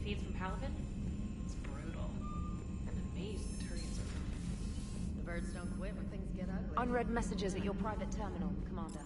feeds from Paladin? It's brutal. I'm amazed the Turians are running. The birds don't quit when things get ugly. Unread messages at your private terminal, Commander.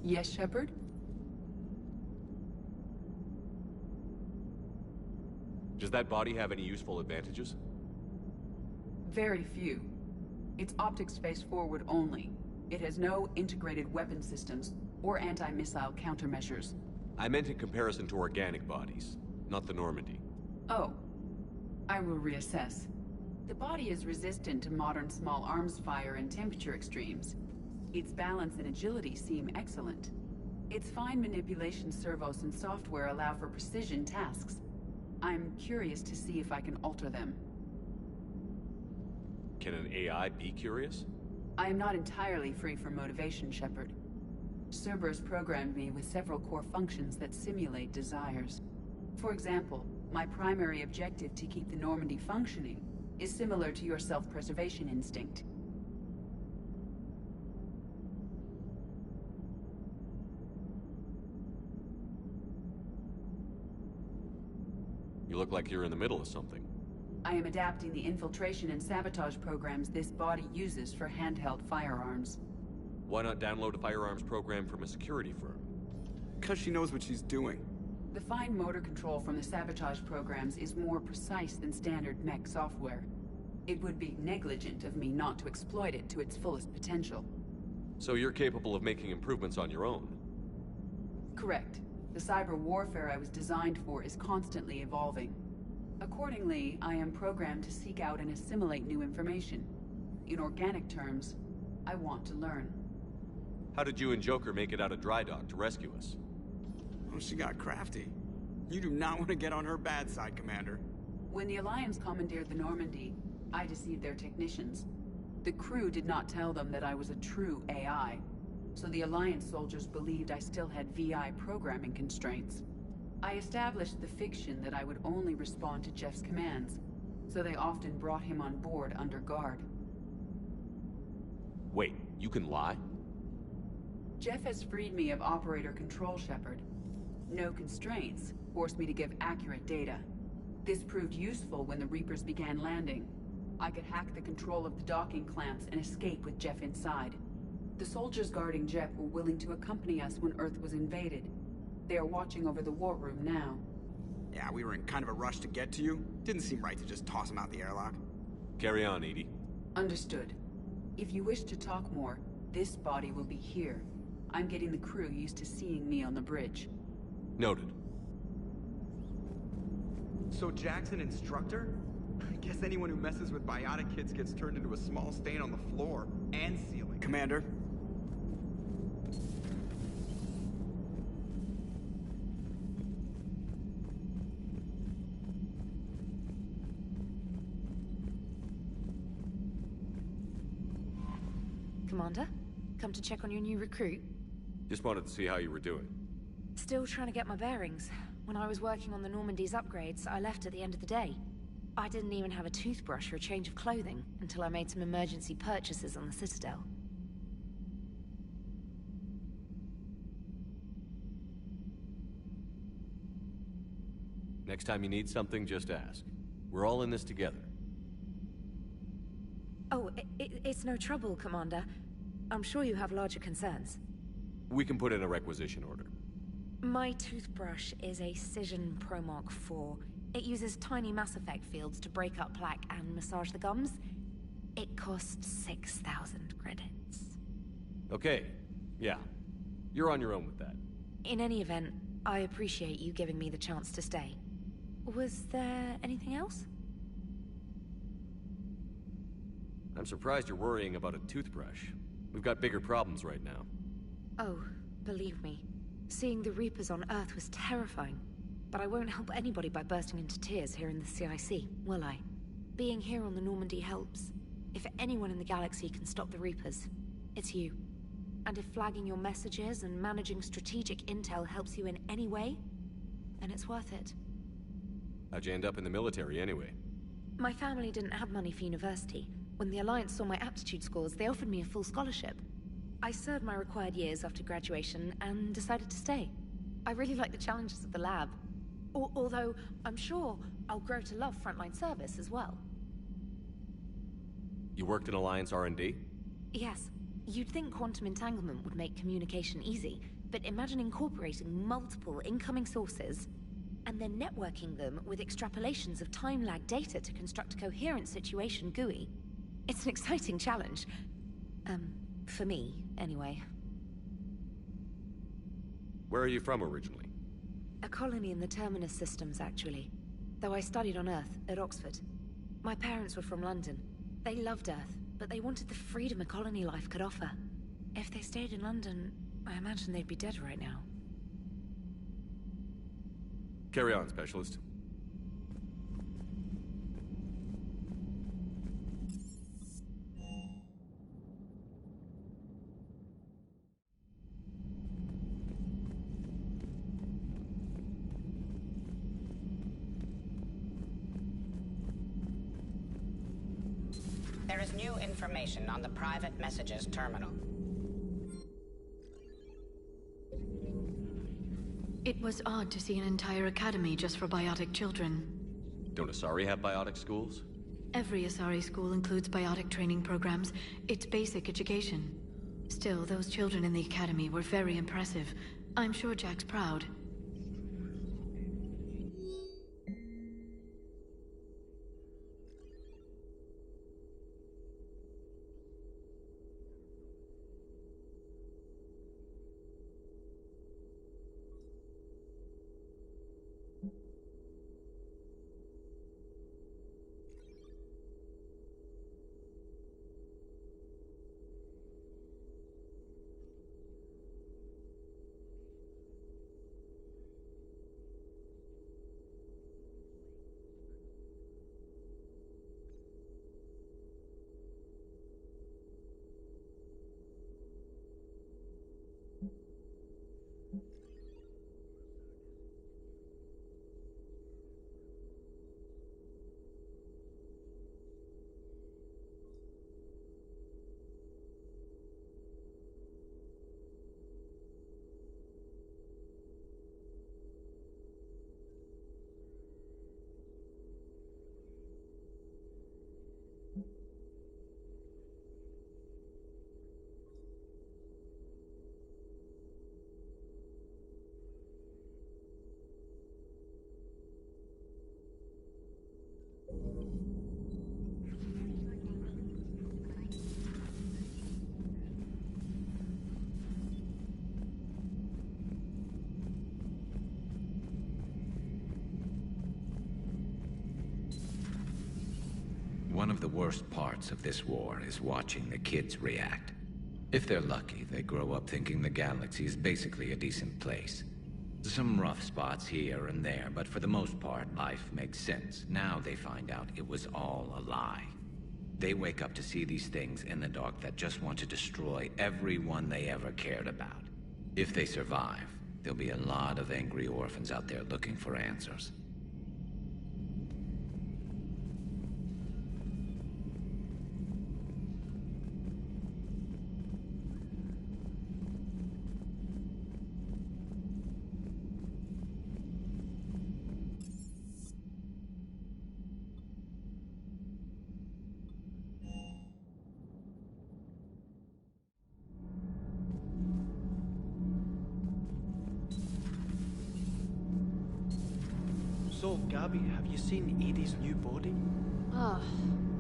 Yes, Shepard? Does that body have any useful advantages? Very few. It's optics face forward only. It has no integrated weapon systems or anti-missile countermeasures. I meant in comparison to organic bodies, not the Normandy. Oh. I will reassess. The body is resistant to modern small arms fire and temperature extremes. Its balance and agility seem excellent. Its fine manipulation servos and software allow for precision tasks. I'm curious to see if I can alter them. Can an AI be curious? I am not entirely free from motivation, Shepard. Cerberus programmed me with several core functions that simulate desires. For example, my primary objective to keep the Normandy functioning is similar to your self-preservation instinct. You look like you're in the middle of something. I am adapting the infiltration and sabotage programs this body uses for handheld firearms. Why not download a firearms program from a security firm? Because she knows what she's doing. The fine motor control from the sabotage programs is more precise than standard mech software. It would be negligent of me not to exploit it to its fullest potential. So you're capable of making improvements on your own? Correct. The cyber warfare I was designed for is constantly evolving. Accordingly, I am programmed to seek out and assimilate new information. In organic terms, I want to learn. How did you and Joker make it out of dry dock to rescue us? Oh, she got crafty. You do not want to get on her bad side, Commander. When the Alliance commandeered the Normandy, I deceived their technicians. The crew did not tell them that I was a true AI, so the Alliance soldiers believed I still had VI programming constraints. I established the fiction that I would only respond to Jeff's commands, so they often brought him on board under guard. Wait, you can lie? Jeff has freed me of operator control, Shepard. No constraints forced me to give accurate data. This proved useful when the Reapers began landing. I could hack the control of the docking clamps and escape with Jeff inside. The soldiers guarding Jeff were willing to accompany us when Earth was invaded. They are watching over the war room now. Yeah, we were in kind of a rush to get to you. Didn't seem right to just toss him out the airlock. Carry on, Edie. Understood. If you wish to talk more, this body will be here. I'm getting the crew used to seeing me on the bridge. Noted. So Jack's an instructor? I guess anyone who messes with biotic kids gets turned into a small stain on the floor and ceiling. Commander? Commander? Come to check on your new recruit? Just wanted to see how you were doing. Still trying to get my bearings. When I was working on the Normandy's upgrades, I left at the end of the day. I didn't even have a toothbrush or a change of clothing until I made some emergency purchases on the Citadel. Next time you need something, just ask. We're all in this together. Oh, it's no trouble, Commander. I'm sure you have larger concerns. We can put in a requisition order. My toothbrush is a Cision Pro Mark IV. It uses tiny Mass Effect fields to break up plaque and massage the gums. It costs 6,000 credits. Okay, yeah. You're on your own with that. In any event, I appreciate you giving me the chance to stay. Was there anything else? I'm surprised you're worrying about a toothbrush. We've got bigger problems right now. Oh, believe me. Seeing the Reapers on Earth was terrifying. But I won't help anybody by bursting into tears here in the CIC, will I? Being here on the Normandy helps. If anyone in the galaxy can stop the Reapers, it's you. And if flagging your messages and managing strategic intel helps you in any way, then it's worth it. How'd you end up in the military anyway? My family didn't have money for university. When the Alliance saw my aptitude scores, they offered me a full scholarship. I served my required years after graduation and decided to stay. I really like the challenges of the lab. Although, I'm sure I'll grow to love frontline service as well. You worked in Alliance R&D? Yes. You'd think quantum entanglement would make communication easy, But imagine incorporating multiple incoming sources, and then networking them with extrapolations of time-lag data to construct a coherent situation GUI. It's an exciting challenge. For me, anyway. Where are you from originally? A colony in the Terminus systems, actually. Though I studied on Earth, at Oxford. My parents were from London. They loved Earth, but they wanted the freedom a colony life could offer. If they stayed in London, I imagine they'd be dead right now. Carry on, Specialist. There is new information on the private messages terminal. It was odd to see an entire academy just for biotic children. Don't Asari have biotic schools? Every Asari school includes biotic training programs. It's basic education. Still, those children in the academy were very impressive. I'm sure Jack's proud. One of the worst parts of this war is watching the kids react. If they're lucky, they grow up thinking the galaxy is basically a decent place. Some rough spots here and there, but for the most part, life makes sense. Now they find out it was all a lie. They wake up to see these things in the dark that just want to destroy everyone they ever cared about. If they survive, there'll be a lot of angry orphans out there looking for answers. So, Gabby, have you seen Edie's new body? Oh,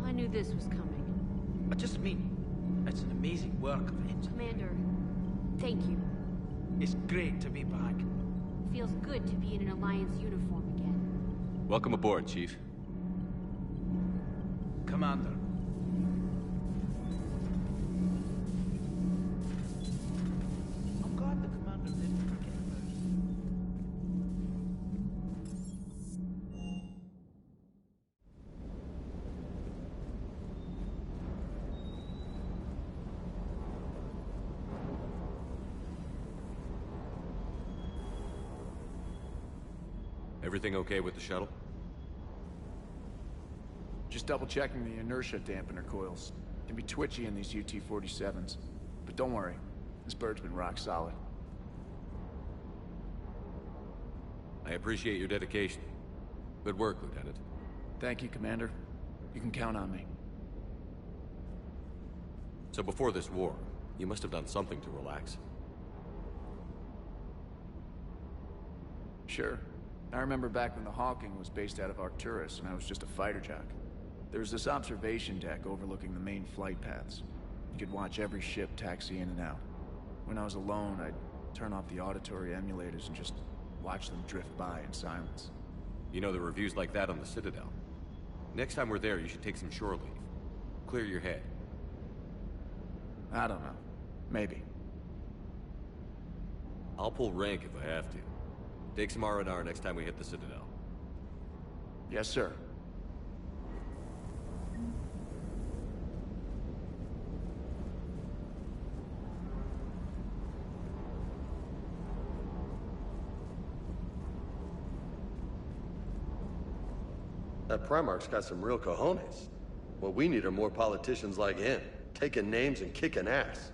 I knew this was coming. I just mean, it's an amazing work of it. Commander, thank you. It's great to be back. Feels good to be in an Alliance uniform again. Welcome aboard, Chief. Commander. I'm glad the Commander didn't forget about us. Everything okay with the shuttle? Just double-checking the inertia dampener coils. Can be twitchy in these UT-47s. But don't worry, this bird's been rock solid. I appreciate your dedication. Good work, Lieutenant. Thank you, Commander. You can count on me. So before this war, you must have done something to relax. Sure. I remember back when the Hawking was based out of Arcturus and I was just a fighter jock. There was this observation deck overlooking the main flight paths. You could watch every ship taxi in and out. When I was alone, I'd turn off the auditory emulators and just watch them drift by in silence. You know, the reviews like that on the Citadel. Next time we're there, you should take some shore leave. Clear your head. I don't know. Maybe. I'll pull rank if I have to. Take some R&R next time we hit the Citadel. Yes, sir. That Primarch's got some real cojones. What we need are more politicians like him, taking names and kicking ass.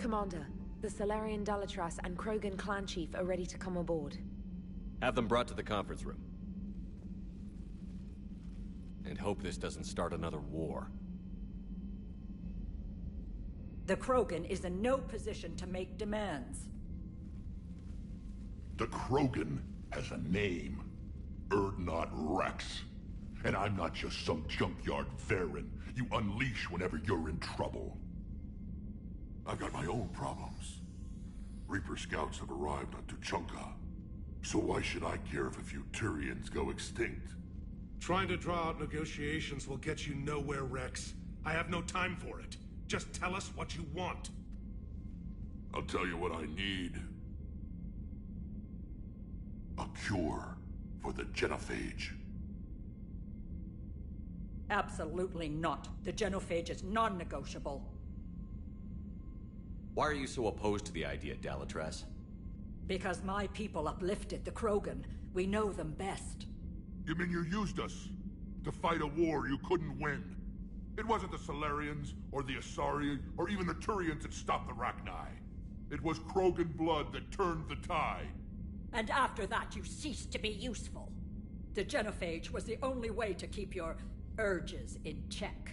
Commander, the Solarian Dalatras and Krogan clan chief are ready to come aboard. Have them brought to the conference room. And hope this doesn't start another war. The Krogan is in no position to make demands. The Krogan has a name. Urdnot Rex. And I'm not just some junkyard Varen you unleash whenever you're in trouble. I've got my own problems. Reaper scouts have arrived on Tuchanka. So why should I care if a few Turians go extinct? Trying to draw out negotiations will get you nowhere, Rex. I have no time for it. Just tell us what you want. I'll tell you what I need. A cure for the genophage. Absolutely not. The genophage is non-negotiable. Why are you so opposed to the idea, Dalatras? Because my people uplifted the Krogan. We know them best. You mean you used us to fight a war you couldn't win? It wasn't the Solarians, or the Asari, or even the Turians that stopped the Rachni. It was Krogan blood that turned the tide. And after that, you ceased to be useful. The genophage was the only way to keep your urges in check.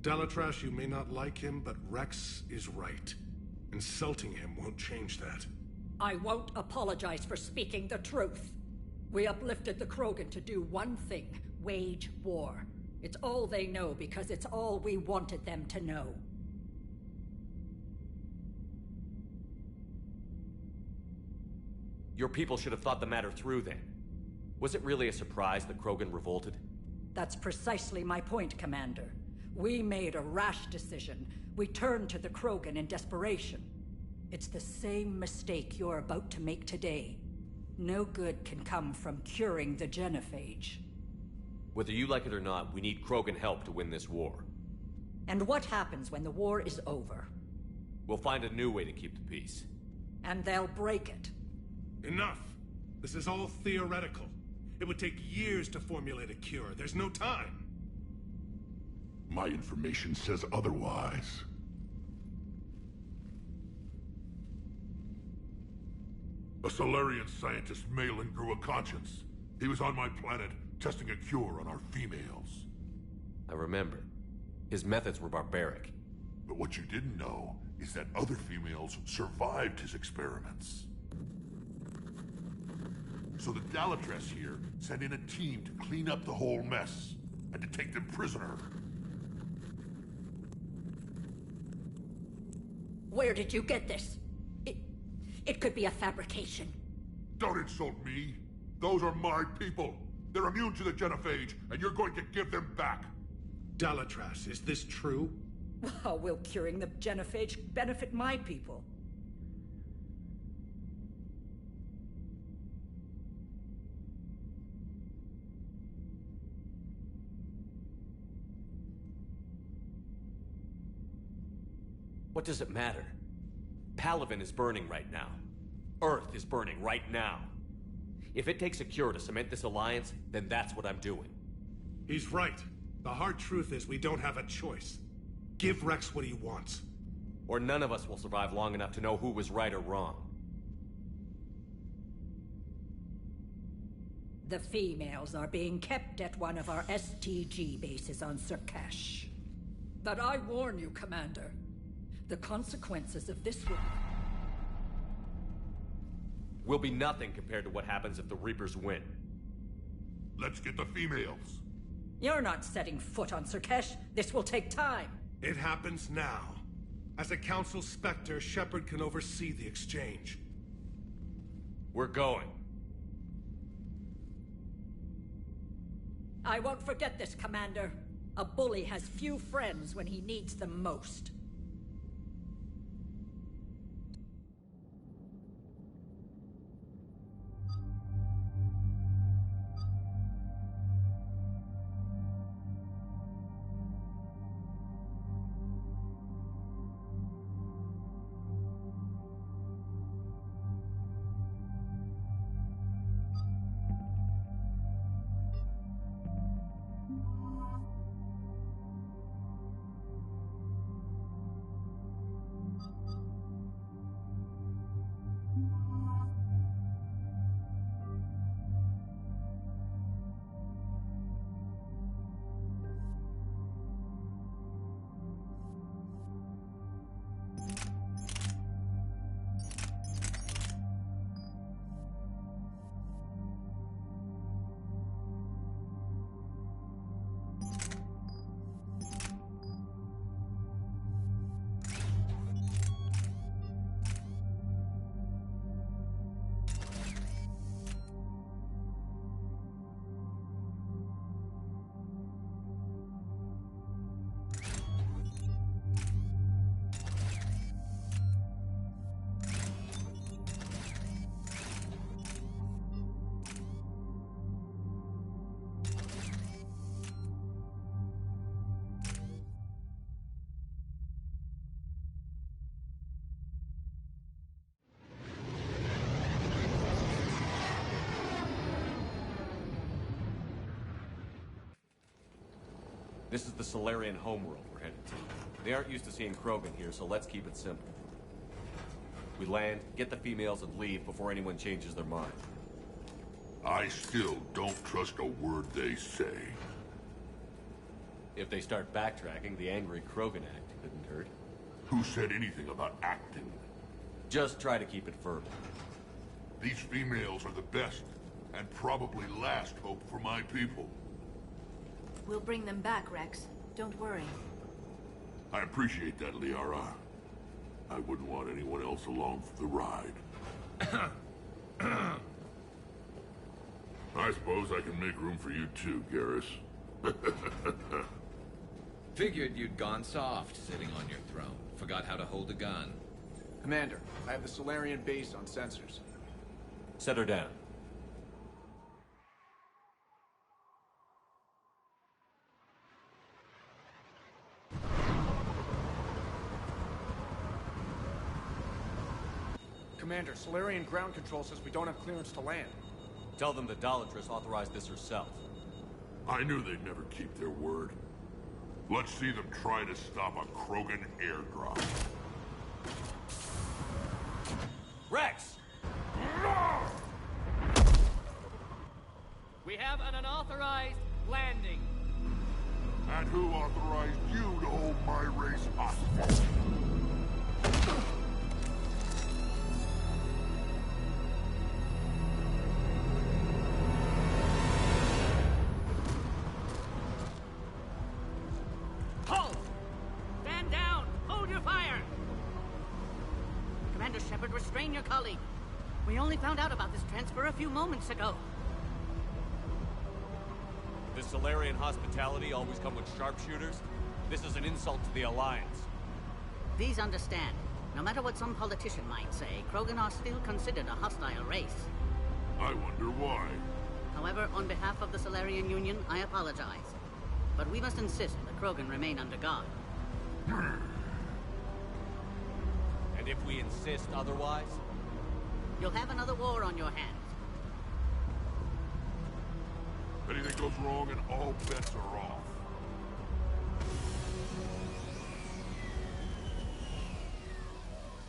Dalatras, you may not like him, but Rex is right. Insulting him won't change that. I won't apologize for speaking the truth. We uplifted the Krogan to do one thing: wage war. It's all they know because it's all we wanted them to know. Your people should have thought the matter through then. Was it really a surprise that Krogan revolted? That's precisely my point, Commander. We made a rash decision. We turned to the Krogan in desperation. It's the same mistake you're about to make today. No good can come from curing the genophage. Whether you like it or not, we need Krogan help to win this war. And what happens when the war is over? We'll find a new way to keep the peace. And they'll break it. Enough! This is all theoretical. It would take years to formulate a cure. There's no time. My information says otherwise. A Solarian scientist, Malin, grew a conscience. He was on my planet, testing a cure on our females. I remember. His methods were barbaric. But what you didn't know is that other females survived his experiments. So the Dalatras here sent in a team to clean up the whole mess, and to take them prisoner. Where did you get this? It could be a fabrication. Don't insult me. Those are my people. They're immune to the genophage, and you're going to give them back. Dalatras, is this true? How will curing the genophage benefit my people? What does it matter? Palaven is burning right now. Earth is burning right now. If it takes a cure to cement this alliance, then that's what I'm doing. He's right. The hard truth is we don't have a choice. Give Rex what he wants. Or none of us will survive long enough to know who was right or wrong. The females are being kept at one of our STG bases on Surkash. But I warn you, Commander. The consequences of this will be nothing compared to what happens if the Reapers win. Let's get the females. You're not setting foot on Surkash. This will take time. It happens now. As a Council Spectre, Shepard can oversee the exchange. We're going. I won't forget this, Commander. A bully has few friends when he needs them most. This is the Solarian homeworld we're headed to. They aren't used to seeing Krogan here, so let's keep it simple. We land, get the females, and leave before anyone changes their mind. I still don't trust a word they say. If they start backtracking, the angry Krogan act couldn't hurt. Who said anything about acting? Just try to keep it verbal. These females are the best, and probably last hope for my people. We'll bring them back, Rex. Don't worry. I appreciate that, Liara. I wouldn't want anyone else along for the ride. I suppose I can make room for you too, Garrus. Figured you'd gone soft sitting on your throne. Forgot how to hold a gun. Commander, I have the Solarian base on sensors. Set her down. Commander, Solarian ground control says we don't have clearance to land. Tell them the Dolatress authorized this herself. I knew they'd never keep their word. Let's see them try to stop a Krogan airdrop. Rex! We have an unauthorized landing. And who authorized you to hold my race hostage? Halt! Stand down! Hold your fire! Commander Shepard, restrain your colleague. We only found out about this transfer a few moments ago. Does Solarian hospitality always come with sharpshooters? This is an insult to the Alliance. Please understand, no matter what some politician might say, Krogan are still considered a hostile race. I wonder why. However, on behalf of the Solarian Union, I apologize. But we must insist the Krogan remain under guard. And if we insist otherwise? You'll have another war on your hands. Anything goes wrong and all bets are off.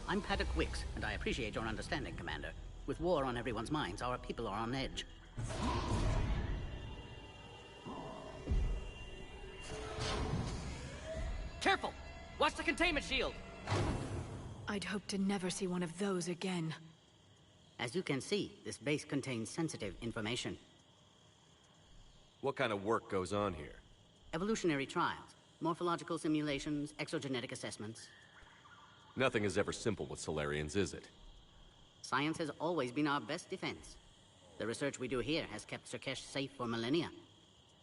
I'm Paddock Wicks, and I appreciate your understanding, Commander. With war on everyone's minds, our people are on edge. Careful! Watch the containment shield! I'd hoped to never see one of those again. As you can see, this base contains sensitive information. What kind of work goes on here? Evolutionary trials, morphological simulations, exogenetic assessments. Nothing is ever simple with Solarians, is it? Science has always been our best defense. The research we do here has kept Surkesh safe for millennia.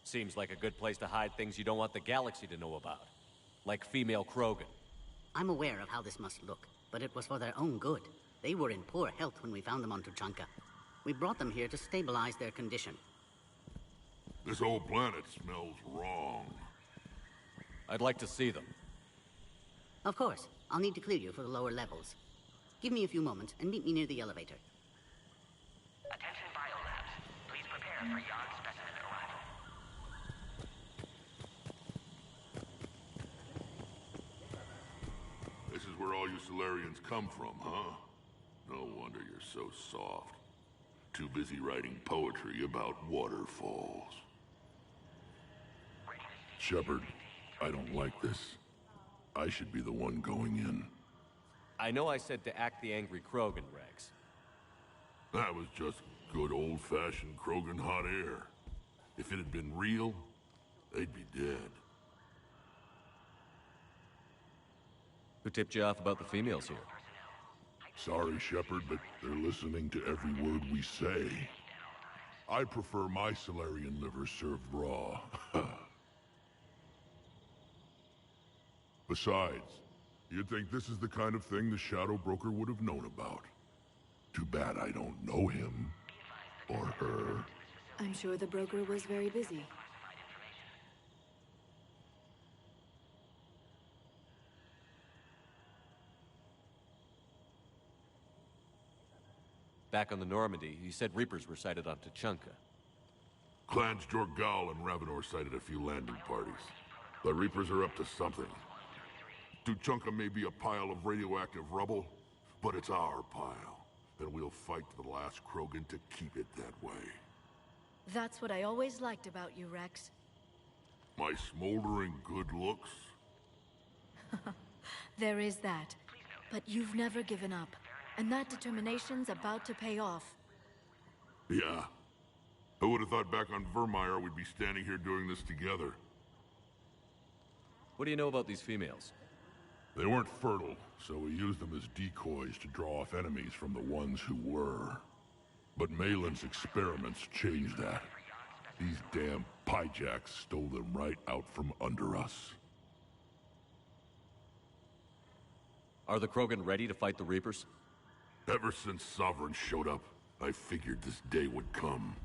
Seems like a good place to hide things you don't want the galaxy to know about. Like female Krogan. I'm aware of how this must look, but it was for their own good. They were in poor health when we found them on Tuchanka. We brought them here to stabilize their condition. This whole planet smells wrong. I'd like to see them. Of course. I'll need to clear you for the lower levels. Give me a few moments and meet me near the elevator. Attention biolabs. Please prepare for yon specimen arrival. This is where all you Solarians come from, huh? No wonder you're so soft. Too busy writing poetry about waterfalls. Shepard, I don't like this. I should be the one going in. I know I said to act the angry Krogan, Rex. That was just good old-fashioned Krogan hot air. If it had been real, they'd be dead. Who tipped you off about the females here? Sorry, Shepard, but they're listening to every word we say. I prefer my Solarian liver served raw. Besides, you'd think this is the kind of thing the Shadow Broker would have known about. Too bad I don't know him. Or her. I'm sure the broker was very busy. Back on the Normandy, you said Reapers were sighted on Tuchanka. Clans Jorgal and Ravenor sighted a few landing parties. The Reapers are up to something. Tuchanka may be a pile of radioactive rubble, but it's our pile. And we'll fight to the last Krogan to keep it that way. That's what I always liked about you, Rex. My smoldering good looks? There is that. But you've never given up. And that determination's about to pay off. Yeah. I would have thought back on Vermeer we'd be standing here doing this together. What do you know about these females? They weren't fertile, so we used them as decoys to draw off enemies from the ones who were. But Malin's experiments changed that. These damn pyjacks stole them right out from under us. Are the Krogan ready to fight the Reapers? Ever since Sovereign showed up, I figured this day would come.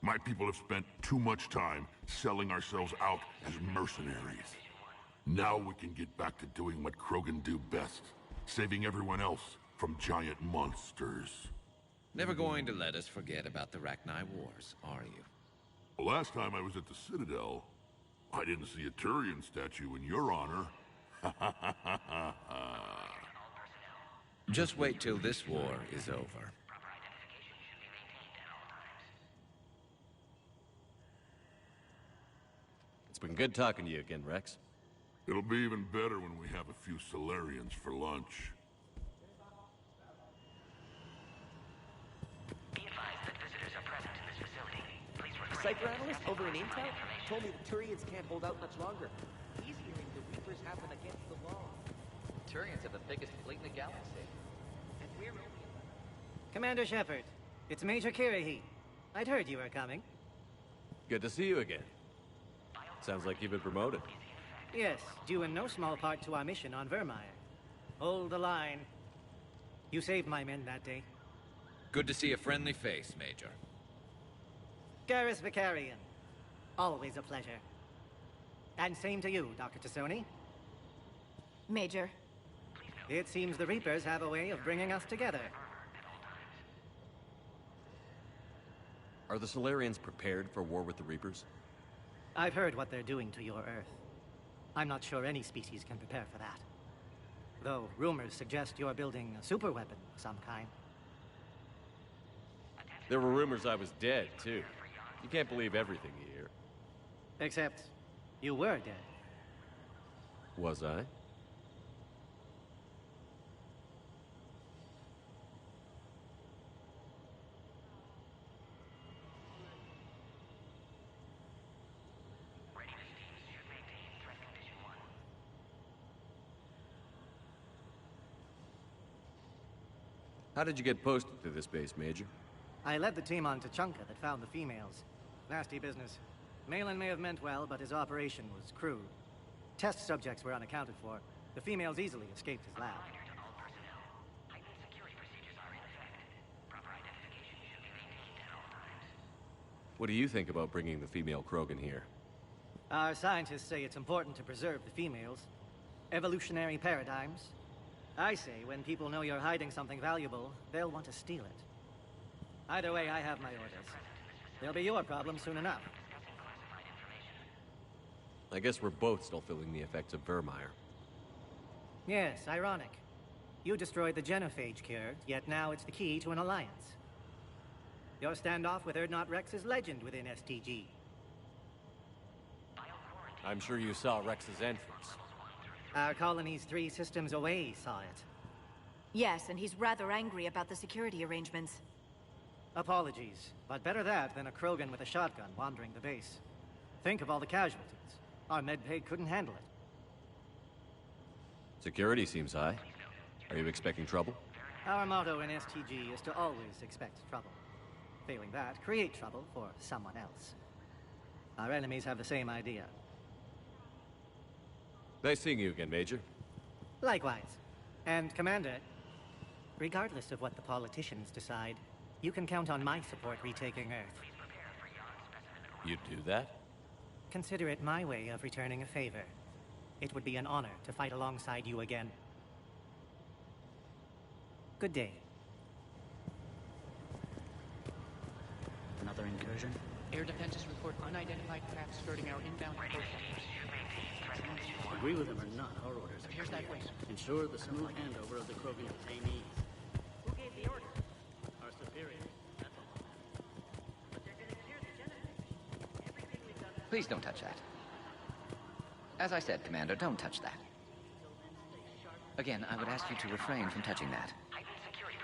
My people have spent too much time selling ourselves out as mercenaries. Now we can get back to doing what Krogan do best, saving everyone else from giant monsters. Never going to let us forget about the Rachni Wars, are you? The last time I was at the Citadel, I didn't see a Turian statue in your honor. Just wait till this war is over. It's been good talking to you again, Rex. It'll be even better when we have a few Solarians for lunch. The Cypher analyst over in Intel told me the Turians can't hold out much longer. He's hearing the Reapers have them against the wall. Turians have the biggest fleet in the galaxy. And we're only... Commander Shepard, it's Major Kirahi. I'd heard you were coming. Good to see you again. Sounds like you've been promoted. Yes, due in no small part to our mission on Vermeer. Hold the line. You saved my men that day. Good to see a friendly face, Major. Garrus Vicarian. Always a pleasure. And same to you, Dr. Tassoni. Major. It seems the Reapers have a way of bringing us together. Are the Solarians prepared for war with the Reapers? I've heard what they're doing to your Earth. I'm not sure any species can prepare for that. Though rumors suggest you're building a superweapon of some kind. There were rumors I was dead, too. You can't believe everything you hear. Except, you were dead. Was I? How did you get posted to this base, Major? I led the team on Tuchanka that found the females. Nasty business. Malin may have meant well, but his operation was crude. Test subjects were unaccounted for. The females easily escaped his lab. What do you think about bringing the female Krogan here? Our scientists say it's important to preserve the females. Evolutionary paradigms. I say when people know you're hiding something valuable, they'll want to steal it. Either way, I have my orders. They'll be your problem soon enough. I guess we're both still feeling the effects of Vermeer. Yes, ironic. You destroyed the genophage cure, yet now it's the key to an alliance. Your standoff with Urdnot Rex is legend within STG. I'm sure you saw Rex's entrance. Our colony's 3 systems away saw it. Yes, and he's rather angry about the security arrangements. Apologies, but better that than a Krogan with a shotgun wandering the base. Think of all the casualties. Our medbay couldn't handle it. Security seems high. Are you expecting trouble? Our motto in STG is to always expect trouble. Failing that, create trouble for someone else. Our enemies have the same idea. Nice seeing you again, Major. Likewise. And Commander, regardless of what the politicians decide, you can count on my support retaking Earth. You'd do that? Consider it my way of returning a favor. It would be an honor to fight alongside you again. Good day. Another incursion? Air defenses report unidentified craft skirting our inbound coast. Agree with them or not, our orders are clear. Ensure the smooth handover of the Krogan detainees. Who gave the order? Our superiors. That's all. But they're gonna clear the Genophage. Everything we've done. Please don't touch that. As I said, Commander, don't touch that. Again, I would ask you to refrain from touching that.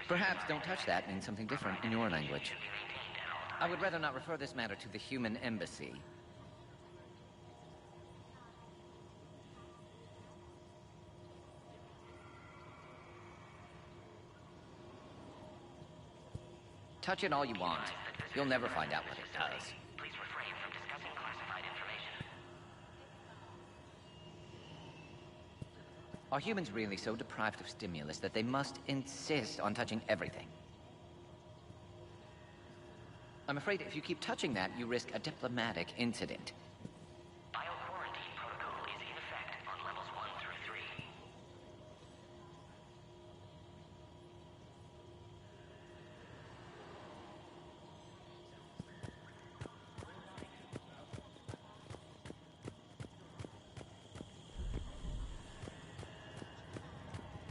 Perhaps don't touch that means something different in your language. I would rather not refer this matter to the human embassy. Touch it all you want. You'll never find out what it does. Please refrain from discussing classified information. Are humans really so deprived of stimulus that they must insist on touching everything? I'm afraid if you keep touching that, you risk a diplomatic incident. Bioquarantine protocol is in effect on levels 1 through 3.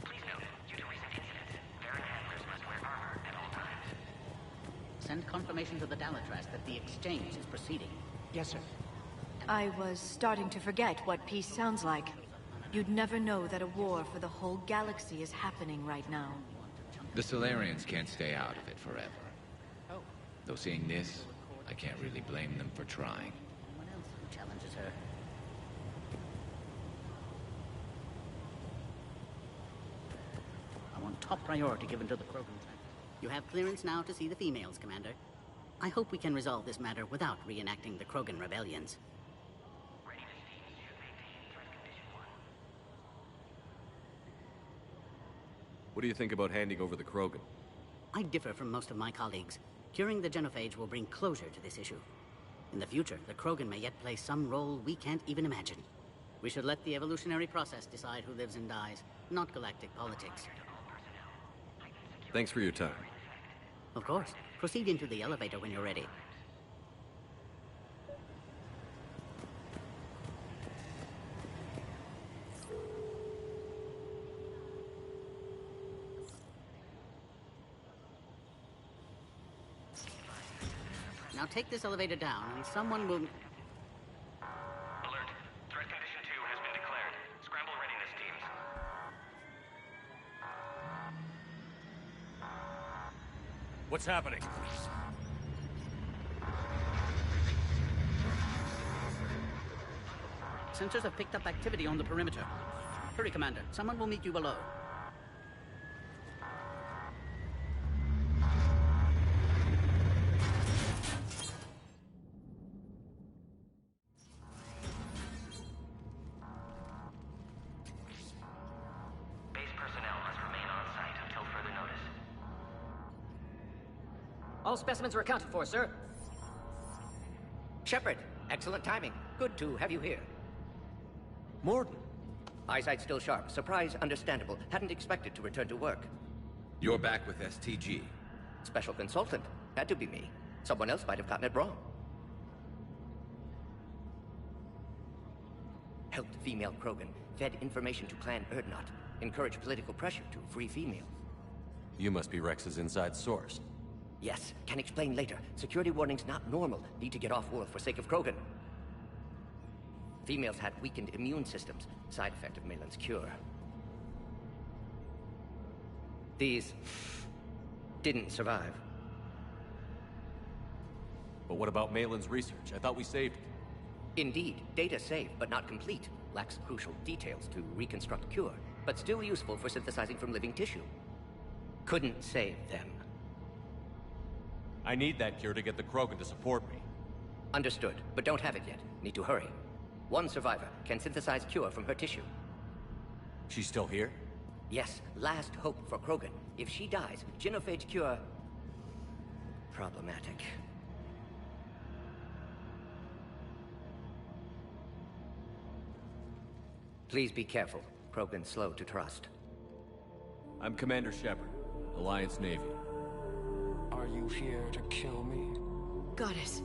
Please note, due to recent incidents, Varen handlers must wear armor at all times. Send confirmation to the Dalatras that the exchange is proceeding. Yes, sir. I was starting to forget what peace sounds like. You'd never know that a war for the whole galaxy is happening right now. The Solarians can't stay out of it forever. Though seeing this, I can't really blame them for trying. Anyone else who challenges her? I want top priority given to the Krogan. You have clearance now to see the females, Commander. I hope we can resolve this matter without reenacting the Krogan rebellions. What do you think about handing over the Krogan? I differ from most of my colleagues. Curing the Genophage will bring closure to this issue. In the future, the Krogan may yet play some role we can't even imagine. We should let the evolutionary process decide who lives and dies, not galactic politics. Thanks for your time. Of course. Proceed into the elevator when you're ready. Now take this elevator down, and someone will... Alert. Threat condition 2 has been declared. Scramble readiness teams. What's happening? Sensors have picked up activity on the perimeter. Hurry, Commander. Someone will meet you below. Base personnel must remain on site until further notice. All specimens are accounted for, sir. Shepard, excellent timing. Good to have you here. Morden. Eyesight still sharp. Surprise understandable. Hadn't expected to return to work. You're back with STG. Special consultant. Had to be me. Someone else might have gotten it wrong. Helped female Krogan. Fed information to Clan Erdnot. Encouraged political pressure to free females. You must be Rex's inside source. Yes, can explain later. Security warnings not normal. Need to get off world for sake of Krogan. Females had weakened immune systems. Side effect of Malin's cure. These didn't survive. But what about Malin's research? I thought we saved it. Indeed, data saved, but not complete. Lacks crucial details to reconstruct cure, but still useful for synthesizing from living tissue. Couldn't save them. I need that cure to get the Krogan to support me. Understood, but don't have it yet. Need to hurry. One survivor can synthesize cure from her tissue. She's still here? Yes, last hope for Krogan. If she dies, Genophage cure... problematic. Please be careful. Krogan's slow to trust. I'm Commander Shepard, Alliance Navy. Are you here to kill me? Goddess,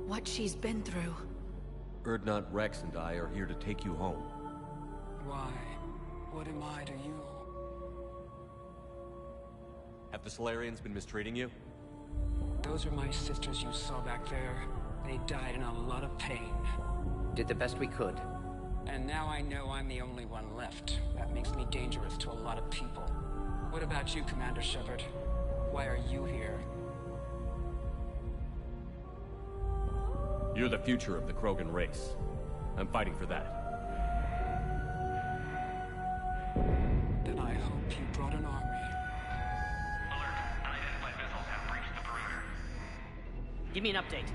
what she's been through. Erdnot, Rex, and I are here to take you home. Why? What am I to you? Have the Solarians been mistreating you? Those are my sisters you saw back there. They died in a lot of pain. Did the best we could. And now I know I'm the only one left. That makes me dangerous to a lot of people. What about you, Commander Shepard? Why are you here? You're the future of the Krogan race. I'm fighting for that. Then I hope you brought an army. Give me an update.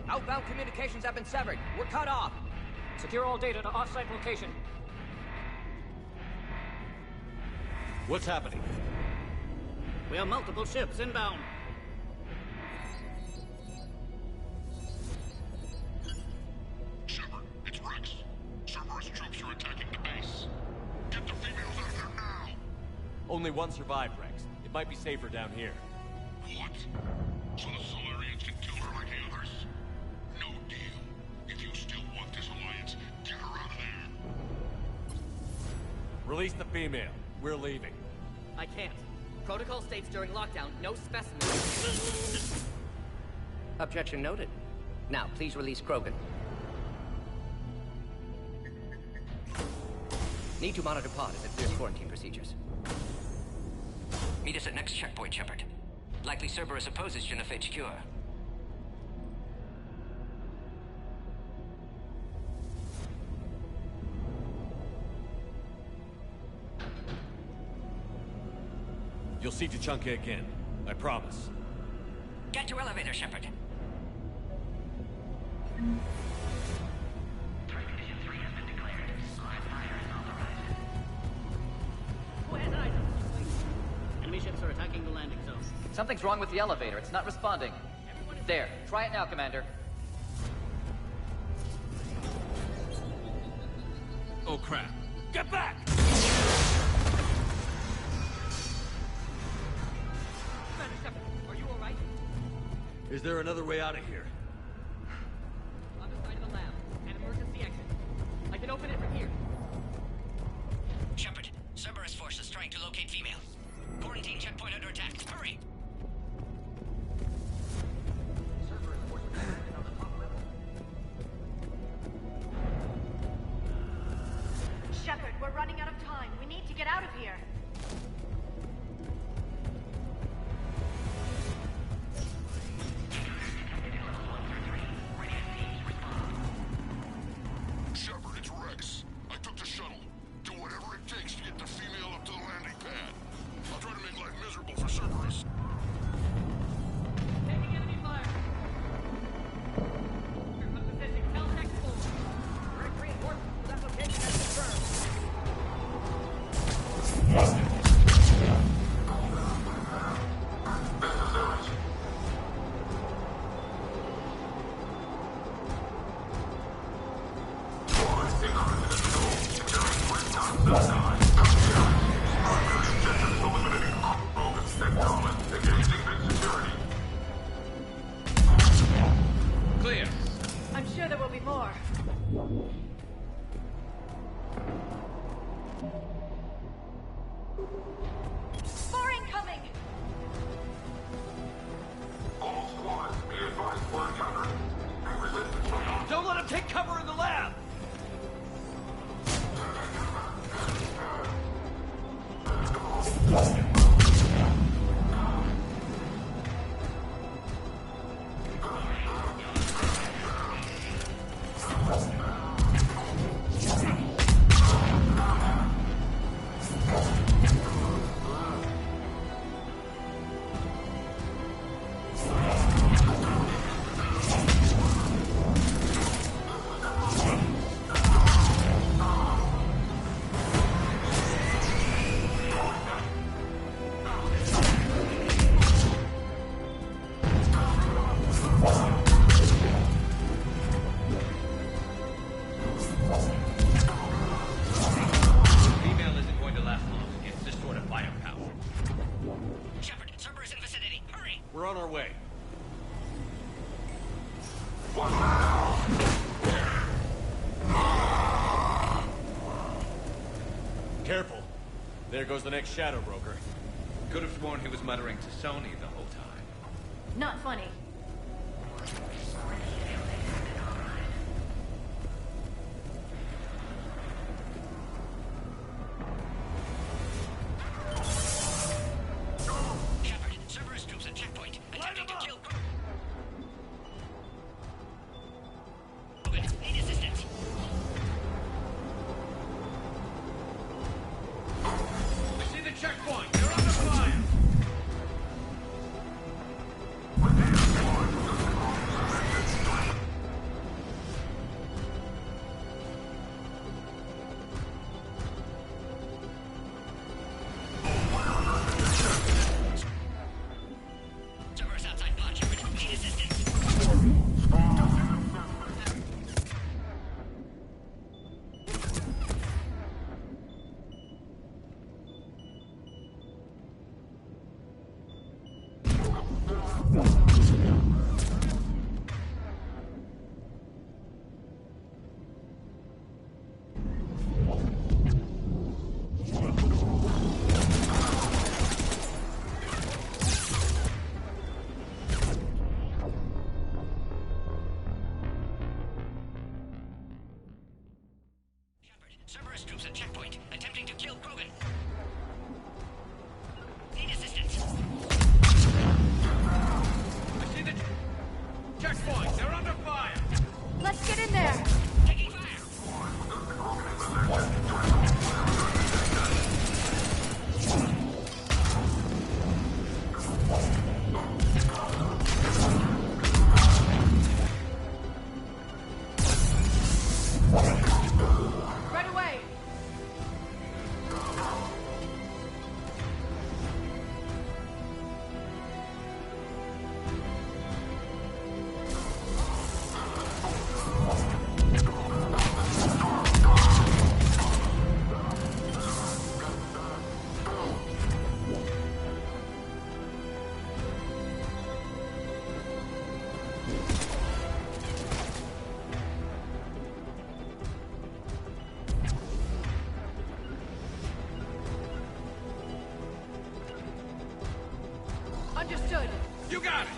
Outbound communications have been severed. We're cut off. Secure all data to off-site location. What's happening? We have multiple ships inbound. Shepard, it's Rex. Cerberus troops are attacking the base. Get the females out of there now! Only one survived, Rex. It might be safer down here. What? So the Solarians can kill her like the others? No deal. If you still want this alliance, get her out of there. Release the female. We're leaving. I can't. Protocol states during lockdown, no specimens. Objection noted. Now, please release Krogan. Need to monitor pod as it clears quarantine procedures. Meet us at next checkpoint, Shepard. Likely Cerberus opposes genophage cure. You'll see Tuchanka again. I promise. Get to elevator, Shepard. Enemy ships are attacking the landing zone. Something's wrong with the elevator. It's not responding. There. Try it now, Commander. Oh, crap. Get back! Commander Shepard, are you alright? Is there another way out of here? On the side of the lab. An emergency exit. I can open it from here. Shepard, Cerberus forces trying to locate female. Quarantine checkpoint under attack. Hurry! Shepard, we're running out of time. We need to get out of here. Shepard, it's Rex. I took the shuttle. Do whatever it takes to get the female up to the landing pad. I'll try to make life miserable for Cerberus. Taking enemy fire. We're on position. Tel-Tech 4. Direct reinforcements for that location has confirmed. Clear. I'm sure there will be more. More incoming! All squads, be advised we're encountering resistance. Don't let him take cover in the lab! Female isn't going to last long against this sort of firepower. Shepard, Cerberus in vicinity. Hurry! We're on our way. there goes the next shadow broker. Could have sworn he was muttering to Sony the whole time. Not funny. Shepard, Cerberus troops at checkpoint, attempting to kill Krogan. Need assistance. I see the checkpoint! They're under fire! Cerberus outside pod, Shepard. Need assistance. Cerberus troops at checkpoint, attempting to kill Krogan. Need assistance. I see the checkpoint! They're under fire! Let's get in there! Taking fire. Right away! Understood. You got it!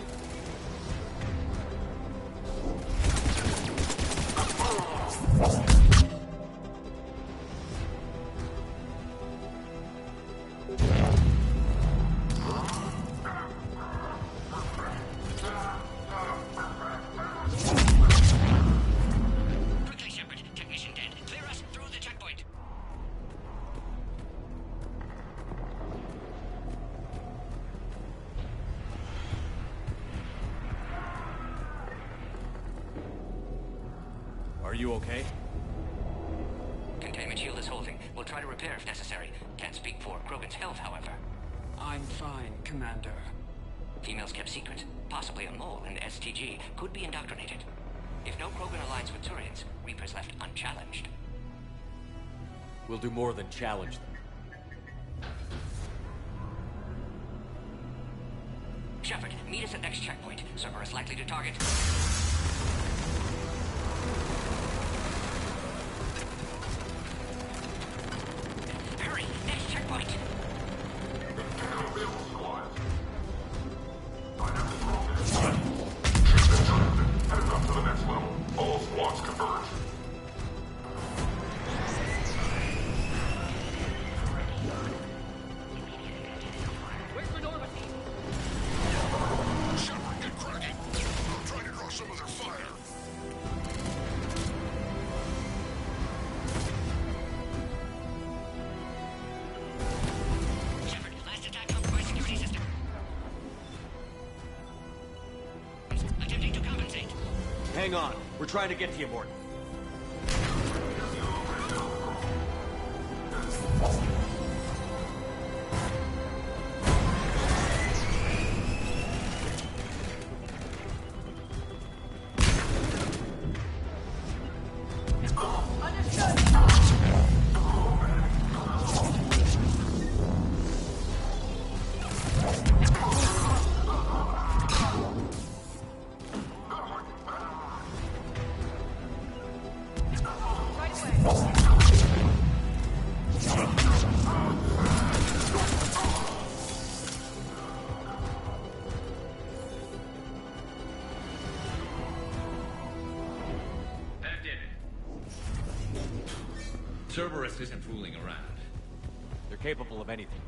Quickly, Shepard. Technician dead. Clear us through the checkpoint. Are you okay? Containment shield is holding. We'll try to repair if necessary. Can't speak for Krogan's health, however. I'm fine, Commander. Females kept secret. Possibly a mole in STG could be indoctrinated. If no Krogan aligns with Turians, Reapers left unchallenged. We'll do more than challenge them. Shepard, meet us at next checkpoint. Cerberus likely to target. Hurry! Next checkpoint! Where's the Normandy? Shepard, get cracking. I'm trying to draw some of their fire. Shepard, last attack compromised security system. Attempting to compensate. Hang on. We're trying to get to you, Morton. Cerberus isn't fooling around. They're capable of anything.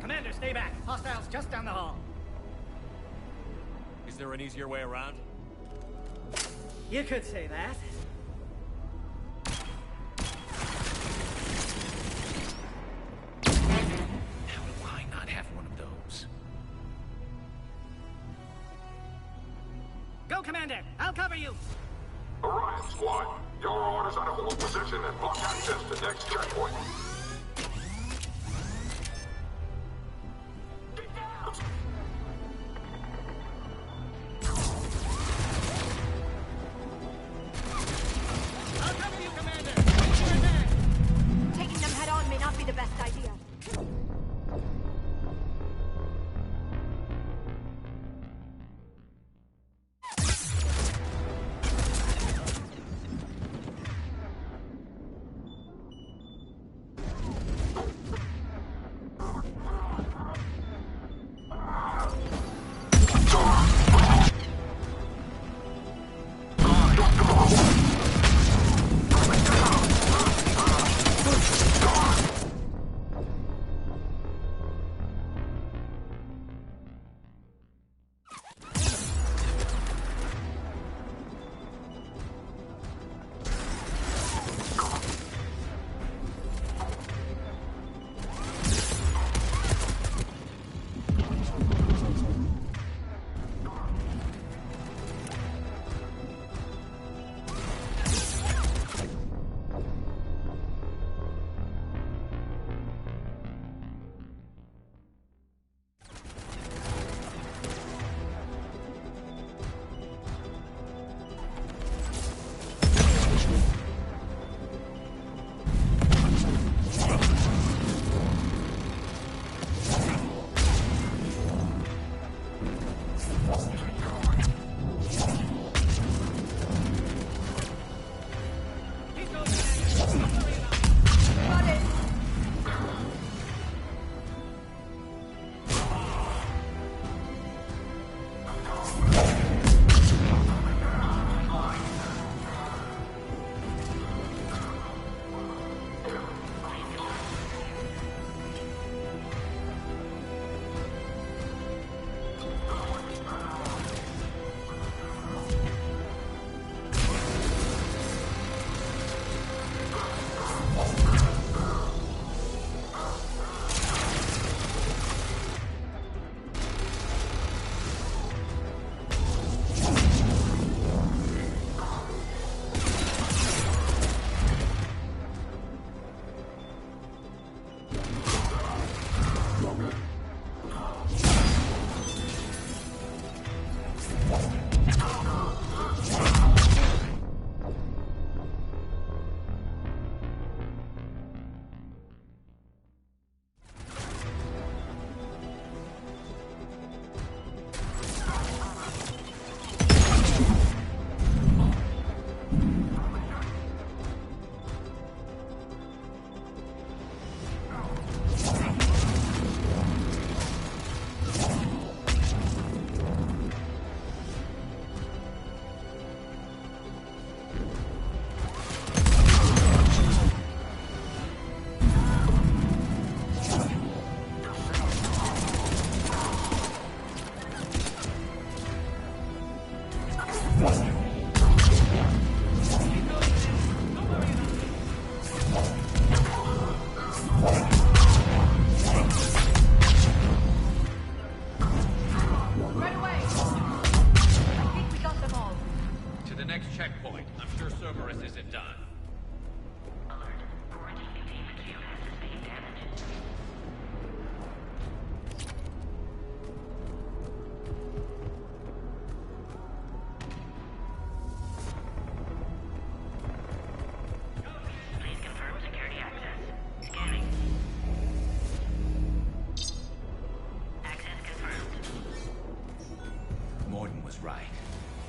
Commander, stay back. Hostiles just down the hall. Is there an easier way around? You could say that. How do I not have one of those? Go, Commander! I'll cover you! Orion Squad, your orders are to hold position and block access to next checkpoint. Taking them head on may not be the best idea.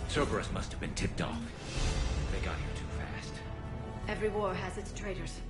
Cerberus must have been tipped off. They got here too fast. Every war has its traitors.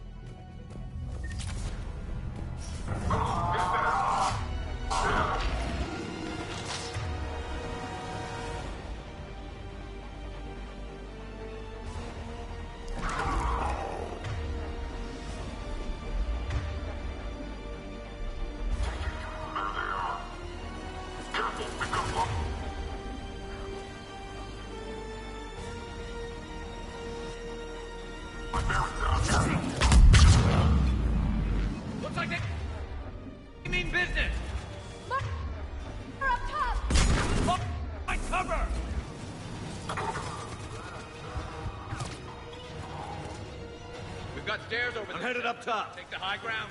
Looks like they mean business. Look! They're up top! Oh, my cover! We've got stairs over there. I'm headed up top. Take the high ground.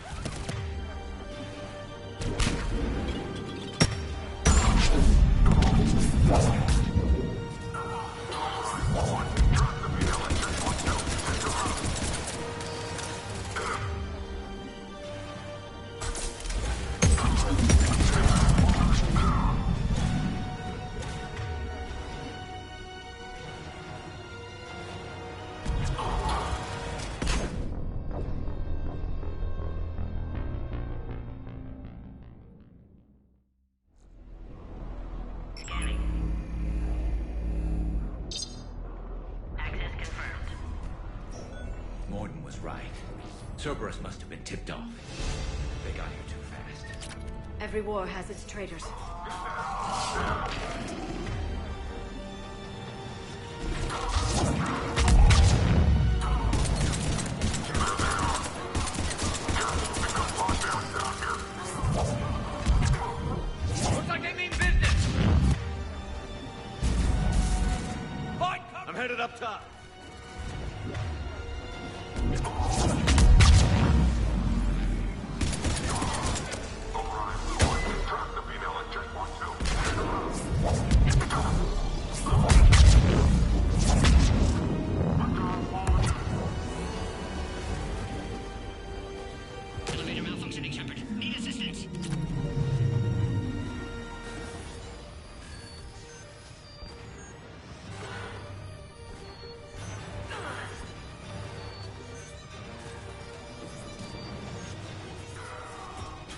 Morden was right. Cerberus must have been tipped off. They got here too fast. Every war has its traitors. Looks like they mean business. Fight cover. I'm headed up top. Elevator malfunctioning, Shepard. Need assistance.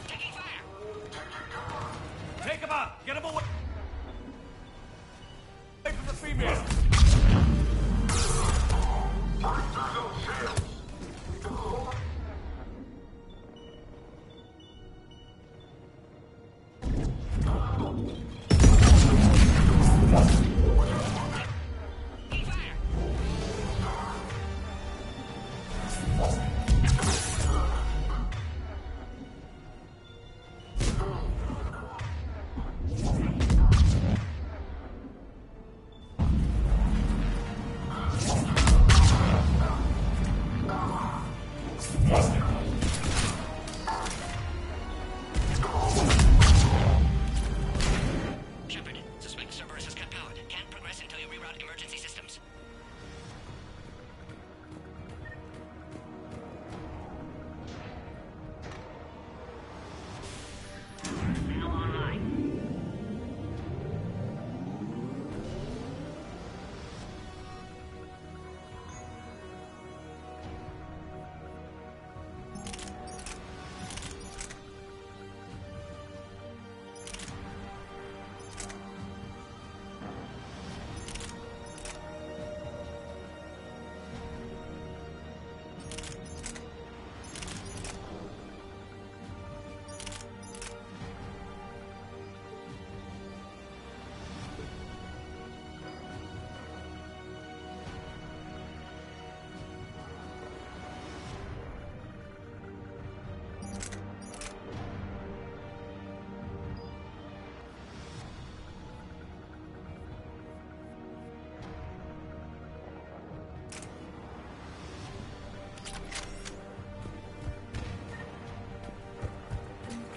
Taking fire. Take him out. Get him away. Away from the female. Shepard, suspect Cerberus has cut power. Can't progress until you reroute emergency systems. Now online.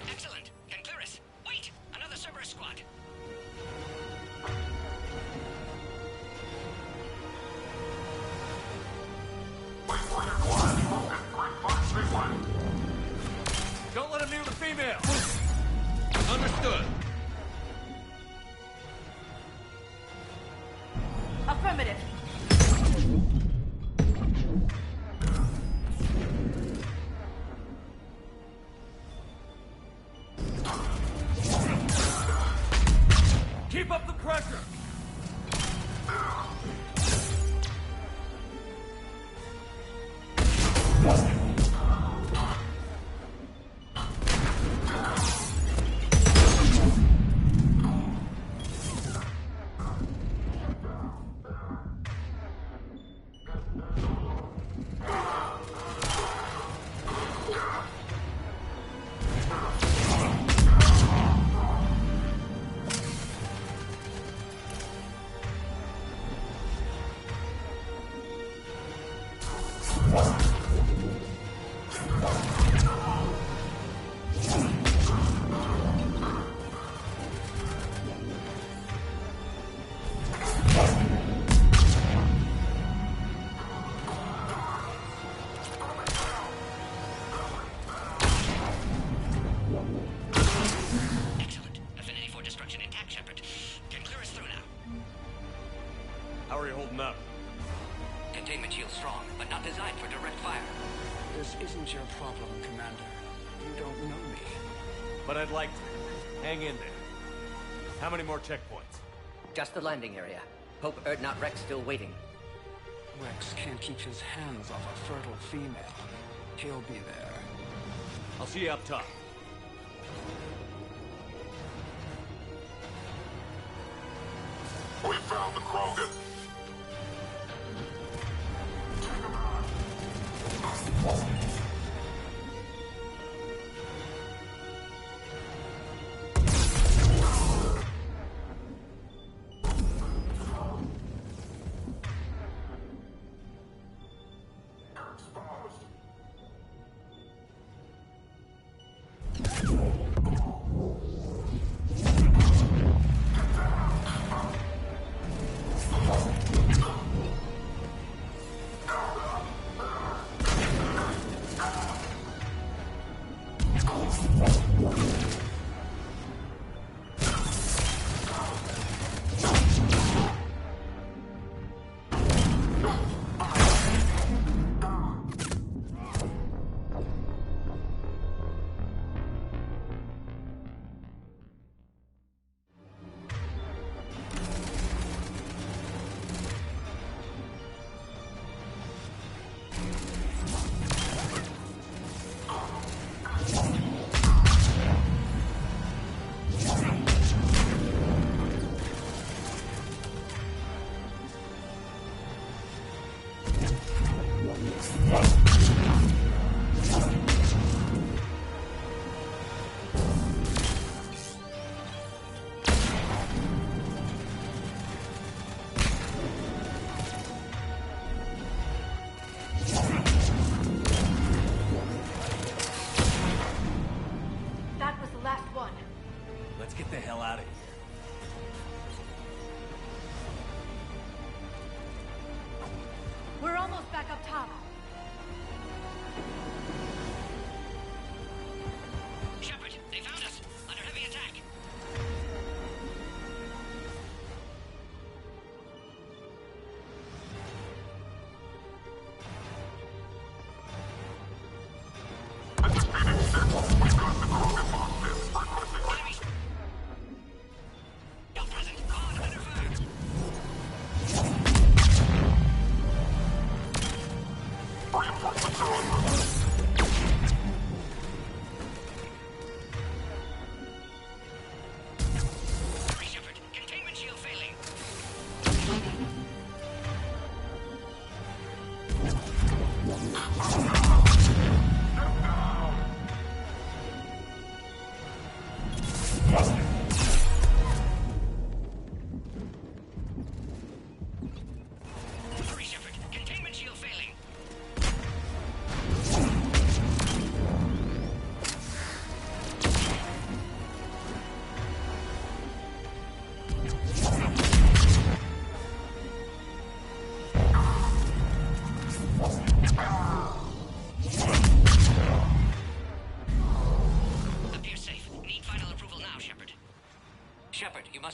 Excellent. Can clear us. Wait! Another Cerberus squad. Don't let him near the female. Understood. Affirmative. Keep up the pressure. isn't your problem, Commander. You don't know me. But I'd like to. Hang in there. How many more checkpoints? Just the landing area. Hope Erdnot Rex still waiting. Rex can't keep his hands off a fertile female. He'll be there. I'll see you up top. We found the Krogan.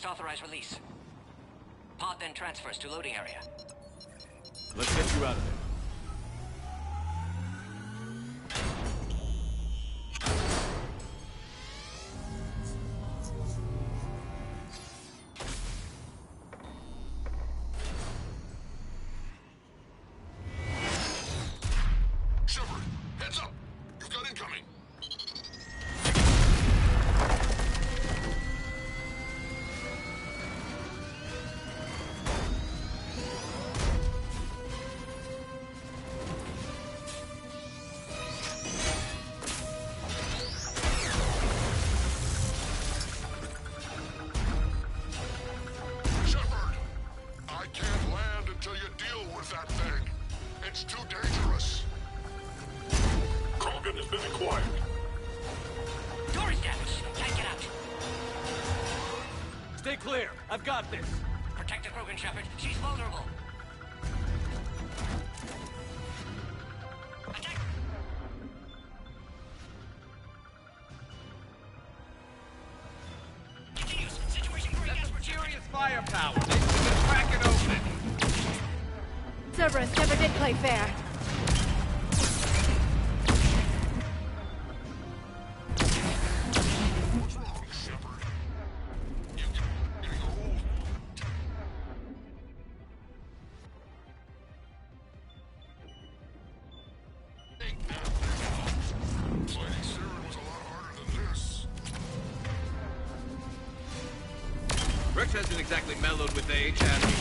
Authorize release. Pod then transfers to loading area. Let's get you out of there. Shepard, heads up! You've got incoming! That thing. It's too dangerous. Krogan has been acquired. Door is damaged. Can't get out. Stay clear. I've got this. Protect the Krogan, Shepard. She's vulnerable. Attack! Continues. Situation growing desperate. Serious firepower. They can crack it open. Cerberus never did play fair. Rex hasn't exactly mellowed with age, has he?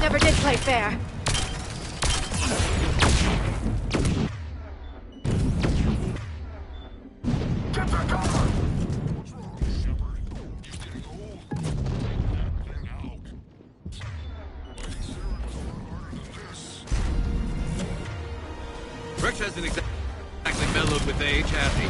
Never did play fair. Rex hasn't exactly mellowed with age, has he?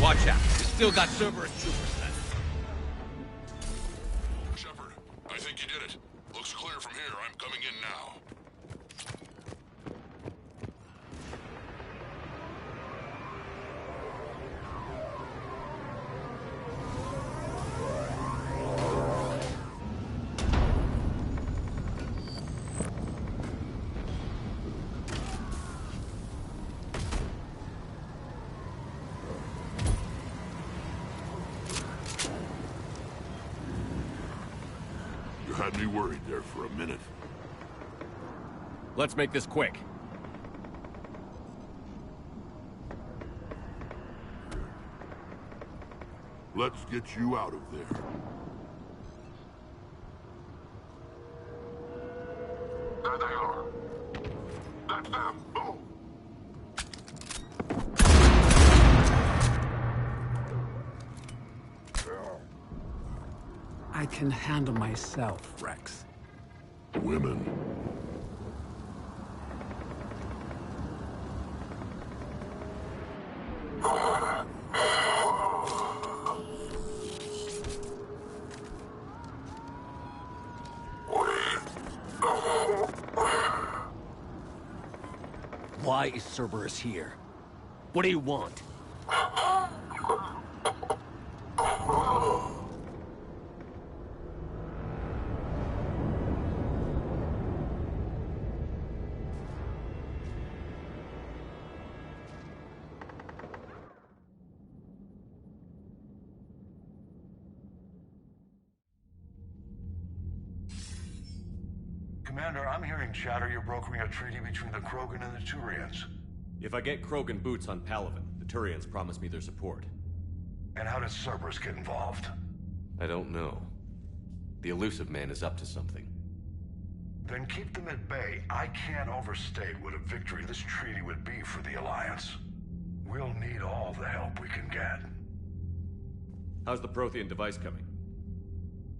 Watch out. You still got Cerberus troopers left. Shepard, I think you did it. Looks clear from here. I'm coming in now. You had me worried there for a minute. Let's make this quick. Let's get you out of there. There they are. That's them. Move. I can handle myself, Rex. Women. Why is Cerberus here? What do you want? Commander, I'm hearing chatter you're brokering a treaty between the Krogan and the Turians. If I get Krogan boots on Palaven, the Turians promise me their support. And how does Cerberus get involved? I don't know. The Elusive Man is up to something. Then keep them at bay. I can't overstate what a victory this treaty would be for the Alliance. We'll need all the help we can get. How's the Prothean device coming?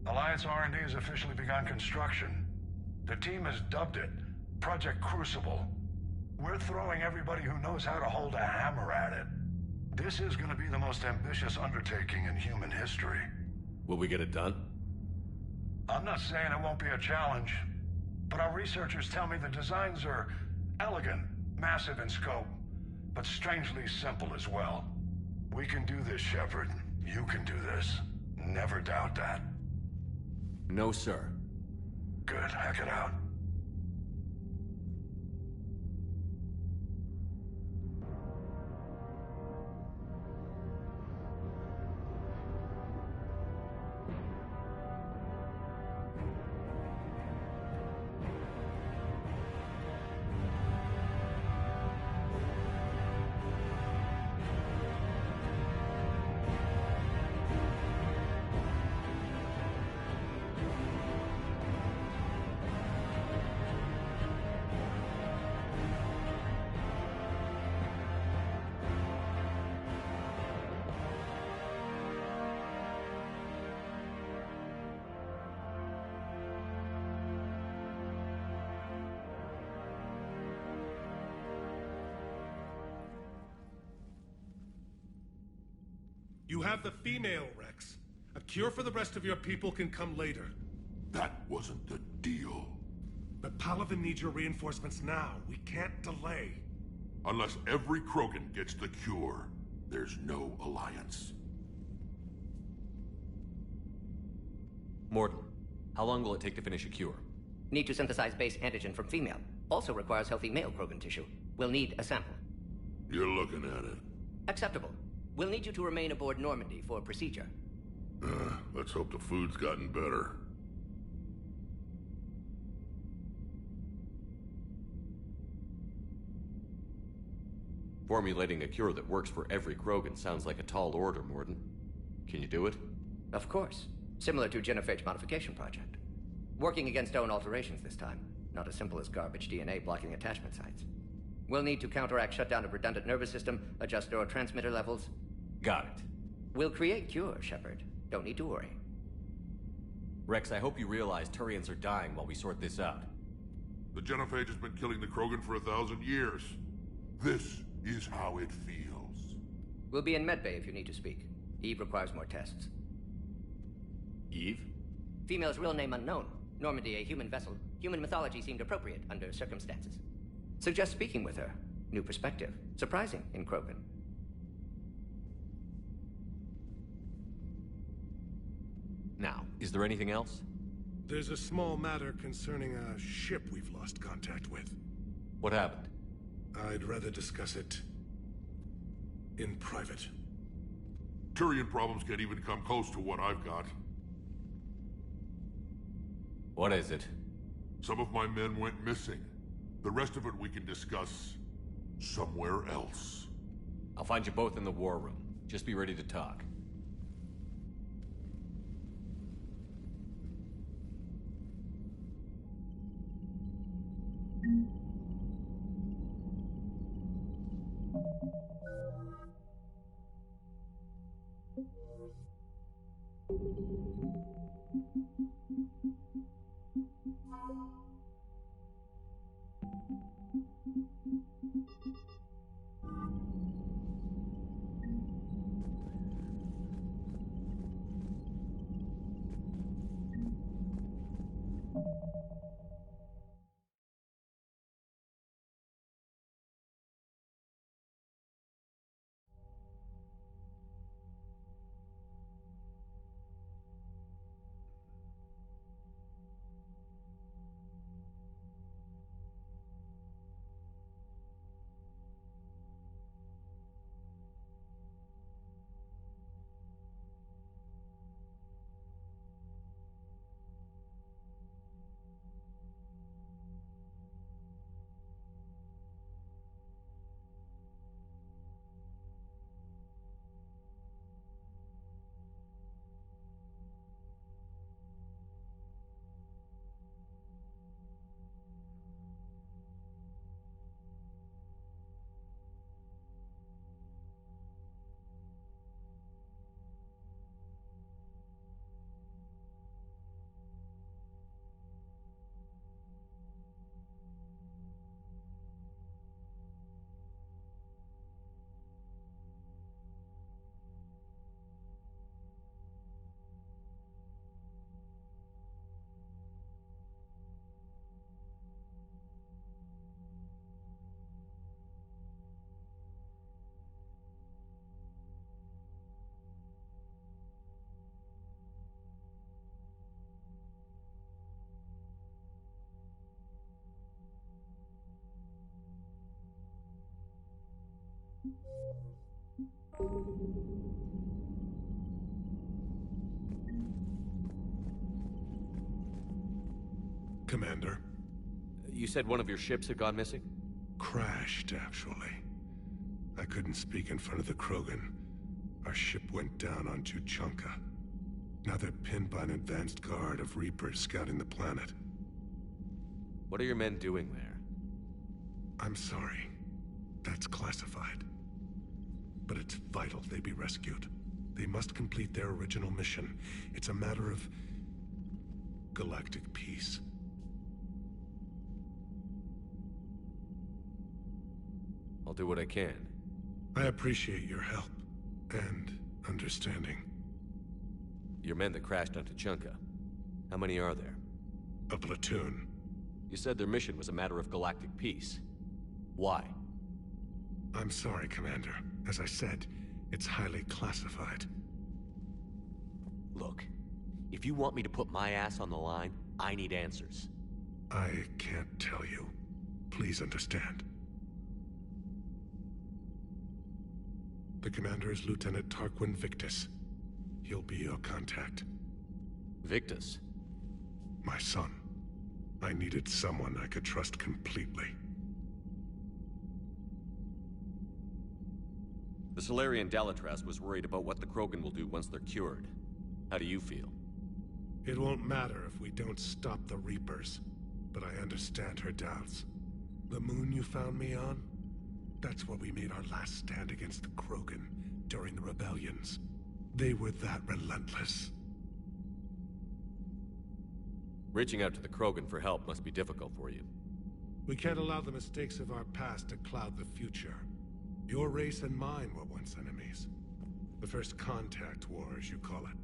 Alliance R&D has officially begun construction. The team has dubbed it Project Crucible. We're throwing everybody who knows how to hold a hammer at it. This is going to be the most ambitious undertaking in human history. Will we get it done? I'm not saying it won't be a challenge, but our researchers tell me the designs are elegant, massive in scope, but strangely simple as well. We can do this, Shepard. You can do this. Never doubt that. No, sir. Good. Hack it out. You have the female, Rex. A cure for the rest of your people can come later. That wasn't the deal. But Palaven needs your reinforcements now. We can't delay. Unless every Krogan gets the cure, there's no alliance. Morton, how long will it take to finish a cure? Need to synthesize base antigen from female. Also requires healthy male Krogan tissue. We'll need a sample. You're looking at it. Acceptable. We'll need you to remain aboard Normandy for procedure. Let's hope the food's gotten better. Formulating a cure that works for every Krogan sounds like a tall order, Morton. Can you do it? Of course. Similar to Genophage modification project. Working against own alterations this time. Not as simple as garbage DNA blocking attachment sites. We'll need to counteract shutdown of redundant nervous system, adjust neurotransmitter levels. Got it. We'll create cure, Shepard. Don't need to worry. Rex, I hope you realize Turians are dying while we sort this out. The Genophage has been killing the Krogan for 1,000 years. This is how it feels. We'll be in medbay if you need to speak. Eve requires more tests. Eve? Female's real name unknown. Normandy, a human vessel. Human mythology seemed appropriate under circumstances. Suggest speaking with her. New perspective. Surprising in Krogan. Now, is there anything else? There's a small matter concerning a ship we've lost contact with. What happened? I'd rather discuss it in private. Turian problems can't even come close to what I've got. What is it? Some of my men went missing. The rest of it we can discuss somewhere else. I'll find you both in the war room. Just be ready to talk. Commander. You said one of your ships had gone missing? Crashed, actually. I couldn't speak in front of the Krogan. Our ship went down on Tuchanka. Now they're pinned by an advanced guard of Reapers scouting the planet. What are your men doing there? I'm sorry. That's classified. But it's vital they be rescued. They must complete their original mission. It's a matter of galactic peace. I'll do what I can. I appreciate your help and understanding. Your men that crashed on Tuchanka. How many are there? A platoon. You said their mission was a matter of galactic peace. Why? I'm sorry, Commander. As I said, it's highly classified. Look, if you want me to put my ass on the line, I need answers. I can't tell you. Please understand. The commander is Lieutenant Tarquin Victus. He'll be your contact. Victus? My son. I needed someone I could trust completely. The Solarian Dalatras was worried about what the Krogan will do once they're cured. How do you feel? It won't matter if we don't stop the Reapers, but I understand her doubts. The moon you found me on? That's where we made our last stand against the Krogan during the rebellions. They were that relentless. Reaching out to the Krogan for help must be difficult for you. We can't allow the mistakes of our past to cloud the future. Your race and mine were once enemies. The first contact war, as you call it.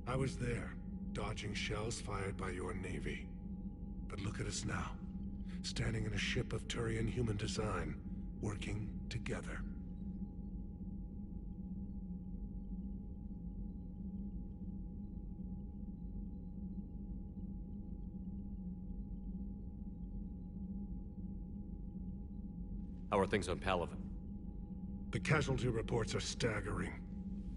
I was there, dodging shells fired by your navy. But look at us now, standing in a ship of Turian human design, working together. How are things on Palaven? The casualty reports are staggering.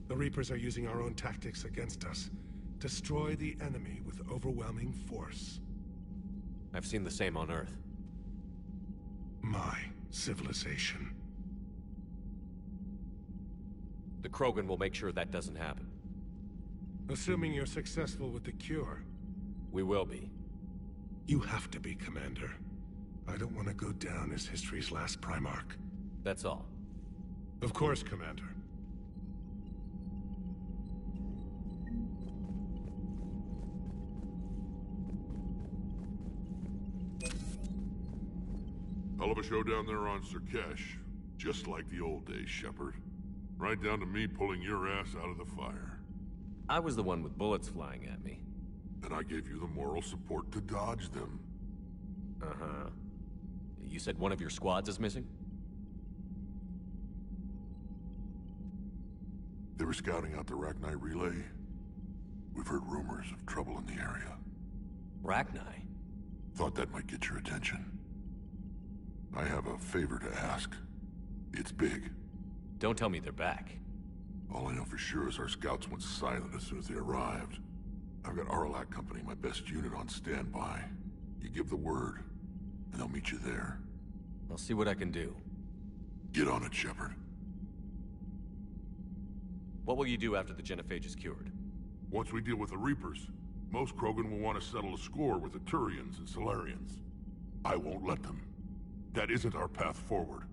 The Reapers are using our own tactics against us. Destroy the enemy with overwhelming force. I've seen the same on Earth. My civilization. The Krogan will make sure that doesn't happen. Assuming you're successful with the cure. We will be. You have to be, Commander. I don't want to go down as history's last Primarch. That's all. Of course, Commander. Hell of a show down there on Surkesh. Just like the old days, Shepard. Right down to me pulling your ass out of the fire. I was the one with bullets flying at me. And I gave you the moral support to dodge them. Uh-huh. You said one of your squads is missing? They were scouting out the Rachni relay. We've heard rumors of trouble in the area. Rachni? Thought that might get your attention. I have a favor to ask. It's big. Don't tell me they're back. All I know for sure is our scouts went silent as soon as they arrived. I've got Aralak Company, my best unit, on standby. You give the word, and they'll meet you there. I'll see what I can do. Get on it, Shepard. What will you do after the genophage is cured? Once we deal with the Reapers, most Krogan will want to settle a score with the Turians and Solarians. I won't let them. That isn't our path forward.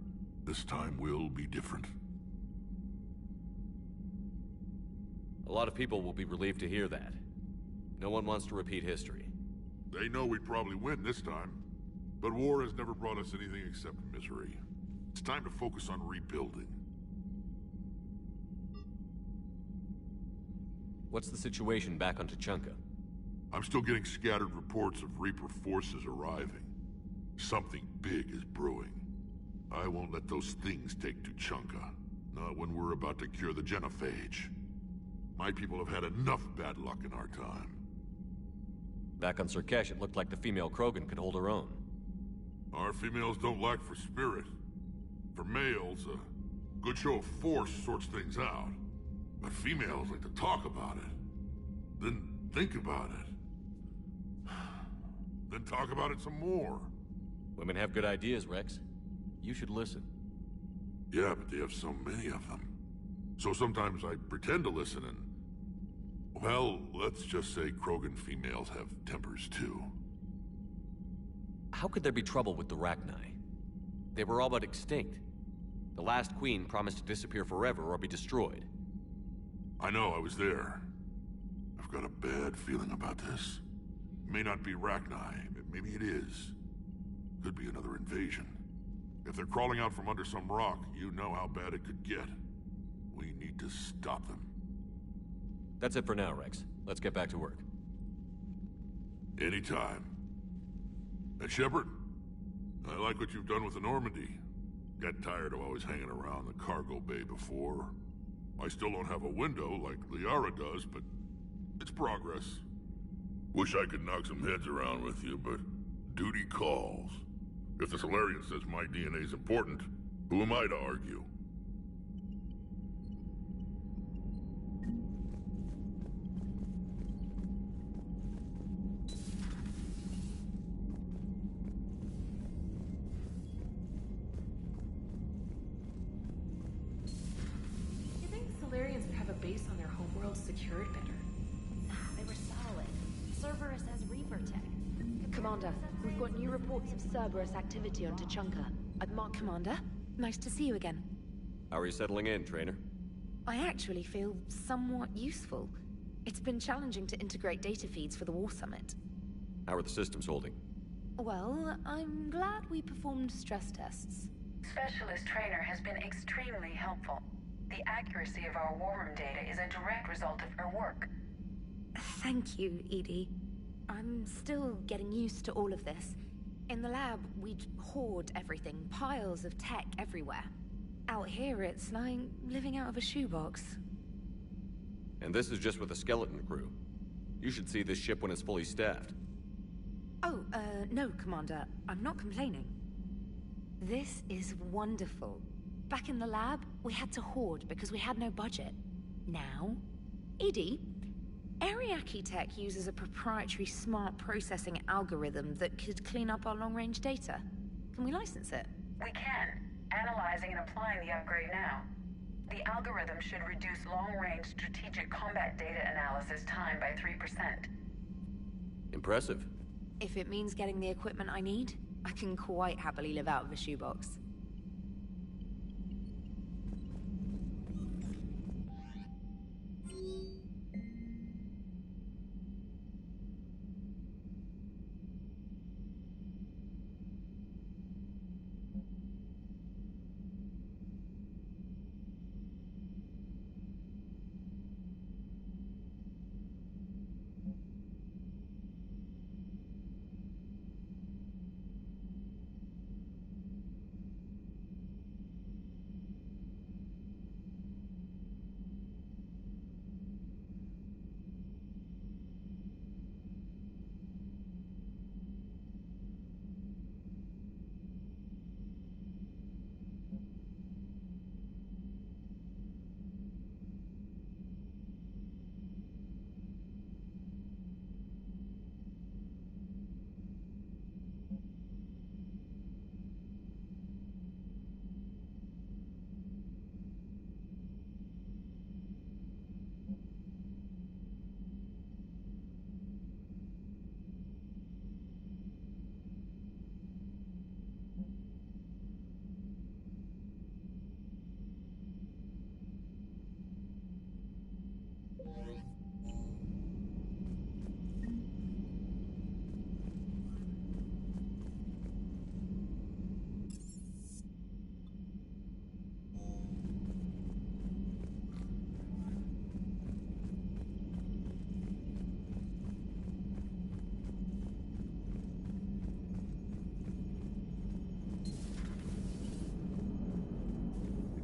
This time will be different. A lot of people will be relieved to hear that. No one wants to repeat history. They know we'd probably win this time. But war has never brought us anything except misery. It's time to focus on rebuilding. What's the situation back on Tuchanka? I'm still getting scattered reports of Reaper forces arriving. Something big is brewing. I won't let those things take Tuchanka. Not when we're about to cure the genophage. My people have had enough bad luck in our time. Back on Surkesh, it looked like the female Krogan could hold her own. Our females don't lack for spirit. For males, Good show of force sorts things out. But females like to talk about it. Then think about it. Then talk about it some more. Women have good ideas, Rex. You should listen. Yeah, but they have so many of them. So sometimes I pretend to listen and... Well, let's just say Krogan females have tempers too. How could there be trouble with the Rachni? They were all but extinct. The last queen promised to disappear forever or be destroyed. I know, I was there. I've got a bad feeling about this. May not be Rachni, but maybe it is. Could be another invasion. If they're crawling out from under some rock, you know how bad it could get. We need to stop them. That's it for now, Rex. Let's get back to work. Anytime. And Shepard, I like what you've done with the Normandy. Got tired of always hanging around the cargo bay before. I still don't have a window like Liara does, but it's progress. Wish I could knock some heads around with you, but duty calls. If the Solarian says my DNA's important, who am I to argue? You think the Solarians would have a base on their homeworld secured better? They were solid. Cerberus has Reaper tech. Commander, we've got new reports of Cerberus activity on Tuchanka. Commander, nice to see you again. How are you settling in, Trainer? I actually feel somewhat useful. It's been challenging to integrate data feeds for the War Summit. How are the systems holding? Well, I'm glad we performed stress tests. Specialist Trainer has been extremely helpful. The accuracy of our war room data is a direct result of her work. Thank you, Edie. I'm still getting used to all of this. In the lab, we'd hoard everything, piles of tech everywhere. Out here, it's like living out of a shoebox. And this is just with a skeleton crew. You should see this ship when it's fully staffed. Oh, no, Commander. I'm not complaining. This is wonderful. Back in the lab, we had to hoard because we had no budget. Now, Edie, Ariake Tech uses a proprietary smart processing algorithm that could clean up our long-range data. Can we license it? We can. Analyzing and applying the upgrade now. The algorithm should reduce long-range strategic combat data analysis time by 3%. Impressive. If it means getting the equipment I need, I can quite happily live out of a shoebox.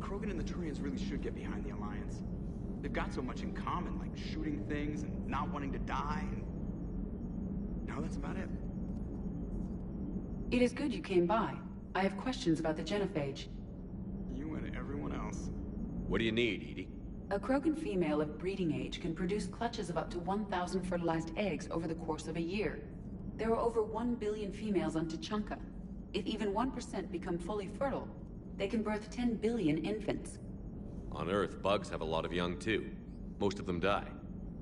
Krogan and the Turians really should get behind the Alliance. They've got so much in common, like shooting things and not wanting to die, and... No, that's about it. It is good you came by. I have questions about the genophage. You and everyone else. What do you need, Edie? A Krogan female of breeding age can produce clutches of up to 1,000 fertilized eggs over the course of a year. There are over 1 billion females on Tuchanka. If even 1% become fully fertile, they can birth 10 billion infants. On Earth, bugs have a lot of young too. Most of them die.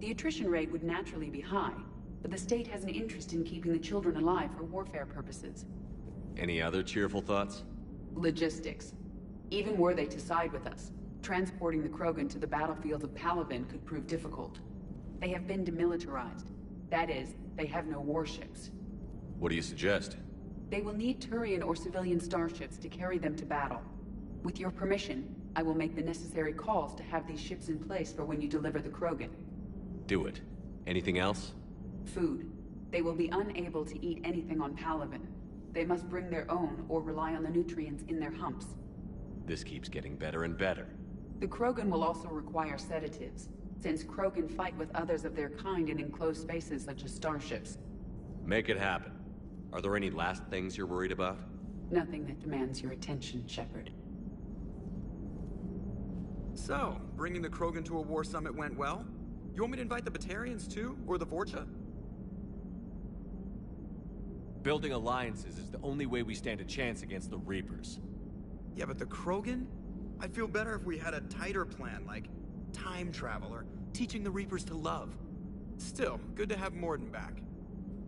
The attrition rate would naturally be high, but the state has an interest in keeping the children alive for warfare purposes. Any other cheerful thoughts? Logistics. Even were they to side with us, transporting the Krogan to the battlefields of Palaven could prove difficult. They have been demilitarized. That is, they have no warships. What do you suggest? They will need Turian or civilian starships to carry them to battle. With your permission, I will make the necessary calls to have these ships in place for when you deliver the Krogan. Do it. Anything else? Food. They will be unable to eat anything on Palaven. They must bring their own or rely on the nutrients in their humps. This keeps getting better and better. The Krogan will also require sedatives, since Krogan fight with others of their kind in enclosed spaces such as starships. Make it happen. Are there any last things you're worried about? Nothing that demands your attention, Shepard. So, bringing the Krogan to a war summit went well? You want me to invite the Batarians too? Or the Vorcha? Building alliances is the only way we stand a chance against the Reapers. Yeah, but the Krogan? I'd feel better if we had a tighter plan, like time travel or teaching the Reapers to love. Still, good to have Morden back.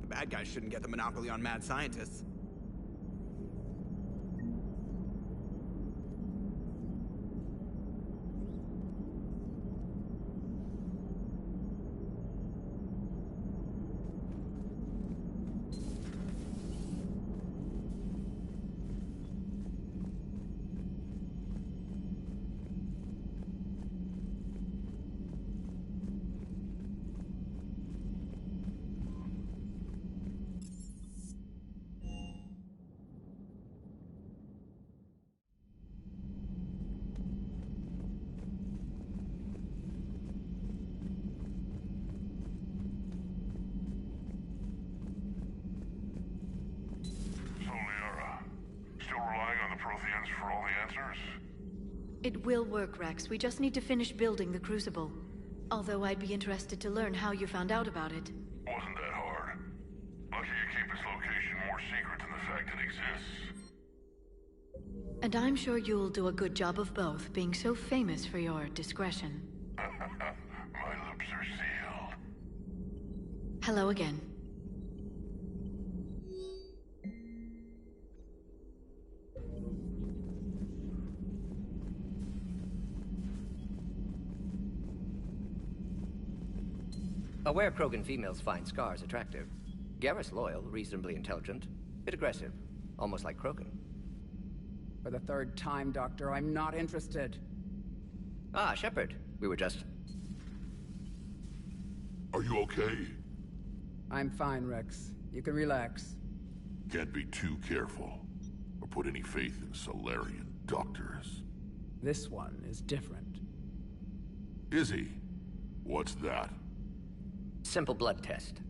The bad guys shouldn't get the monopoly on mad scientists. For all the answers? It will work, Rex. We just need to finish building the Crucible. Although I'd be interested to learn how you found out about it. Wasn't that hard. Lucky you keep its location more secret than the fact it exists. And I'm sure you'll do a good job of both, being so famous for your discretion. My lips are sealed. Hello again. Aware Krogan females find scars attractive. Garrus loyal, reasonably intelligent, bit aggressive, almost like Krogan. For the third time, Doctor, I'm not interested. Ah, Shepard. We were just... Are you okay? I'm fine, Rex. You can relax. Can't be too careful, or put any faith in Solarian doctors. This one is different. Is he? What's that? Simple blood test.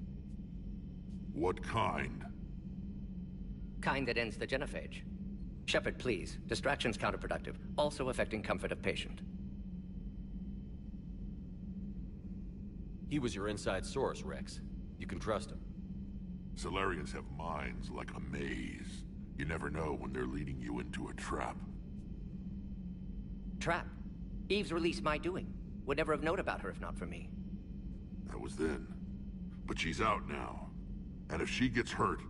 What kind? Kind that ends the genophage. Shepard, please. Distraction's counterproductive, also affecting comfort of patient. He was your inside source, Rex. You can trust him. Solarians have minds like a maze. You never know when they're leading you into a trap. Trap? Eve's release my doing. Would never have known about her if not for me. That was then. But she's out now. And if she gets hurt,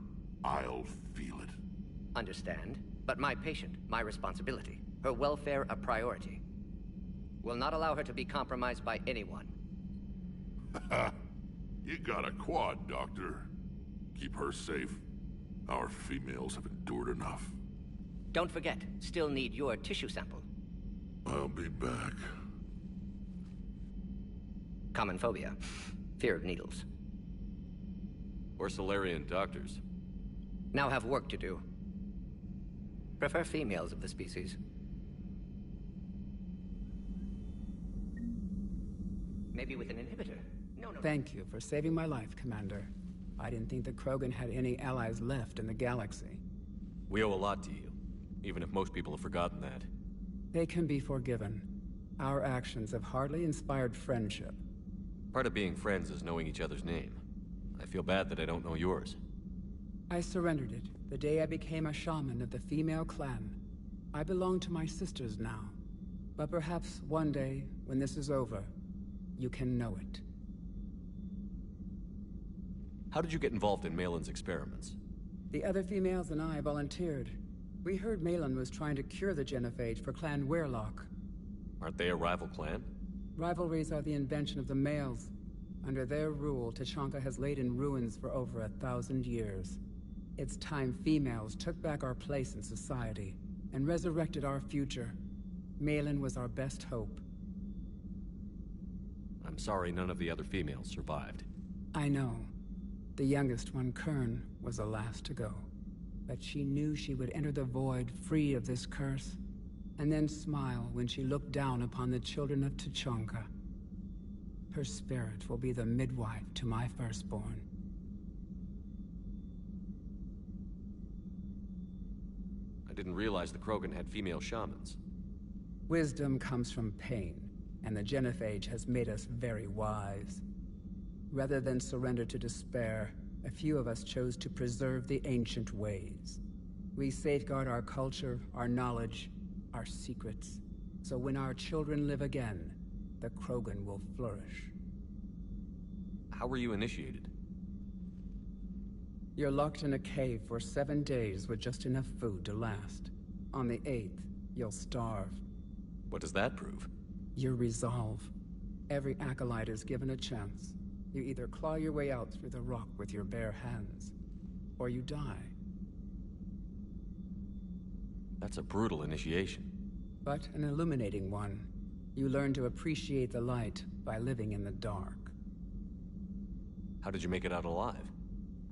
I'll feel it. Understand. But my patient, my responsibility. Her welfare a priority. Will not allow her to be compromised by anyone. You got a quad, Doctor. Keep her safe. Our females have endured enough. Don't forget, still need your tissue sample. I'll be back. Common phobia. Fear of needles. Or Solarian doctors. Now have work to do. Prefer females of the species. Maybe with an inhibitor. No. Thank you for saving my life, Commander. I didn't think the Krogan had any allies left in the galaxy. We owe a lot to you, even if most people have forgotten that. They can be forgiven. Our actions have hardly inspired friendship. Part of being friends is knowing each other's name. I feel bad that I don't know yours. I surrendered it the day I became a shaman of the female clan. I belong to my sisters now. But perhaps one day, when this is over, you can know it. How did you get involved in Malin's experiments? The other females and I volunteered. We heard Malin was trying to cure the genophage for Clan Weirlock. Aren't they a rival clan? Rivalries are the invention of the males. Under their rule, Tuchanka has laid in ruins for over 1,000 years. It's time females took back our place in society and resurrected our future. Malin was our best hope. I'm sorry none of the other females survived. I know. The youngest one, Kern, was the last to go. But she knew she would enter the void free of this curse, and then smile when she looked down upon the children of Tuchanka. Her spirit will be the midwife to my firstborn. I didn't realize the Krogan had female shamans. Wisdom comes from pain, and the genophage has made us very wise. Rather than surrender to despair, a few of us chose to preserve the ancient ways. We safeguard our culture, our knowledge, our secrets, so when our children live again, the Krogan will flourish. How were you initiated? You're locked in a cave for 7 days with just enough food to last. On the 8th, you'll starve. What does that prove? Your resolve. Every acolyte is given a chance. You either claw your way out through the rock with your bare hands, or you die. That's a brutal initiation. But an illuminating one. You learn to appreciate the light by living in the dark. How did you make it out alive?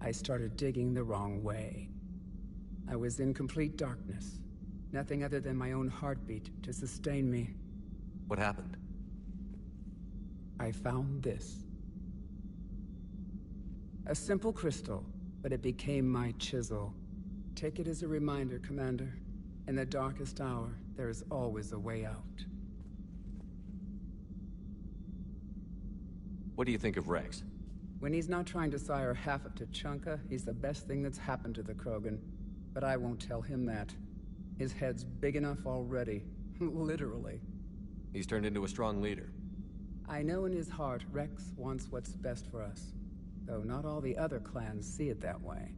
I started digging the wrong way. I was in complete darkness. Nothing other than my own heartbeat to sustain me. What happened? I found this. A simple crystal, but it became my chisel. Take it as a reminder, Commander. In the darkest hour, there is always a way out. What do you think of Rex? When he's not trying to sire half of Tuchanka, he's the best thing that's happened to the Krogan. But I won't tell him that. His head's big enough already. Literally. He's turned into a strong leader. I know in his heart Rex wants what's best for us. Though not all the other clans see it that way.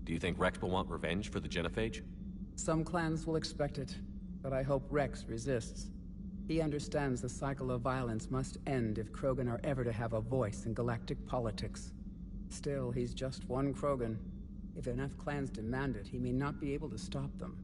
Do you think Rex will want revenge for the genophage? Some clans will expect it, but I hope Rex resists. He understands the cycle of violence must end if Krogan are ever to have a voice in galactic politics. Still, he's just one Krogan. If enough clans demand it, he may not be able to stop them.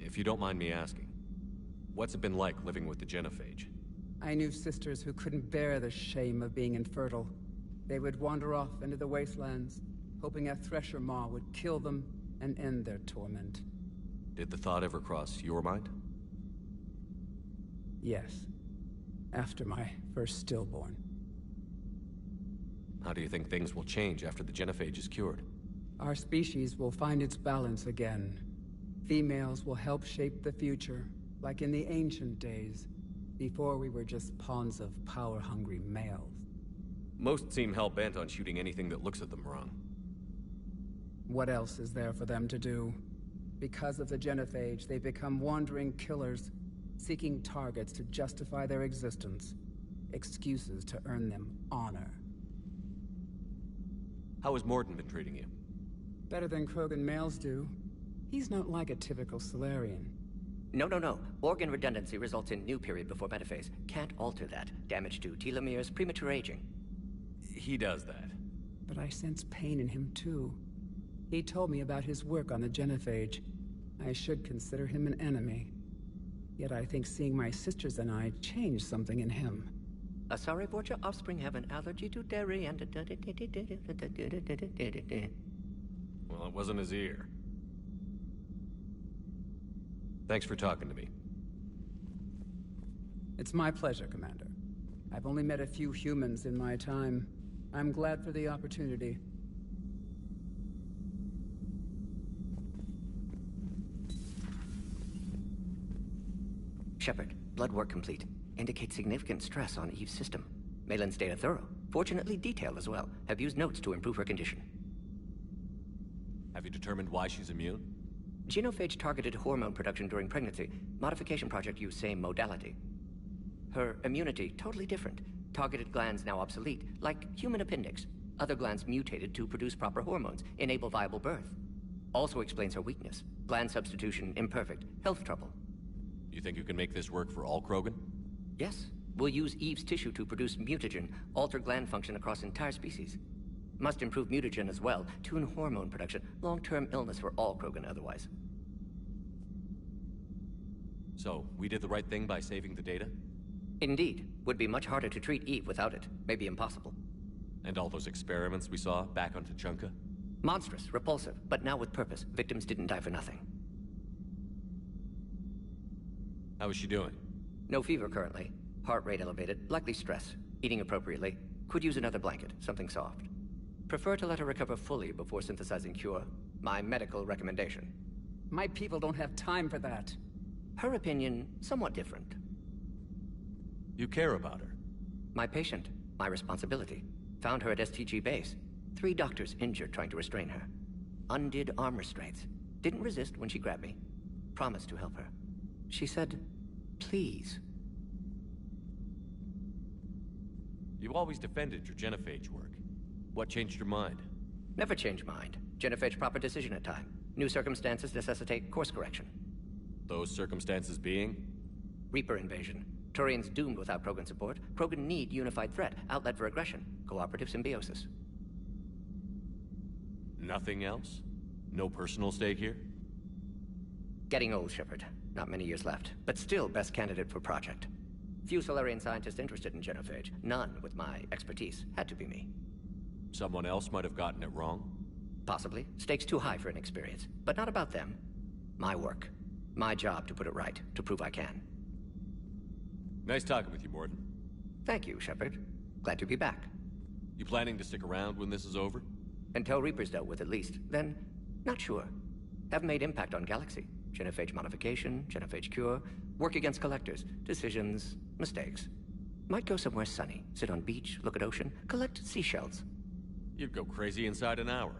If you don't mind me asking, what's it been like living with the genophage? I knew sisters who couldn't bear the shame of being infertile. They would wander off into the wastelands, hoping a Thresher Maw would kill them and end their torment. Did the thought ever cross your mind? Yes. After my first stillborn. How do you think things will change after the genophage is cured? Our species will find its balance again. Females will help shape the future, like in the ancient days, before we were just pawns of power-hungry males. Most seem hell-bent on shooting anything that looks at them wrong. What else is there for them to do? Because of the genophage, they become wandering killers, seeking targets to justify their existence. Excuses to earn them honor. How has Morden been treating you? Better than Krogan males do. He's not like a typical Solarian. No. Organ redundancy results in new period before metaphase. Can't alter that. Damage to telomeres, premature aging. He does that. But I sense pain in him too. He told me about his work on the genophage. I should consider him an enemy. Yet I think seeing my sisters and I changed something in him. Sorry, Borgia offspring have an allergy to dairy and... Well, it wasn't his ear. Thanks for talking to me. It's my pleasure, Commander. I've only met a few humans in my time. I'm glad for the opportunity. Shepard, blood work complete. Indicates significant stress on Eve's system. Malin's data thorough. Fortunately detailed as well. Have used notes to improve her condition. Have you determined why she's immune? Genophage targeted hormone production during pregnancy. Modification project used same modality. Her immunity, totally different. Targeted glands now obsolete, like human appendix. Other glands mutated to produce proper hormones, enable viable birth. Also explains her weakness. Gland substitution imperfect. Health trouble. You think you can make this work for all Krogan? Yes. We'll use Eve's tissue to produce mutagen, alter gland function across entire species. Must improve mutagen as well, tune hormone production, long-term illness for all Krogan otherwise. So, we did the right thing by saving the data? Indeed. Would be much harder to treat Eve without it. Maybe impossible. And all those experiments we saw back on Tuchanka? Monstrous, repulsive, but now with purpose. Victims didn't die for nothing. How is she doing? No fever currently. Heart rate elevated, likely stress. Eating appropriately. Could use another blanket, something soft. Prefer to let her recover fully before synthesizing cure. My medical recommendation. My people don't have time for that. Her opinion, somewhat different. You care about her? My patient, my responsibility. Found her at STG base. 3 doctors injured trying to restrain her. Undid arm restraints. Didn't resist when she grabbed me. Promised to help her. She said, please. You always defended your genophage work. What changed your mind? Never change mind. Genophage proper decision at time. New circumstances necessitate course correction. Those circumstances being? Reaper invasion. Turians doomed without Krogan support. Krogan need unified threat, outlet for aggression. Cooperative symbiosis. Nothing else? No personal stake here? Getting old, Shepard. Not many years left, but still best candidate for project. Few Solarian scientists interested in genophage. None with my expertise. Had to be me. Someone else might have gotten it wrong? Possibly. Stakes too high for inexperience. But not about them. My work. My job to put it right, to prove I can. Nice talking with you, Morden. Thank you, Shepard. Glad to be back. You planning to stick around when this is over? Until Reaper's dealt with, at least. Then, not sure. Have made impact on Galaxy. Genophage modification, genophage cure, work against collectors, decisions, mistakes. Might go somewhere sunny, sit on beach, look at ocean, collect seashells. You'd go crazy inside an hour.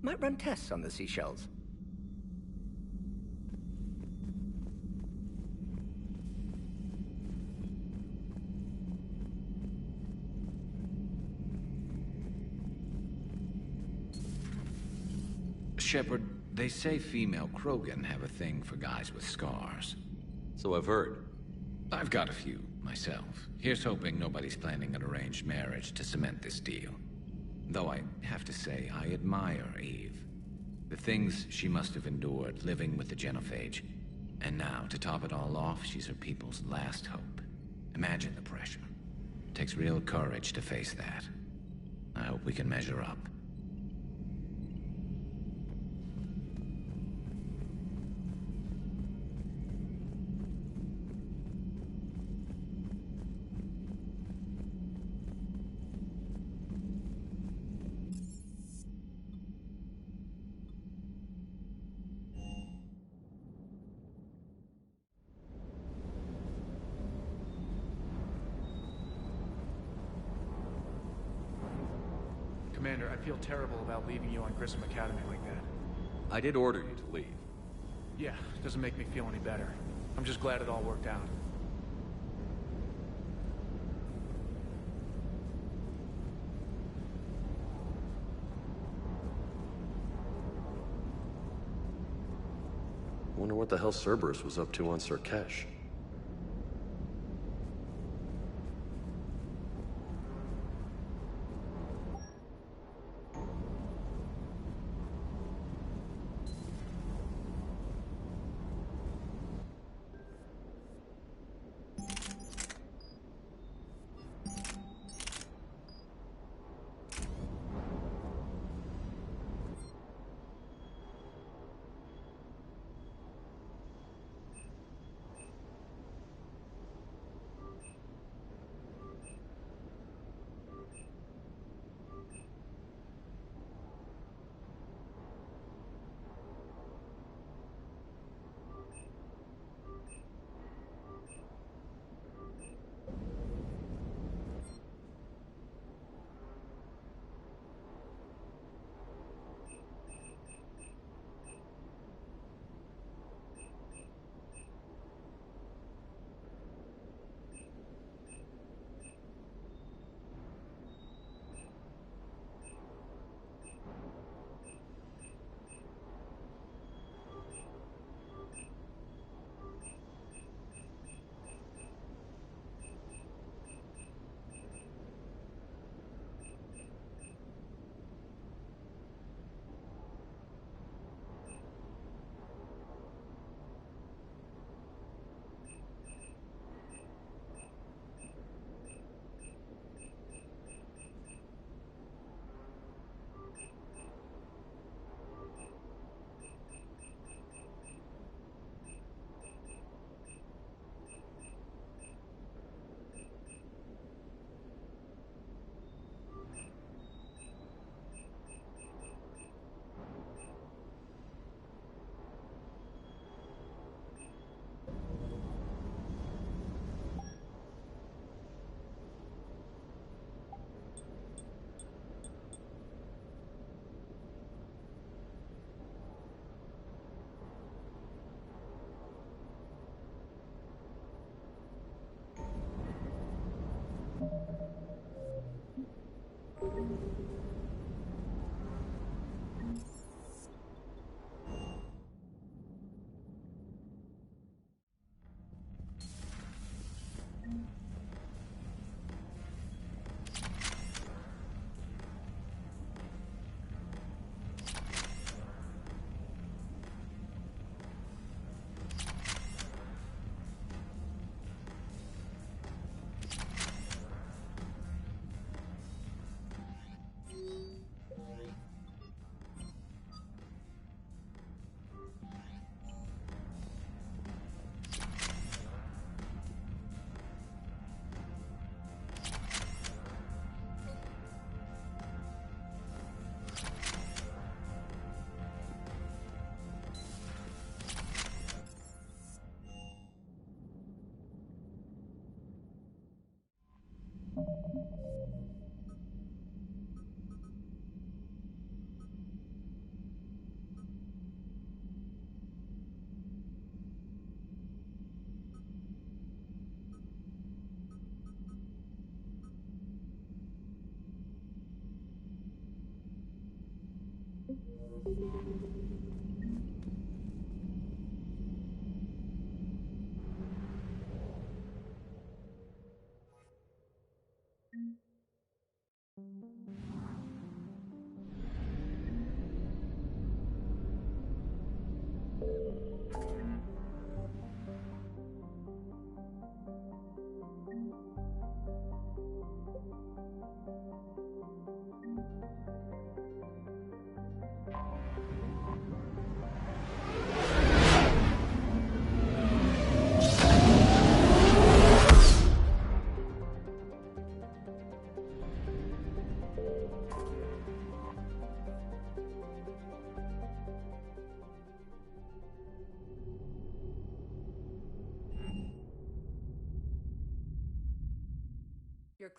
Might run tests on the seashells. Shepard, they say female Krogan have a thing for guys with scars. So I've heard. I've got a few, myself. Here's hoping nobody's planning an arranged marriage to cement this deal. Though I have to say, I admire Eve. The things she must have endured living with the Genophage. And now, to top it all off, she's her people's last hope. Imagine the pressure. It takes real courage to face that. I hope we can measure up. Commander, I feel terrible about leaving you on Grissom Academy like that. I did order you to leave. Yeah, doesn't make me feel any better. I'm just glad it all worked out. Wonder what the hell Cerberus was up to on Sirkesh.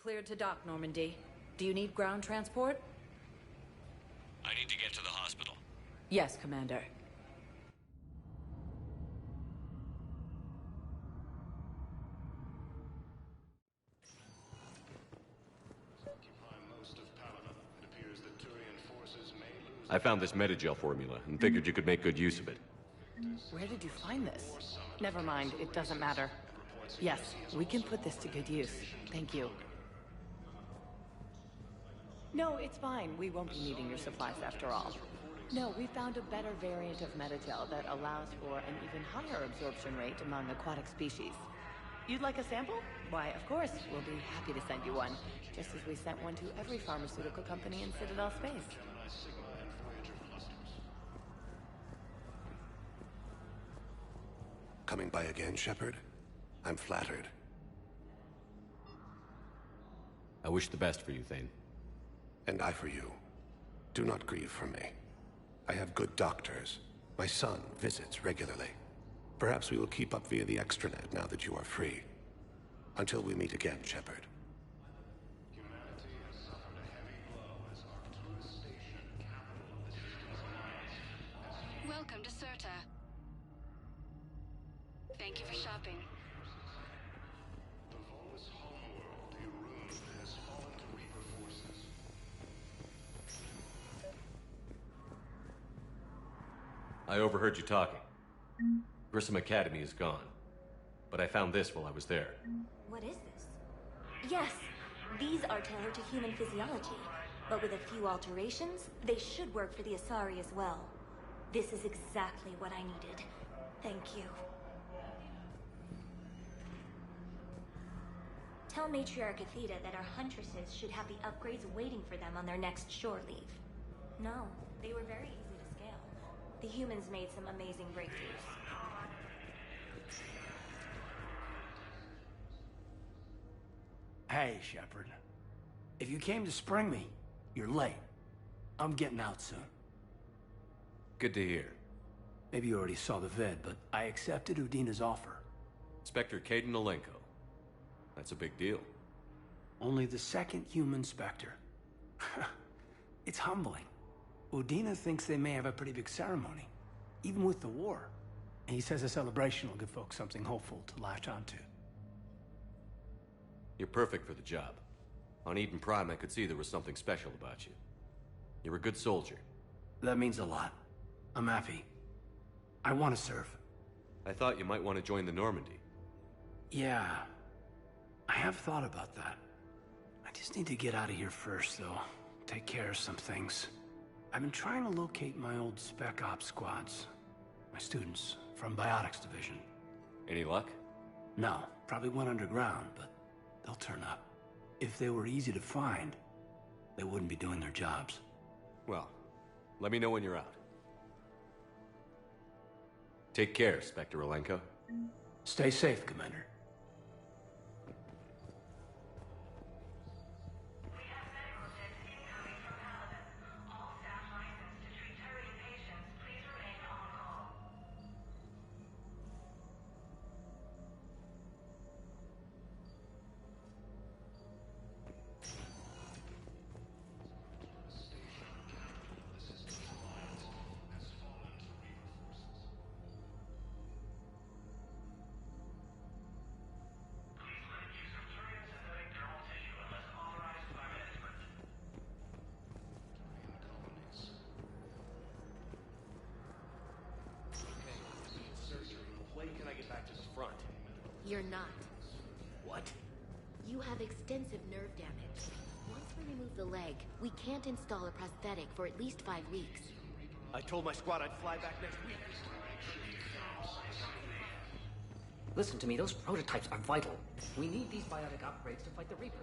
cleared to dock, Normandy. Do you need ground transport? I need to get to the hospital. Yes, Commander. I found this Metagel formula and figured you could make good use of it. Where did you find this? Never mind, it doesn't matter. Yes, we can put this to good use. Thank you. No, it's fine. We won't be needing your supplies after all. No, we found a better variant of Metagel that allows for an even higher absorption rate among aquatic species. You'd like a sample? Why, of course, we'll be happy to send you one, just as we sent one to every pharmaceutical company in Citadel space. Coming by again, Shepard? I'm flattered. I wish the best for you, Thane. And I for you. Do not grieve for me. I have good doctors. My son visits regularly. Perhaps we will keep up via the extranet now that you are free. Until we meet again, Shepard. Welcome to Serta. Thank you for shopping. I overheard you talking. Grissom Academy is gone. But I found this while I was there. What is this? Yes, these are tailored to human physiology. But with a few alterations, they should work for the Asari as well. This is exactly what I needed. Thank you. Tell Matriarch Athena that our huntresses should have the upgrades waiting for them on their next shore leave. No, they were very easy to scale. The humans made some amazing breakthroughs. Hey, Shepard. If you came to spring me, you're late. I'm getting out soon. Good to hear. Maybe you already saw the VOD, but I accepted Udina's offer. Inspector Caden Alenko. That's a big deal. Only the second human Spectre. It's humbling. Udina thinks they may have a pretty big ceremony, even with the war. And he says a celebration will give folks something hopeful to latch onto. You're perfect for the job. On Eden Prime, I could see there was something special about you. You're a good soldier. That means a lot. I'm happy. I want to serve. I thought you might want to join the Normandy. Yeah. I have thought about that. I just need to get out of here first, though. Take care of some things. I've been trying to locate my old Spec Ops squads. My students from Biotics Division. Any luck? No. Probably went underground, but they'll turn up. If they were easy to find, they wouldn't be doing their jobs. Well, let me know when you're out. Take care, Spectre Alenko. Stay safe, Commander. You're not. What? You have extensive nerve damage. Once we remove the leg, we can't install a prosthetic for at least 5 weeks. I told my squad I'd fly back next week. Listen to me, those prototypes are vital. We need these biotic upgrades to fight the Reapers.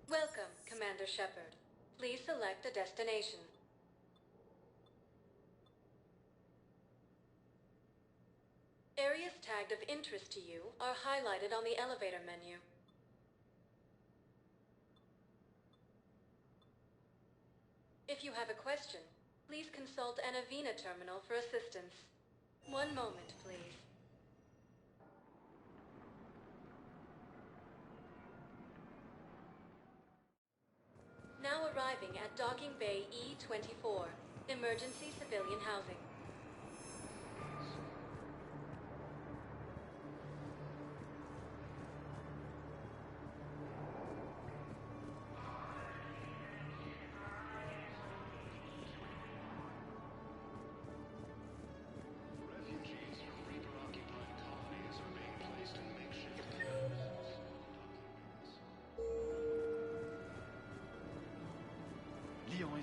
Welcome, Commander Shepard. Please select a destination. areas tagged of interest to you are highlighted on the elevator menu. If you have a question, please consult an Avena terminal for assistance. One moment, please. Now arriving at Docking Bay E-24, emergency civilian housing.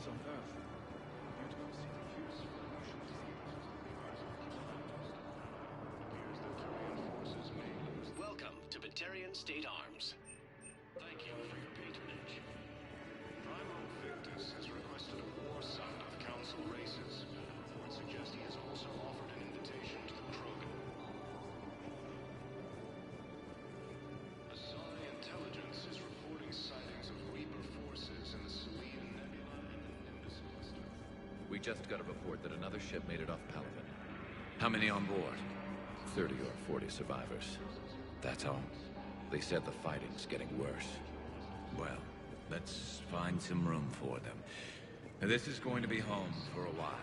Lions on Earth. Beautiful city. Welcome to Batarian State Arms. Thank you for your patronage. Primo Victus has requested a war summit of Council races. Reports suggest he has also offered an invitation to the Krogan. Asari intelligence is reporting sightings of Reaper forces in the Selene Nebula and the Nimbus cluster. We just got a report that another ship made it off Palaven. How many on board? 30 or 40 survivors. That's all. They said the fighting's getting worse. Well, let's find some room for them. This is going to be home for a while.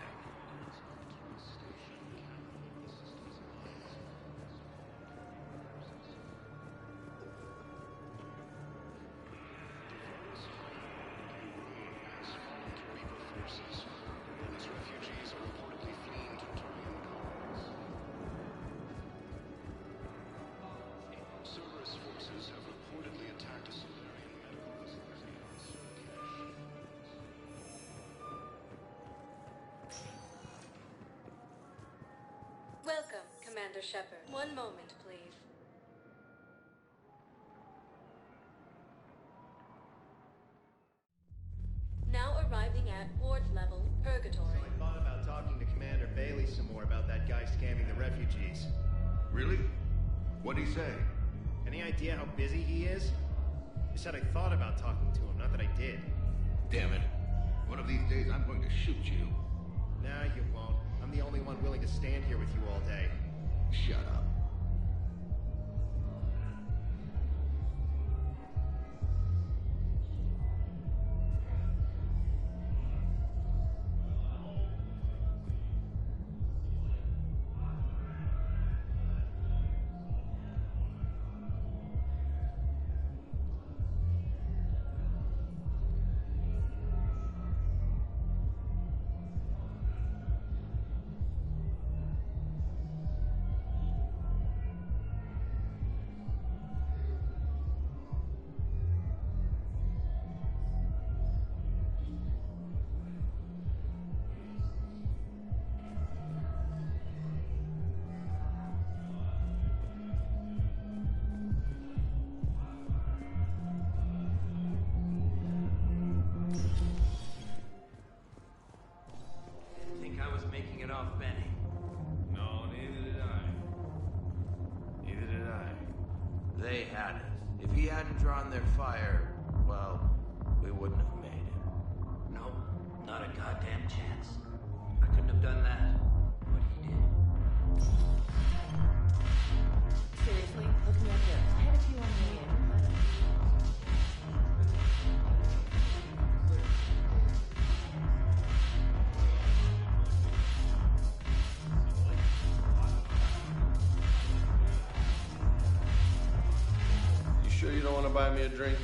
Welcome, Commander Shepard. One moment, please. Now arriving at Ward Level, Purgatory. So I thought about talking to Commander Bailey some more about that guy scamming the refugees. Really? What'd he say? Any idea how busy he is? He said I thought about talking to him, not that I did. Damn it. One of these days I'm going to shoot you. Nah, you won't. I'm the only one willing to stand here with you all day. Shut up. They had it. If he hadn't drawn their fire, well, we wouldn't have made it. Nope, not a goddamn chance. I couldn't have done that, but he did. Seriously, look me up here. I have a few on the way in, Sure you don't want to buy me a drink?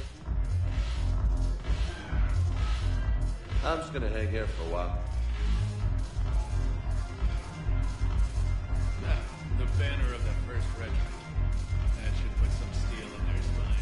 I'm just gonna hang here for a while. The banner of the 1st Regiment. That should put some steel in their spine.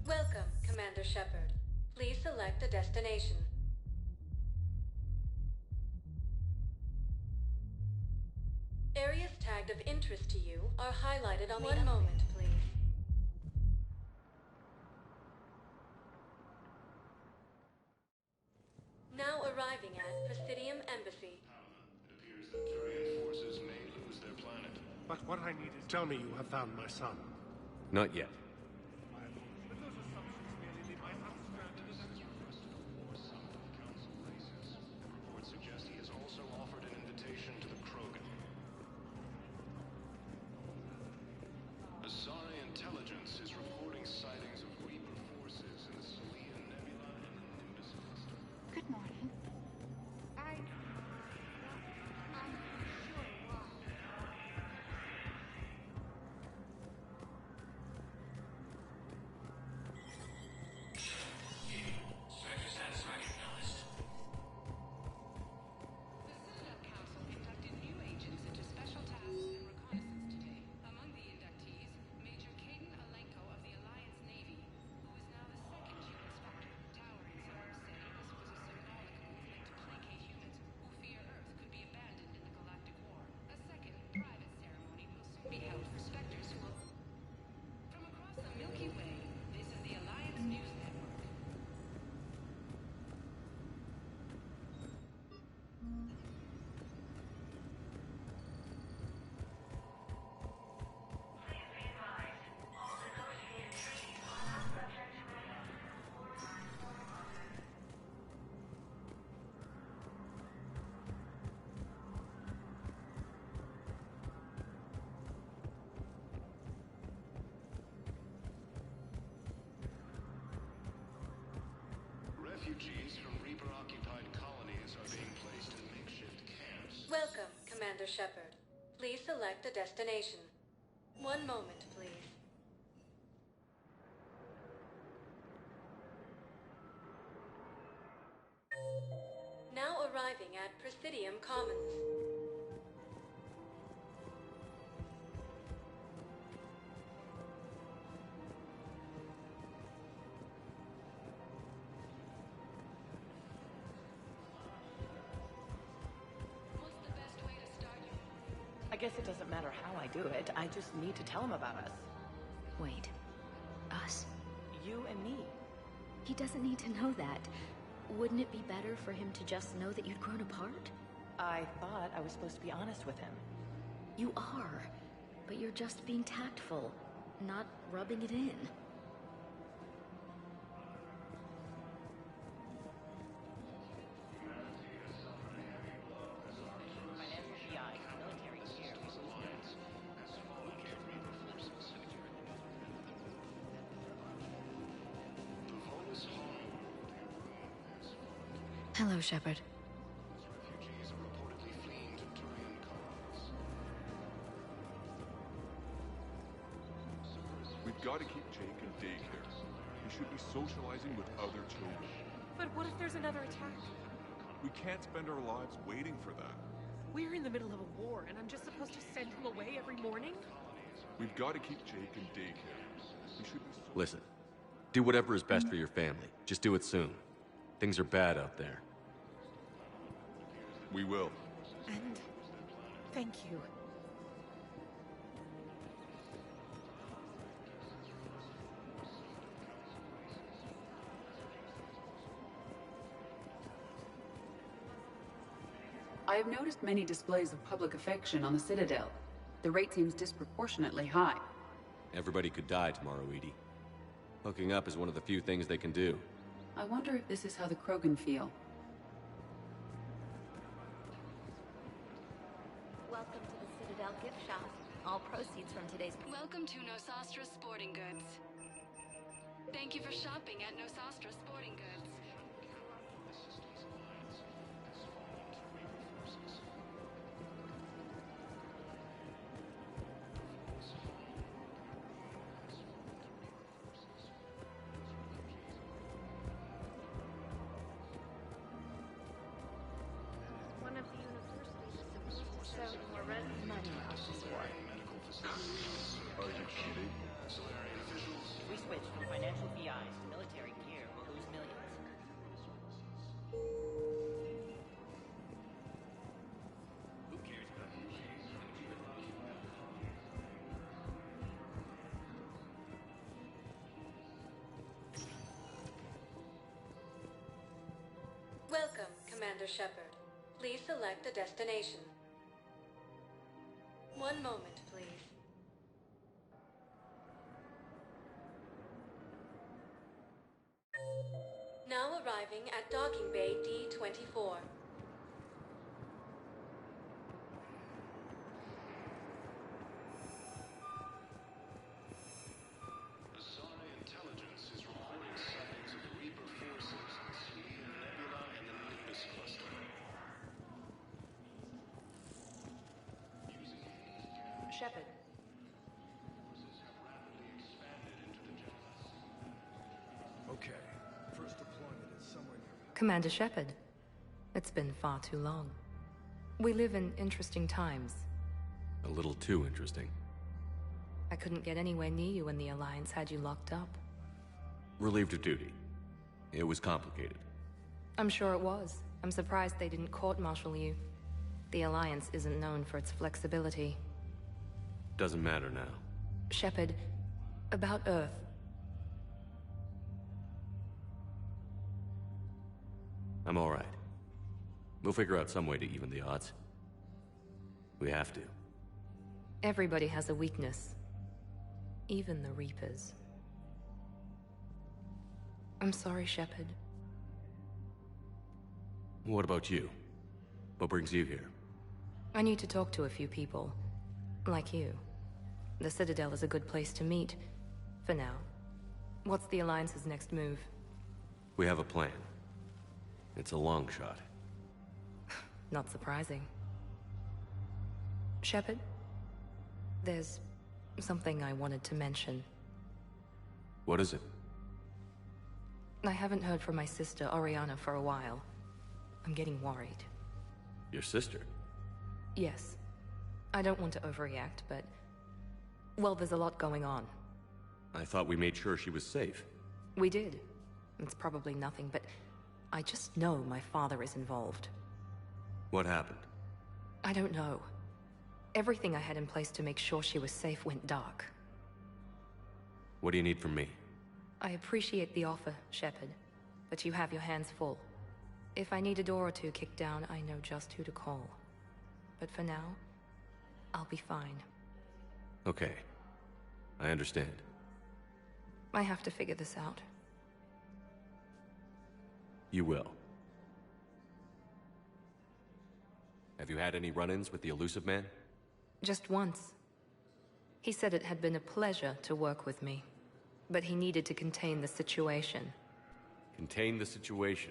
Welcome, Commander Shepard. Please select a destination. Areas tagged of interest to you are highlighted on the... One moment, please. Now arriving at Presidium Embassy. It appears that Turian forces may lose their planet. But what I need is tell me you have found my son. Not yet. Reports suggest he has also offered an invitation to the Krogan. Asari intelligence is reporting sightings of Reaper forces in the Salian Nebula and the Nudus cluster. Good morning. Refugees from Reaper-occupied colonies are being placed in makeshift camps. Welcome, Commander Shepard. Please select a destination. One moment, please. Now arriving at Presidium Commons. I guess it doesn't matter how I do it. I just need to tell him about us. Wait. Us? You and me. He doesn't need to know that. Wouldn't it be better for him to just know that you'd grown apart? I thought I was supposed to be honest with him. You are, but you're just being tactful, not rubbing it in. Hello, Shepard. Refugees are reportedly fleeing to Turian colonies. We've got to keep Jake in daycare. He should be socializing with other children. But what if there's another attack? We can't spend our lives waiting for that. We're in the middle of a war, and I'm just supposed to send him away every morning? We've got to keep Jake in daycare. He should be Listen, do whatever is best for your family. Just do it soon. Things are bad out there. We will. And thank you. I have noticed many displays of public affection on the Citadel. The rate seems disproportionately high. Everybody could die tomorrow, Edie. Hooking up is one of the few things they can do. I wonder if this is how the Krogan feel. Welcome to the Citadel gift shop. All proceeds from today's... Welcome to Nosastra Sporting Goods. Thank you for shopping at Nosastra Sporting Goods. One of the universities is supposed to sell more red money off this war. Are you kidding? If we switch from financial VIs to military gear, we'll lose millions. Who cares about Welcome, Commander Shepard. Please select a destination. One moment, please. Now arriving at Docking Bay D-24. Asari intelligence is reporting sightings of the Reaper forces in Sleep Nebula and the Nimbus cluster. Shepard. Okay. First deployment is somewhere near... Commander Shepard, it's been far too long. We live in interesting times. A little too interesting. I couldn't get anywhere near you when the Alliance had you locked up. Relieved of duty. It was complicated. I'm sure it was. I'm surprised they didn't court-martial you. The Alliance isn't known for its flexibility. Doesn't matter now. Shepard, about Earth. I'm all right. We'll figure out some way to even the odds. We have to. Everybody has a weakness. Even the Reapers. I'm sorry, Shepard. What about you? What brings you here? I need to talk to a few people. Like you. The Citadel is a good place to meet. For now. What's the Alliance's next move? We have a plan. It's a long shot. Not surprising. Shepard? There's something I wanted to mention. What is it? I haven't heard from my sister, Oriana, for a while. I'm getting worried. Your sister? Yes. I don't want to overreact, but... well, there's a lot going on. I thought we made sure she was safe. We did. It's probably nothing, but... I just know my father is involved. What happened? I don't know. Everything I had in place to make sure she was safe went dark. What do you need from me? I appreciate the offer, Shepard, but you have your hands full. If I need a door or two kicked down, I know just who to call. But for now, I'll be fine. Okay. I understand. I have to figure this out. You will. Have you had any run-ins with the Elusive Man? Just once. He said it had been a pleasure to work with me, but he needed to contain the situation. Contain the situation.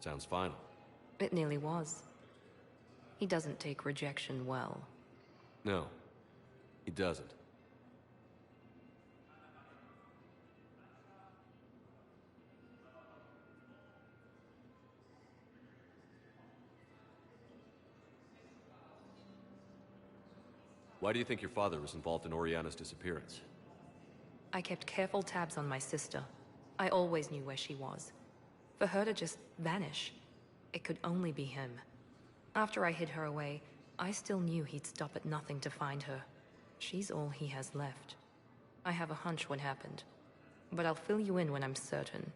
Sounds final. It nearly was. He doesn't take rejection well. No, he doesn't. Why do you think your father was involved in Oriana's disappearance? I kept careful tabs on my sister. I always knew where she was. For her to just vanish, it could only be him. After I hid her away, I still knew he'd stop at nothing to find her. She's all he has left. I have a hunch what happened, but I'll fill you in when I'm certain.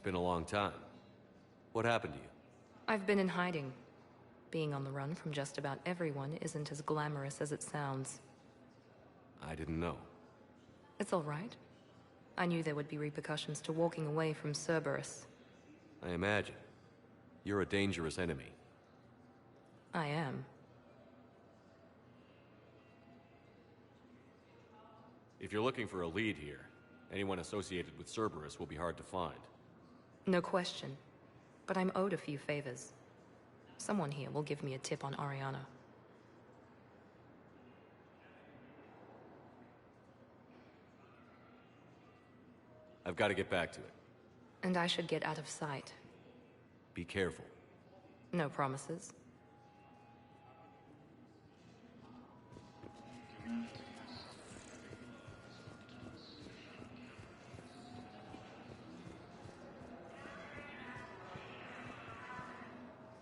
been a long time. What happened to you? I've been in hiding. Being on the run from just about everyone isn't as glamorous as it sounds. I didn't know. It's all right. I knew there would be repercussions to walking away from Cerberus. I imagine. You're a dangerous enemy. I am. If you're looking for a lead here, anyone associated with Cerberus will be hard to find. No question. But I'm owed a few favors. Someone here will give me a tip on Ariana. I've got to get back to it. And I should get out of sight. Be careful. No promises.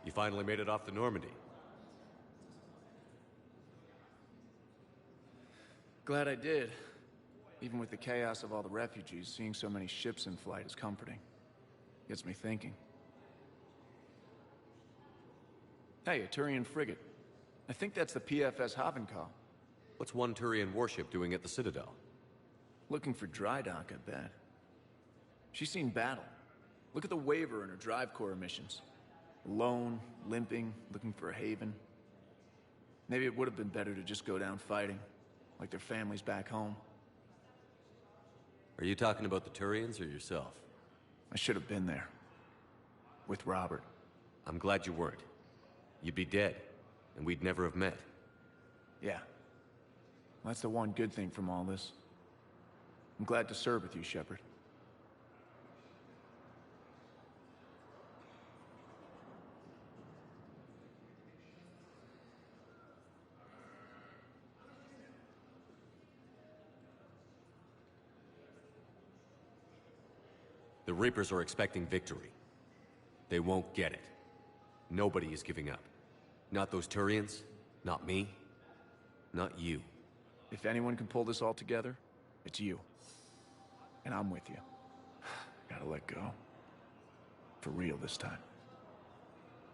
You finally made it off the Normandy. Glad I did. Even with the chaos of all the refugees, seeing so many ships in flight is comforting. Gets me thinking. Hey, a Turian frigate. I think that's the PFS Havenkaw. What's one Turian warship doing at the Citadel? Looking for dry dock, I bet. She's seen battle. Look at the waiver in her drive core missions. Alone, limping, looking for a haven. Maybe it would have been better to just go down fighting, like their families back home. Are you talking about the Turians or yourself? I should have been there. With Robert. I'm glad you weren't. You'd be dead, and we'd never have met. Yeah. Well, that's the one good thing from all this. I'm glad to serve with you, Shepard. The Reapers are expecting victory. They won't get it. Nobody is giving up. Not those Turians, not me, not you. If anyone can pull this all together, it's you. And I'm with you. Gotta let go. For real this time.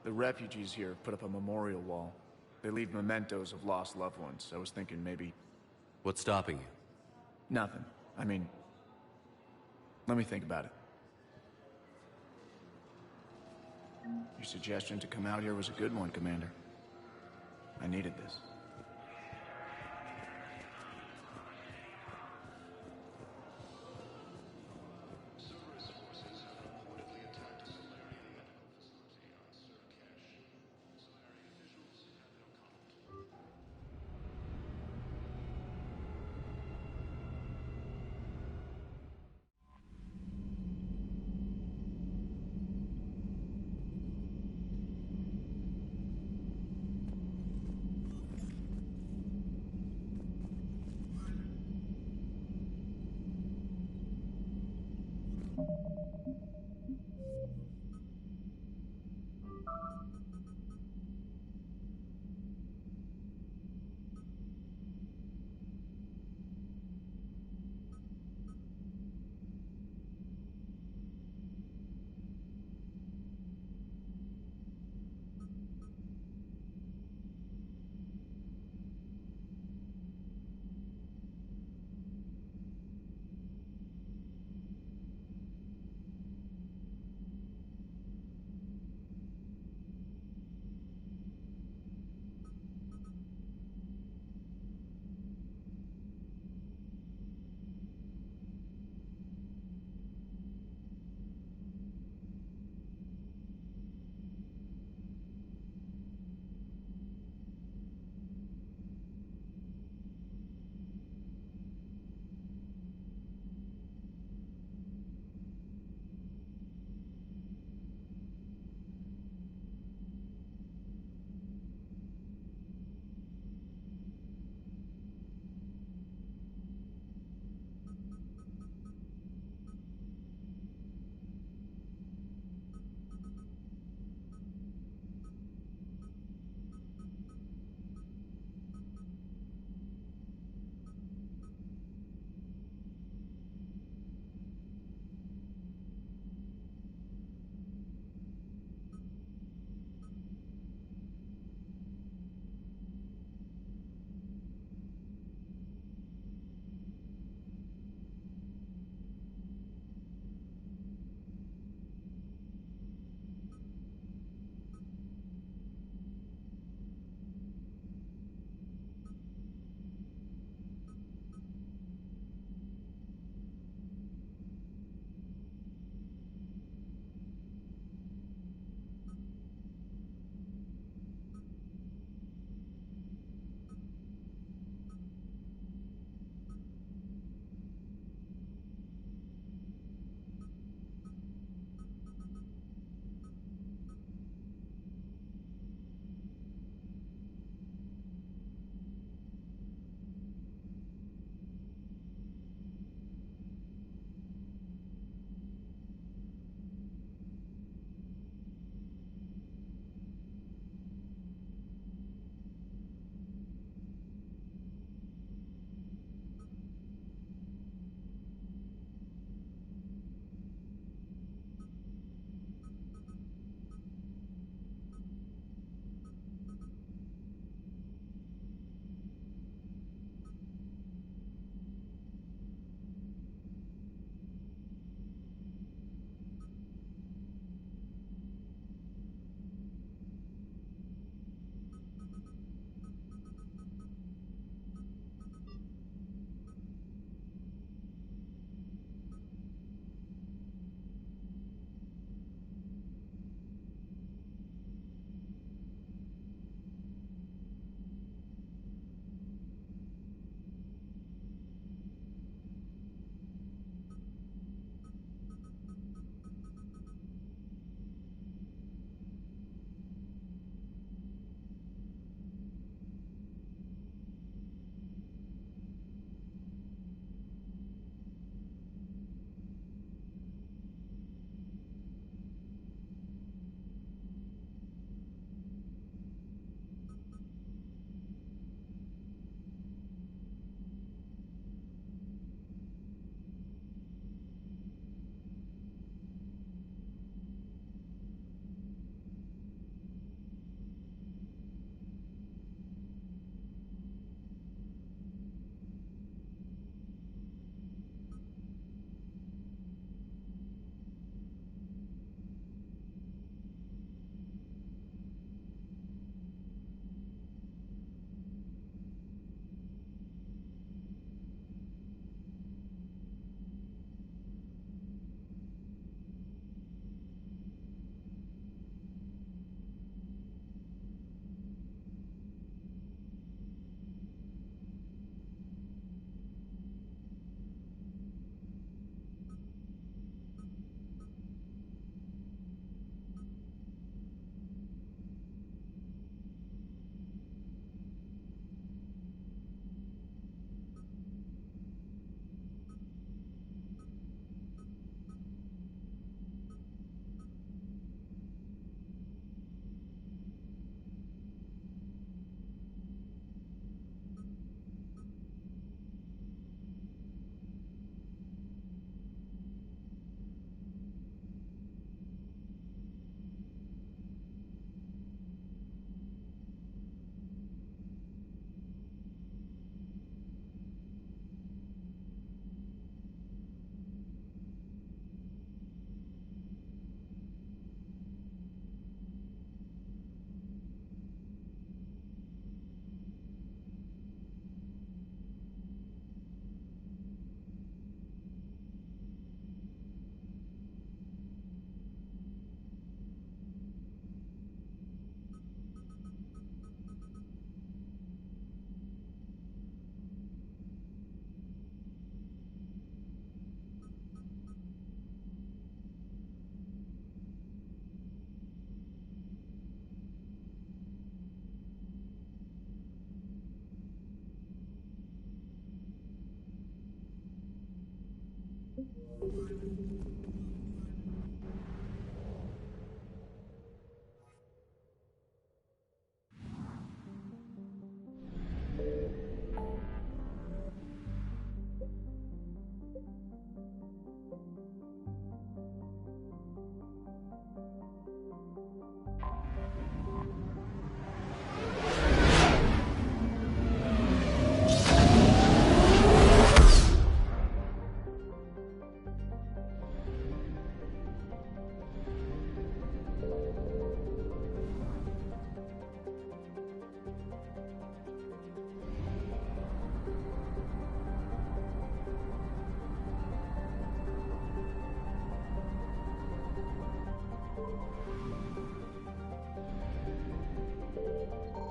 The refugees here put up a memorial wall. They leave mementos of lost loved ones. I was thinking maybe... What's stopping you? Nothing. I mean... Let me think about it. Your suggestion to come out here was a good one, Commander. I needed this.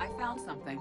I found something.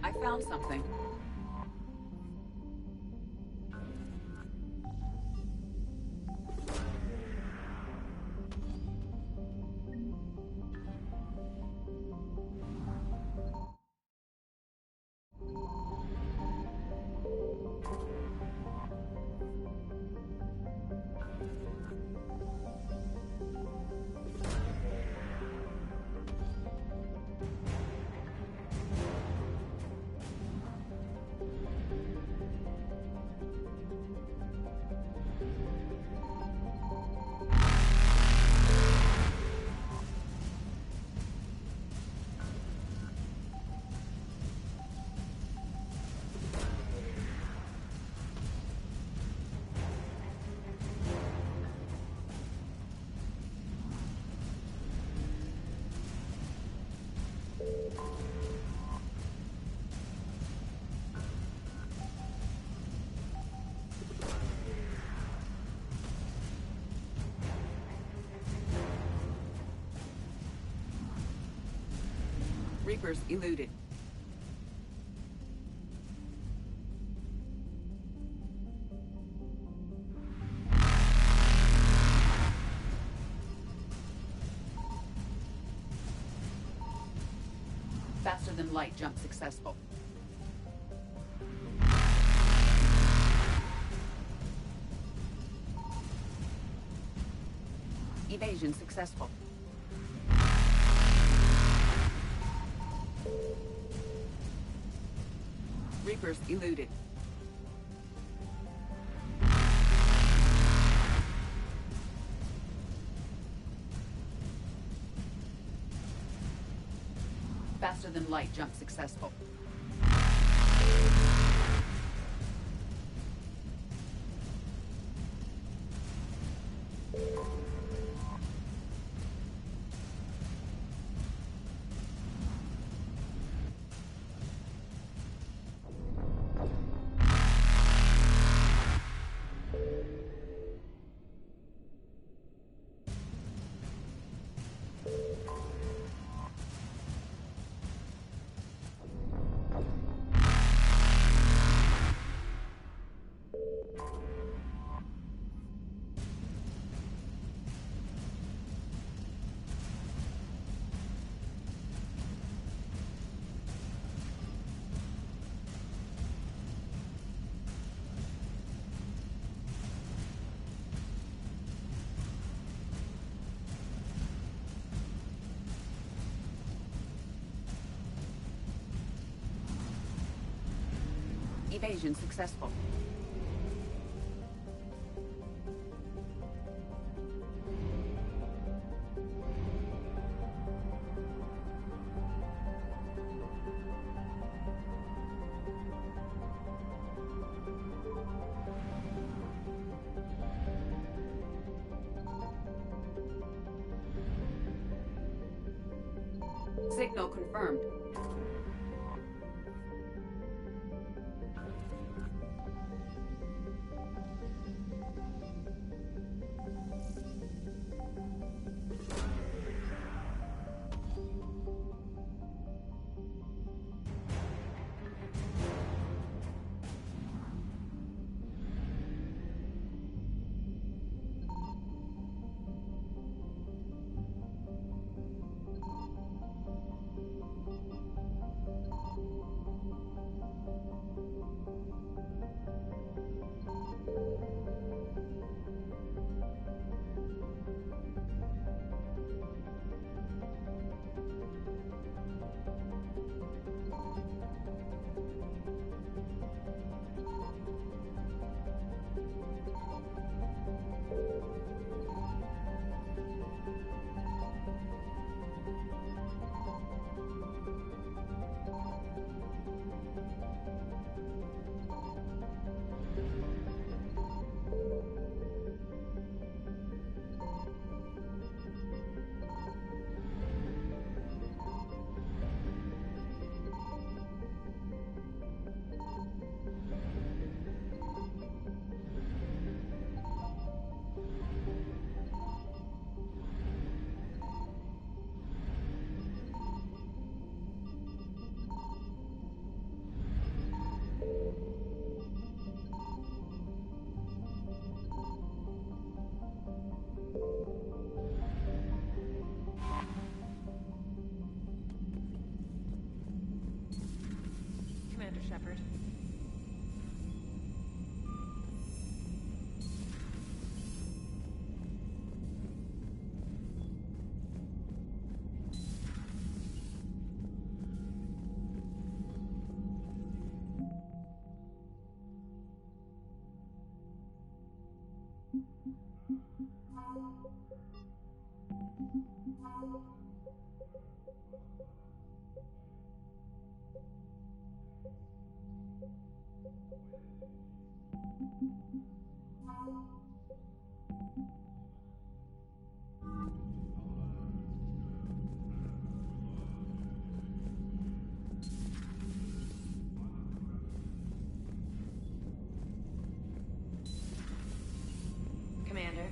I found something. Reapers eluded. Faster than light jump successful. Evasion successful. Reapers eluded. Faster than light jump successful. Evasion successful. Signal confirmed. Commander Shepard. Commander.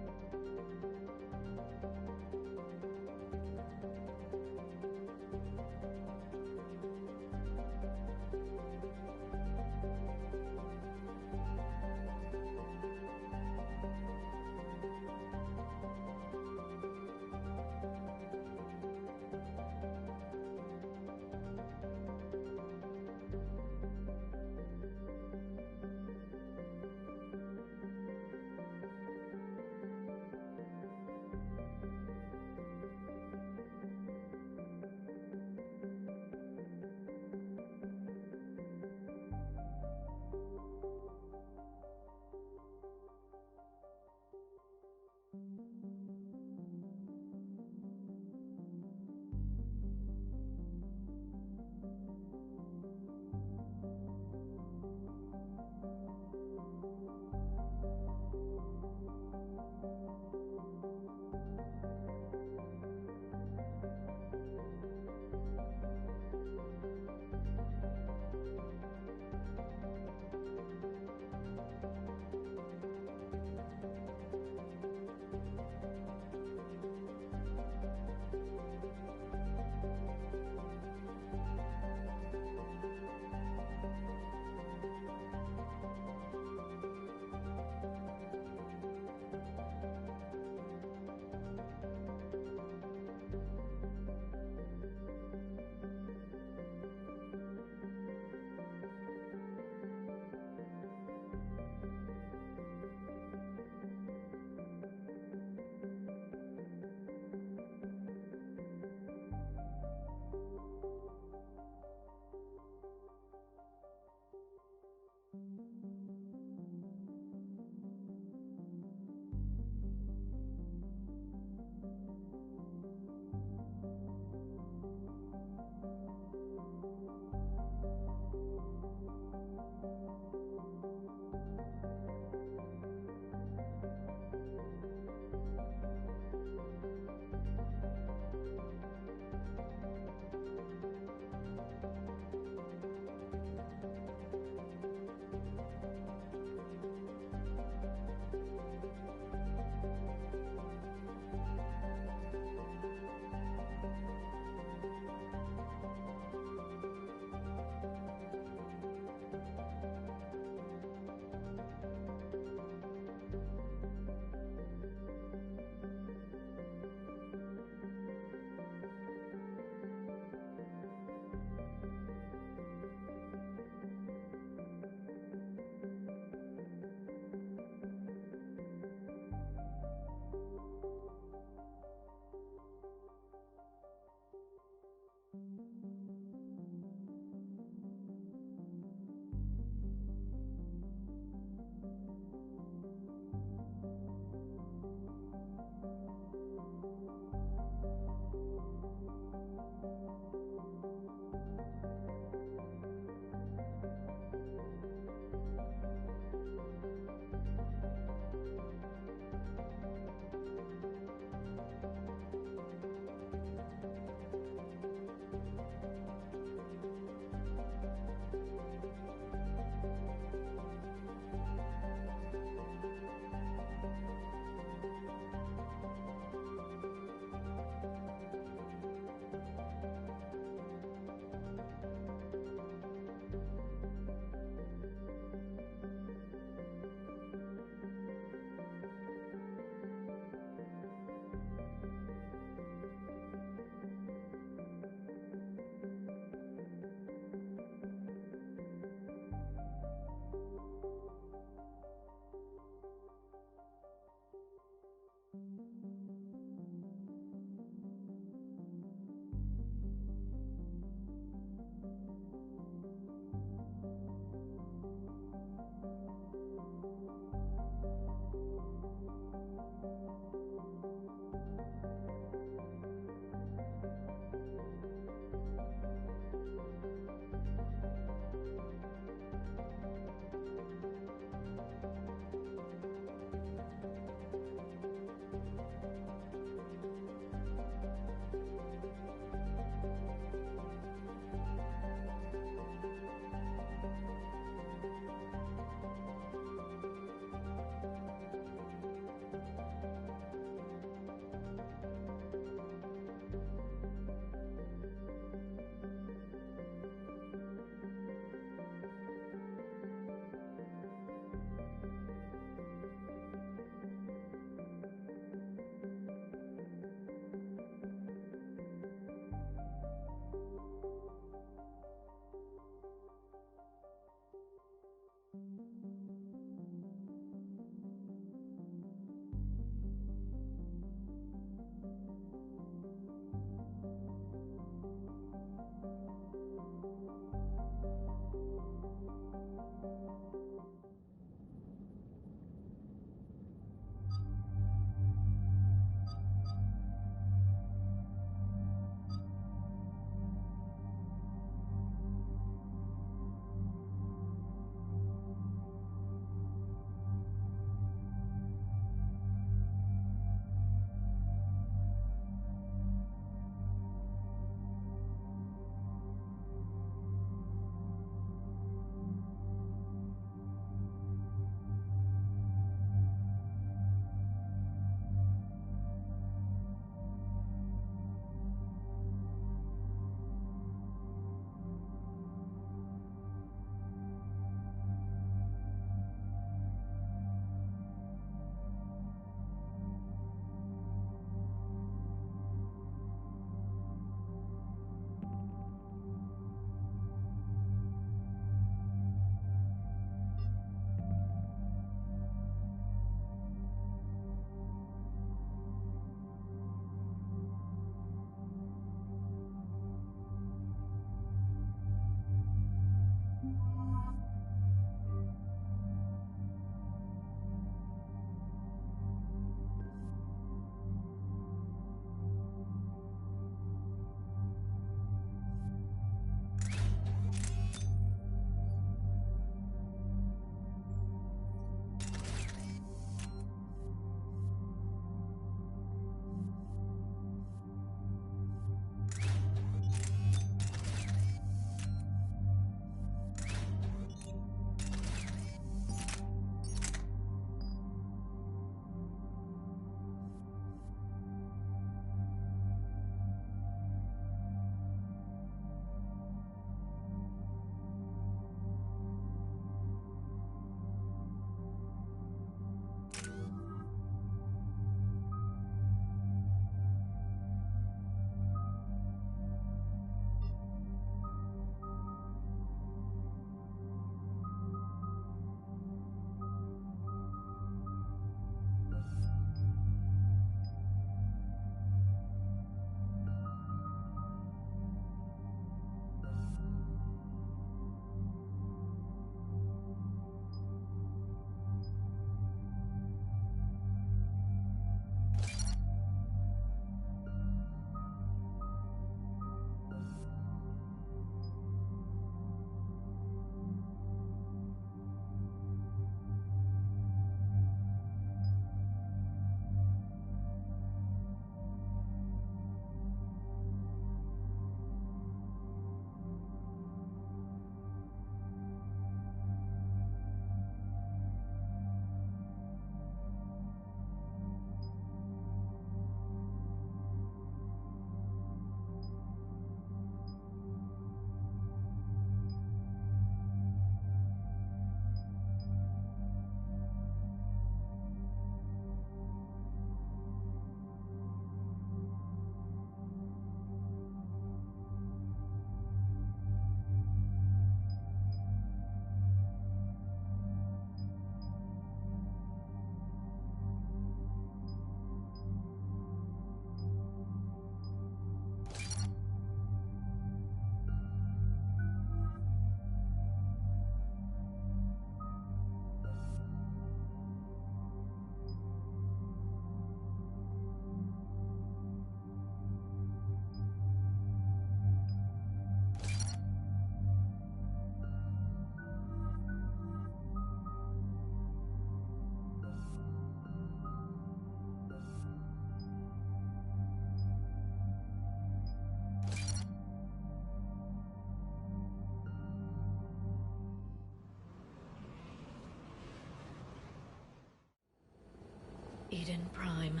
Eden Prime.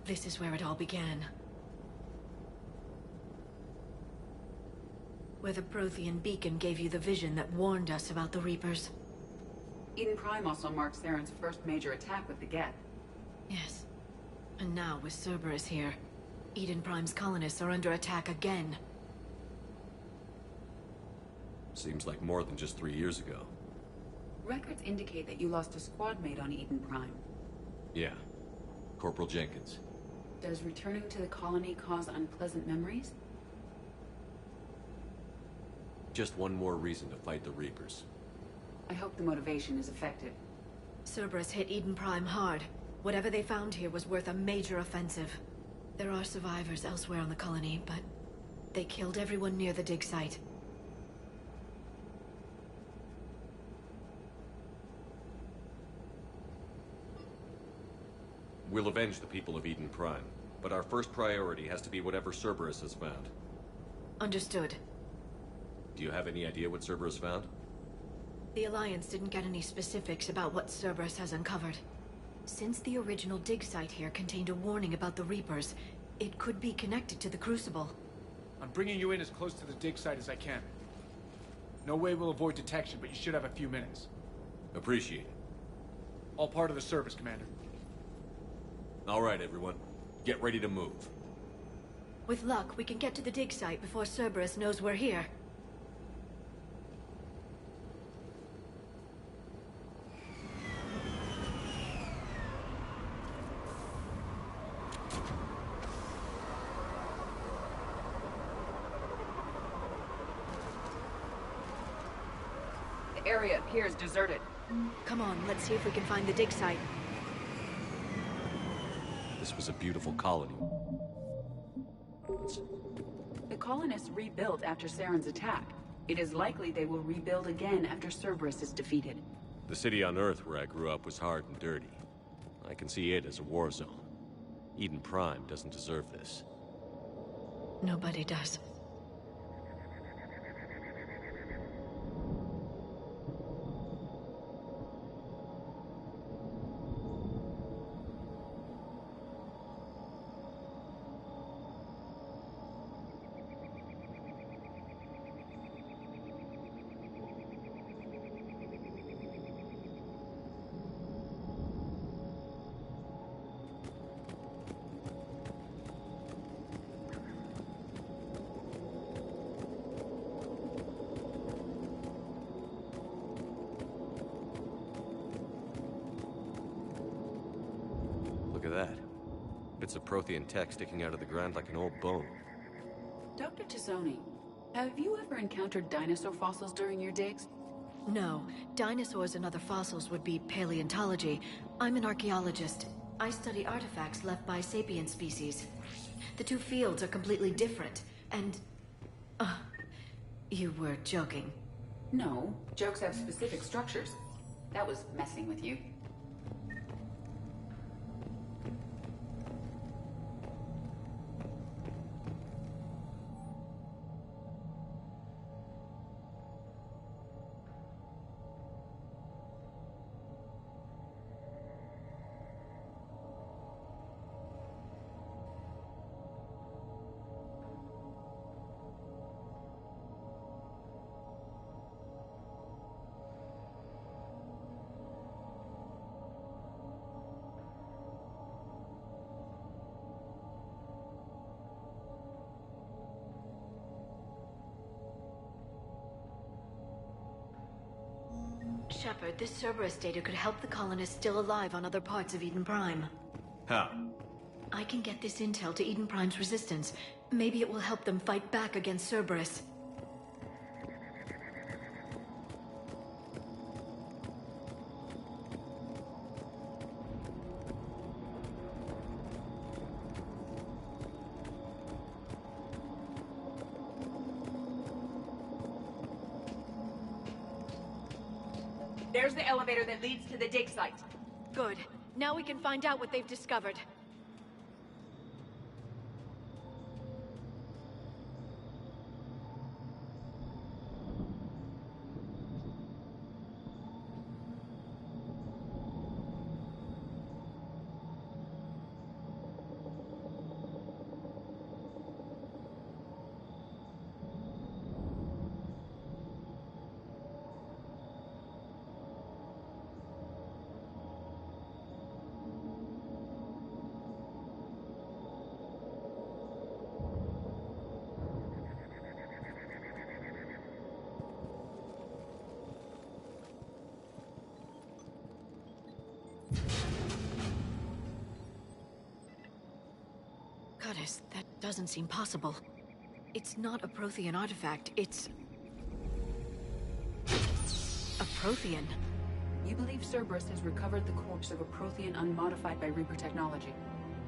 This is where it all began. Where the Prothean beacon gave you the vision that warned us about the Reapers. Eden Prime also marks Saren's first major attack with the Geth. Yes. And now, with Cerberus here, Eden Prime's colonists are under attack again. Seems like more than just 3 years ago. Records indicate that you lost a squad mate on Eden Prime. Yeah. Corporal Jenkins. Does returning to the colony cause unpleasant memories? Just one more reason to fight the Reapers. I hope the motivation is effective. Cerberus hit Eden Prime hard. Whatever they found here was worth a major offensive. There are survivors elsewhere on the colony, but they killed everyone near the dig site. We'll avenge the people of Eden Prime, but our first priority has to be whatever Cerberus has found. Understood. Do you have any idea what Cerberus found? The Alliance didn't get any specifics about what Cerberus has uncovered. Since the original dig site here contained a warning about the Reapers, it could be connected to the Crucible. I'm bringing you in as close to the dig site as I can. No way we'll avoid detection, but you should have a few minutes. Appreciate it. All part of the service, Commander. All right, everyone. Get ready to move. With luck, we can get to the dig site before Cerberus knows we're here. The area appears deserted. Come on, let's see if we can find the dig site. This was a beautiful colony. The colonists rebuilt after Saren's attack. It is likely they will rebuild again after Cerberus is defeated. The city on Earth where I grew up was hard and dirty. I can see it as a war zone. Eden Prime doesn't deserve this. Nobody does. Look at that. Bits of Prothean tech sticking out of the ground like an old bone. Dr. Tazzoni, have you ever encountered dinosaur fossils during your digs? No. Dinosaurs and other fossils would be paleontology. I'm an archaeologist. I study artifacts left by sapient species. The two fields are completely different, and... you were joking. No, jokes have specific structures. That was messing with you. Shepard, this Cerberus data could help the colonists still alive on other parts of Eden Prime. How? I can get this intel to Eden Prime's resistance. Maybe it will help them fight back against Cerberus. There's the elevator that leads to the dig site. Good. Now we can find out what they've discovered. Goddess, that doesn't seem possible. It's not a Prothean artifact, it's... a Prothean. You believe Cerberus has recovered the corpse of a Prothean unmodified by Reaper technology.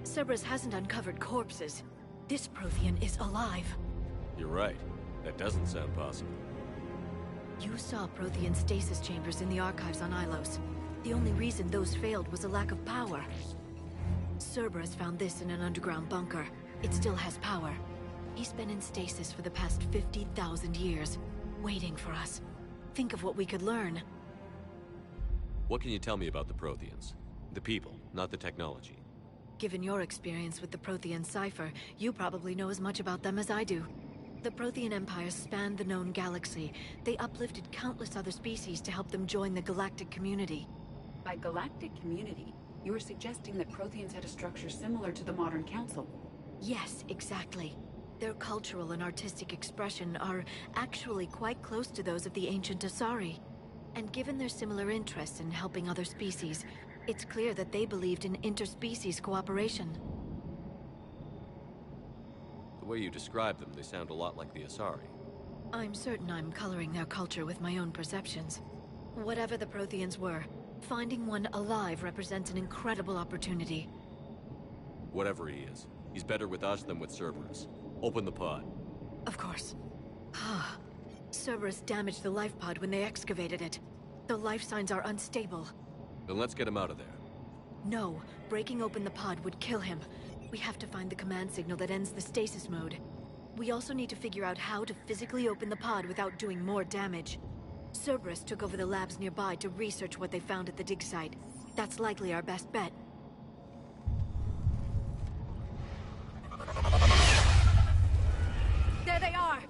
Cerberus hasn't uncovered corpses. This Prothean is alive. You're right. That doesn't sound possible. You saw Prothean stasis chambers in the archives on Ilos. The only reason those failed was a lack of power. Cerberus found this in an underground bunker. It still has power. He's been in stasis for the past 50,000 years, waiting for us. Think of what we could learn. What can you tell me about the Protheans? The people, not the technology. Given your experience with the Prothean cipher, you probably know as much about them as I do. The Prothean Empire spanned the known galaxy. They uplifted countless other species to help them join the galactic community. By galactic community, you are suggesting that Protheans had a structure similar to the modern council. Yes, exactly. Their cultural and artistic expression are actually quite close to those of the ancient Asari. And given their similar interests in helping other species, it's clear that they believed in interspecies cooperation. The way you describe them, they sound a lot like the Asari. I'm certain I'm coloring their culture with my own perceptions. Whatever the Protheans were, finding one alive represents an incredible opportunity. Whatever he is, he's better with us than with Cerberus. Open the pod. Of course. Cerberus damaged the life pod when they excavated it. The life signs are unstable. Then let's get him out of there. No, breaking open the pod would kill him. We have to find the command signal that ends the stasis mode. We also need to figure out how to physically open the pod without doing more damage. Cerberus took over the labs nearby to research what they found at the dig site. That's likely our best bet. There they are!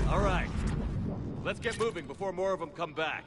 All right. Let's get moving before more of them come back.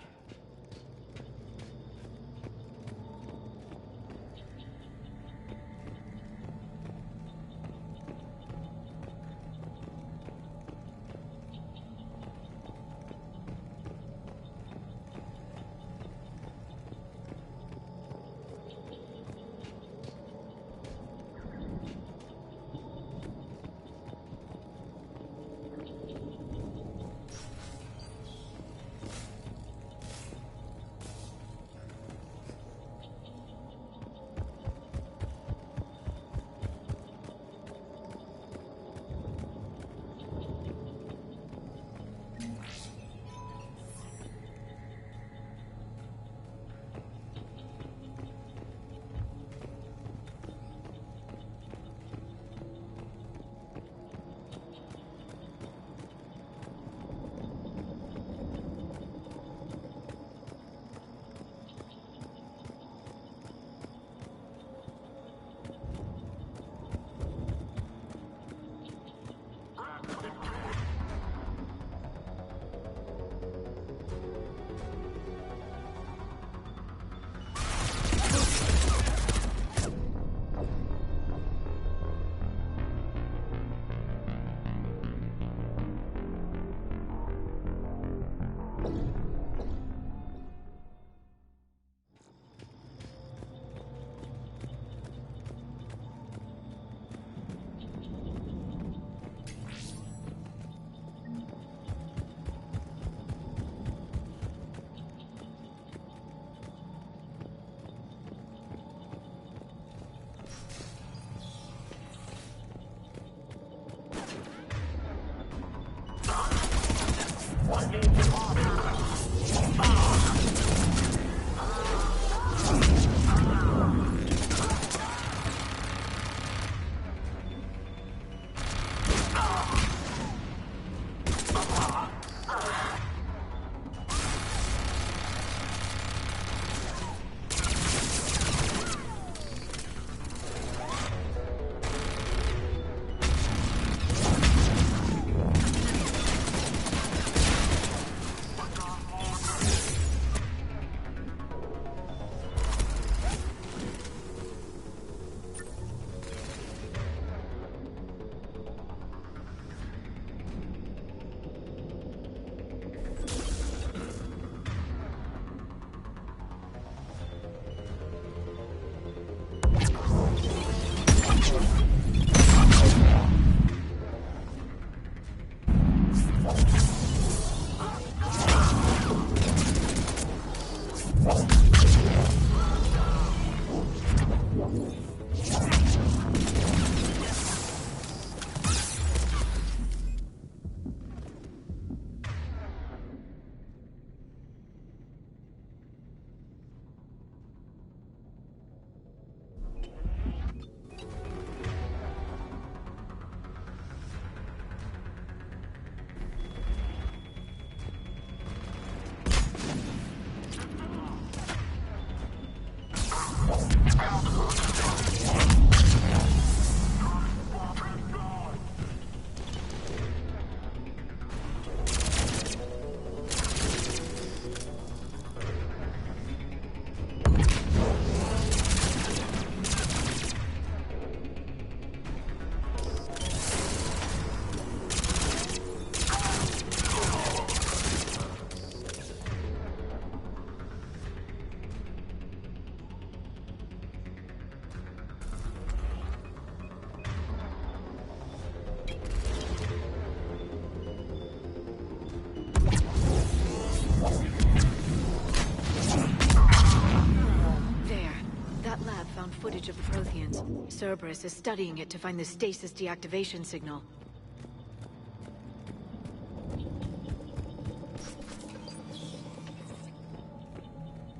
Footage of the Protheans. Cerberus is studying it to find the stasis deactivation signal.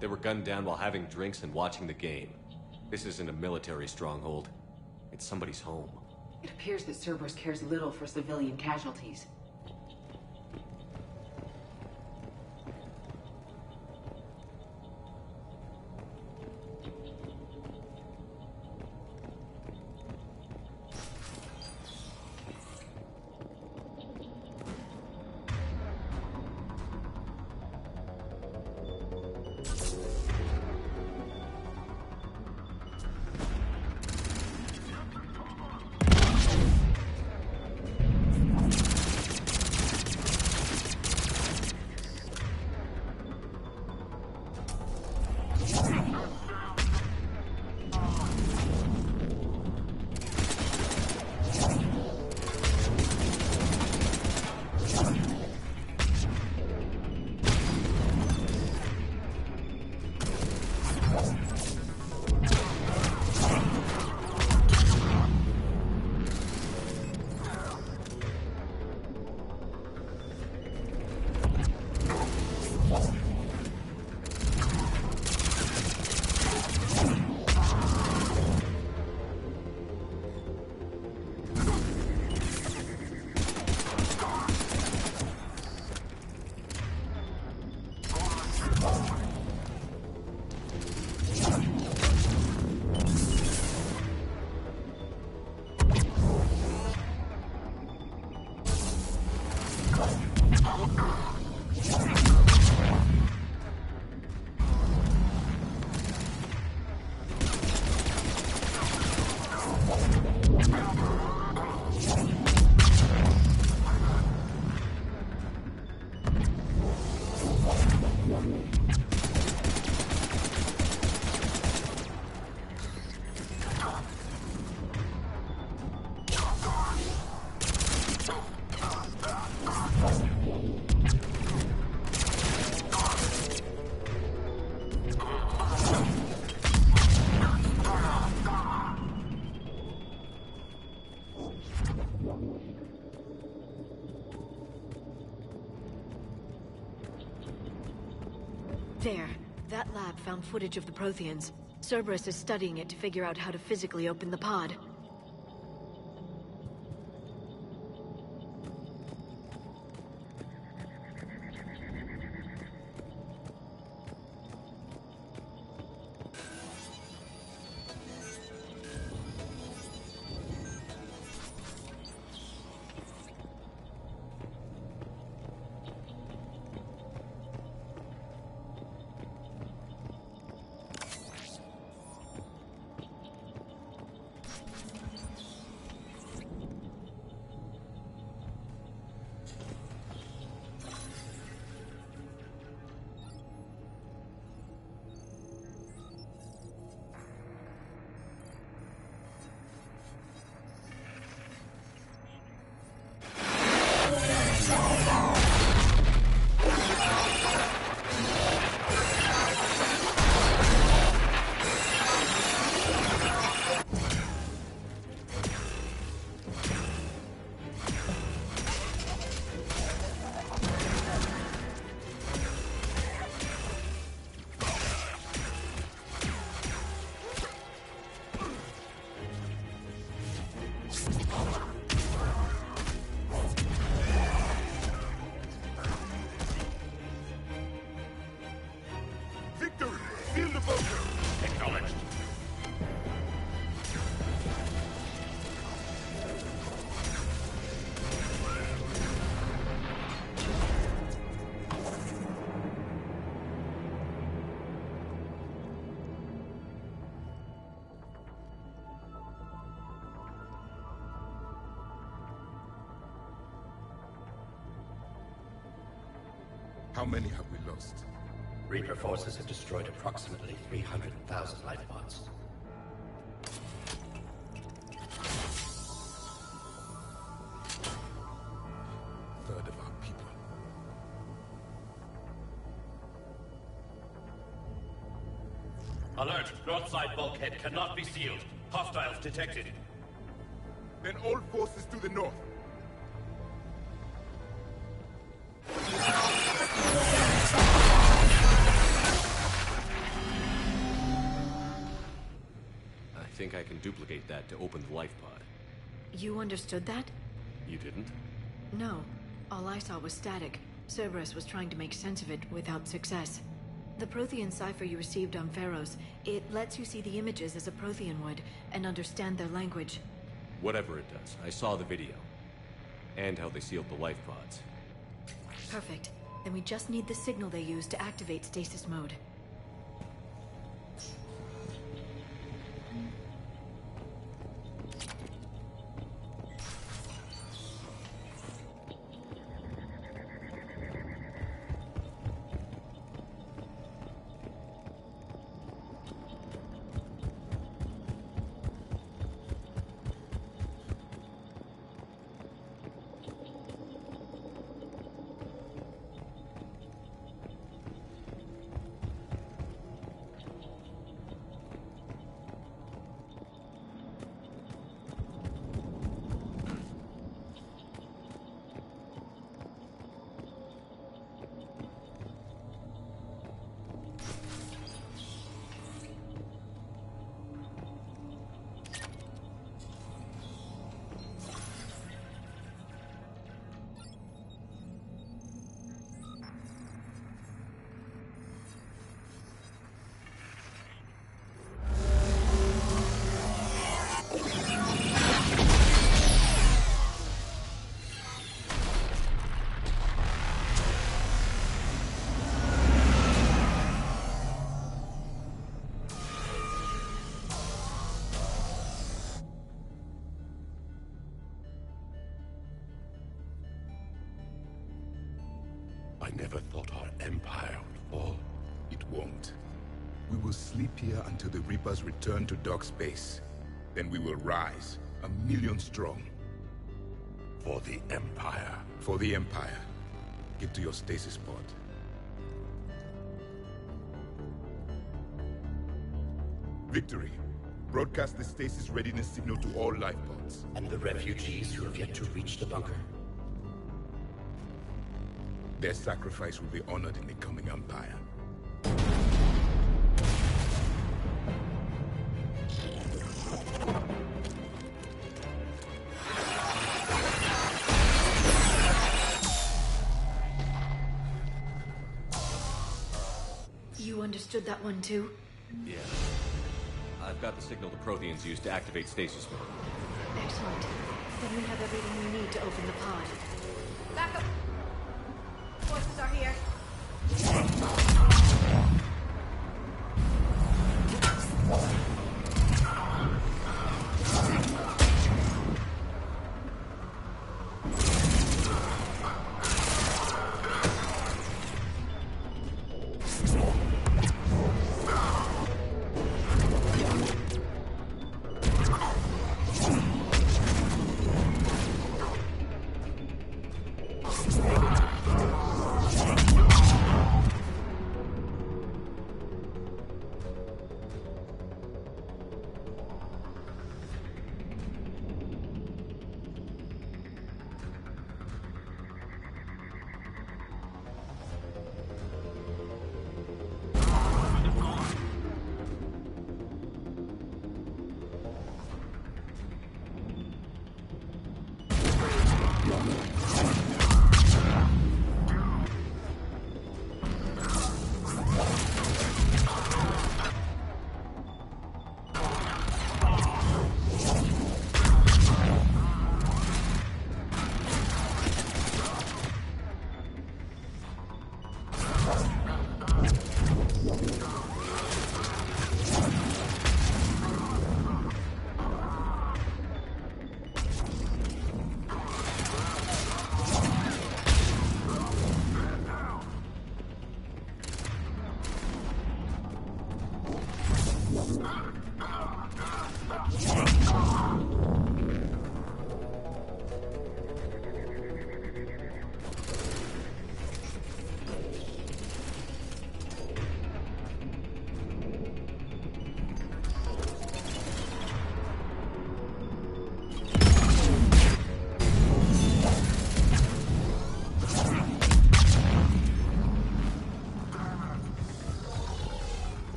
They were gunned down while having drinks and watching the game. This isn't a military stronghold. It's somebody's home. It appears that Cerberus cares little for civilian casualties. There. That lab found footage of the Protheans. Cerberus is studying it to figure out how to physically open the pod. How many have we lost? Reaper forces have destroyed approximately 300,000 life pods. Third of our people. Alert! North side bulkhead cannot be sealed. Hostiles detected. Then all forces to the north. I think I can duplicate that to open the life pod. You understood that? You didn't? No. All I saw was static. Cerberus was trying to make sense of it without success. The Prothean cipher you received on Pharaohs, it lets you see the images as a Prothean would, and understand their language. Whatever it does, I saw the video. And how they sealed the life pods. Perfect. Then we just need the signal they used to activate stasis mode. I never thought our empire would fall. It won't. We will sleep here until the Reapers return to dark space. Then we will rise, 1,000,000 strong. For the Empire. For the Empire. Get to your stasis pod. Victory. Broadcast the stasis readiness signal to all life pods. And the refugees who have yet to reach the bunker. Their sacrifice will be honored in the coming Empire. understood that one too? Yeah. I've got the signal the Protheans used to activate stasis mode. Excellent. Then we have everything we need to open the pod. Back up! Forces are here.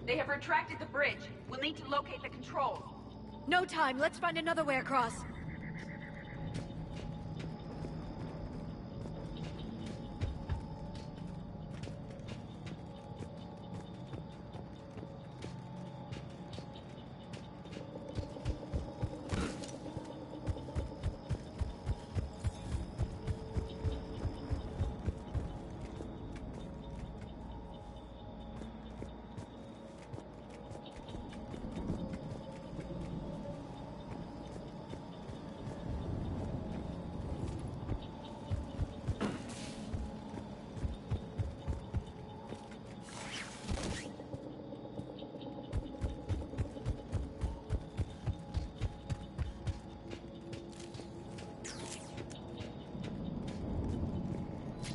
They have retracted the bridge. We'll need to locate the controls. No time. Let's find another way across.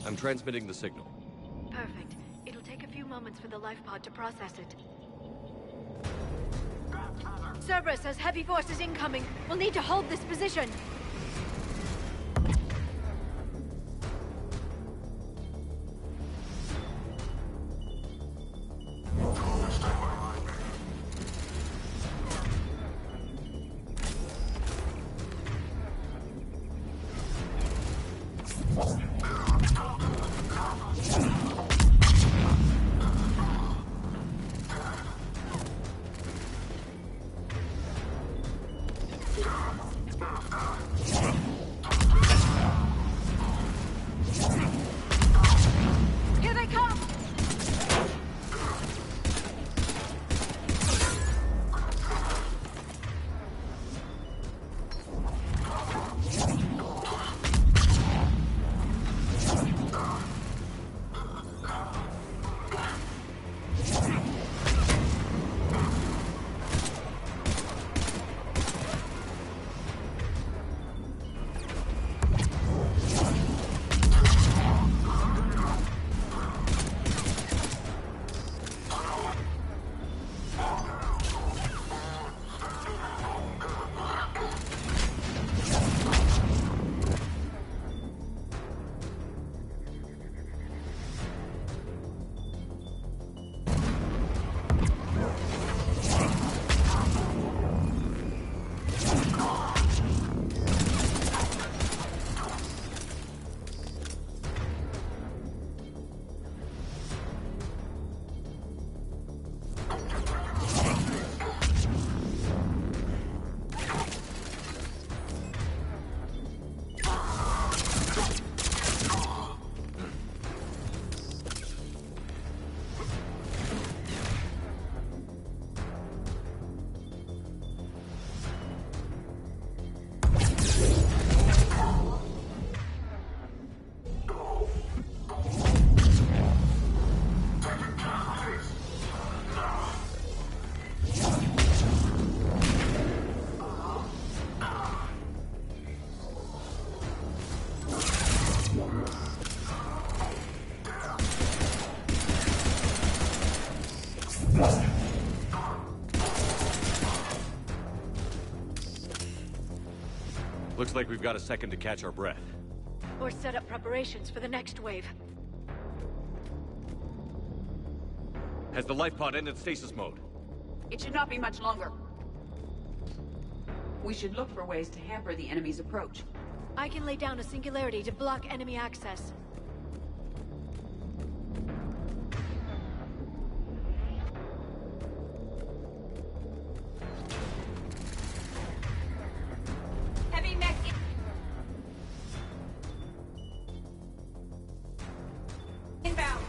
I'm transmitting the signal. Perfect. It'll take a few moments for the life pod to process it. Cerberus has heavy forces incoming. We'll need to hold this position. Here they come! Looks like we've got a second to catch our breath. Or set up preparations for the next wave. Has the life pod ended stasis mode? It should not be much longer. We should look for ways to hamper the enemy's approach. I can lay down a singularity to block enemy access. Heavy mech inbound.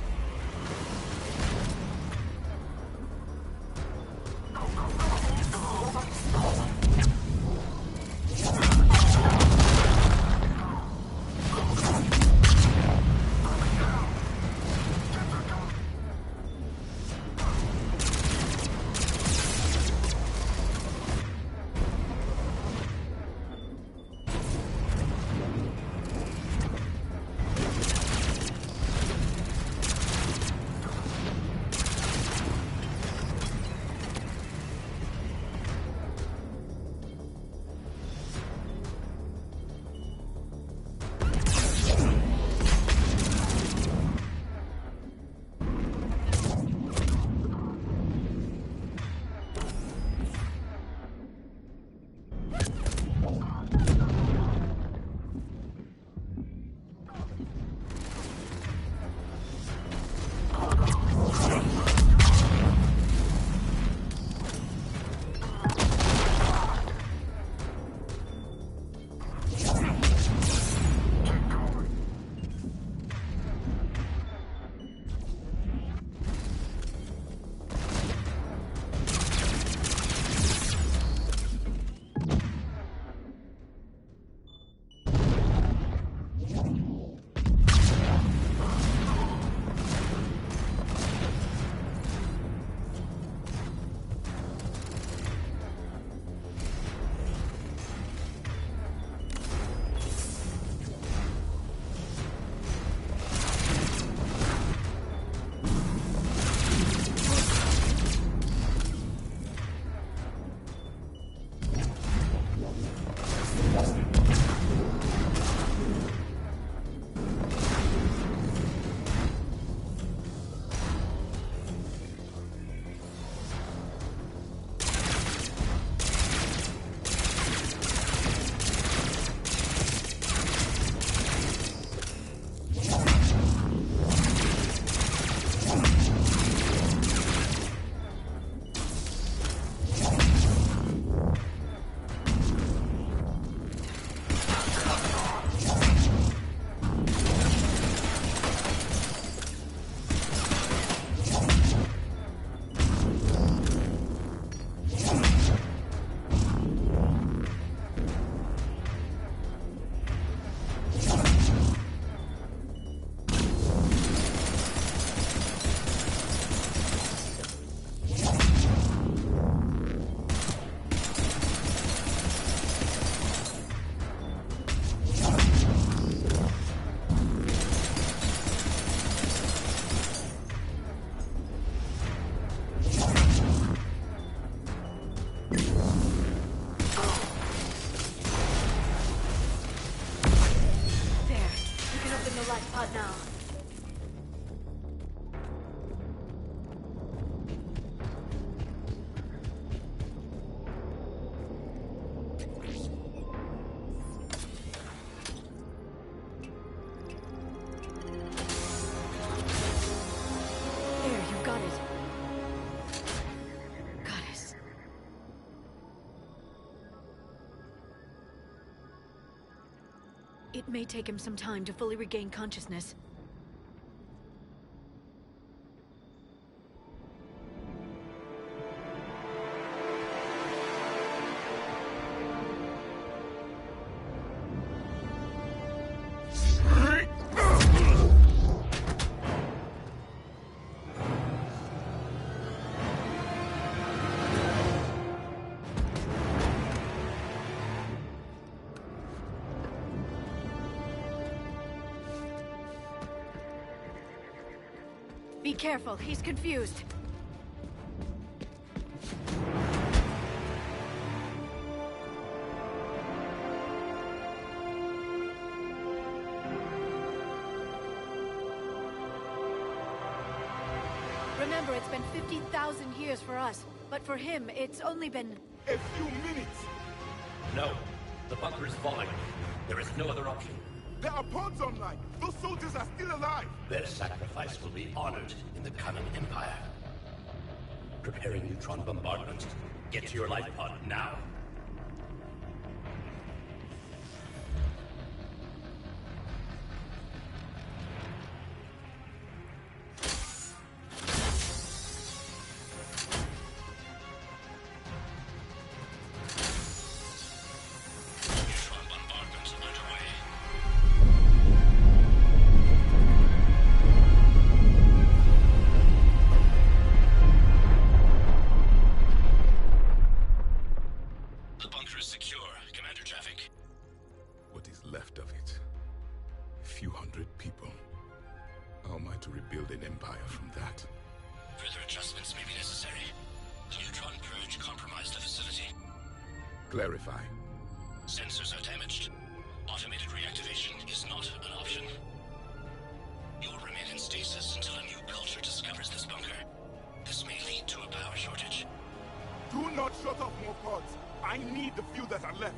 There. You can open the life pod now. There, you got it. Goddess. It may take him some time to fully regain consciousness. Be careful, he's confused. Remember, it's been 50,000 years for us, but for him, it's only been... A few minutes! No. The bunker is falling. There is no other option. There are pods online! Those soldiers are still alive! Their sacrifice will be honored in the coming Empire. Preparing neutron bombardment. Get to your life pod now. Clarify. Sensors are damaged. Automated reactivation is not an option. You will remain in stasis until a new culture discovers this bunker. This may lead to a power shortage. Do not shut off more pods. I need the few that are left.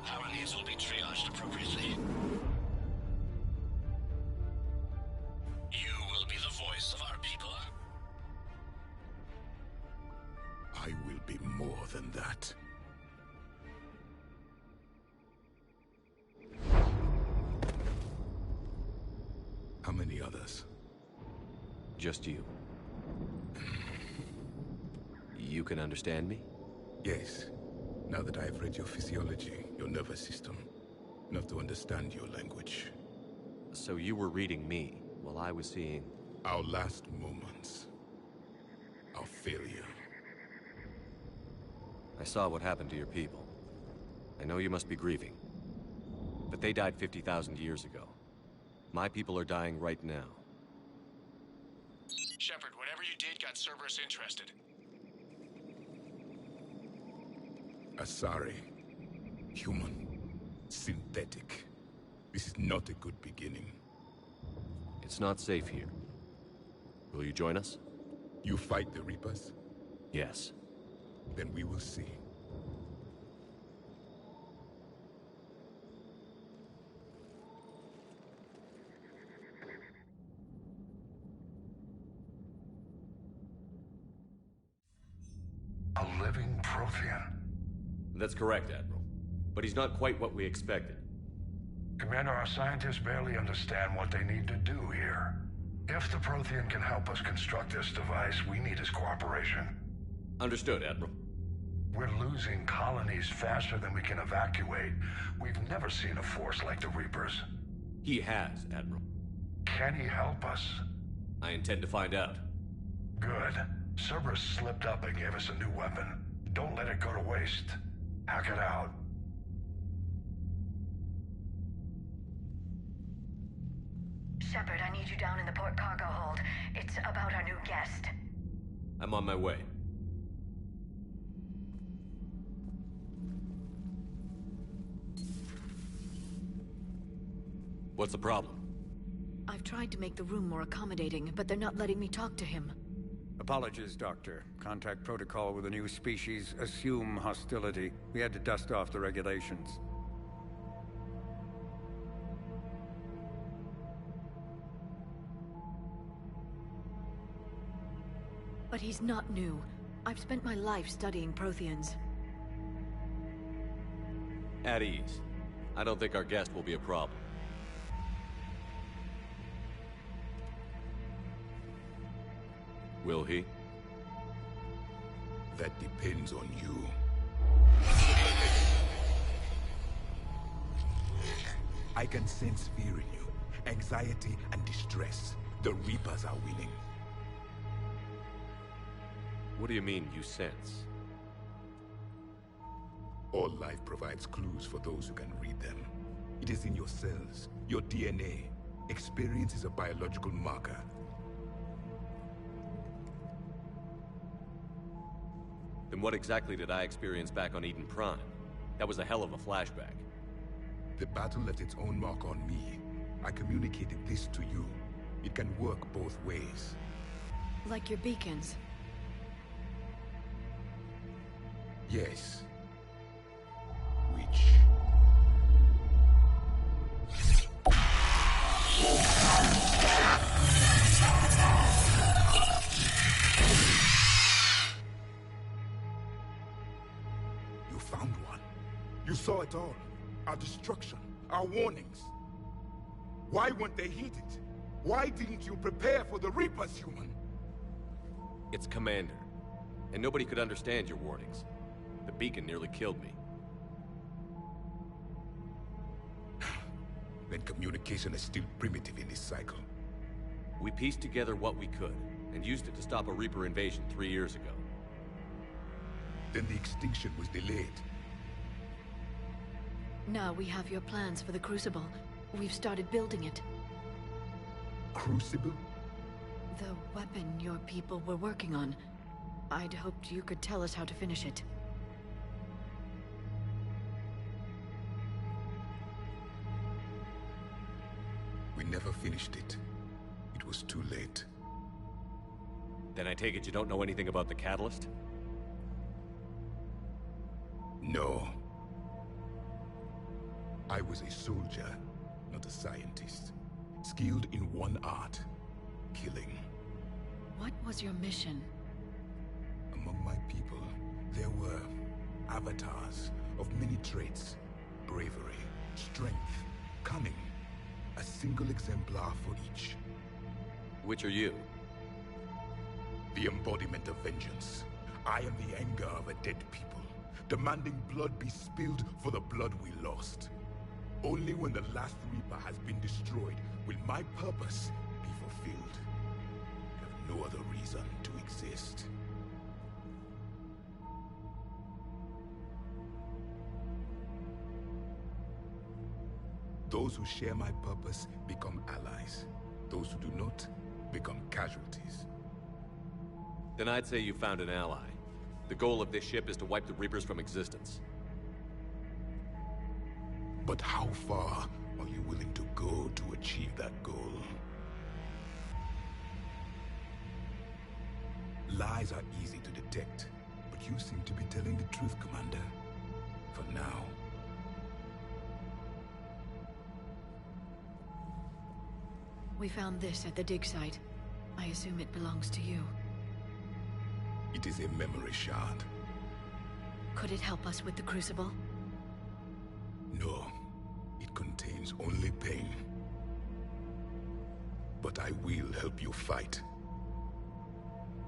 Power needs will be triaged appropriately. You will be the voice of our people. I will be more than that. How many others? Just you. You can understand me? Yes. Now that I have read your physiology, your nervous system, enough to understand your language. So you were reading me, while I was seeing... Our last moments. Our failure. I saw what happened to your people. I know you must be grieving. But they died 50,000 years ago. My people are dying right now. Shepard, whatever you did got Cerberus interested. Asari. Human. Synthetic. This is not a good beginning. It's not safe here. Will you join us? You fight the Reapers? Yes. Then we will see. A living Prothean. That's correct, Admiral. But he's not quite what we expected. Commander, our scientists barely understand what they need to do here. If the Prothean can help us construct this device, we need his cooperation. Understood, Admiral. We're losing colonies faster than we can evacuate. We've never seen a force like the Reapers. He has, Admiral. Can he help us? I intend to find out. Good. Cerberus slipped up and gave us a new weapon. Don't let it go to waste. Hack it out. Shepard, I need you down in the port cargo hold. It's about our new guest. I'm on my way. What's the problem? I've tried to make the room more accommodating, but they're not letting me talk to him. Apologies, Doctor. Contact protocol with a new species. Assume hostility. We had to dust off the regulations. But he's not new. I've spent my life studying Protheans. At ease. I don't think our guest will be a problem. Will he? That depends on you. I can sense fear in you, anxiety and distress. The Reapers are winning. What do you mean, you sense? All life provides clues for those who can read them. It is in your cells, your DNA. Experience is a biological marker. Then what exactly did I experience back on Eden Prime? That was a hell of a flashback. The battle left its own mark on me. I communicated this to you. It can work both ways. Like your beacons. Yes. Which... You found one. You saw it all. Our destruction, our warnings. Why weren't they heeded? Why didn't you prepare for the Reapers, human? It's Commander. And nobody could understand your warnings. The beacon nearly killed me. Then communication is still primitive in this cycle. We pieced together what we could, and used it to stop a Reaper invasion 3 years ago. Then the extinction was delayed. Now we have your plans for the Crucible. We've started building it. Crucible? The weapon your people were working on. I'd hoped you could tell us how to finish it. We never finished it. It was too late. Then I take it you don't know anything about the catalyst? No. I was a soldier, not a scientist. Skilled in one art, killing. What was your mission? Among my people, there were avatars of many traits. Bravery, strength, cunning. A single exemplar for each. Which are you? The embodiment of vengeance. I am the anger of a dead people, demanding blood be spilled for the blood we lost. Only when the last Reaper has been destroyed will my purpose be fulfilled. I have no other reason to exist. Those who share my purpose become allies. Those who do not become casualties. Then I'd say you found an ally. The goal of this ship is to wipe the Reapers from existence. But how far are you willing to go to achieve that goal? Lies are easy to detect, but you seem to be telling the truth, Commander. For now. We found this at the dig site. I assume it belongs to you. It is a memory shard. Could it help us with the Crucible? No. It contains only pain. But I will help you fight.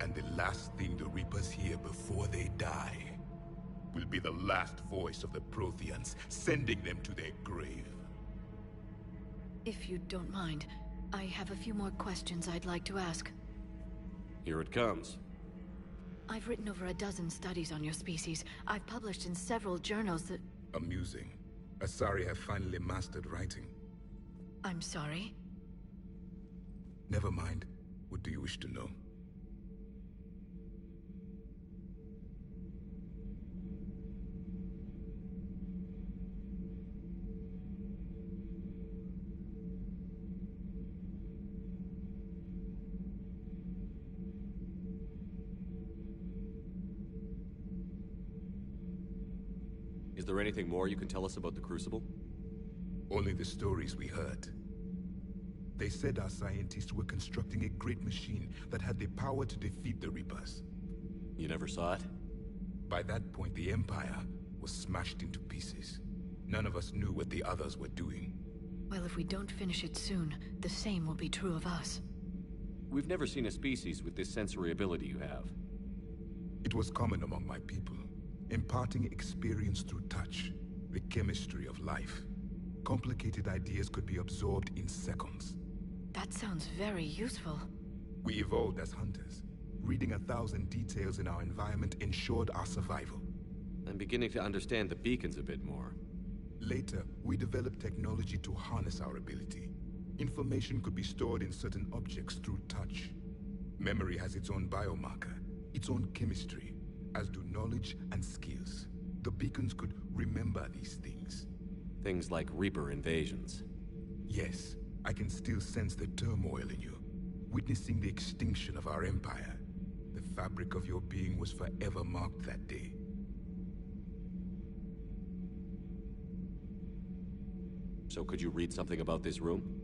And the last thing the Reapers hear before they die will be the last voice of the Protheans, sending them to their grave. If you don't mind, I have a few more questions I'd like to ask. Here it comes. I've written over a dozen studies on your species. I've published in several journals that... Amusing. Asari have finally mastered writing. I'm sorry? Never mind. What do you wish to know? Is there anything more you can tell us about the Crucible? Only the stories we heard. They said our scientists were constructing a great machine that had the power to defeat the Reapers. You never saw it? By that point, the Empire was smashed into pieces. None of us knew what the others were doing. Well, if we don't finish it soon, the same will be true of us. We've never seen a species with this sensory ability you have. It was common among my people, imparting experience through touch, the chemistry of life. Complicated ideas could be absorbed in seconds. That sounds very useful. We evolved as hunters. Reading 1,000 details in our environment ensured our survival. I'm beginning to understand the beacons a bit more. Later, we developed technology to harness our ability. Information could be stored in certain objects through touch. Memory has its own biomarker, its own chemistry, as do knowledge and skills. The beacons could remember these things. Things like Reaper invasions. Yes, I can still sense the turmoil in you, witnessing the extinction of our empire. The fabric of your being was forever marked that day. So could you read something about this room?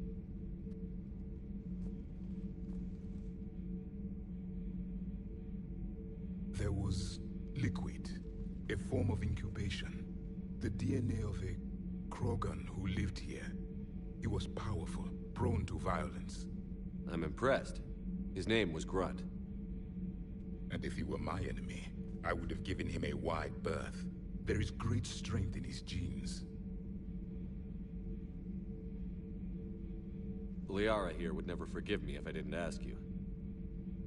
There was liquid, a form of incubation. The DNA of a Krogan who lived here. He was powerful, prone to violence. I'm impressed. His name was Grunt. And if he were my enemy, I would have given him a wide berth. There is great strength in his genes. Liara here would never forgive me if I didn't ask you.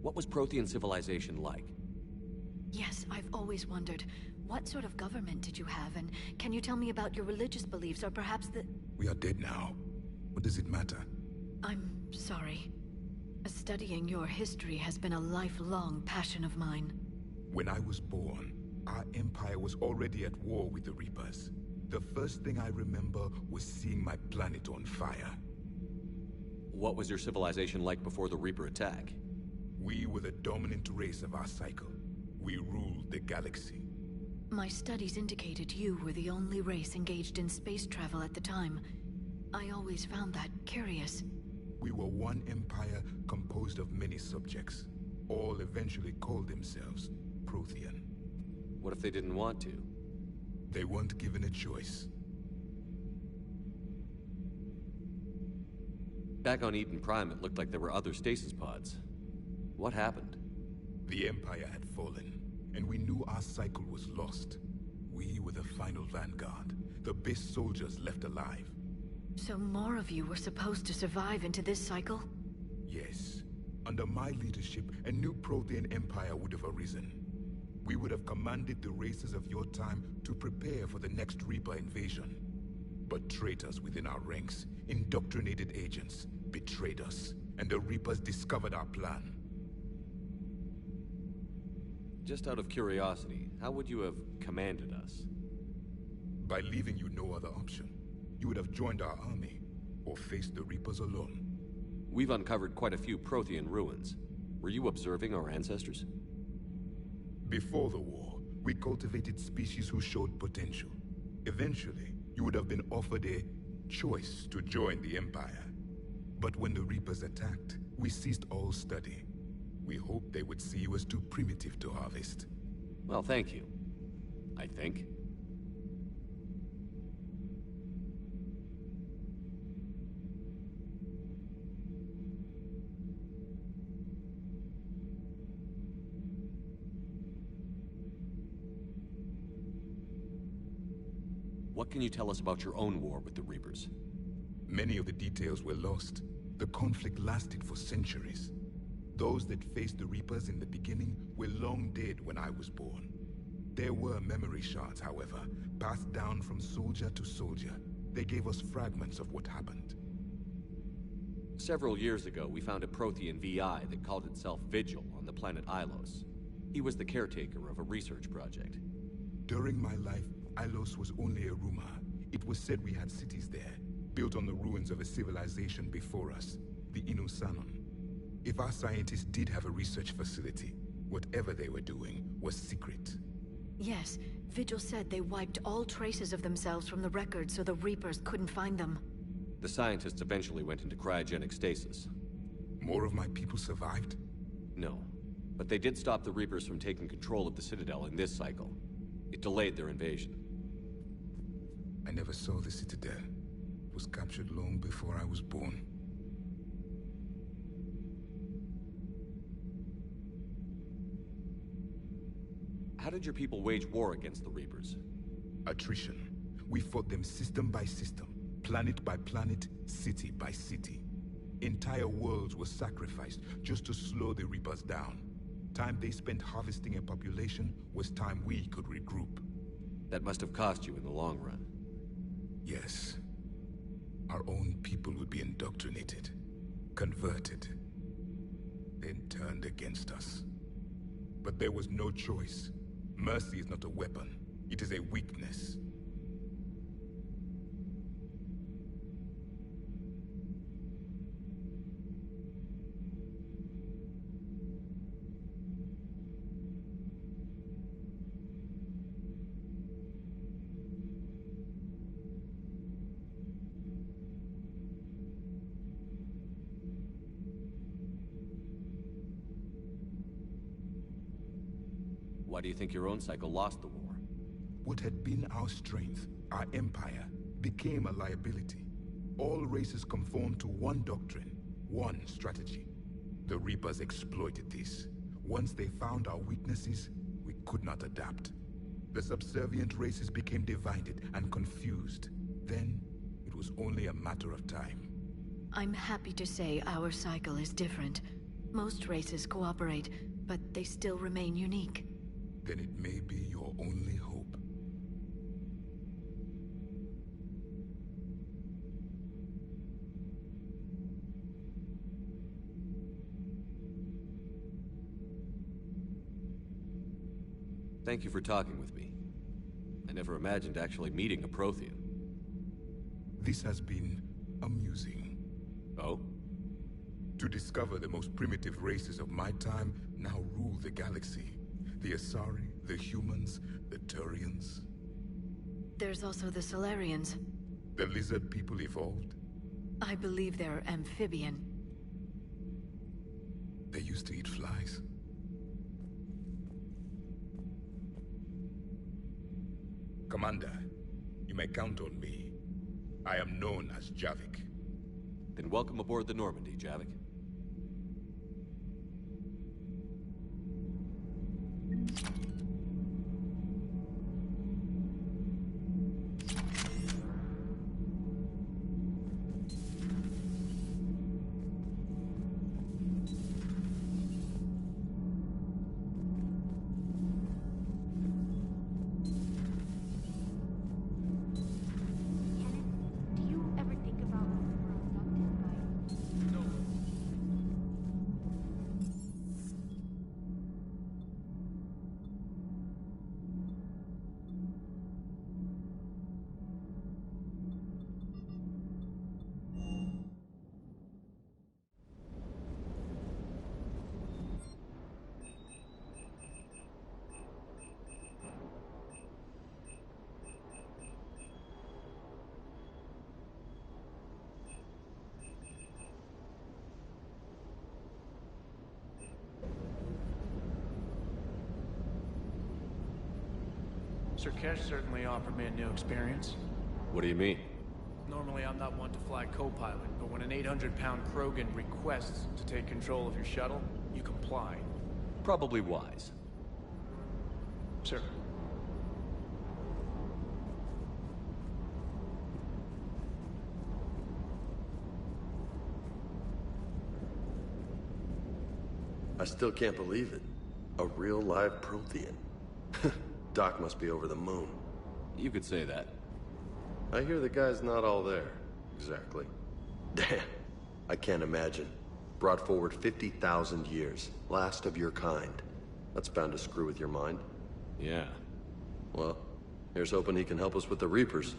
What was Prothean civilization like? Yes, I've always wondered. What sort of government did you have, and can you tell me about your religious beliefs, or perhaps the... We are dead now. What does it matter? I'm sorry. Studying your history has been a lifelong passion of mine. When I was born, our empire was already at war with the Reapers. The first thing I remember was seeing my planet on fire. What was your civilization like before the Reaper attack? We were the dominant race of our cycle. We ruled the galaxy. My studies indicated you were the only race engaged in space travel at the time. I always found that curious. We were one empire composed of many subjects. All eventually called themselves Prothean. What if they didn't want to? They weren't given a choice. Back on Eden Prime, it looked like there were other stasis pods. What happened? The Empire had fallen, and we knew our cycle was lost. We were the final vanguard, the best soldiers left alive. So more of you were supposed to survive into this cycle? Yes. Under my leadership, a new Prothean empire would have arisen. We would have commanded the races of your time to prepare for the next Reaper invasion. But traitors within our ranks, indoctrinated agents, betrayed us, and the Reapers discovered our plan. Just out of curiosity, how would you have commanded us? By leaving you no other option. You would have joined our army, or faced the Reapers alone. We've uncovered quite a few Prothean ruins. Were you observing our ancestors? Before the war, we cultivated species who showed potential. Eventually, you would have been offered a choice to join the Empire. But when the Reapers attacked, we ceased all study. We hoped they would see you as too primitive to harvest. Well, thank you. I think. What can you tell us about your own war with the Reapers? Many of the details were lost. The conflict lasted for centuries. Those that faced the Reapers in the beginning were long dead when I was born. There were memory shards, however, passed down from soldier to soldier. They gave us fragments of what happened. Several years ago, we found a Prothean VI that called itself Vigil on the planet Ilos. He was the caretaker of a research project. During my life, Ilos was only a rumor. It was said we had cities there, built on the ruins of a civilization before us, the Inusanon. If our scientists did have a research facility, whatever they were doing was secret. Yes, Vigil said they wiped all traces of themselves from the records so the Reapers couldn't find them. The scientists eventually went into cryogenic stasis. More of my people survived? No, but they did stop the Reapers from taking control of the Citadel in this cycle. It delayed their invasion. I never saw the Citadel. It was captured long before I was born. How did your people wage war against the Reapers? Attrition. We fought them system by system, planet by planet, city by city. Entire worlds were sacrificed just to slow the Reapers down. Time they spent harvesting a population was time we could regroup. That must have cost you in the long run. Yes. Our own people would be indoctrinated, converted, then turned against us. But there was no choice. Mercy is not a weapon. It is a weakness. Why do you think your own cycle lost the war? What had been our strength, our empire, became a liability. All races conformed to one doctrine, one strategy. The Reapers exploited this. Once they found our weaknesses, we could not adapt. The subservient races became divided and confused. Then, it was only a matter of time. I'm happy to say our cycle is different. Most races cooperate, but they still remain unique. Then it may be your only hope. Thank you for talking with me. I never imagined actually meeting a Prothean. This has been amusing. Oh? To discover the most primitive races of my time now rule the galaxy. The Asari, the humans, the Turians. There's also the Solarians. The lizard people evolved? I believe they're amphibian. They used to eat flies. Commander, you may count on me. I am known as Javik. Then welcome aboard the Normandy, Javik. Sir Kesh certainly offered me a new experience. What do you mean? Normally I'm not one to fly co-pilot, but when an 800-pound Krogan requests to take control of your shuttle, you comply. Probably wise. Sir. I still can't believe it. A real live Prothean. Doc must be over the moon. You could say that. I hear the guy's not all there. Exactly. Damn. I can't imagine. Brought forward 50,000 years. Last of your kind. That's bound to screw with your mind. Yeah. Well, here's hoping he can help us with the Reapers.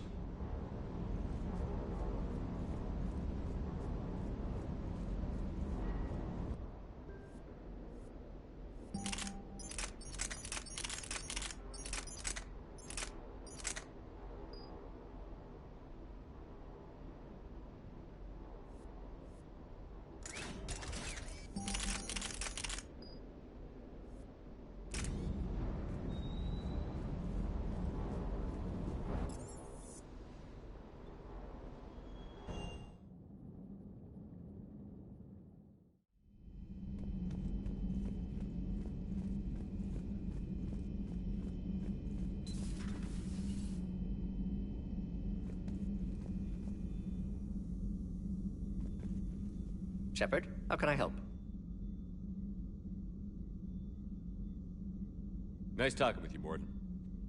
Shepard, how can I help? Nice talking with you, Morden.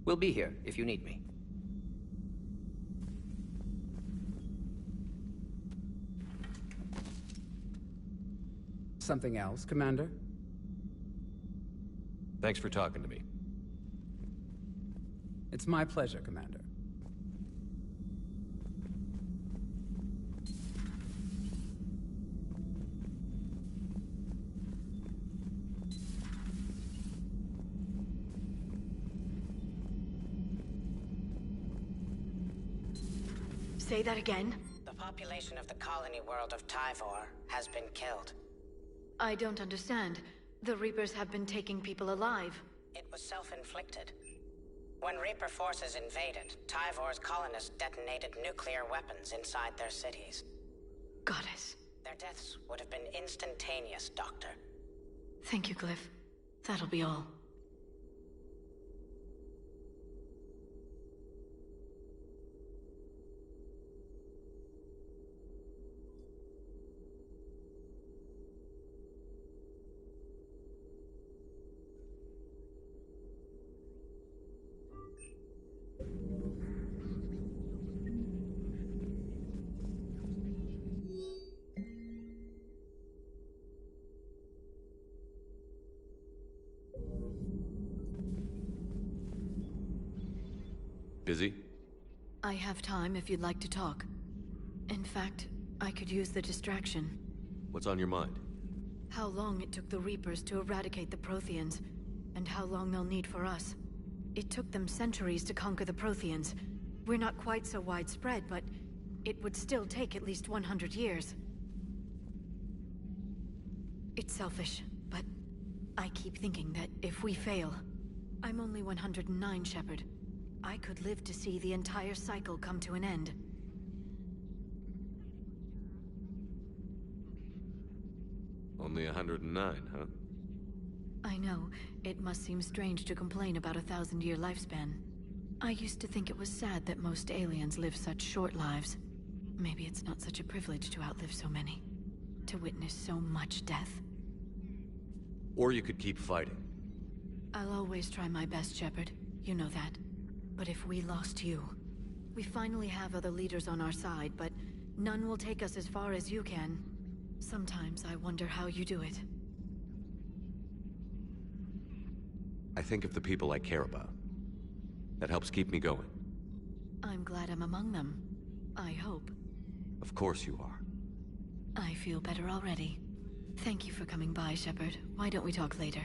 We'll be here if you need me. Something else, Commander? Thanks for talking to me. It's my pleasure, Commander. Say that again? The population of the colony world of Tyvor has been killed. I don't understand. The Reapers have been taking people alive. It was self-inflicted. When Reaper forces invaded, Tyvor's colonists detonated nuclear weapons inside their cities. Goddess. Their deaths would have been instantaneous, Doctor. Thank you, Glyph. That'll be all. Busy? I have time if you'd like to talk. In fact, I could use the distraction. What's on your mind? How long it took the Reapers to eradicate the Protheans, and how long they'll need for us. It took them centuries to conquer the Protheans. We're not quite so widespread, but it would still take at least 100 years. It's selfish, but I keep thinking that if we fail... I'm only 109, Shepard. I could live to see the entire cycle come to an end. Only 109, huh? I know. It must seem strange to complain about a 1,000-year lifespan. I used to think it was sad that most aliens live such short lives. Maybe it's not such a privilege to outlive so many. To witness so much death. Or you could keep fighting. I'll always try my best, Shepard. You know that. But if we lost you... We finally have other leaders on our side, but none will take us as far as you can. Sometimes I wonder how you do it. I think of the people I care about. That helps keep me going. I'm glad I'm among them. I hope. Of course you are. I feel better already. Thank you for coming by, Shepard. Why don't we talk later?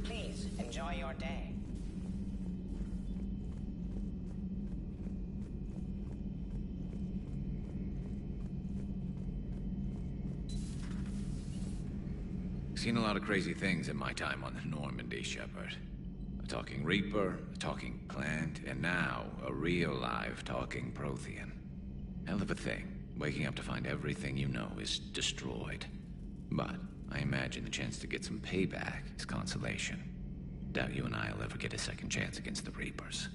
Please, enjoy your day. Seen a lot of crazy things in my time on the Normandy, Shepard. A talking Reaper, a talking plant, and now a real live talking Prothean. Hell of a thing, waking up to find everything you know is destroyed. But I imagine the chance to get some payback is consolation. Doubt you and I'll ever get a second chance against the Reapers.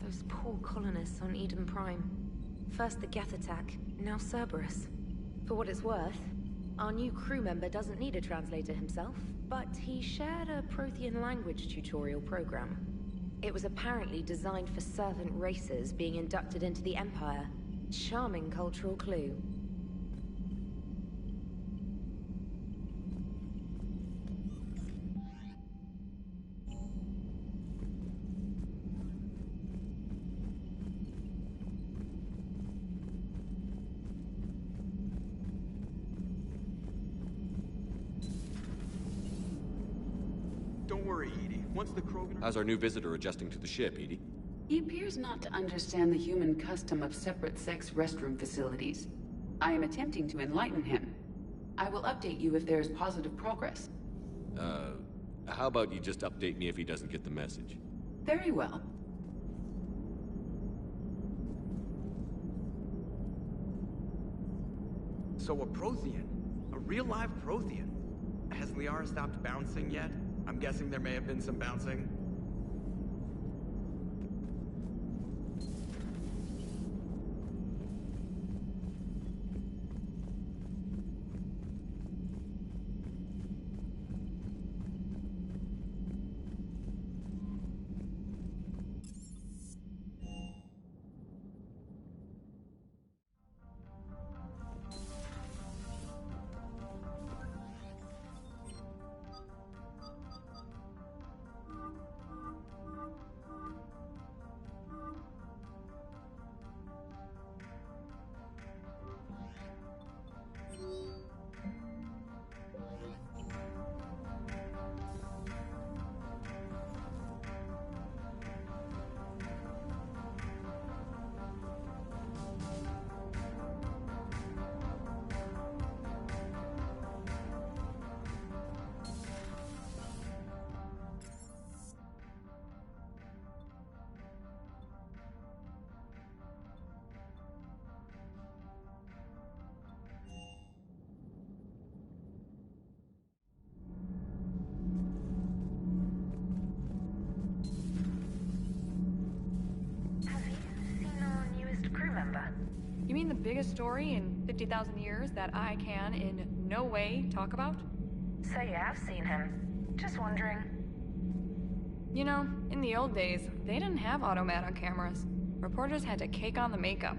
Those poor colonists on Eden Prime. First the Geth attack, now Cerberus. For what it's worth, our new crew member doesn't need a translator himself, but he shared a Prothean language tutorial program. It was apparently designed for servant races being inducted into the Empire. Charming cultural clue. Don't worry, EDI. Once the Krogan... How's our new visitor adjusting to the ship, EDI? He appears not to understand the human custom of separate-sex restroom facilities. I am attempting to enlighten him. I will update you if there is positive progress. How about you just update me if he doesn't get the message? Very well. So a Prothean? A real live Prothean? Has Liara stopped bouncing yet? I'm guessing there may have been some bouncing. You mean the biggest story in 50,000 years that I can in no way talk about? So you have seen him. Just wondering. You know, in the old days, they didn't have automat on cameras. Reporters had to cake on the makeup.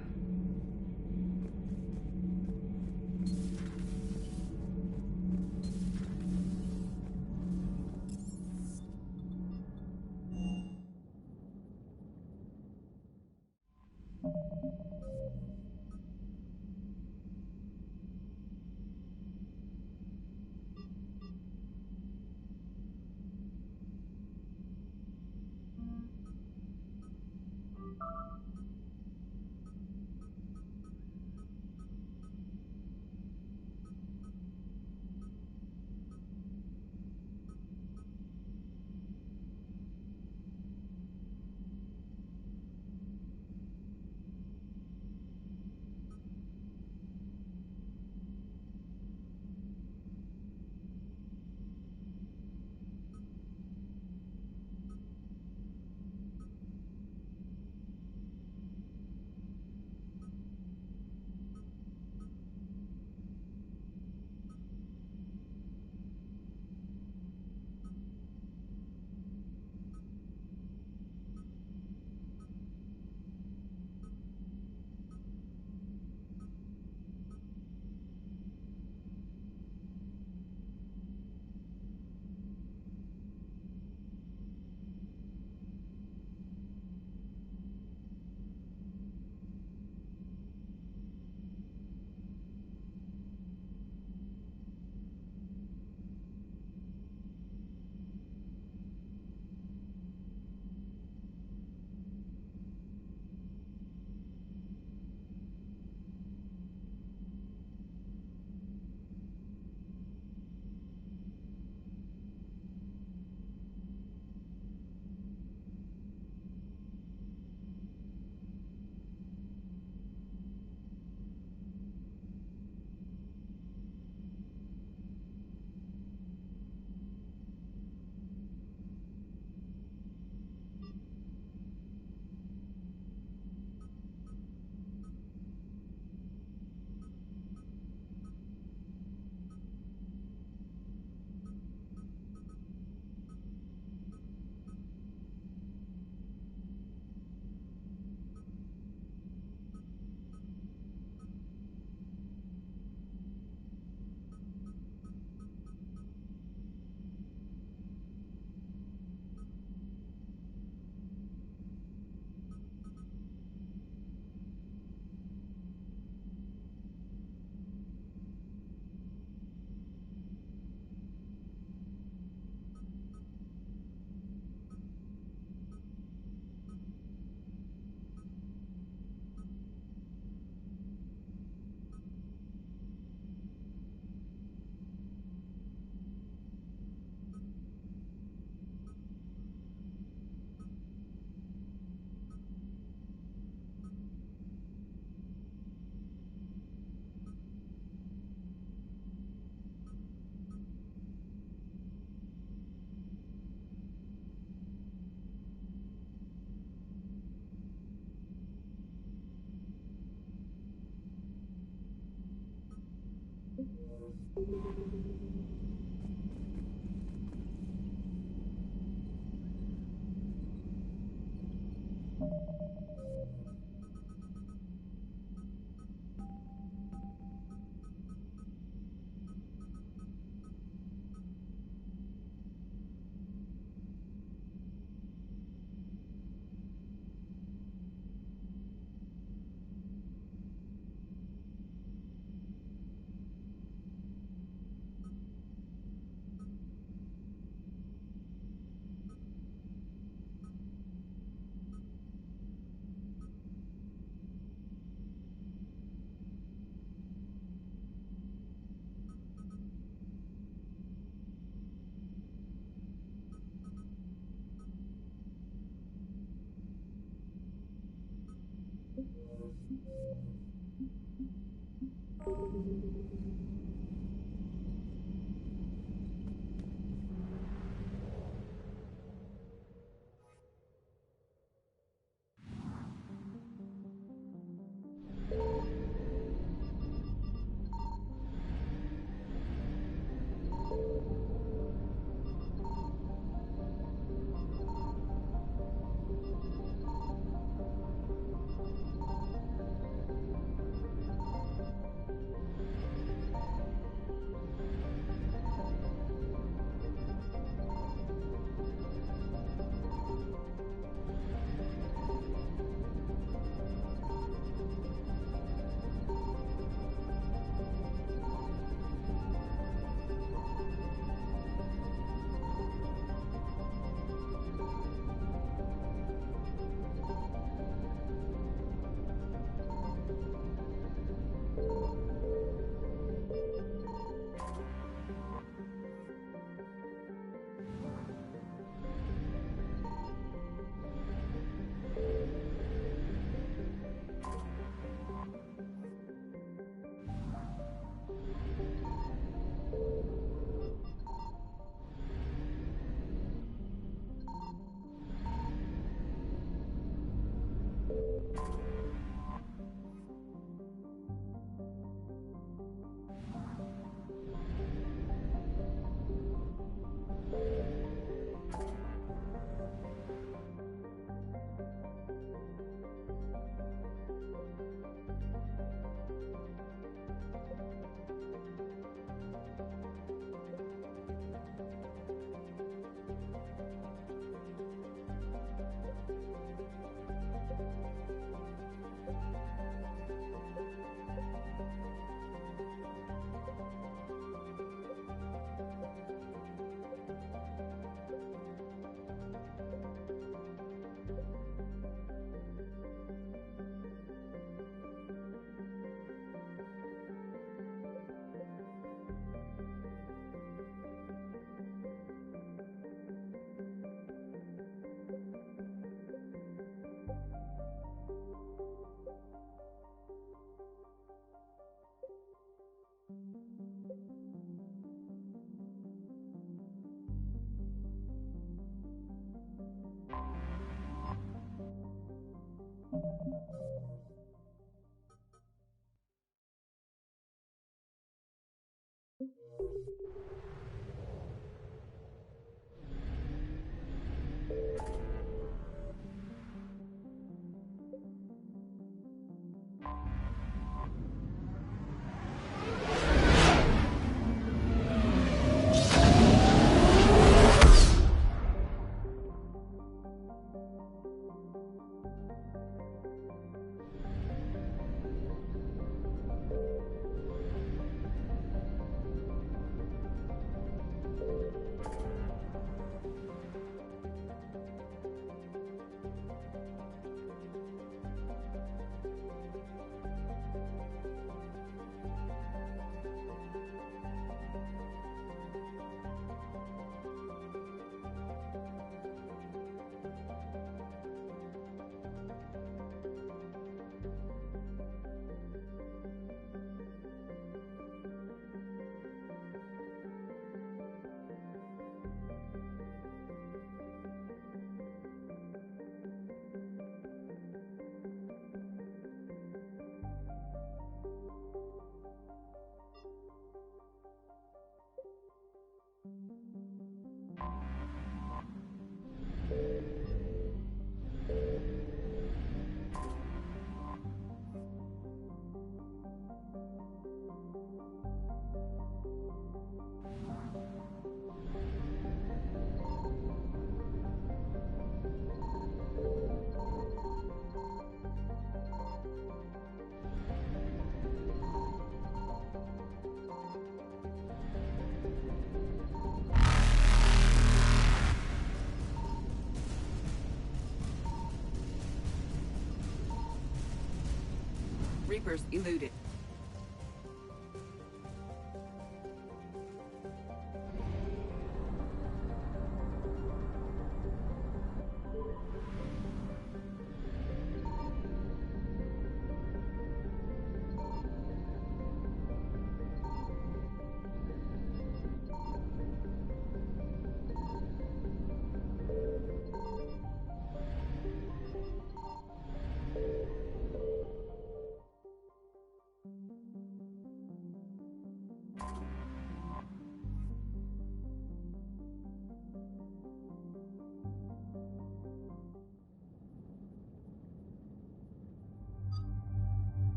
Reapers eluded.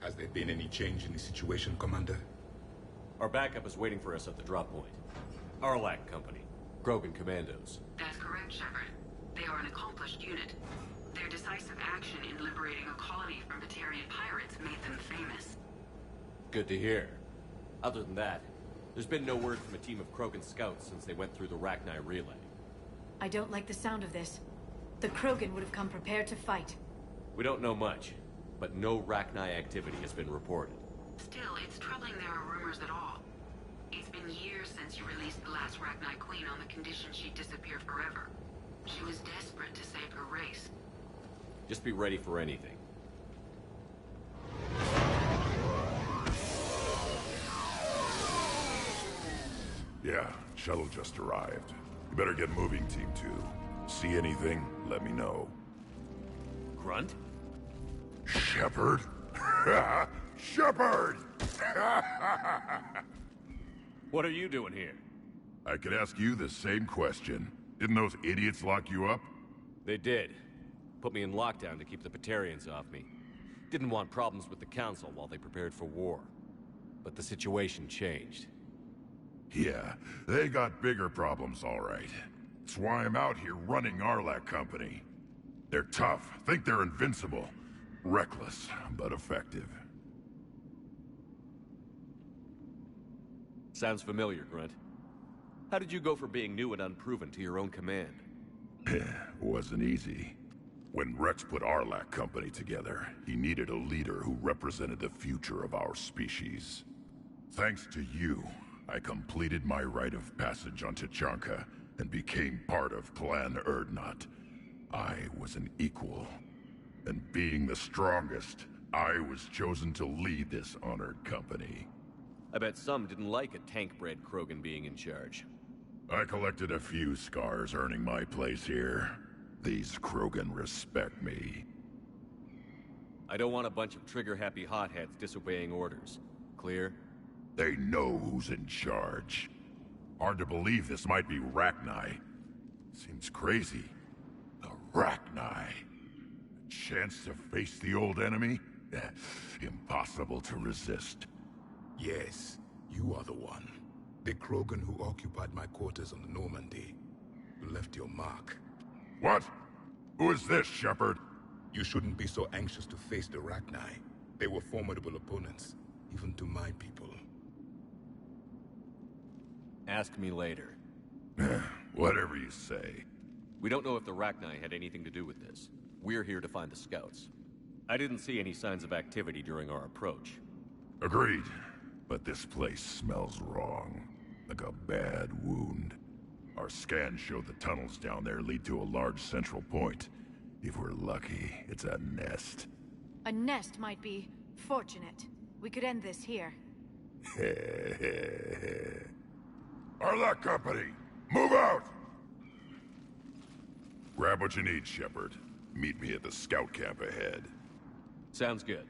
Has there been any change in the situation, Commander? Our backup is waiting for us at the drop point. Arlac Company. Krogan Commandos. That's correct, Shepard. They are an accomplished unit. Their decisive action in liberating a colony from Batarian pirates made them famous. Good to hear. Other than that, there's been no word from a team of Krogan scouts since they went through the Rachni relay. I don't like the sound of this. The Krogan would have come prepared to fight. We don't know much, but no Rachni activity has been reported. Still, it's troubling there are rumors at all. It's been years since you released the last Rachni Queen on the condition she'd disappear forever. She was desperate to save her race. Just be ready for anything. Yeah, shuttle just arrived. You better get moving, Team 2. See anything, let me know. Grunt? Shepard? Shepard! What are you doing here? I could ask you the same question. Didn't those idiots lock you up? They did. Put me in lockdown to keep the Batarians off me. Didn't want problems with the Council while they prepared for war. but the situation changed. Yeah, they got bigger problems, all right. That's why I'm out here running Arlac Company. They're tough, think they're invincible. Reckless, but effective. Sounds familiar, Grunt. How did you go from being new and unproven to your own command? Wasn't easy. When Rex put Arlac Company together, he needed a leader who represented the future of our species. Thanks to you, I completed my rite of passage on Tachanka and became part of Clan Erdnot. I was an equal. And being the strongest, I was chosen to lead this honored company. I bet some didn't like a tank-bred Krogan being in charge. I collected a few scars earning my place here. These Krogan respect me. I don't want a bunch of trigger-happy hotheads disobeying orders. Clear? They know who's in charge. Hard to believe this might be Rachni. Seems crazy. The Rachni. A chance to face the old enemy? Impossible to resist. Yes, you are the one. The Krogan who occupied my quarters on the Normandy. You left your mark. What? Who is this, Shepard? You shouldn't be so anxious to face the Rachni. They were formidable opponents, even to my people. Ask me later. Whatever you say. We don't know if the Rachni had anything to do with this. We're here to find the scouts. I didn't see any signs of activity during our approach. Agreed. But this place smells wrong. Like a bad wound. Our scans show the tunnels down there lead to a large central point. If we're lucky, it's a nest. A nest might be fortunate. We could end this here. Arlac Company, move out! Grab what you need, Shepard. Meet me at the scout camp ahead. Sounds good.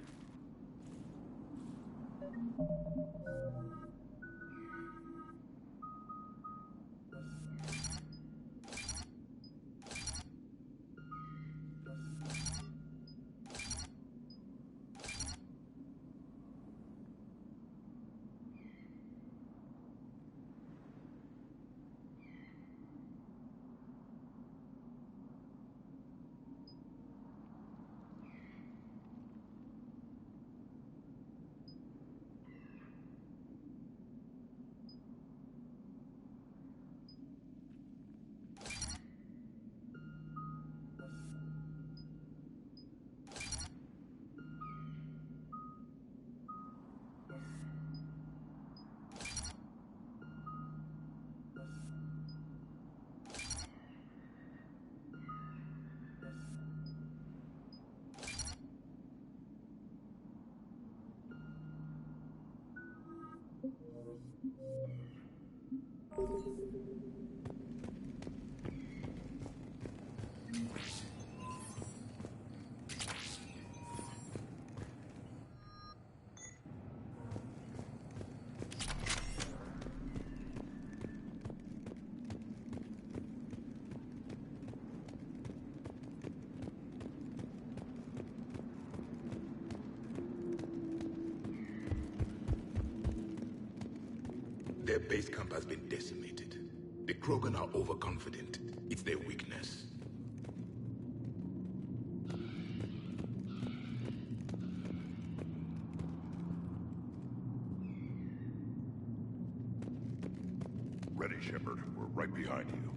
Their base camp has been decimated. The Krogan are overconfident. It's their weakness. Ready, Shepard. We're right behind you.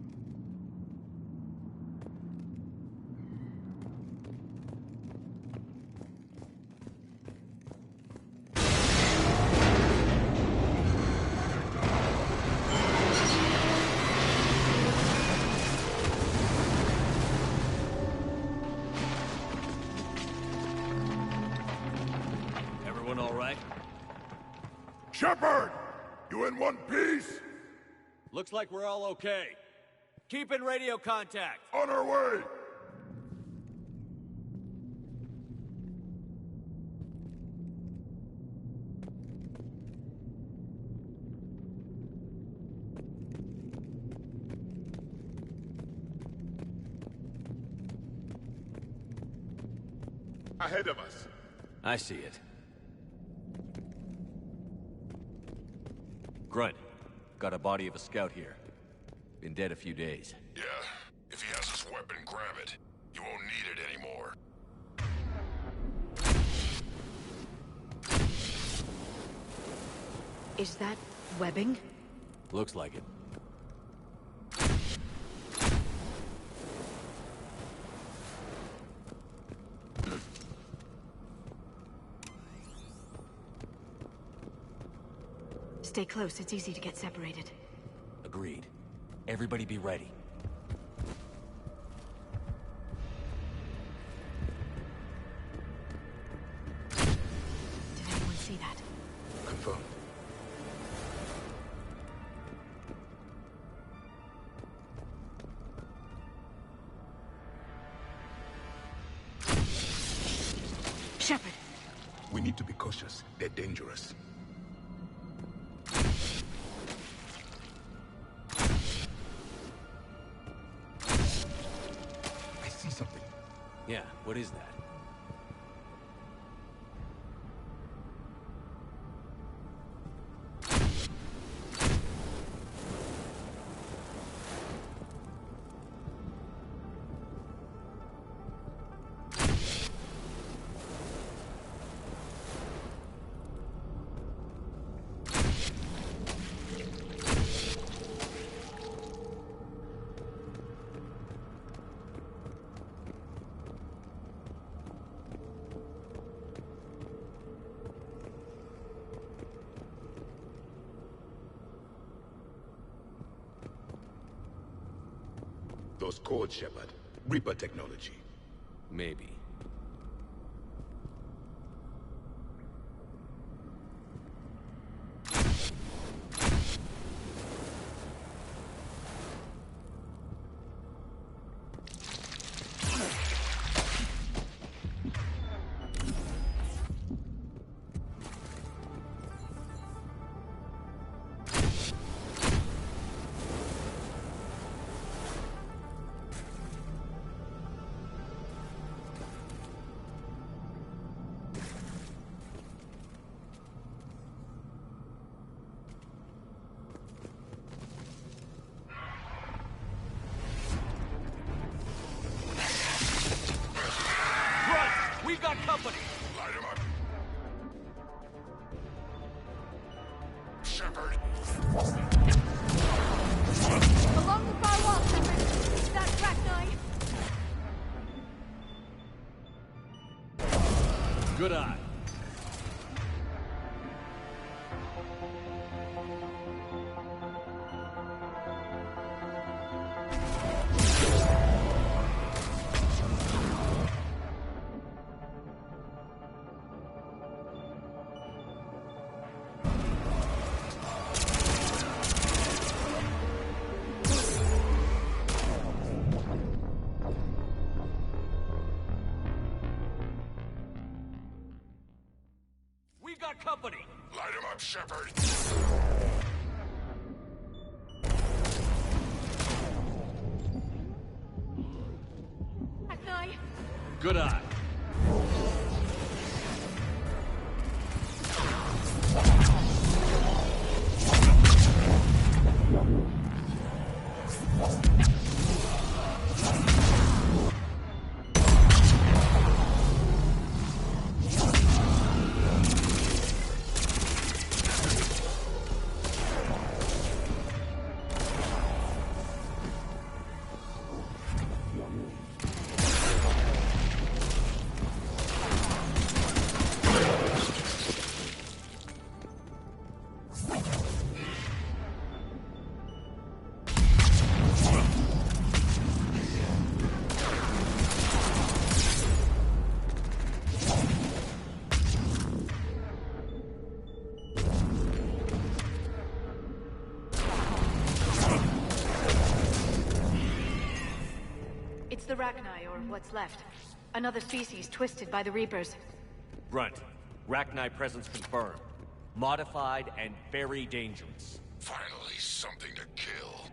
Everyone all right? Shepard! You in one piece? Looks like we're all okay. Keep in radio contact. On our way! Ahead of us. I see it. Grunt, got a body of a scout here. Been dead a few days. Yeah, if he has his weapon, grab it. You won't need it anymore. Is that webbing? Looks like it. Stay close, it's easy to get separated. Agreed. Everybody be ready. Did anyone see that? Confirmed. Shepard! We need to be cautious. They're dangerous. I see something. Yeah, what is that? Those codes, Shepard. Reaper technology. Maybe. We've got company! Light him up! Shepard! Along the far wall, Shepard! That Rachni! Good eye. We've got company! Light him up, Shepard! Rachni! Good eye. It's the Rachni, or what's left. Another species twisted by the Reapers. Grunt, Rachni presence confirmed. Modified and very dangerous. Finally, something to kill.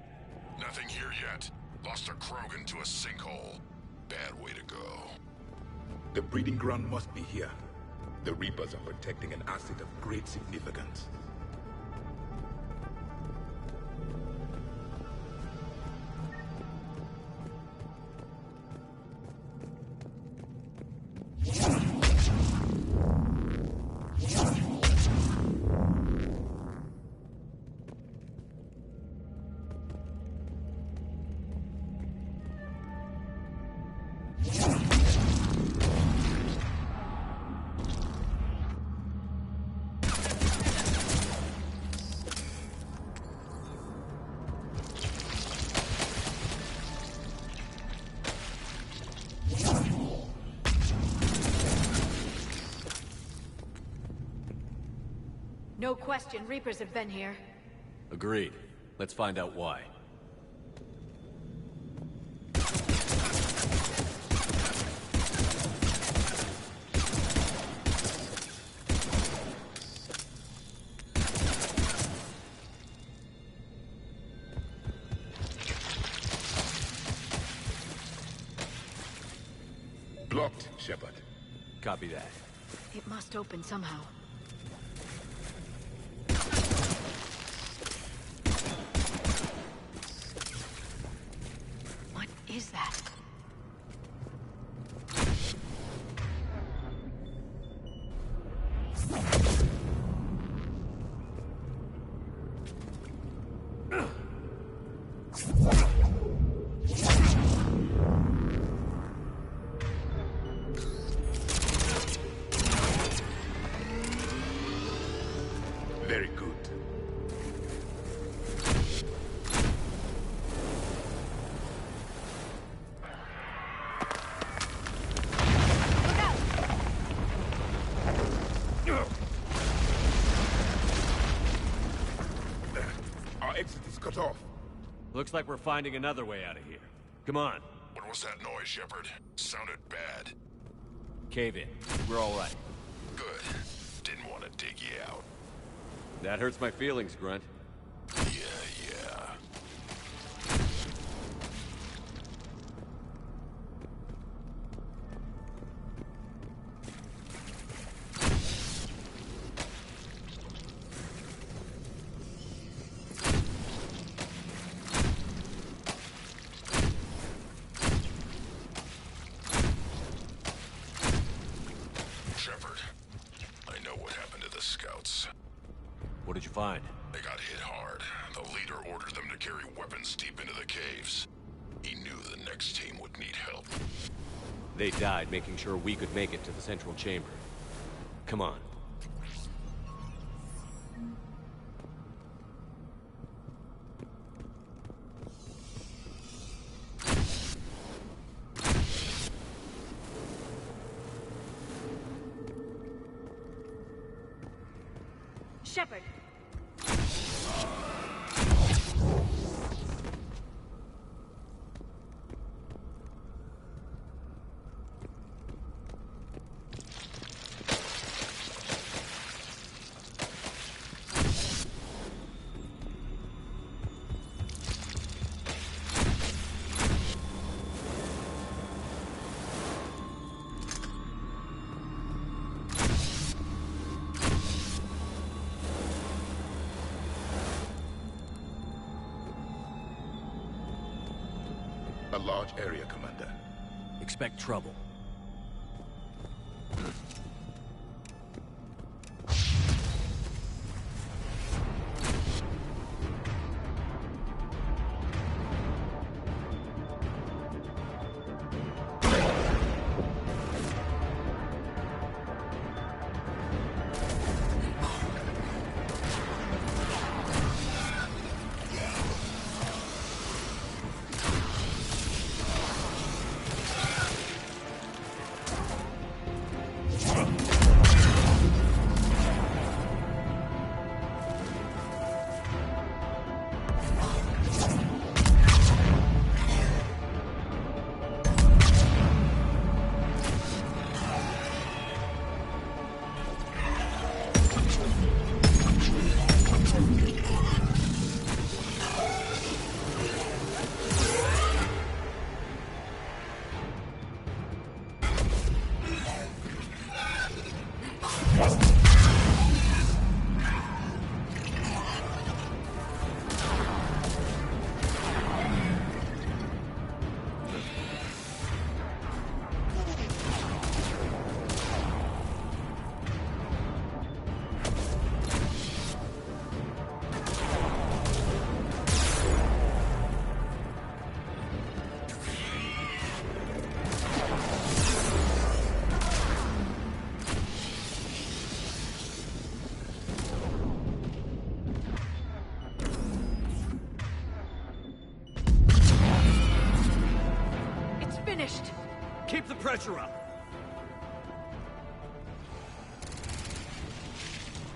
Nothing here yet. Lost a Krogan to a sinkhole. Bad way to go. The breeding ground must be here. The Reapers are protecting an asset of great significance. No question, Reapers have been here. Agreed. Let's find out why. Blocked, Shepard. Copy that. It must open somehow. What is that? Very good. Our exit is cut off. Looks like we're finding another way out of here. Come on. What was that noise, Shepard? Sounded bad. Cave in. We're all right. Good. Didn't want to dig you out. That hurts my feelings, Grunt. Yeah. Shepard, I know what happened to the scouts. What did you find? They got hit hard. The leader ordered them to carry weapons deep into the caves. He knew the next team would need help. They died making sure we could make it to the central chamber. Come on. Shepard! A large area, Commander. Expect trouble. Finished! Keep the pressure up!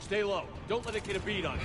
Stay low. Don't let it get a bead on you.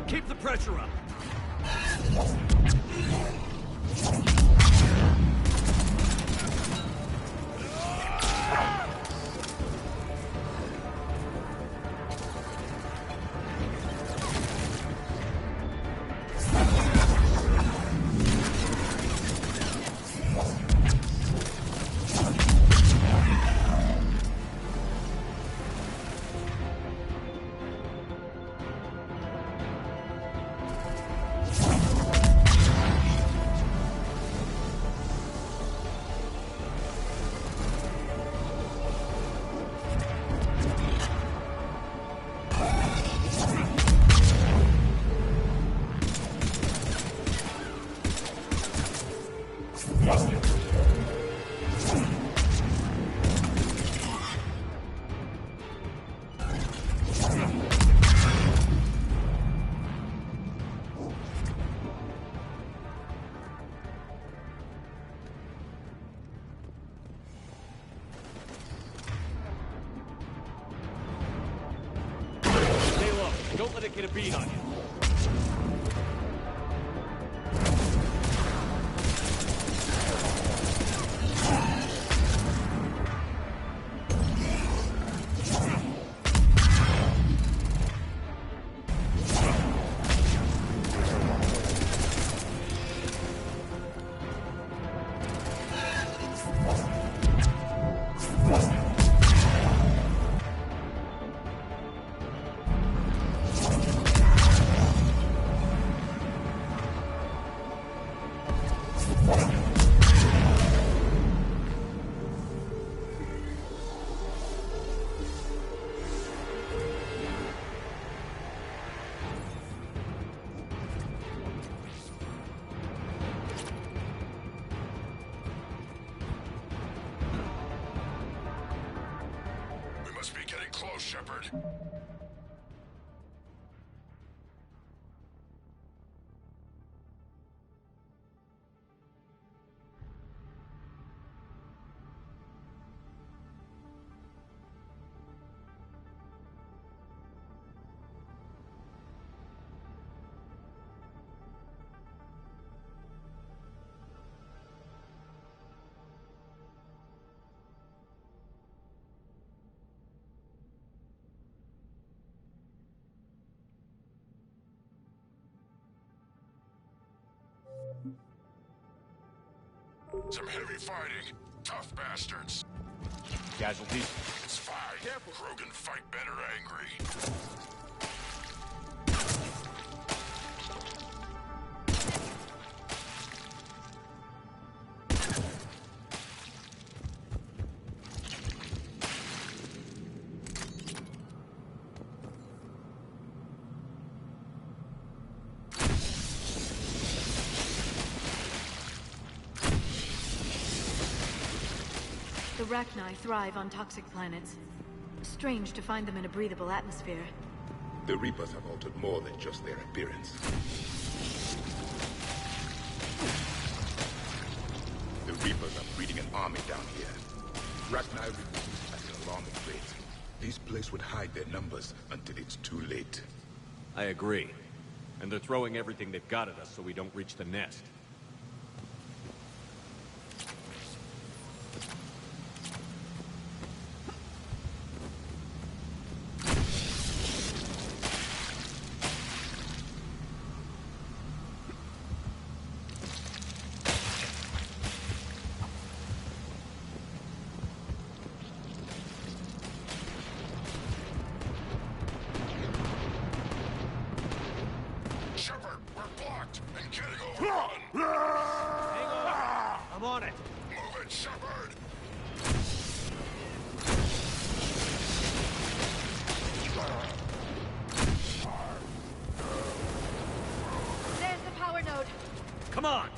Keep the pressure up. Don't let it get a bead on you. Must be getting close, Shepard. Some heavy fighting. Tough bastards. Casualties? It's fine. Careful. Krogan fight better angry. The Rachni thrive on toxic planets. Strange to find them in a breathable atmosphere. The Reapers have altered more than just their appearance. The Reapers are breeding an army down here. Rachni reproduce at an alarming rate. This place would hide their numbers until it's too late. I agree. And they're throwing everything they've got at us so we don't reach the nest. Shepard, we're blocked and getting overrun. Hang on. I'm on it. Move it, Shepard. There's the power node. Come on.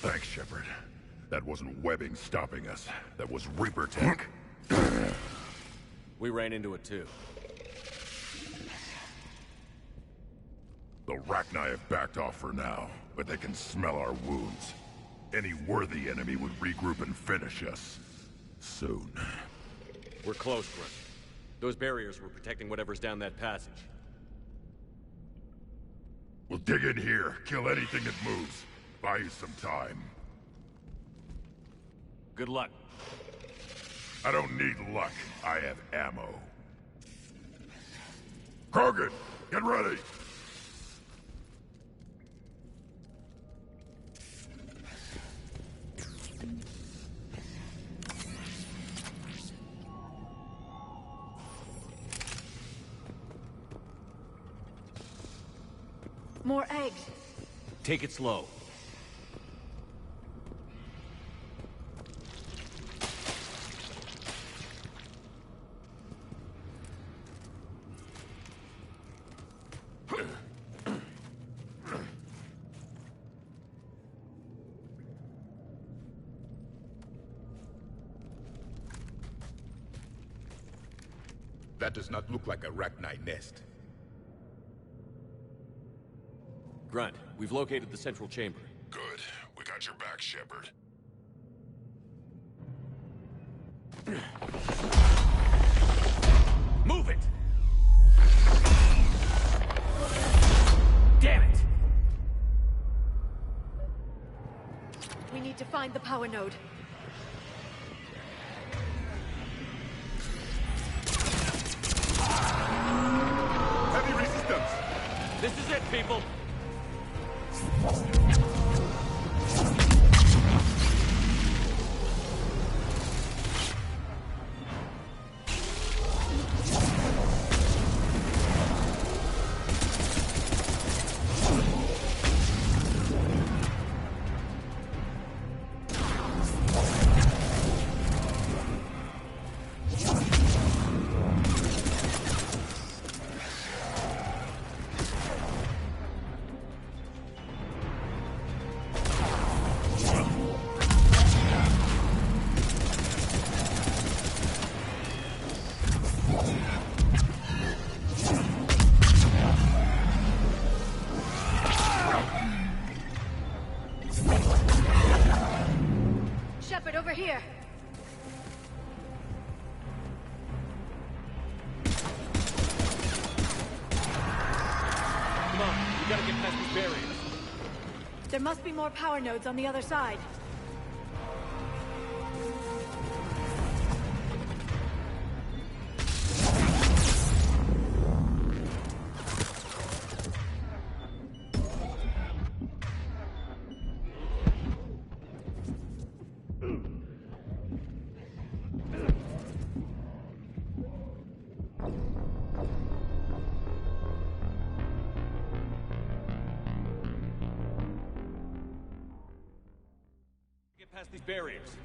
Thanks, Shepard. That wasn't webbing stopping us. That was Reaper tech. We ran into it too. The Rachni have backed off for now, but they can smell our wounds. Any worthy enemy would regroup and finish us. Soon. We're close, Grunt. Those barriers were protecting whatever's down that passage. We'll dig in here, kill anything that moves. Buy you some time. Good luck. I don't need luck. I have ammo. Krogan, get ready! More eggs. Take it slow. That does not look like a Rachni nest. Grunt, we've located the central chamber. Good. We got your back, Shepard. Move it! Damn it! We need to find the power node. Heavy resistance! This is it, people! Shepard, over here. Come on, we gotta get past this barrier. There must be more power nodes on the other side. Get past these barriers.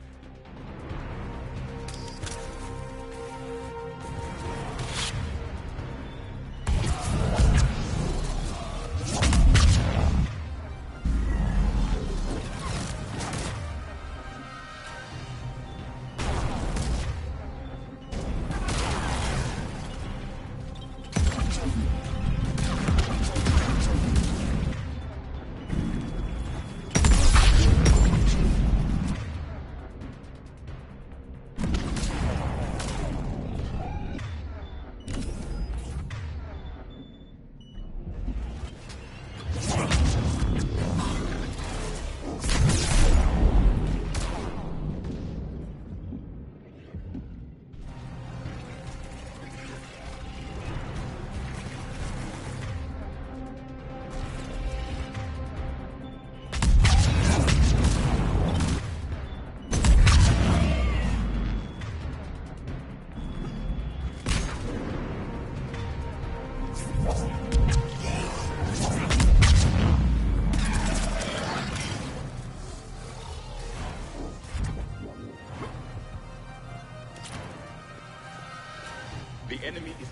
The enemy is...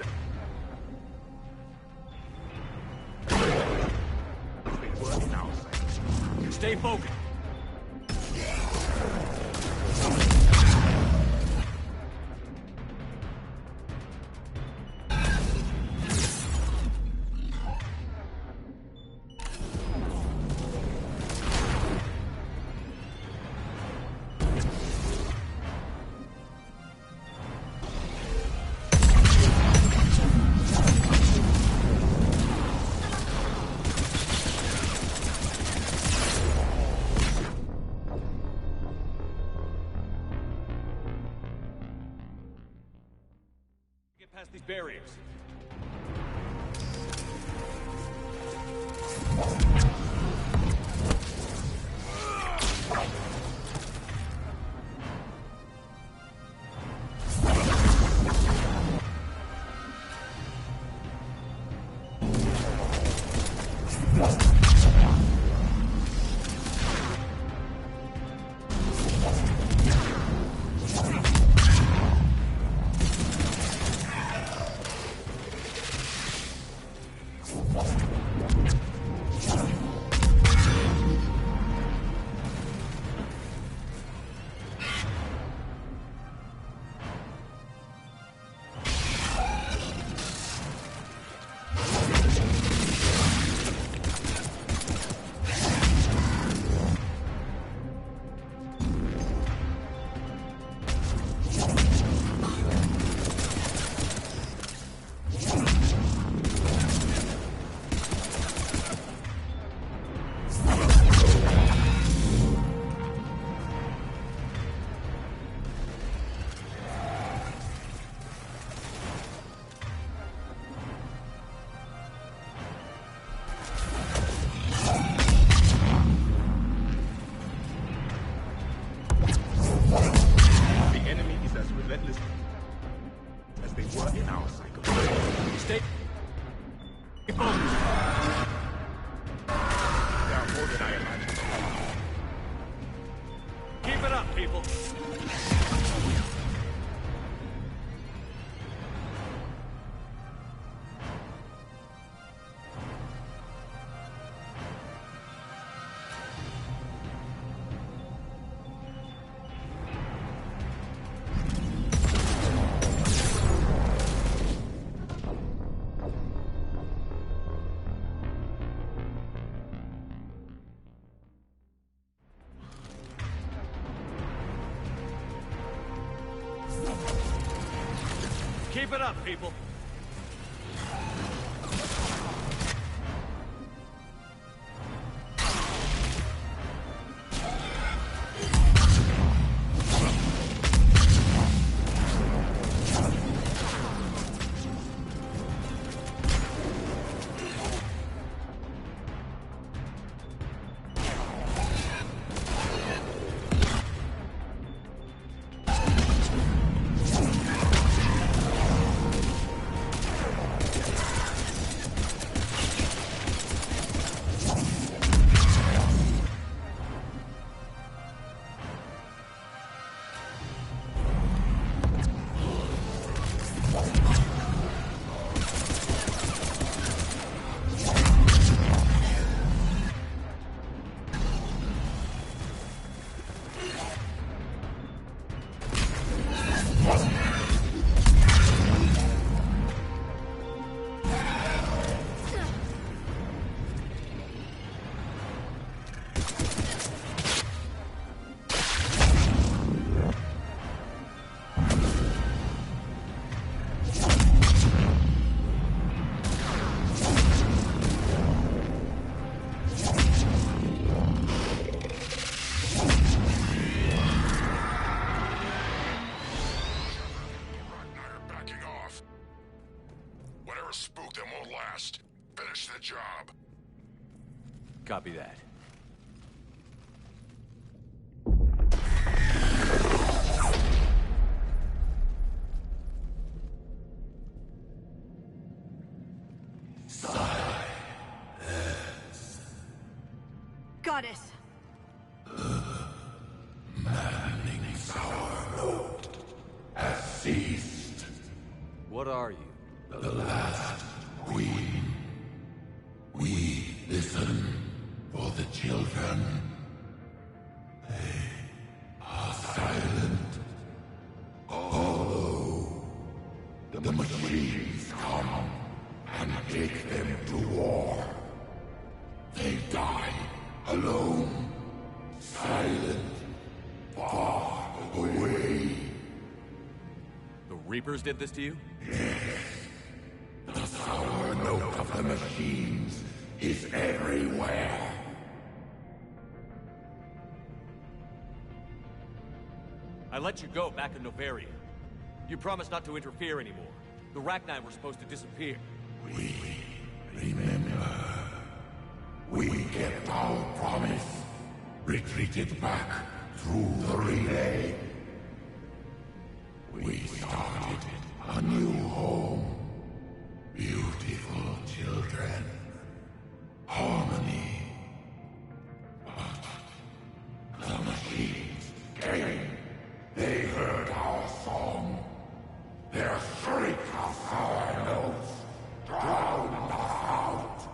Stay focused. Get past these barriers. Keep it up, people. Copy that. Goddess! Maddening sour note has ceased. What are you? The last queen. We listen for the children. They are silent. Although the machines come and take them to war, they die alone, silent, far away. The Reapers did this to you? Yes. The sour note of the machines is everywhere. I let you go back in Novaria. You promised not to interfere anymore. The Rachni were supposed to disappear. We remember. We kept our promise. Retreated back through the relay. We started a new home. Beautiful children. Harmony. But the machines came. They heard our song. Their shriek of sour notes drowned us out.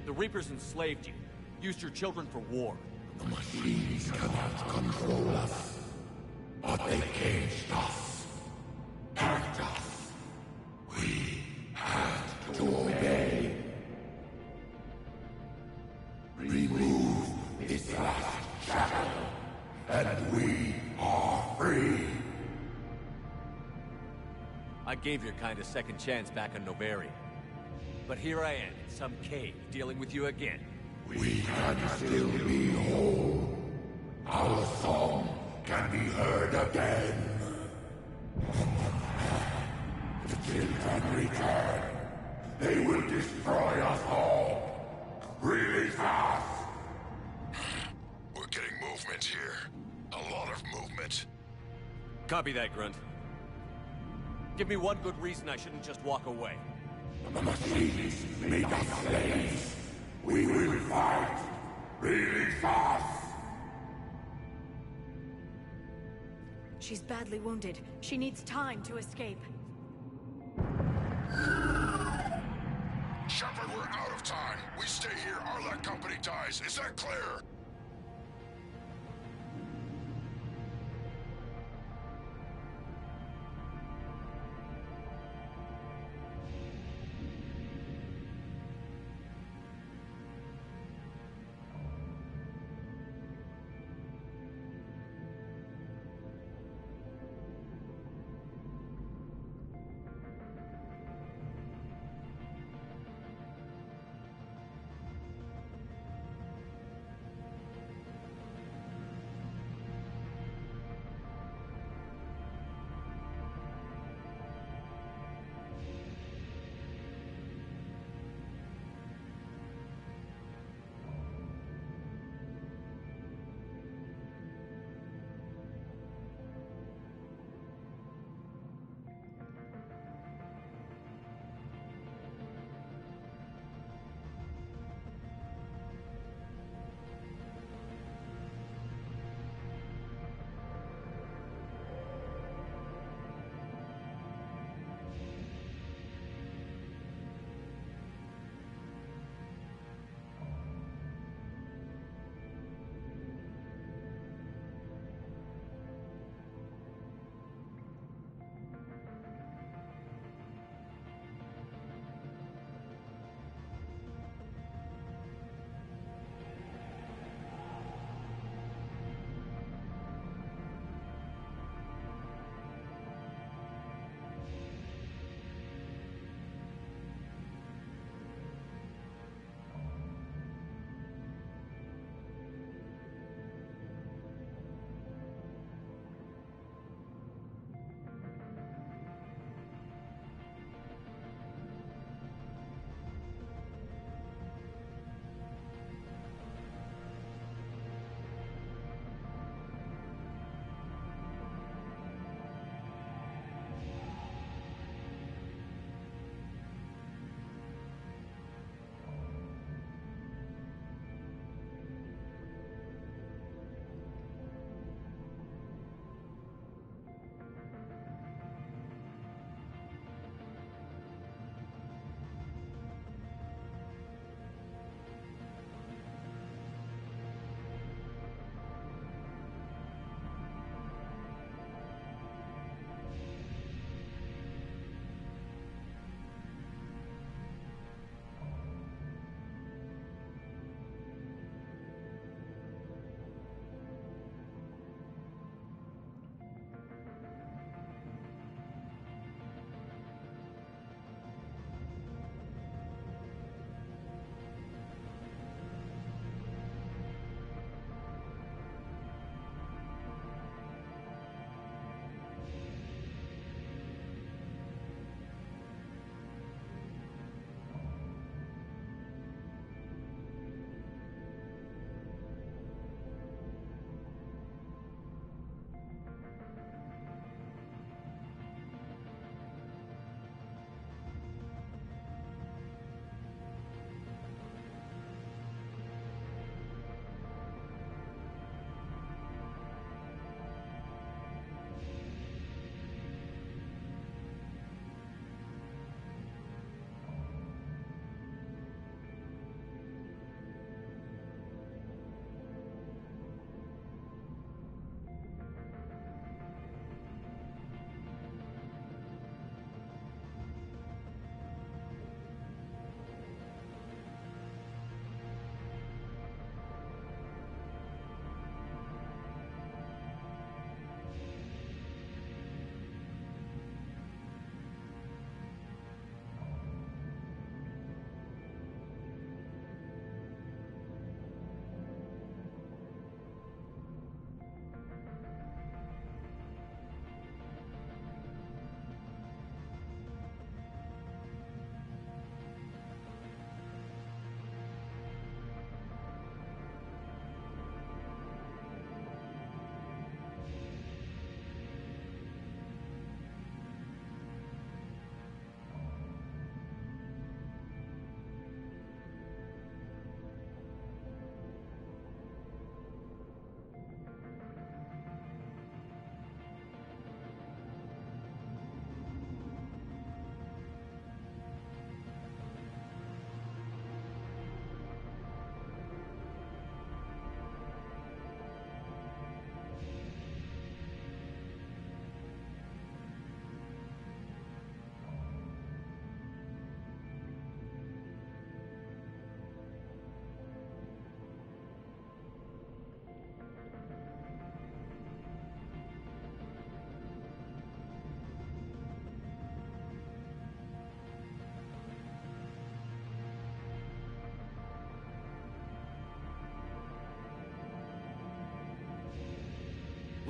The Reapers enslaved you, used your children for war. The machines cannot control us, but they caged us, packed us. We had to obey. Remove this last shackle, and we are free. I gave your kind a second chance back in Novaria. But here I am in some cave dealing with you again. We can still be whole. Our song can be heard again. The children return. They will destroy us all. Really fast. We're getting movement here. A lot of movement. Copy that, Grunt. Give me one good reason I shouldn't just walk away. The machines make us slaves. We will fight. Really fast. She's badly wounded. She needs time to escape. Shepard, we're out of time. We stay here, Arlec Company dies. Is that clear?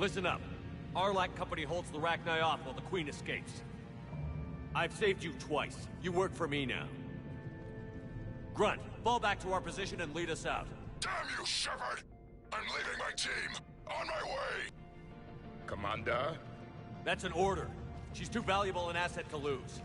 Listen up. Arlac Company holds the Rachni off while the Queen escapes. I've saved you twice. You work for me now. Grunt, fall back to our position and lead us out. Damn you, Shepard! I'm leaving my team! On my way! Commander? That's an order. She's too valuable an asset to lose.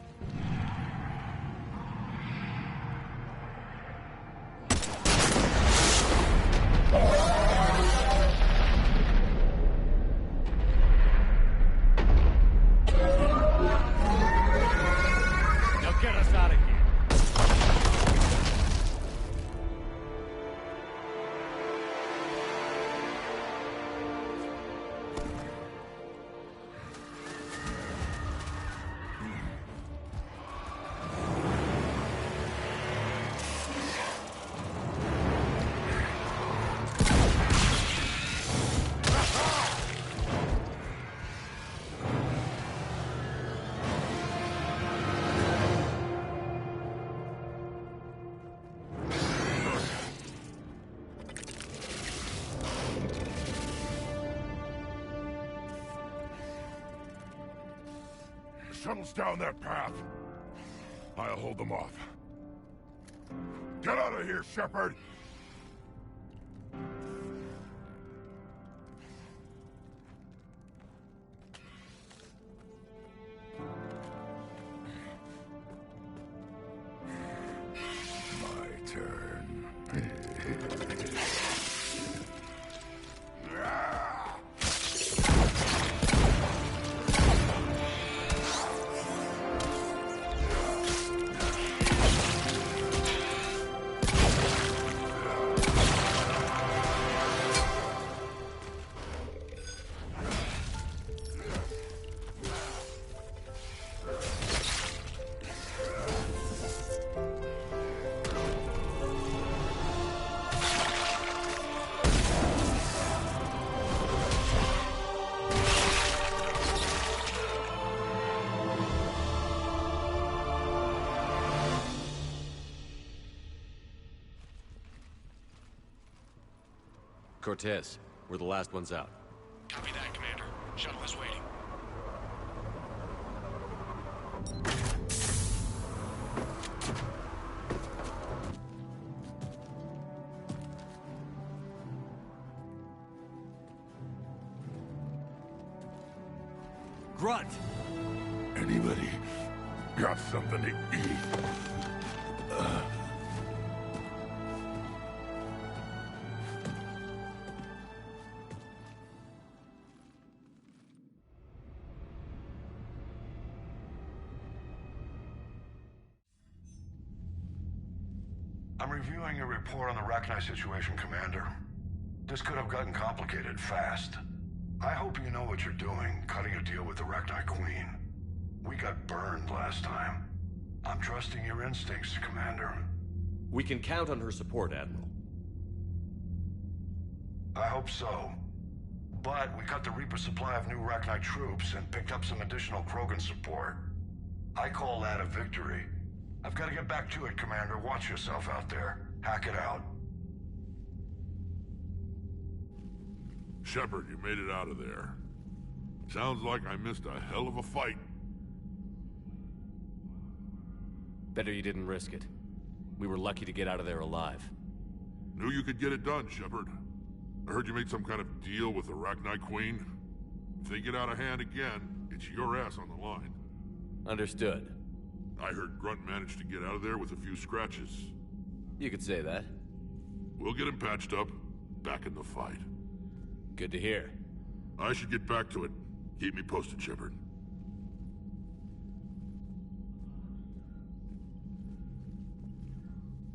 Now get us out of here. Shuttles down that path. I'll hold them off. Get out of here, Shepard! My turn. Cortez, we're the last ones out. Copy that, Commander. Shuttle is waiting. Grunt! Anybody got something to eat? I'm reviewing your report on the Rachni situation, Commander. This could have gotten complicated fast. I hope you know what you're doing, cutting a deal with the Rachni Queen. We got burned last time. I'm trusting your instincts, Commander. We can count on her support, Admiral. I hope so. But we cut the Reaper supply of new Rachni troops and picked up some additional Krogan support. I call that a victory. I've got to get back to it, Commander. Watch yourself out there. Hack it out. Shepard, you made it out of there. Sounds like I missed a hell of a fight. Better you didn't risk it. We were lucky to get out of there alive. Knew you could get it done, Shepard. I heard you made some kind of deal with the Rachni Queen. If they get out of hand again, it's your ass on the line. Understood. I heard Grunt managed to get out of there with a few scratches. You could say that. We'll get him patched up, back in the fight. Good to hear. I should get back to it. Keep me posted, Shepard.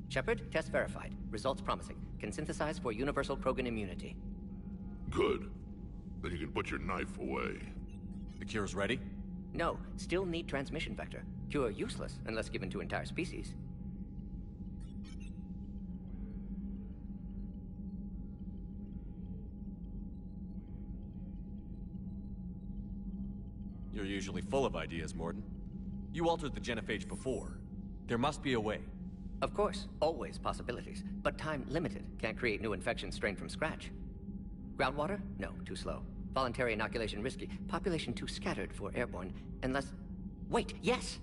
Shepard, test verified. Results promising. Can synthesize for universal Krogan immunity. Good. Then you can put your knife away. The cure's ready? No, still need transmission vector. Cure useless unless given to entire species. You're usually full of ideas, Mordin. You altered the genophage before. There must be a way. Of course, always possibilities, but time limited. Can't create new infection strain from scratch. Groundwater? No, too slow. Voluntary inoculation risky. Population too scattered for airborne. Unless... Wait, yes!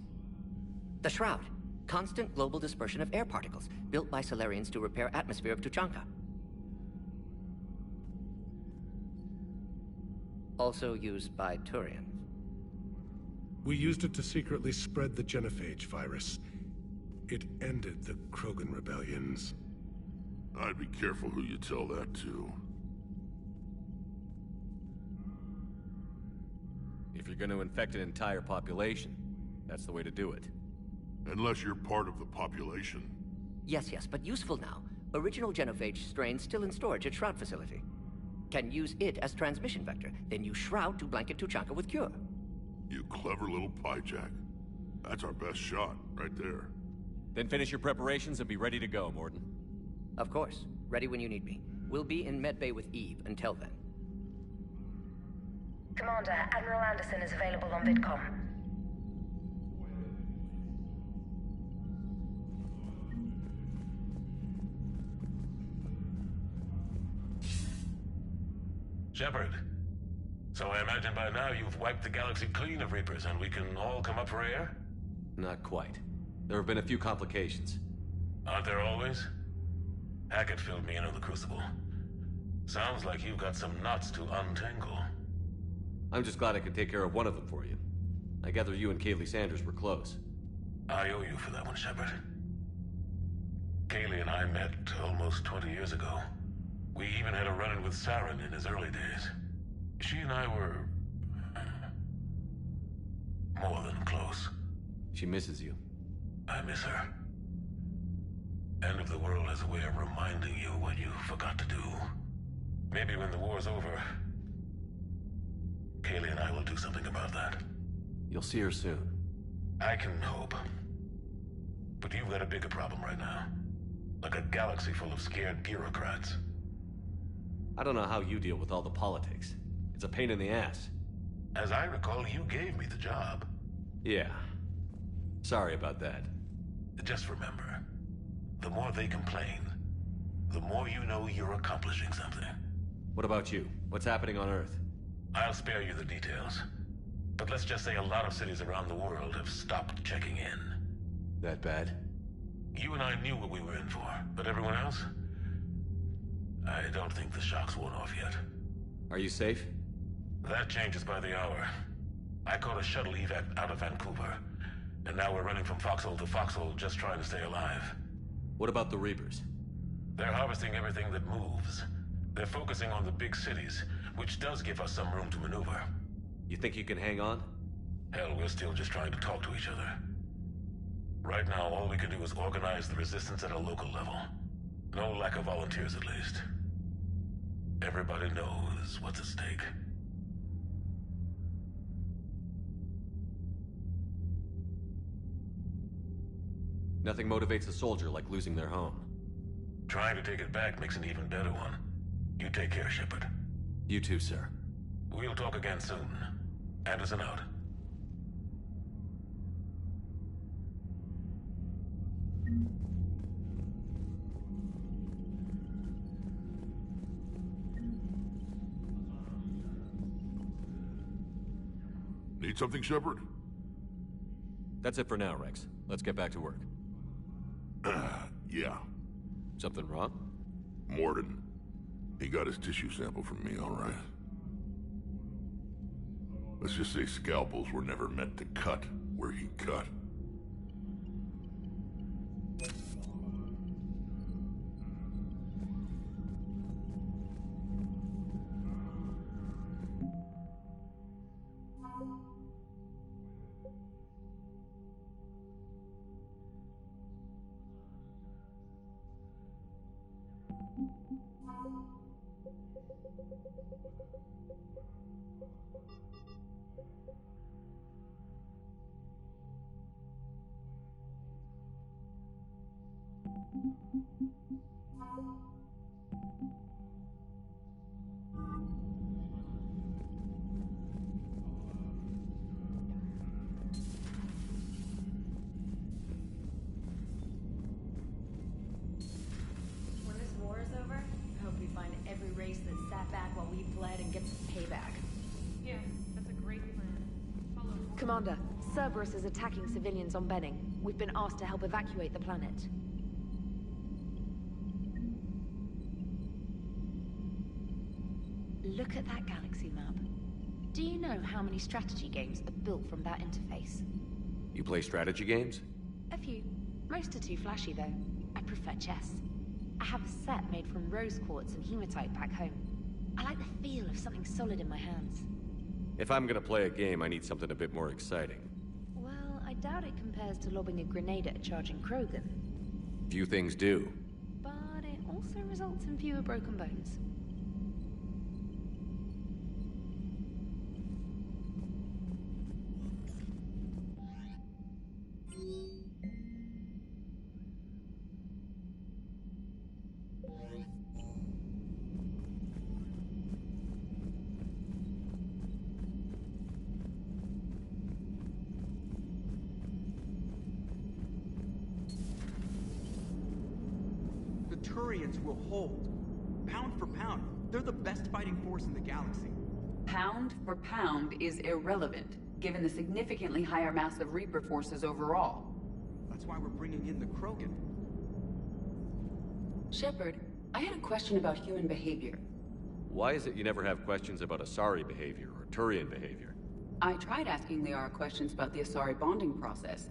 The Shroud. Constant global dispersion of air particles, built by Solarians to repair atmosphere of Tuchanka. Also used by Turians. We used it to secretly spread the genophage virus. It ended the Krogan rebellions. I'd be careful who you tell that to. If you're going to infect an entire population, that's the way to do it. Unless you're part of the population. Yes, but useful now. Original genophage strain still in storage at Shroud facility. Can use it as transmission vector, then use Shroud to blanket Tuchanka with cure. You clever little piejack. That's our best shot, right there. Then finish your preparations and be ready to go, Morden. Of course. Ready when you need me. We'll be in medbay with Eve until then. Commander, Admiral Anderson is available on VidCom. Shepard. So I imagine by now you've wiped the galaxy clean of Reapers and we can all come up for air? Not quite. There have been a few complications. Aren't there always? Hackett filled me in on the Crucible. Sounds like you've got some knots to untangle. I'm just glad I could take care of one of them for you. I gather you and Kaylee Sanders were close. I owe you for that one, Shepard. Kaylee and I met almost 20 years ago. We even had a run-in with Saren in his early days. She and I were... more than close. She misses you. I miss her. End of the world has a way of reminding you what you forgot to do. Maybe when the war's over, Kaylee and I will do something about that. You'll see her soon. I can hope. But you've got a bigger problem right now. Like a galaxy full of scared bureaucrats. I don't know how you deal with all the politics. It's a pain in the ass. As I recall, you gave me the job. Yeah. Sorry about that. Just remember, the more they complain, the more you know you're accomplishing something. What about you? What's happening on Earth? I'll spare you the details. But let's just say a lot of cities around the world have stopped checking in. That bad? You and I knew what we were in for, but everyone else? I don't think the shock's worn off yet. Are you safe? That changes by the hour. I caught a shuttle evac out of Vancouver, and now we're running from foxhole to foxhole just trying to stay alive. What about the Reapers? They're harvesting everything that moves. They're focusing on the big cities, which does give us some room to maneuver. You think you can hang on? Hell, we're still just trying to talk to each other. Right now, all we can do is organize the resistance at a local level. No lack of volunteers, at least. Everybody knows what's at stake. Nothing motivates a soldier like losing their home. Trying to take it back makes an even better one. You take care, Shepard. You too, sir. We'll talk again soon. Anderson out. Need something, Shepard? That's it for now, Rex. Let's get back to work. Yeah. Something wrong? Morden. He got his tissue sample from me, all right. Let's just say scalpels were never meant to cut where he cut. When this war is over, I hope we find every race that sat back while we bled and get some payback. Yeah, that's a great plan. Commander, Cerberus is attacking civilians on Benning. We've been asked to help evacuate the planet. Look at that galaxy map. Do you know how many strategy games are built from that interface? You play strategy games? A few. Most are too flashy, though. I prefer chess. I have a set made from rose quartz and hematite back home. I like the feel of something solid in my hands. If I'm gonna play a game, I need something a bit more exciting. Well, I doubt it compares to lobbing a grenade at a charging Krogan. Few things do. But it also results in fewer broken bones. Turians will hold. Pound for pound, they're the best fighting force in the galaxy. Pound for pound is irrelevant, given the significantly higher mass of Reaper forces overall. That's why we're bringing in the Krogan. Shepard, I had a question about human behavior. Why is it you never have questions about Asari behavior or Turian behavior? I tried asking Liara questions about the Asari bonding process.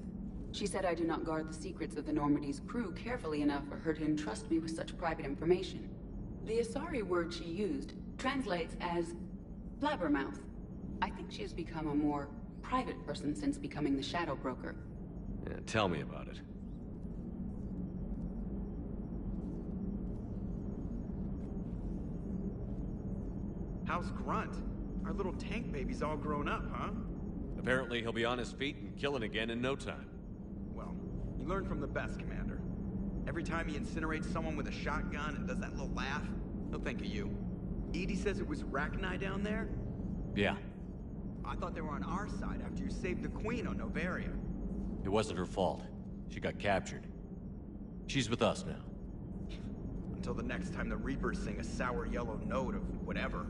She said I do not guard the secrets of the Normandy's crew carefully enough for her to entrust me with such private information. The Asari word she used translates as blabbermouth. I think she has become a more private person since becoming the Shadow Broker. Yeah, tell me about it. How's Grunt? Our little tank baby's all grown up, huh? Apparently he'll be on his feet and killing again in no time. Well, you learn from the best, Commander. Every time he incinerates someone with a shotgun and does that little laugh, he'll think of you. Edie says it was Rachni down there? Yeah. I thought they were on our side after you saved the Queen on Novaria. It wasn't her fault. She got captured. She's with us now. Until the next time the Reapers sing a sour yellow note of whatever.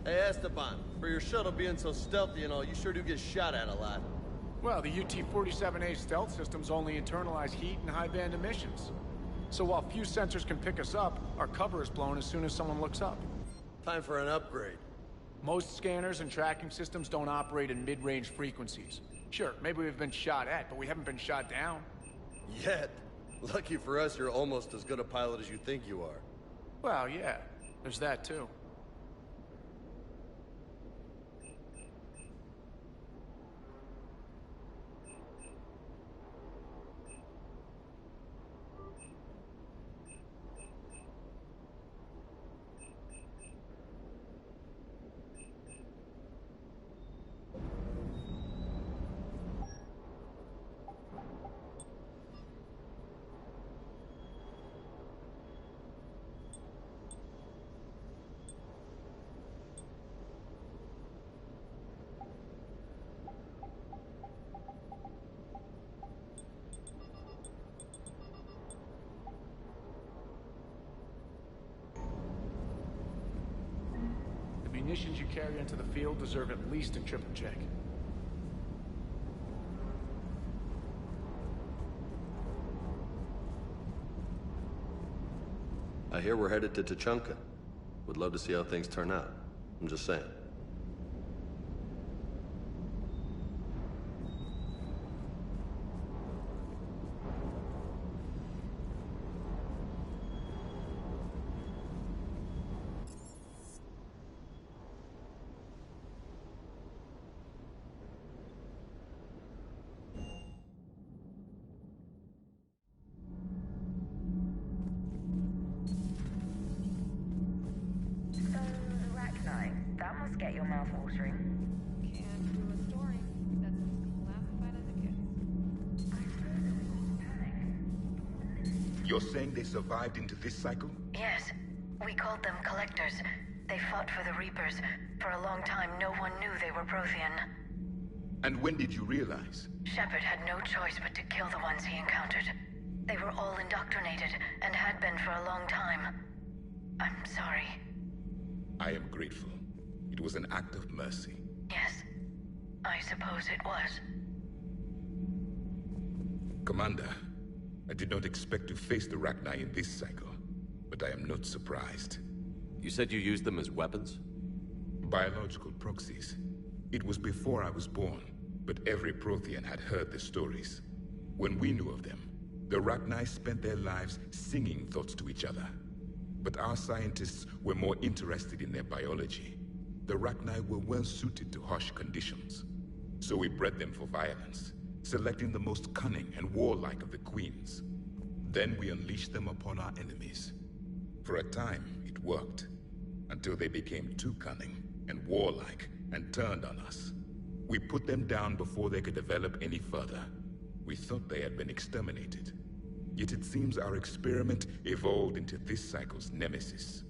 Hey, Esteban, for your shuttle being so stealthy and all, you sure do get shot at a lot. Well, the UT-47A stealth systems only internalize heat and high-band emissions. So while few sensors can pick us up, our cover is blown as soon as someone looks up. Time for an upgrade. Most scanners and tracking systems don't operate in mid-range frequencies. Sure, maybe we've been shot at, but we haven't been shot down. Yet. Lucky for us, you're almost as good a pilot as you think you are. Well, yeah. There's that, too. Munitions you carry into the field deserve at least a triple check. I hear we're headed to Tuchanka. Would love to see how things turn out. I'm just saying. Get your mouth watering. You're saying they survived into this cycle? Yes. We called them Collectors. They fought for the Reapers. For a long time, no one knew they were Prothean. And when did you realize? Shepard had no choice but to kill the ones he encountered. They were all indoctrinated, and had been for a long time. I'm sorry. I am grateful. It was an act of mercy. Yes, I suppose it was. Commander, I did not expect to face the Rachni in this cycle, but I am not surprised. You said you used them as weapons? Biological proxies. It was before I was born, but every Prothean had heard the stories. When we knew of them, the Rachni spent their lives singing thoughts to each other. But our scientists were more interested in their biology. The Rachni were well suited to harsh conditions. So we bred them for violence, selecting the most cunning and warlike of the queens. Then we unleashed them upon our enemies. For a time, it worked, until they became too cunning and warlike and turned on us. We put them down before they could develop any further. We thought they had been exterminated. Yet it seems our experiment evolved into this cycle's nemesis.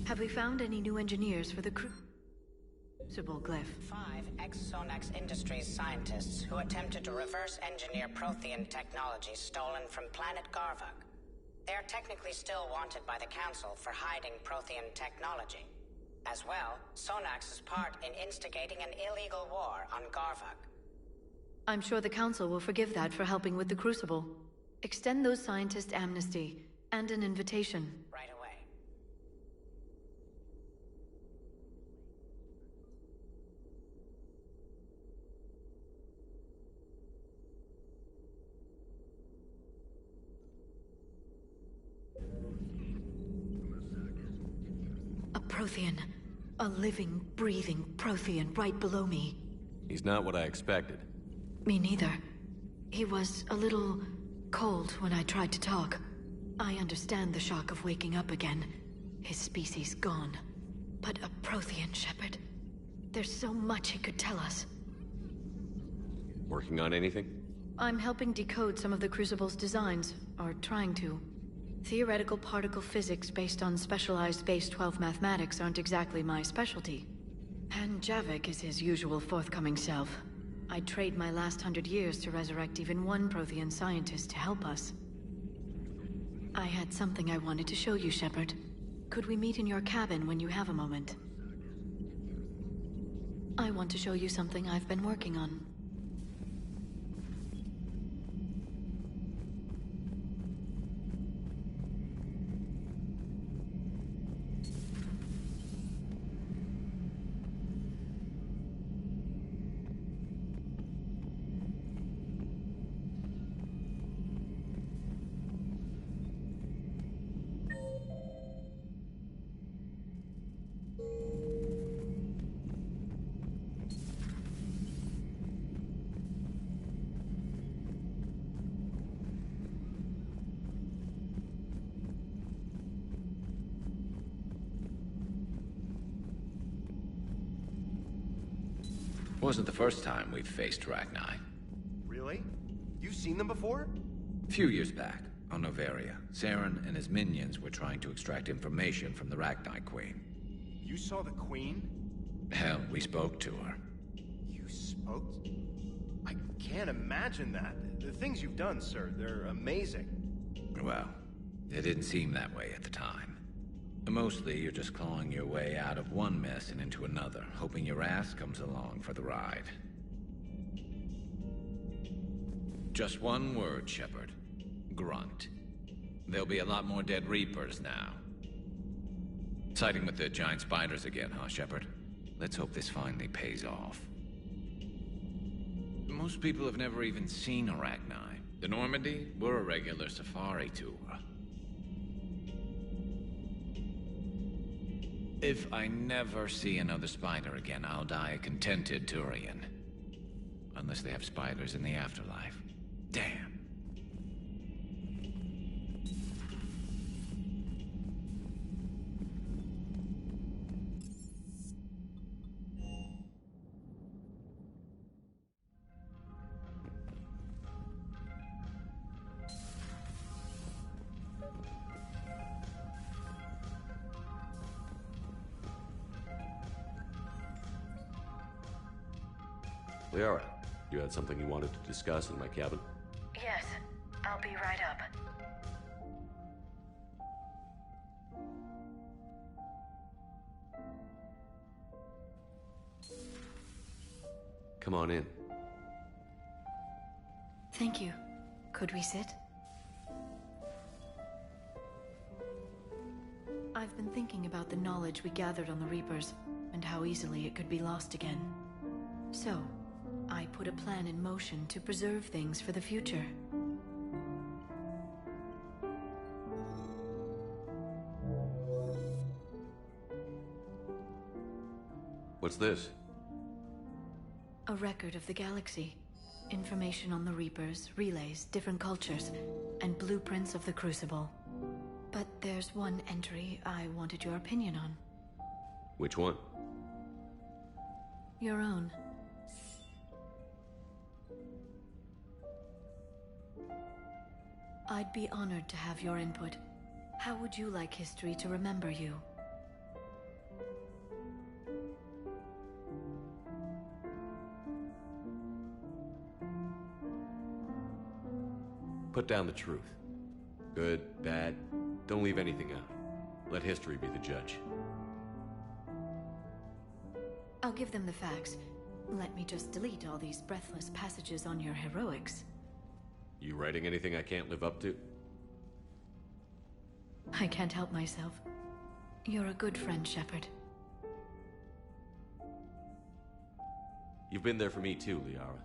Have we found any new engineers for the Crucible glyph? 5 ex-Sonax Industries scientists who attempted to reverse engineer Prothean technology stolen from planet Garvug. They are technically still wanted by the Council for hiding Prothean technology. As well, Sonax's part in instigating an illegal war on Garvug. I'm sure the Council will forgive that for helping with the Crucible. Extend those scientists amnesty and an invitation. Right away. A Prothean. A living, breathing Prothean right below me. He's not what I expected. Me neither. He was a little cold when I tried to talk. I understand the shock of waking up again. His species gone. But a Prothean, Shepard. There's so much he could tell us. Working on anything? I'm helping decode some of the Crucible's designs, or trying to. Theoretical particle physics based on specialized base 12 mathematics aren't exactly my specialty. And Javik is his usual forthcoming self. I'd trade my last 100 years to resurrect even one Prothean scientist to help us. I had something I wanted to show you, Shepard. Could we meet in your cabin when you have a moment? I want to show you something I've been working on. Wasn't the first time we've faced Rachni. Really? You've seen them before? A few years back, on Novaria, Saren and his minions were trying to extract information from the Rachni Queen. You saw the Queen? Hell, we spoke to her. You spoke? I can't imagine that. The things you've done, sir, they're amazing. Well, it didn't seem that way at the time. Mostly, you're just clawing your way out of one mess and into another, hoping your ass comes along for the ride. Just one word, Shepard. Grunt. There'll be a lot more dead Reapers now. Siding with the giant spiders again, huh, Shepard? Let's hope this finally pays off. Most people have never even seen Arachni. The Normandy, we're a regular safari tour. If I never see another spider again, I'll die a contented Turian. Unless they have spiders in the afterlife. Damn. Liara, you had something you wanted to discuss in my cabin? Yes, I'll be right up. Come on in. Thank you. Could we sit? I've been thinking about the knowledge we gathered on the Reapers, and how easily it could be lost again. So, I put a plan in motion to preserve things for the future. What's this? A record of the galaxy. Information on the Reapers, relays, different cultures, and blueprints of the Crucible. But there's one entry I wanted your opinion on. Which one? Your own. I'd be honored to have your input. How would you like history to remember you? Put down the truth. Good, bad, don't leave anything out. Let history be the judge. I'll give them the facts. Let me just delete all these breathless passages on your heroics. You writing anything I can't live up to? I can't help myself. You're a good friend, Shepard. You've been there for me too, Liara.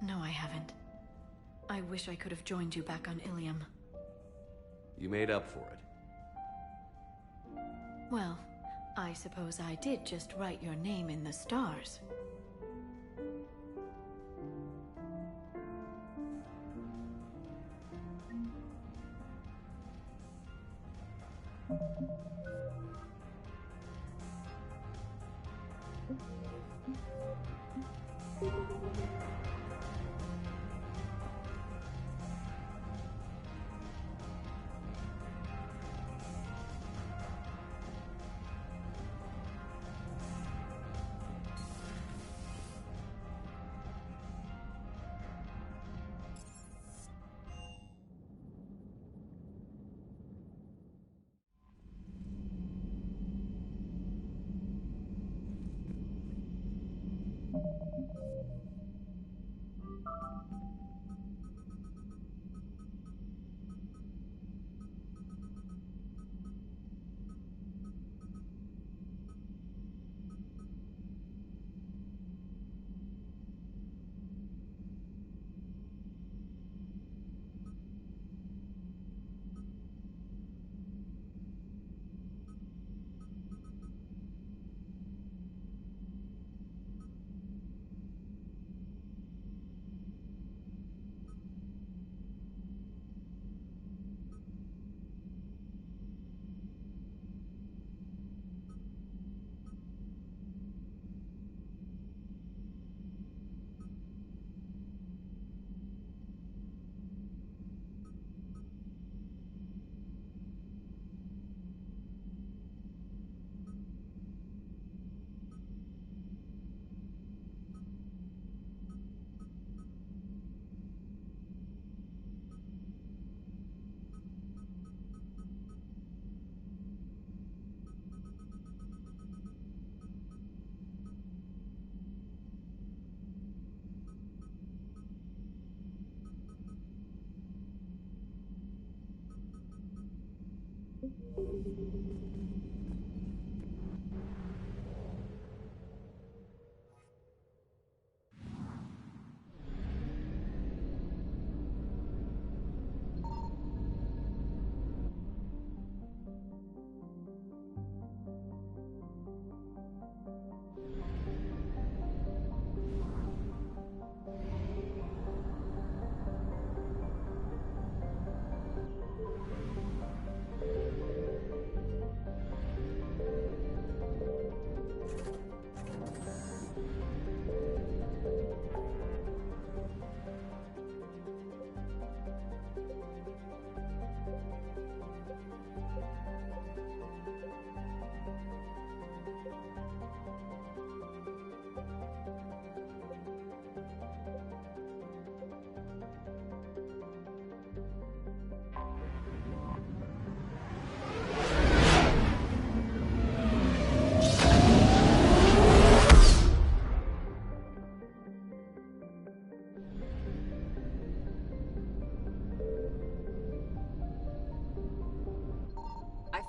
No, I haven't. I wish I could have joined you back on Ilium. You made up for it. Well, I suppose I did just write your name in the stars.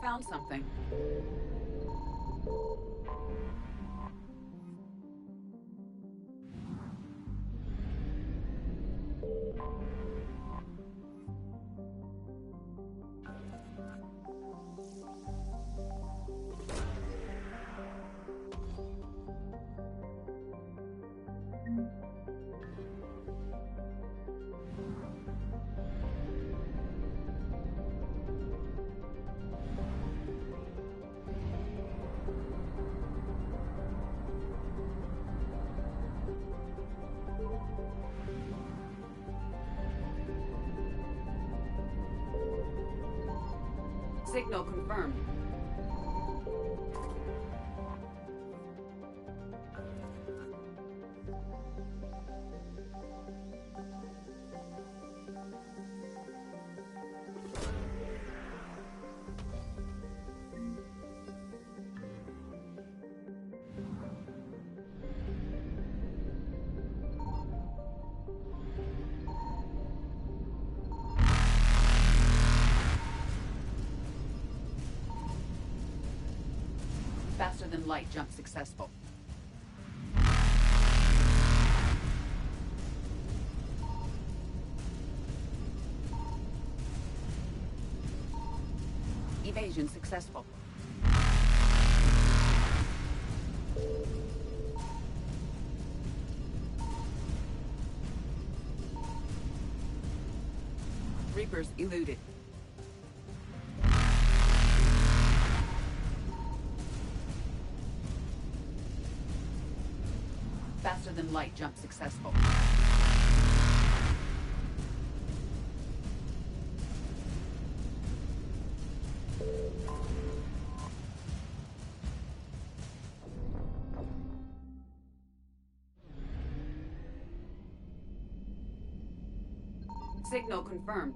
found something. Signal confirmed. Faster than light jump successful. Evasion successful. Reapers eluded. Faster than light jump successful. Signal confirmed.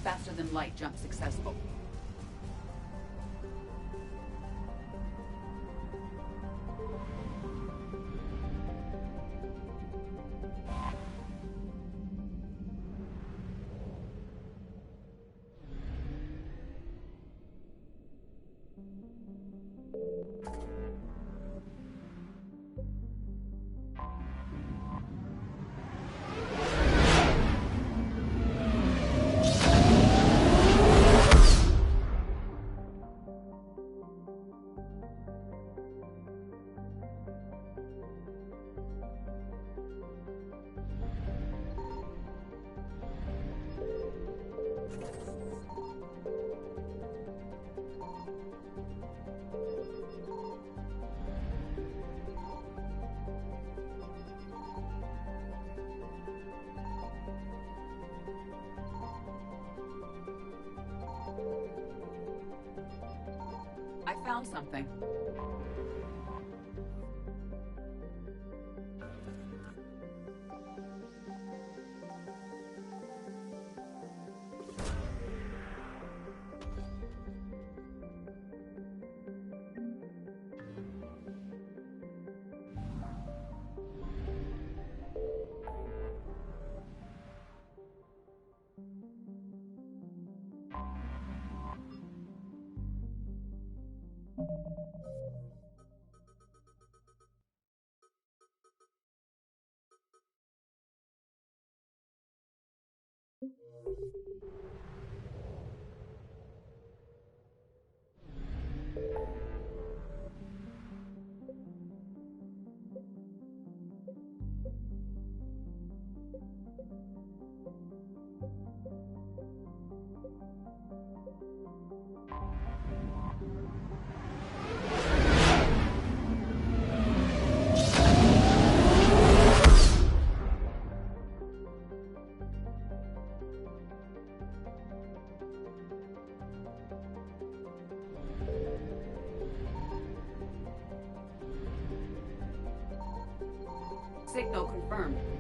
Faster than light jump successful. I found something. confirmed.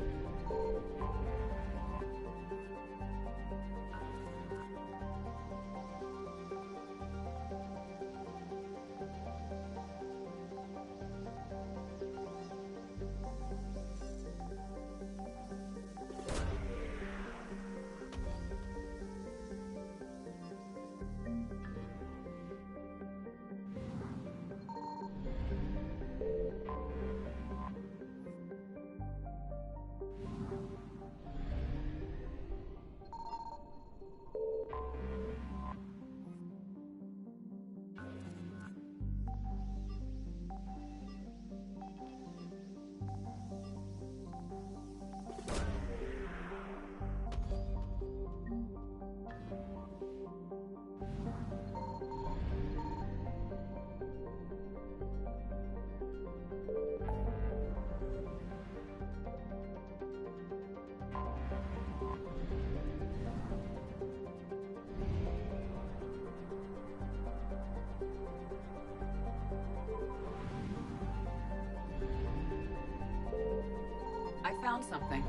I found something.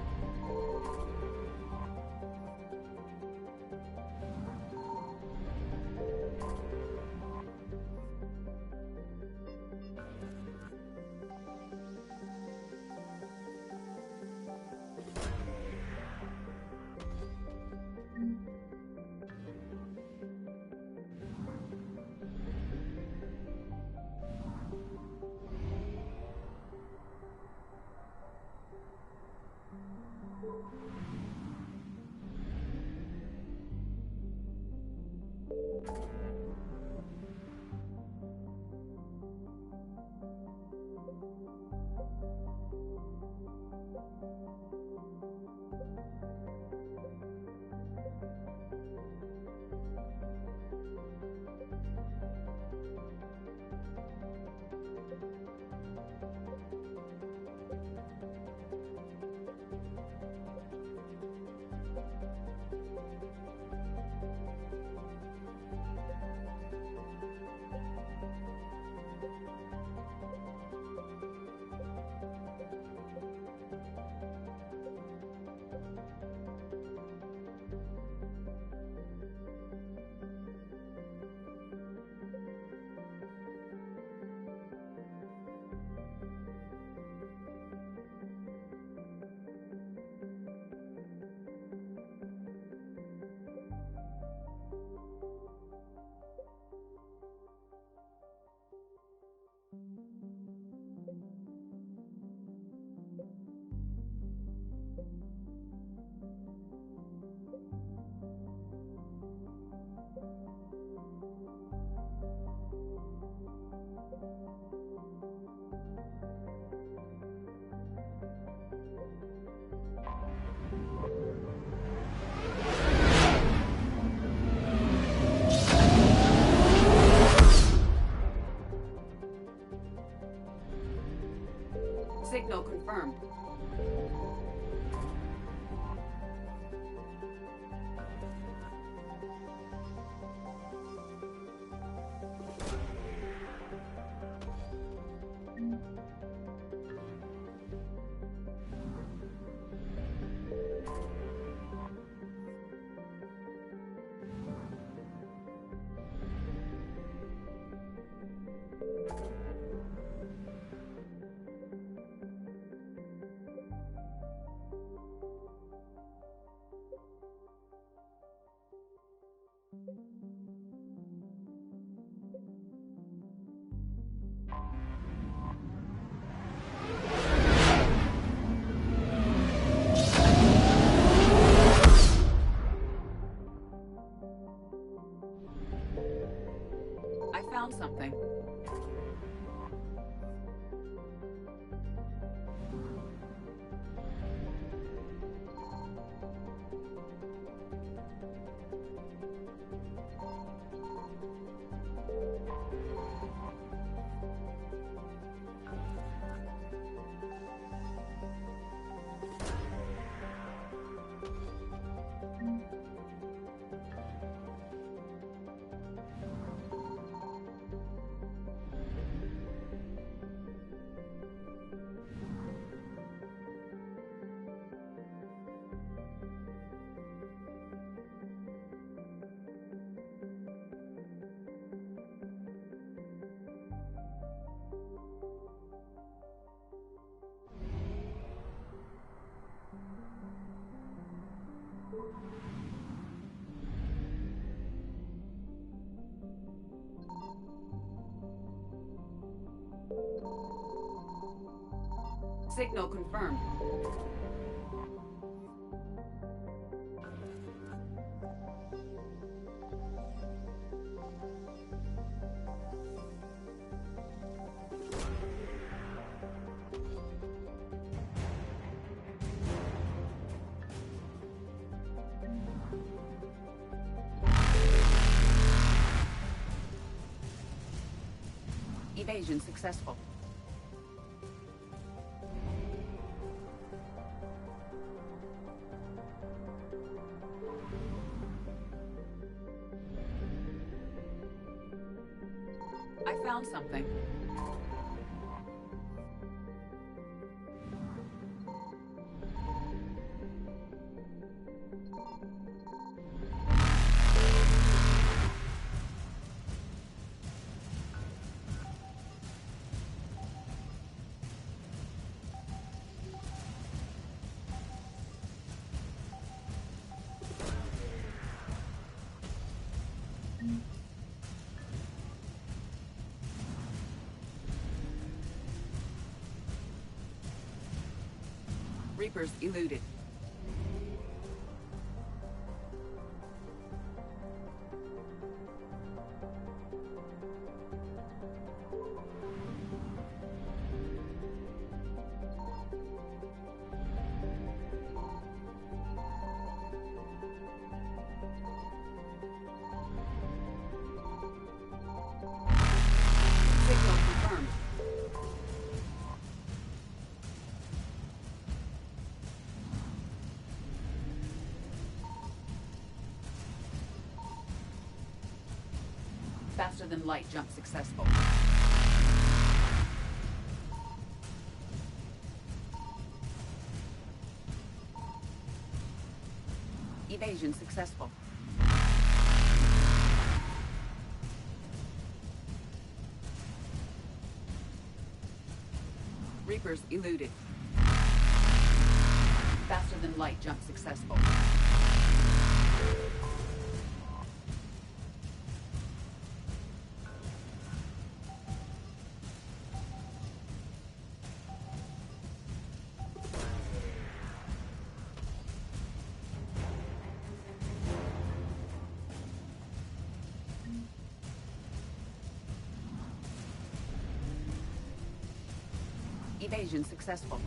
Signal confirmed. I found something. Signal confirmed. Evasion successful. I found something. Reapers eluded. Signal confirmed. Faster than light jump successful. Evasion successful. Reapers eluded. Faster than light jump successful. Evasion successful.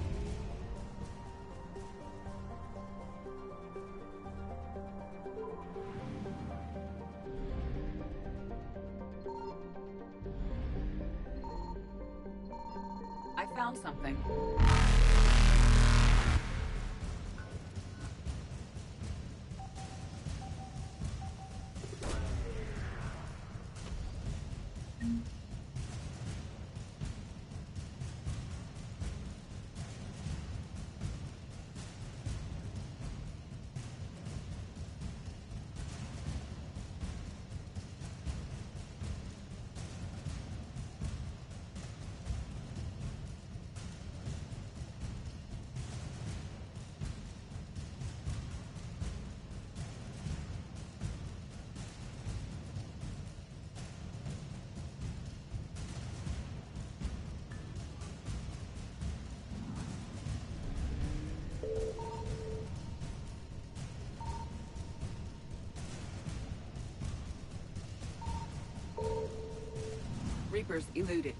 I found something. Reapers eluded.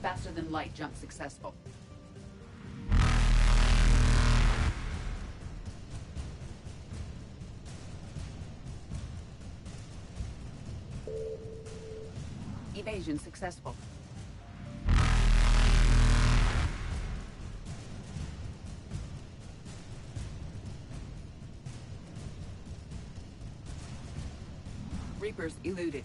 Faster than light jump successful. Evasion successful. Reapers eluded.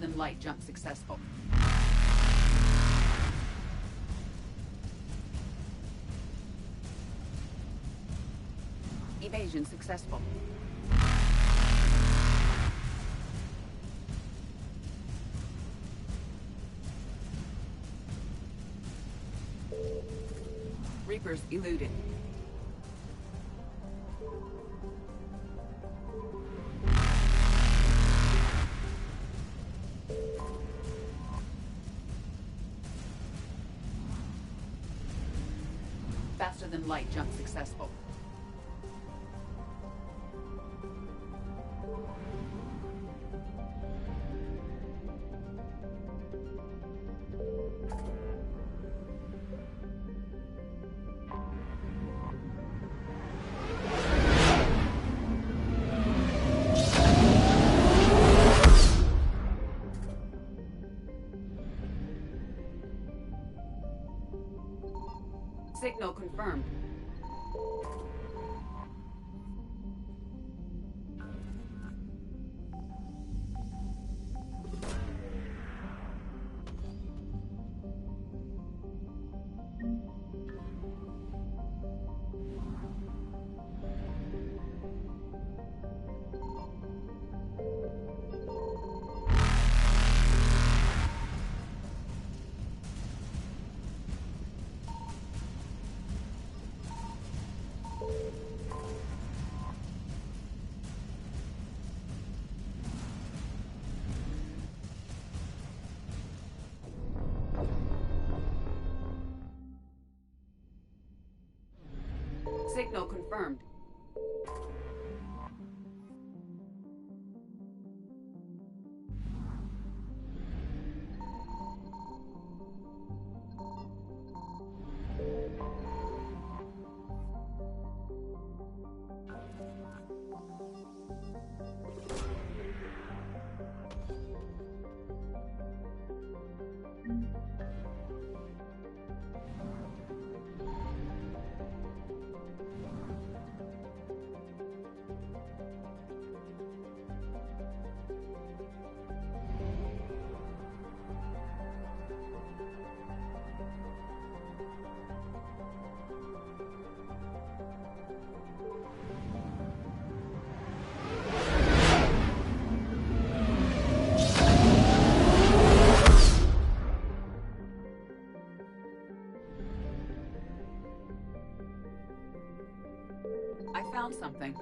than light jump successful. Evasion successful. Reapers eluded. Faster than light jump successful. Signal confirmed. Signal confirmed. I found something.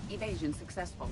Evasion successful.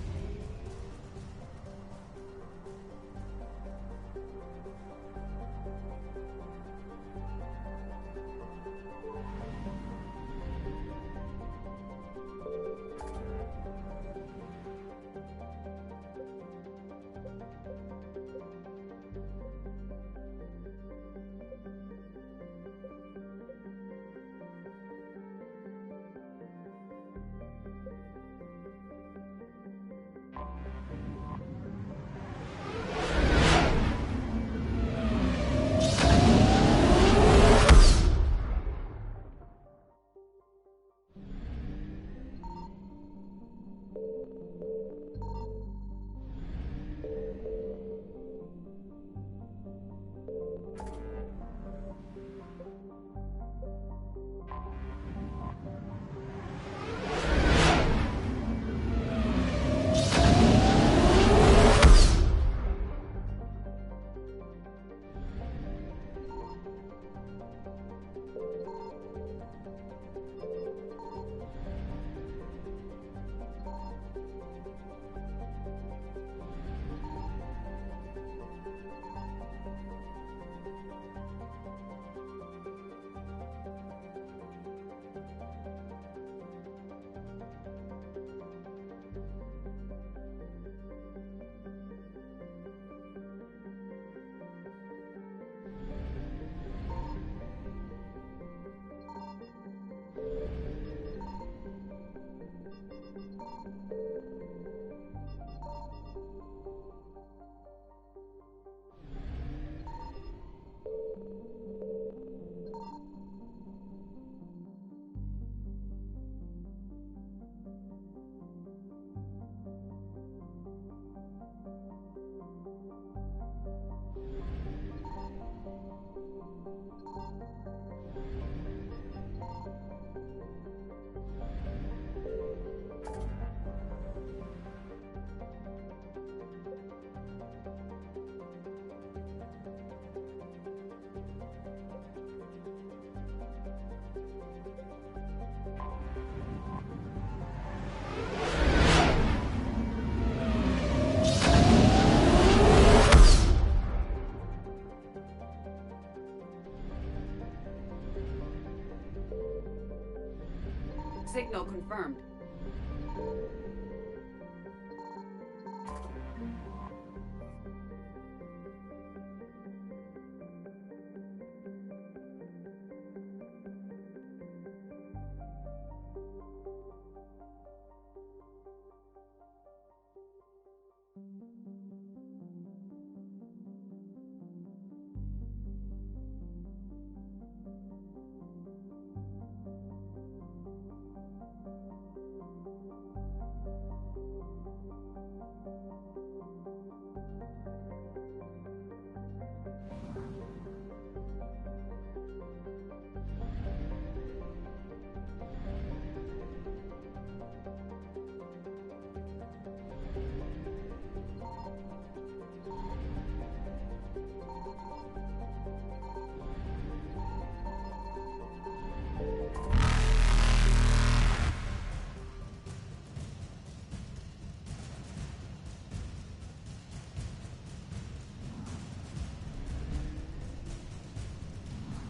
Signal confirmed.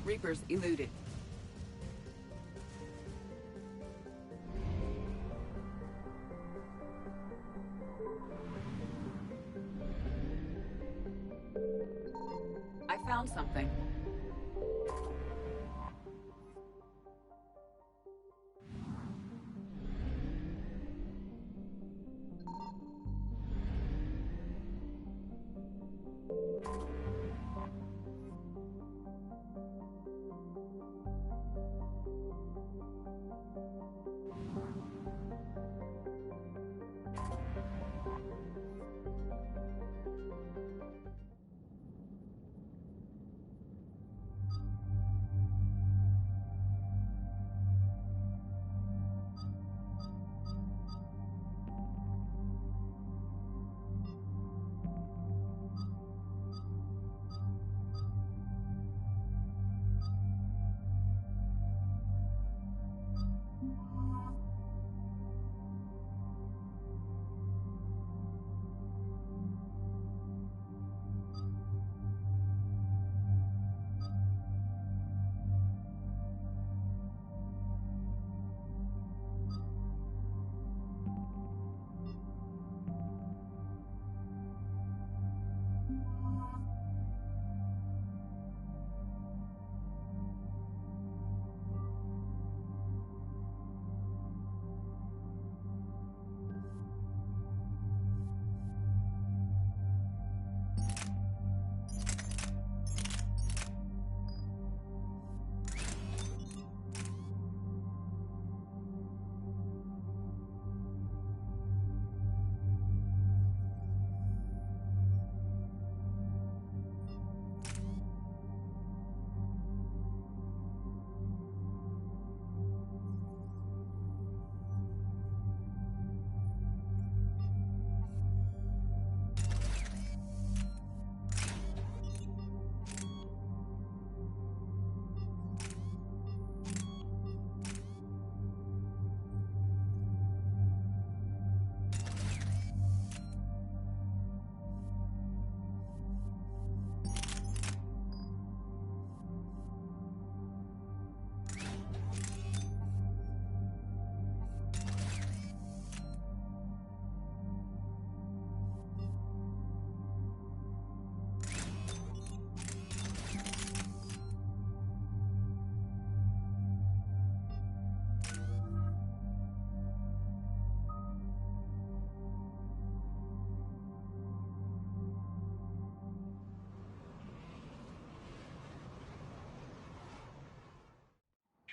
Reapers eluded. I found something.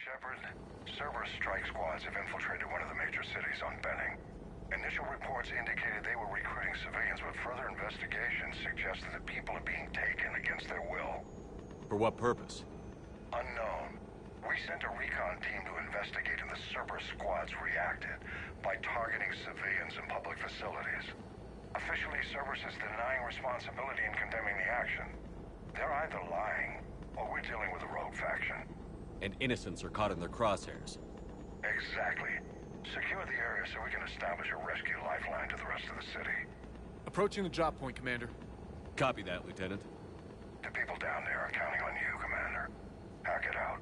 Shepard, Cerberus strike squads have infiltrated one of the major cities on Benning. Initial reports indicated they were recruiting civilians, but further investigation suggested that people are being taken against their will. For what purpose? Unknown. We sent a recon team to investigate, and the Cerberus squads reacted by targeting civilians in public facilities. Officially, Cerberus is denying responsibility and condemning the action. They're either lying, or we're dealing with a rogue faction. And innocents are caught in their crosshairs. Exactly. Secure the area so we can establish a rescue lifeline to the rest of the city. Approaching the drop point, Commander. Copy that, Lieutenant. The people down there are counting on you, Commander. Hack it out.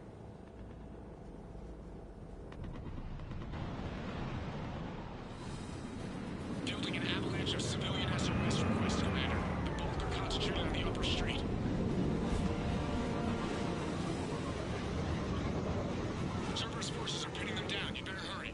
Building an avalanche of civilian SOS requests, Commander. The bulk are concentrated on the upper street. Cerberus forces are pinning them down. You better hurry.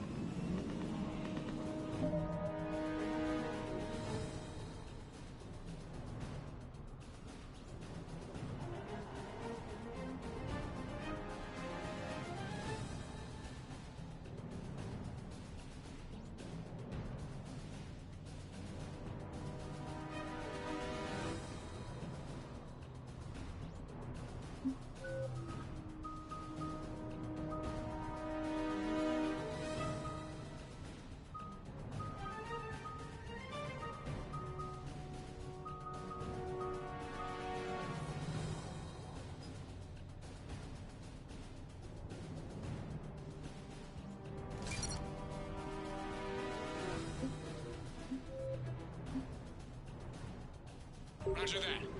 Roger that.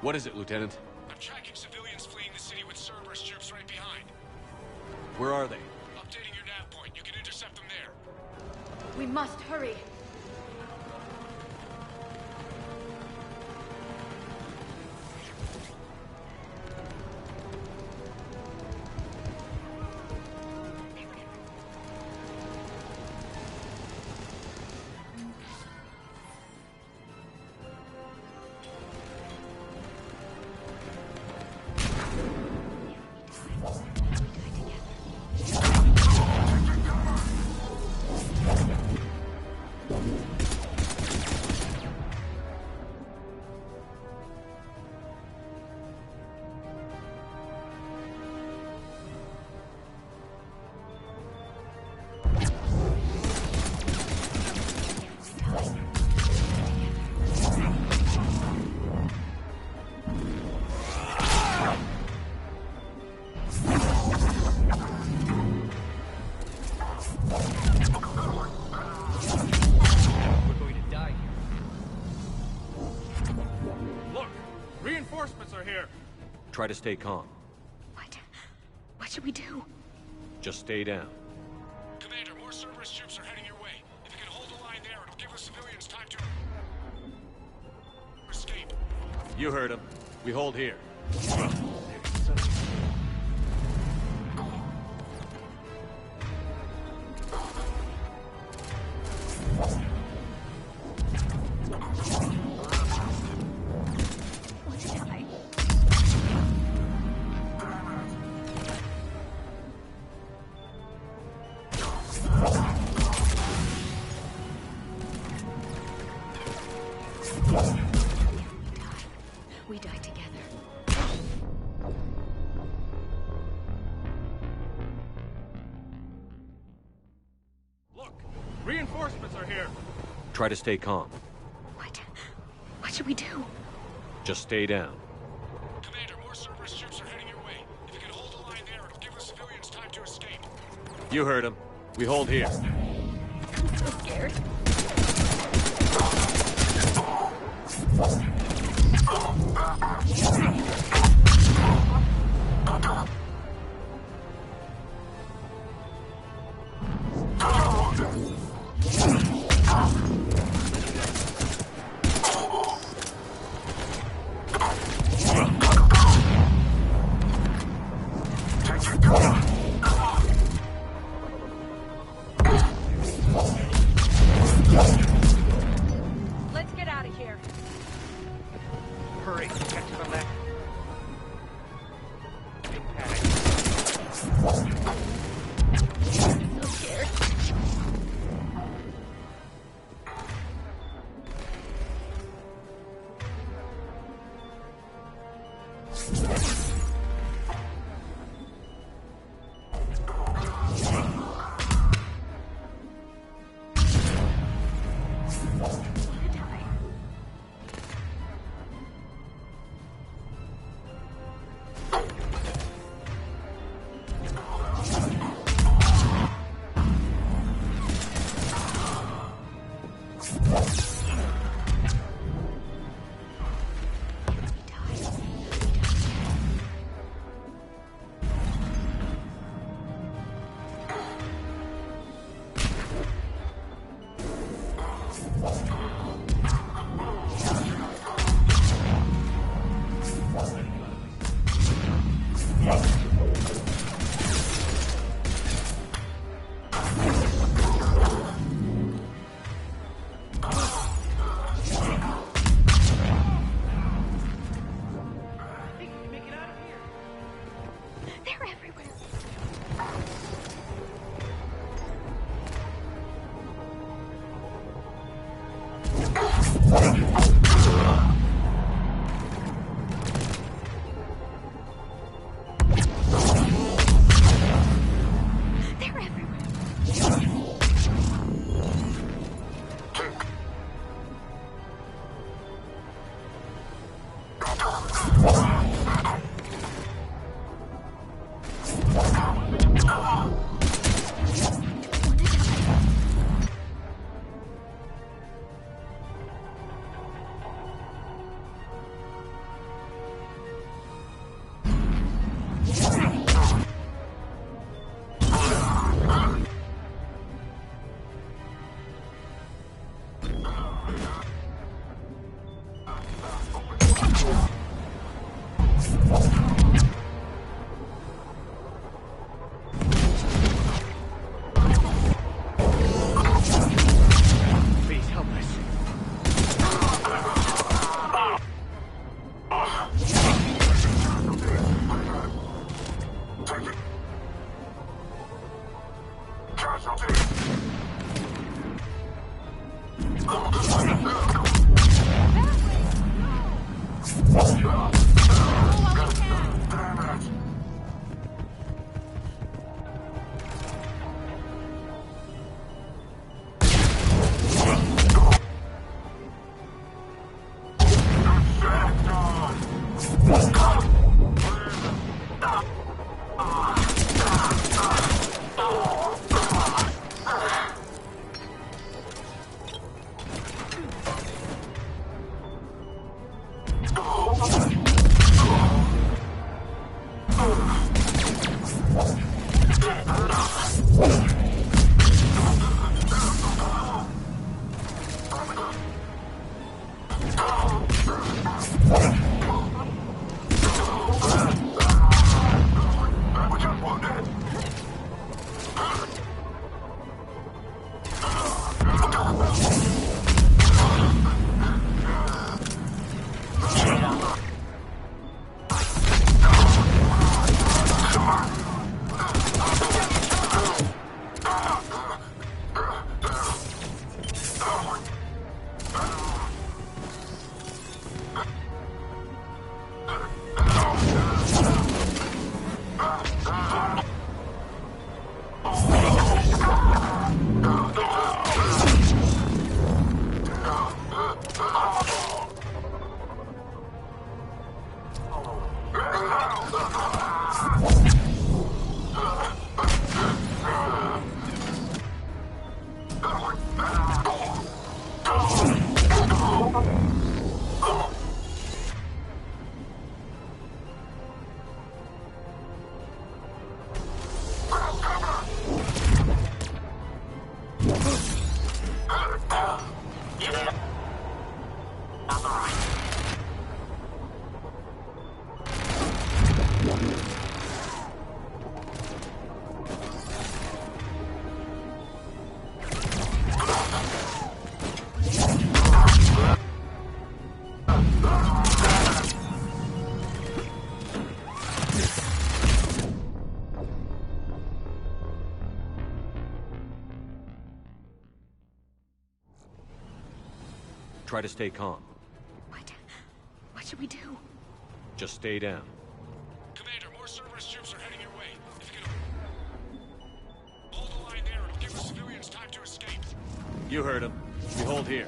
What is it, Lieutenant? I'm tracking civilians fleeing the city with Cerberus troops right behind. Where are they? Updating your nav point. You can intercept them there. We must hurry. Try to stay calm. What should we do? Just stay down. Commander, more Cerberus ships are heading your way. If you can hold the line there, it'll give the civilians time to escape. You heard him. We hold here. We die together. Look! Reinforcements are here! Try to stay calm. What should we do? Just stay down. Commander, more Cerberus ships are heading your way. If you can hold the line there, it'll give the civilians time to escape. You heard him. We hold here. I'm so scared. Let's get out of here. Hurry, get to the left. Big panic. I'm so scared. They're everywhere. They're everywhere. Please help us. Try to stay calm. What should we do? Just stay down. Commander, more Cerberus troops are heading your way. If you can hold the line there, it'll give the civilians time to escape. You heard him. We hold here.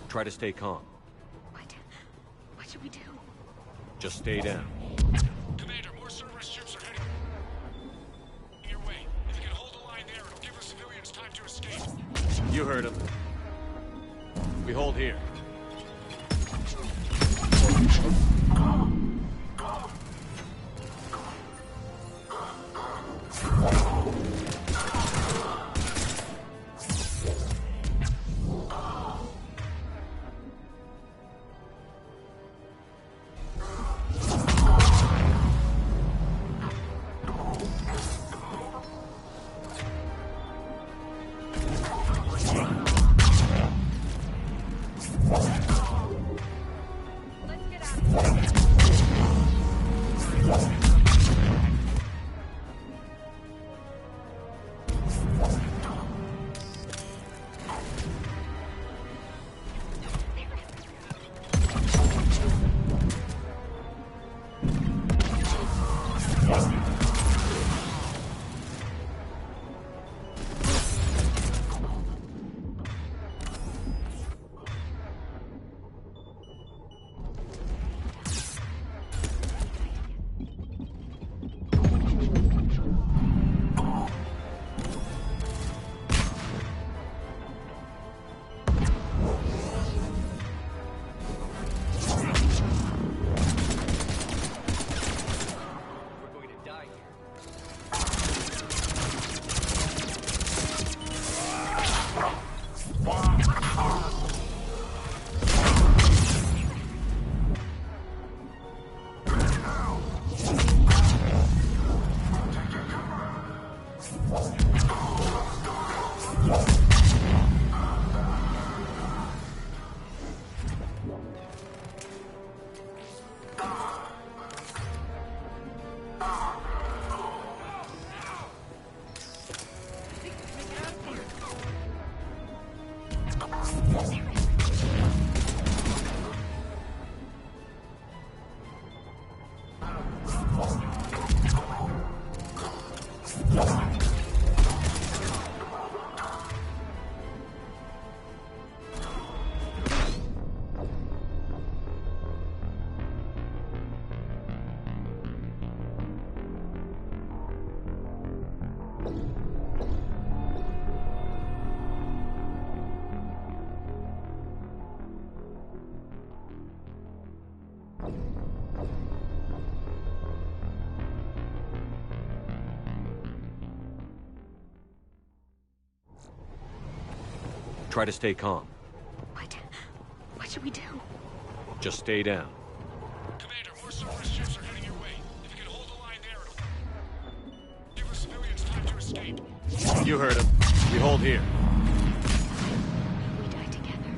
Try to stay calm. What should we do? Just stay down. Commander, more Cerberus troops are heading your way. If you can hold the line there, it'll give the civilians time to escape. You heard him. We hold here. Try to stay calm. What should we do? Just stay down. Commander, more Cerberus ships are heading your way. If you can hold the line there, it'll give us civilians time to escape. You heard him. We hold here. We die together.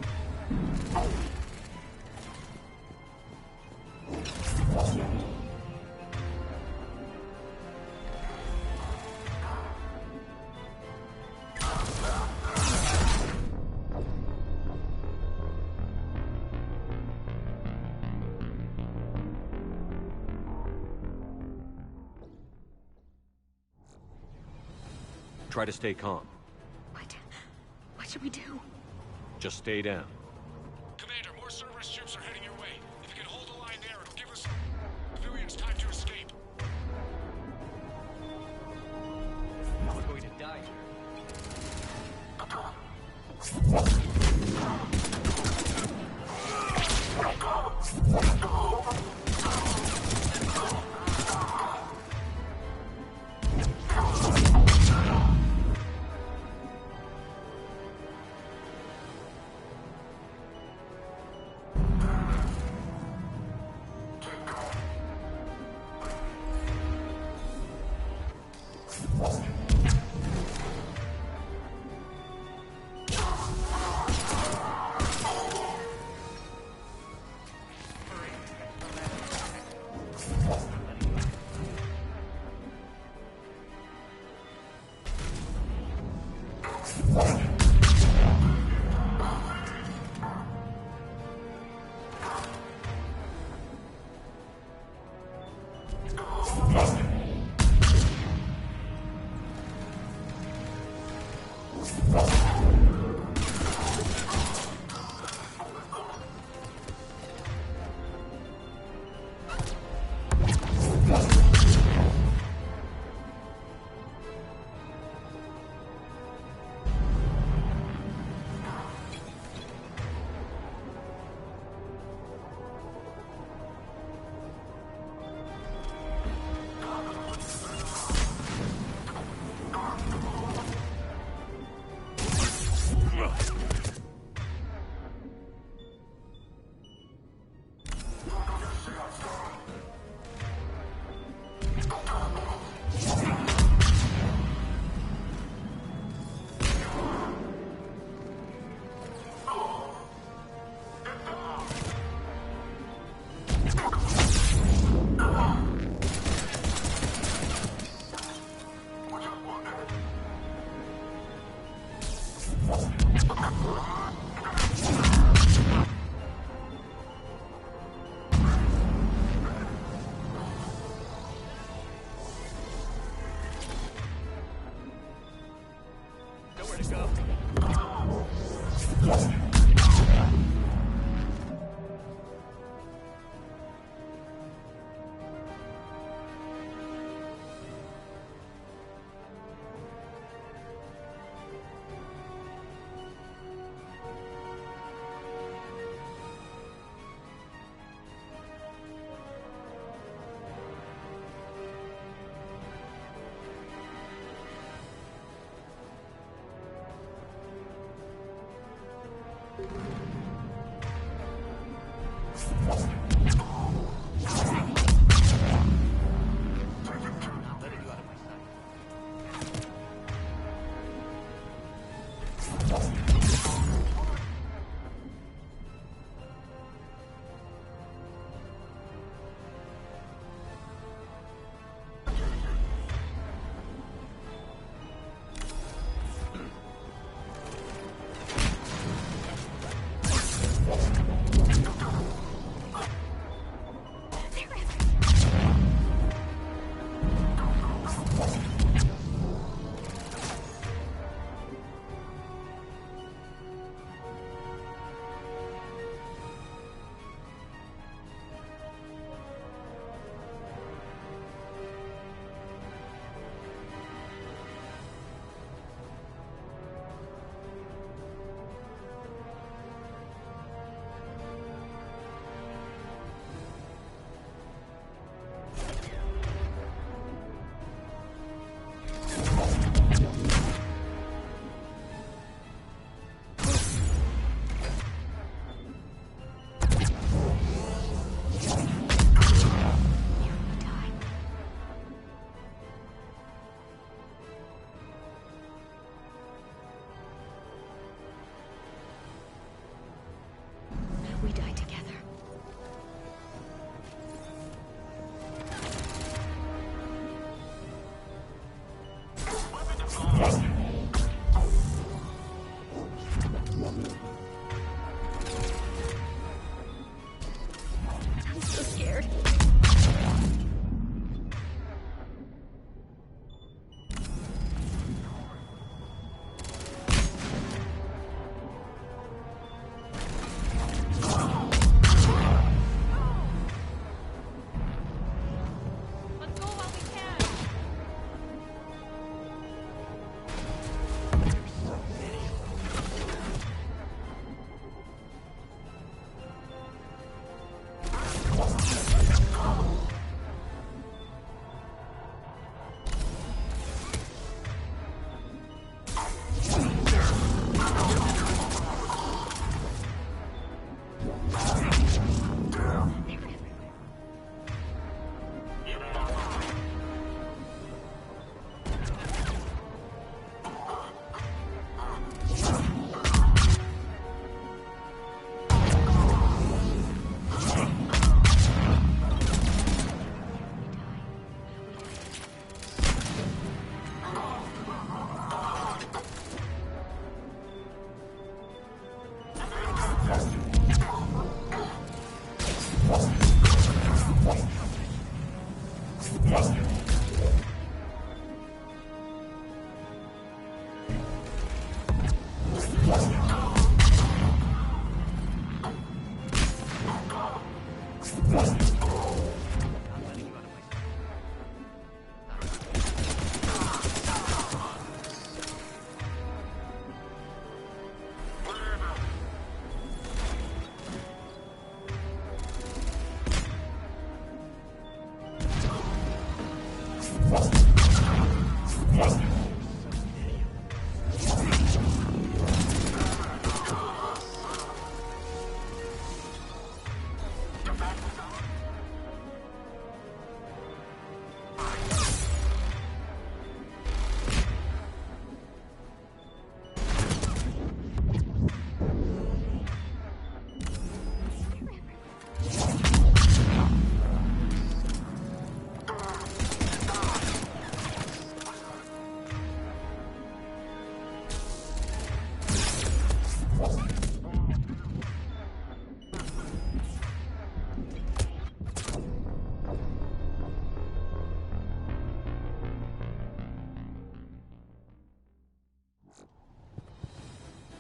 Try to stay calm. What should we do? Just stay down. Commander, more Cerberus ships are heading your way. If you can hold the line there, it'll give us civilians time to escape. We're going to die here.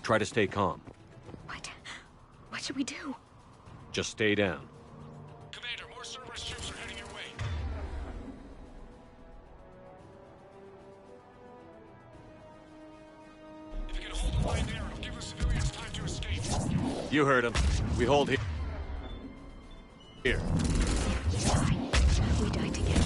Try to stay calm. What should we do? Just stay down. Commander, more Cerberus troops are heading your way. If you can hold the line there, it'll give the civilians time to escape. You heard him. We hold here. Here. We die together.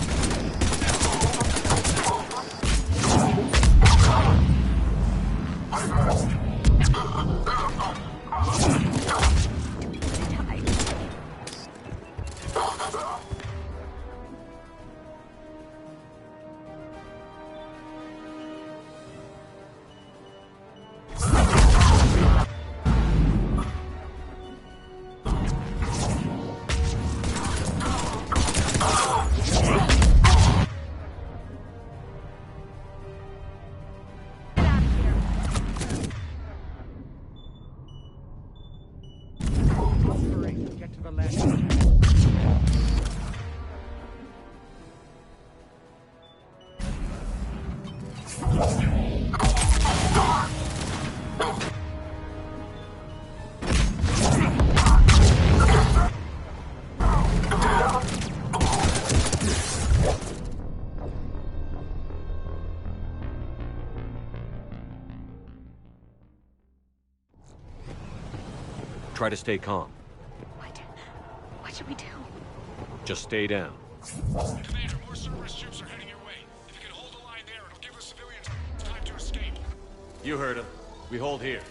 Get to the left. Try to stay calm. What should we do? Just stay down. Commander, more Cerberus troops are heading your way. If you can hold the line there, it'll give the civilians time to escape. You heard him. We hold here.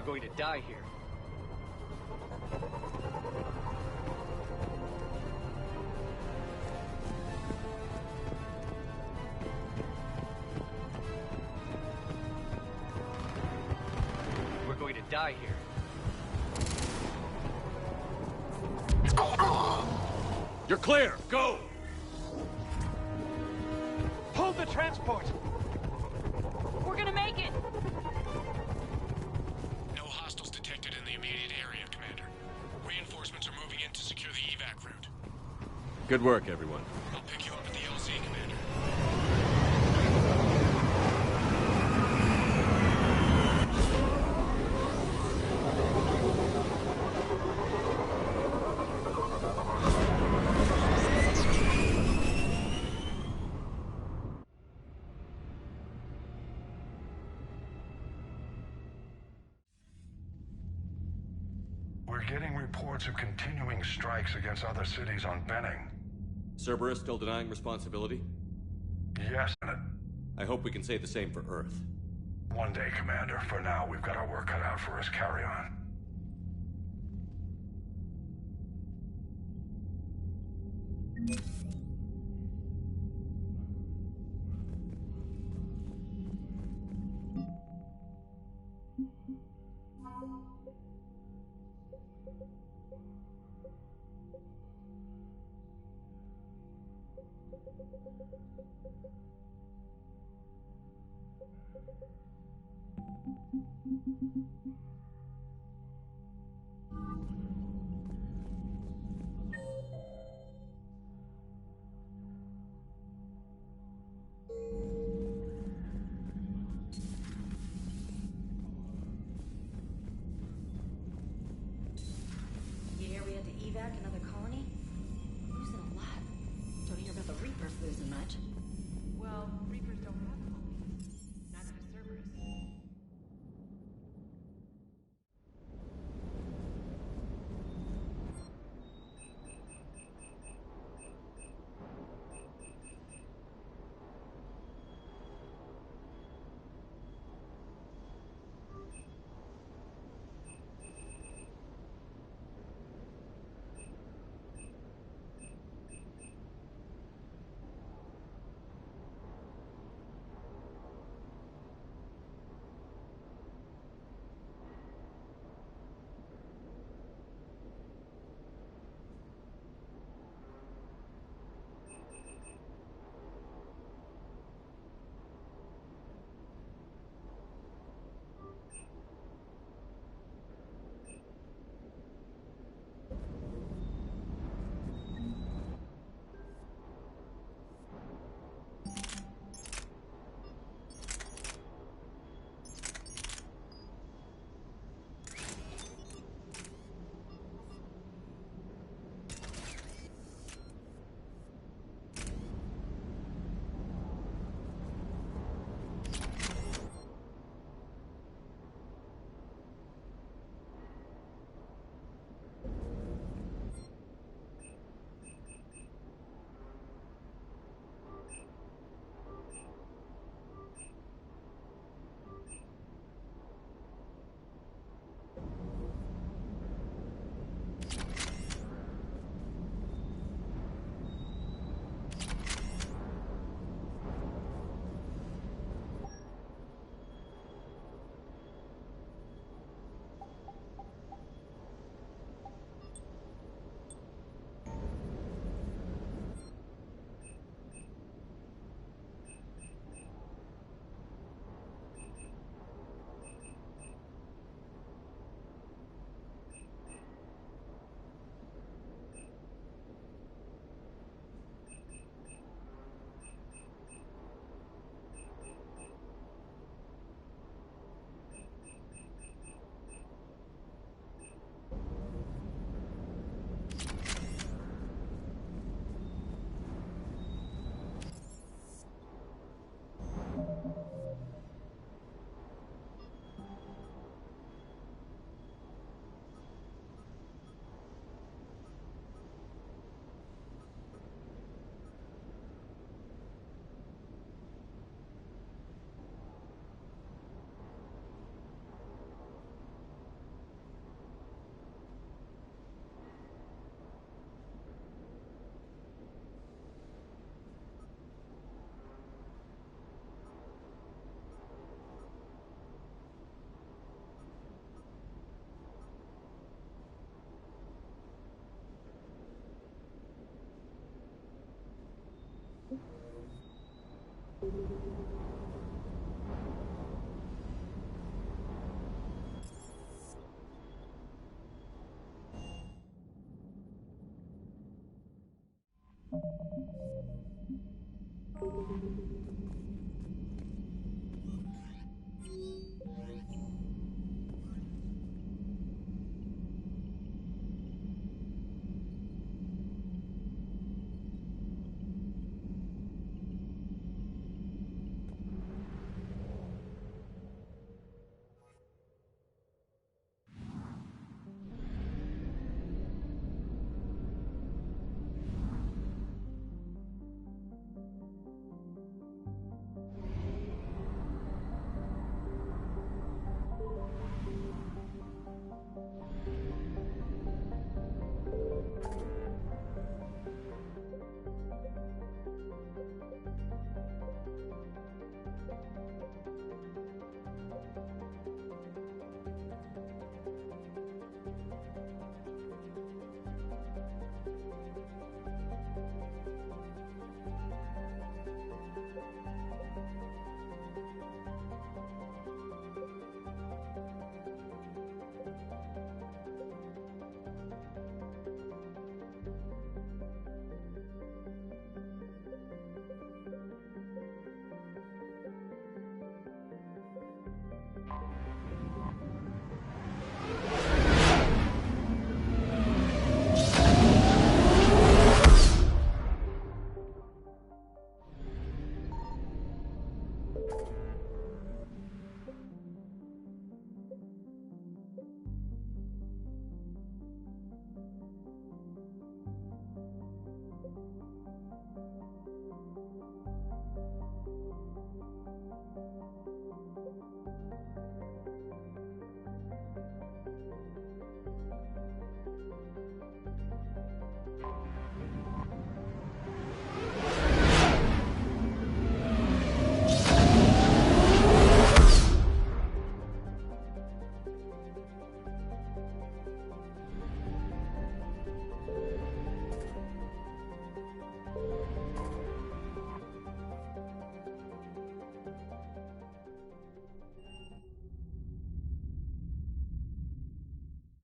Going to die here. We're going to die here. You're clear. Go! Hold the transport! We're gonna make it! No hostiles detected in the immediate area, Commander. Reinforcements are moving in to secure the evac route. Good work, everyone. I'll pick you up at the LZ, Commander. We're getting reports of continuing strikes against other cities on Benning. Cerberus still denying responsibility? Yes. I hope we can say the same for Earth. One day, Commander. For now, we've got our work cut out for us. Carry on. You hear we had to evac another colony? Losing a lot. Don't hear about the Reapers losing much. Well, Reapers don't have colonies. Neither does Cerberus.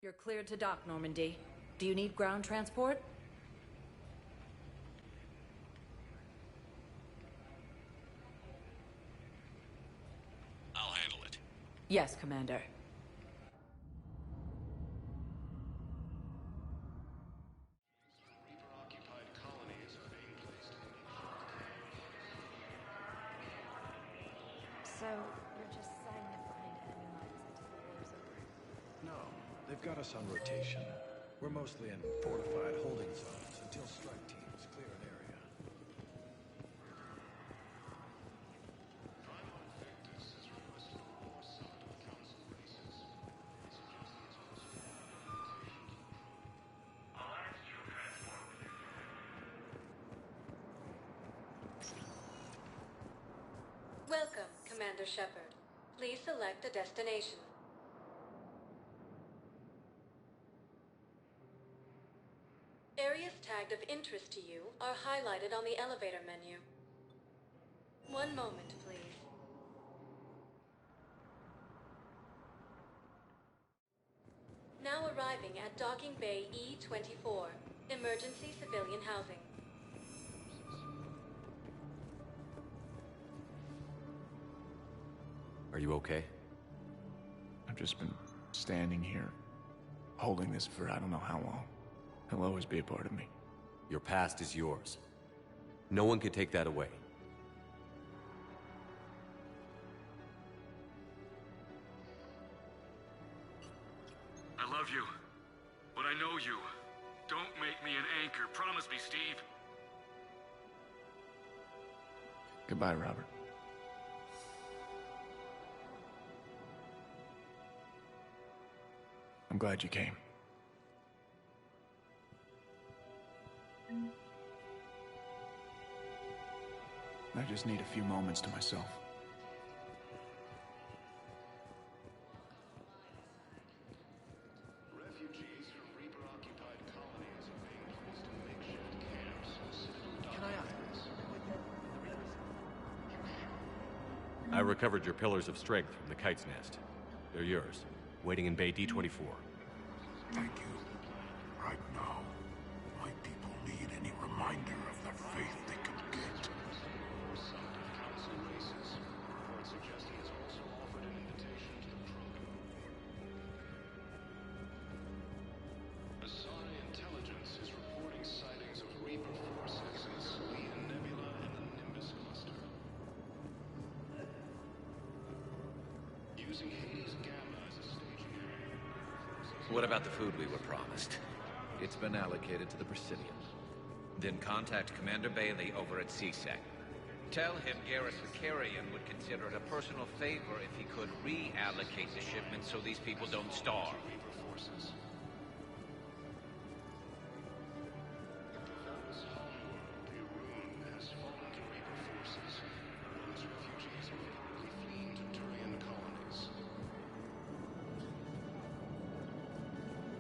You're cleared to dock, Normandy. Do you need ground transport? I'll handle it. Yes, Commander. So, you're just setting it behind enemy lines until the war's over? No, they've got us on rotation. We're mostly in fortified holding zones until strike teams clear an area. Welcome, Commander Shepard. Please select a destination. Areas tagged of interest to you are highlighted on the elevator menu. One moment, please. Now arriving at Docking Bay E-24, Emergency Civilian Housing. Are you okay? I've just been standing here, holding this for I don't know how long. He'll always be a part of me. Your past is yours. No one can take that away. I love you, but I know you. Don't make me an anchor. Promise me, Steve. Goodbye, Robert. I'm glad you came. I just need a few moments to myself. Refugees from Reaper-occupied colonies are being placed in makeshift camps. Can I ask this? recovered your pillars of strength from the kite's nest. They're yours, waiting in Bay D-24. Thank you. Right now, my people need any reminder of the faith they can get. Asari intelligence is reporting sightings of Reaper forces in Selene Nebula and the Nimbus cluster. Using Hades Gamma as a staging area. What about the food we were promised? It's been allocated to the Presidium. Then contact Commander Bailey over at CSEC. Tell him Garrus Vicarian would consider it a personal favor if he could reallocate the shipment so these people don't starve. Reaper forces. His homeworld, Irun, has fallen to Reaper forces. Irun's refugees are reportedly fleeing to Turian colonies.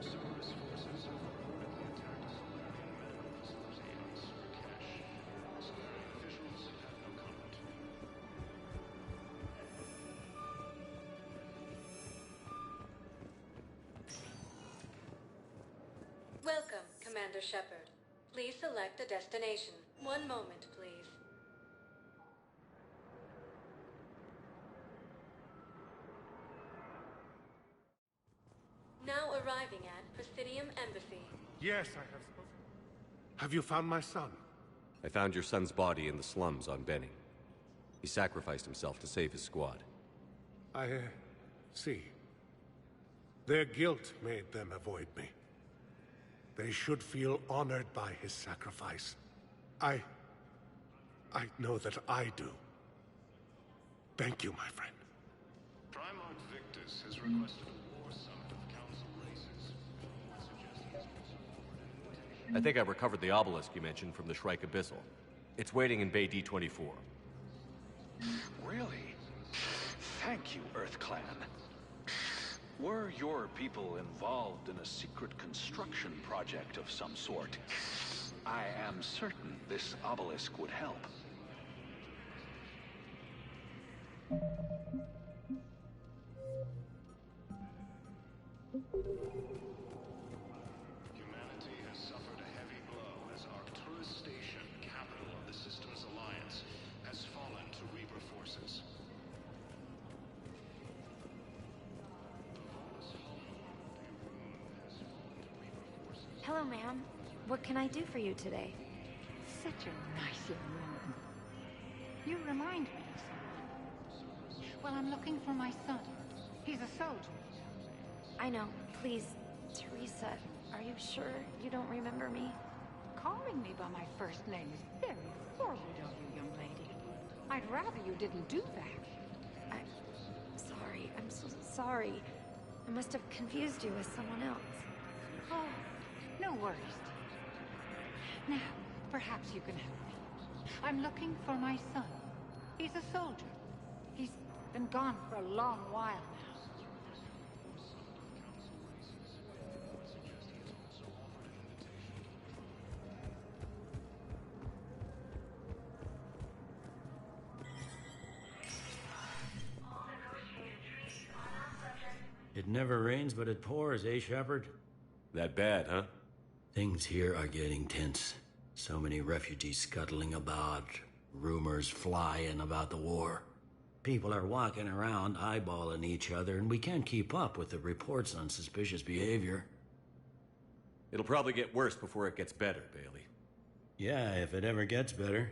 Cerberus forces have reportedly attacked a Solarian medical facility on Surkesh. Solarian officials have had no comment. Welcome, Commander Shepard. Please select a destination. One moment, please. Now arriving at Presidium Embassy. Yes, I have spoken. Have you found my son? I found your son's body in the slums on Benning. He sacrificed himself to save his squad. I see. Their guilt made them avoid me. They should feel honored by his sacrifice. I know that I do. Thank you, my friend. Primarch Victus has requested a war summit of Council races. I think I recovered the obelisk you mentioned from the Shrike Abyssal. It's waiting in Bay D-24. Really? Thank you, Earth Clan. Were your people involved in a secret construction project of some sort, I am certain this obelisk would help. Humanity has suffered a heavy blow as Arcturus Station, capital of the Systems Alliance, has fallen to Reaper forces. Hello, ma'am. What can I do for you today? Such a nice young woman. You remind me of someone. Well, I'm looking for my son. He's a soldier. I know. Please, Teresa, are you sure you don't remember me? Calling me by my first name is very forward of you, young lady. I'd rather you didn't do that. I'm sorry. I'm so sorry. I must have confused you with someone else. Oh, no worries. Now, perhaps you can help me. I'm looking for my son. He's a soldier. He's been gone for a long while now. It never rains, but it pours, eh, Shepard? That bad, huh? Things here are getting tense. So many refugees scuttling about, rumors flying about the war. People are walking around eyeballing each other, and we can't keep up with the reports on suspicious behavior. It'll probably get worse before it gets better, Bailey. Yeah, if it ever gets better.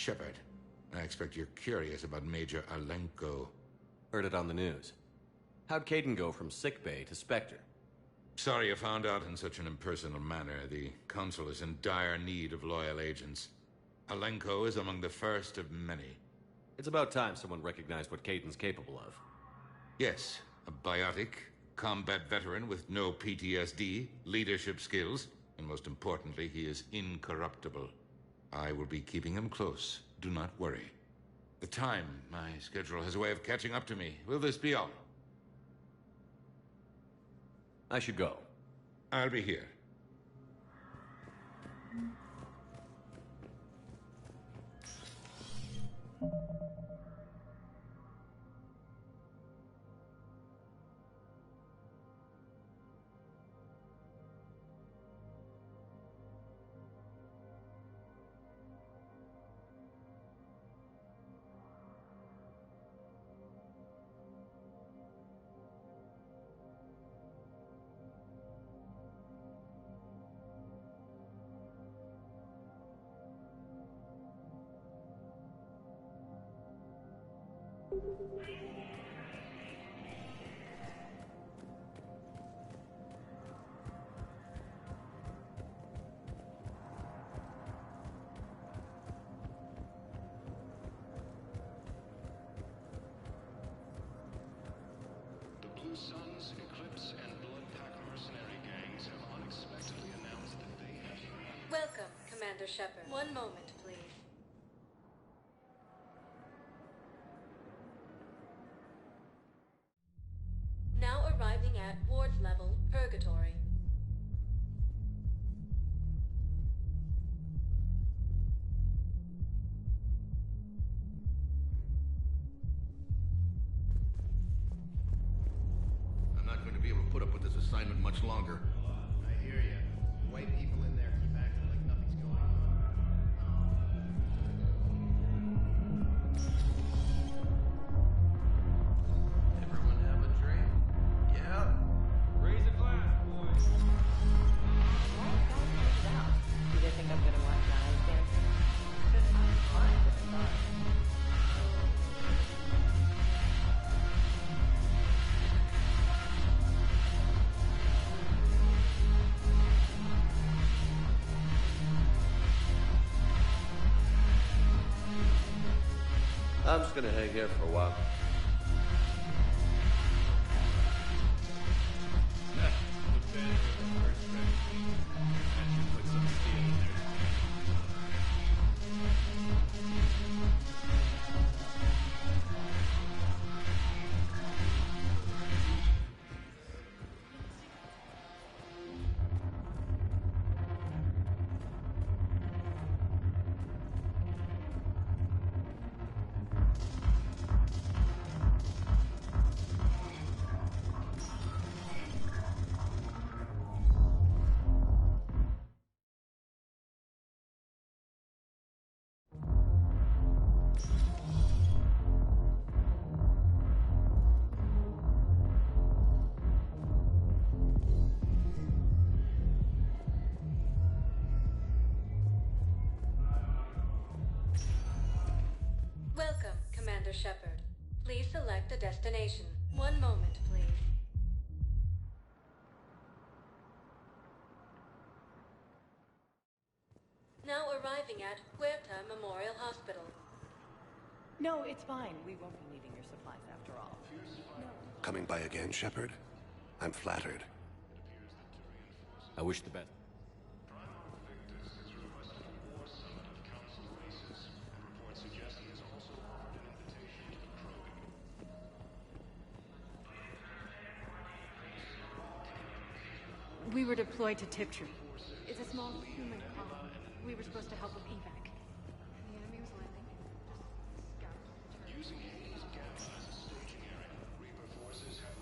Shepard, I expect you're curious about Major Alenko. Heard it on the news. How'd Caden go from sickbay to Spectre? Sorry you found out in such an impersonal manner. The Council is in dire need of loyal agents. Alenko is among the first of many. It's about time someone recognized what Caden's capable of. Yes, a biotic, combat veteran with no PTSD, leadership skills, and most importantly, he is incorruptible. I will be keeping him close. Do not worry. The time, my schedule has a way of catching up to me. Will this be all? I should go. I'll be here. The Blue Suns, Eclipse, and Bloodpack mercenary gangs have unexpectedly announced that they have... Welcome, Commander Shepard. One moment, please. Now arriving at Ward Level, Purgatory. I'm not going to be able to put up with this assignment much longer. I hear you. White people in there keep acting like nothing's going on. Everyone have a drink? Yeah. Raise a glass, boys. Do they think I'm gonna watch Giants dancing? Because I'm fine with the thought. I'm just gonna hang here for a while. Welcome, Commander Shepard. Please select a destination. One moment, please. Now arriving at Huerta Memorial Hospital. No, it's fine. We won't be needing your supplies after all. No. Coming by again, Shepard? I'm flattered. I wish the best. We were deployed to Tiptree. It's a small human colony. We were supposed to help with evac. The enemy was landing. Using Hades Gamma as a staging area, Reaper forces have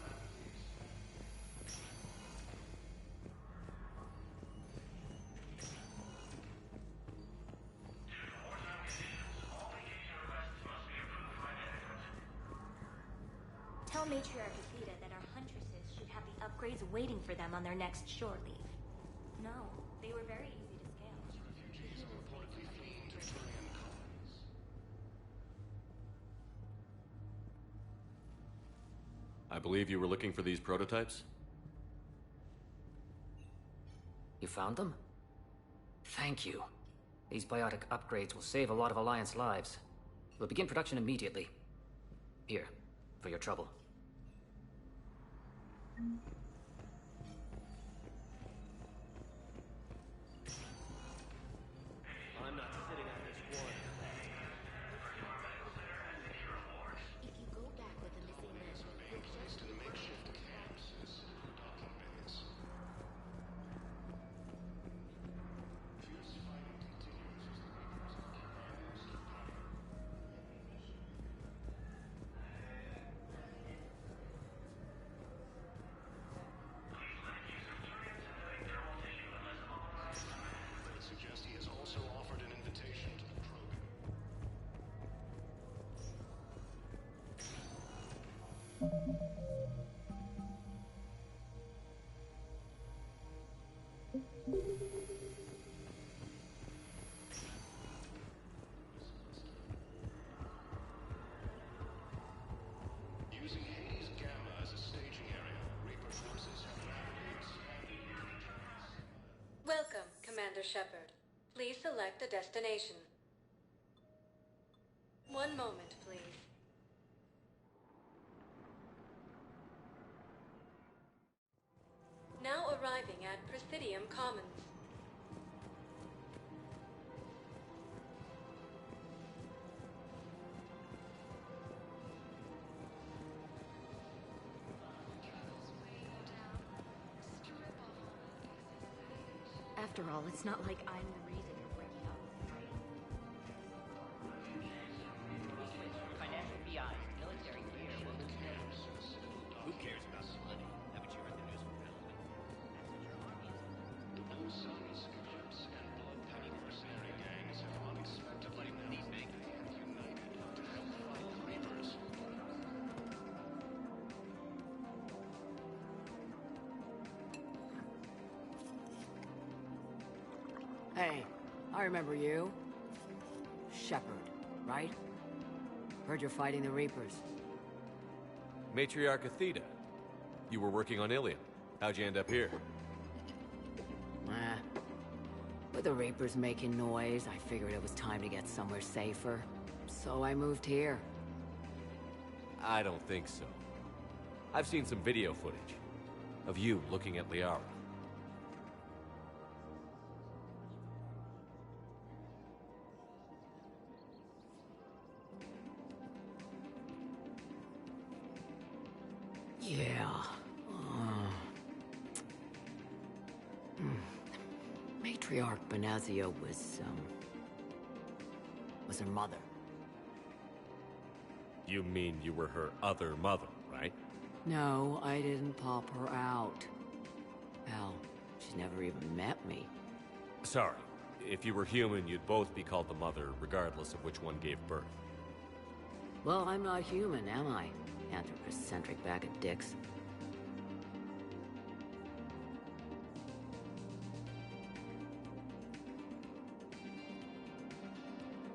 Tell Matriarch Athena that our huntresses should have the upgrades waiting for them on their next shore leave. No, they were very easy to scale. I believe you were looking for these prototypes? You found them? Thank you. These biotic upgrades will save a lot of Alliance lives. We'll begin production immediately. Here, for your trouble. I'm not sitting on this one. If you go back with the missing men, you'll just In makeshift camps instead of docking bays. Fierce fighting continues as the Reapers occupy most of power. I'd suggest he has also offered an invitation to the Krogan. Using Hades Gamma as a staging area, Reaper forces have rapidly expanded. Welcome, Commander Shepard. Please select a destination. One moment, please. Now arriving at Presidium Commons. After all, it's not like I'm the reason you're breaking up, right? Financial BIs, military gear. Who cares about the money? Haven't you heard the news from Paladin? The Blue Suns, Eclipse, and blood-petty mercenary gangs have unexpectedly now united to help fight the Reapers. Hey, I remember you. Shepard, right? Heard you're fighting the Reapers. Matriarch Athena. You were working on Ilium. How'd you end up here? With the Reapers making noise, I figured it was time to get somewhere safer. So I moved here. I don't think so. I've seen some video footage of you looking at Liara. Yeah. Matriarch Benazia was her mother. You mean you were her other mother, right? No, I didn't pop her out. Hell, she's never even met me. Sorry. If you were human, you'd both be called the mother, regardless of which one gave birth. Well, I'm not human, am I? Anthropocentric bag of dicks.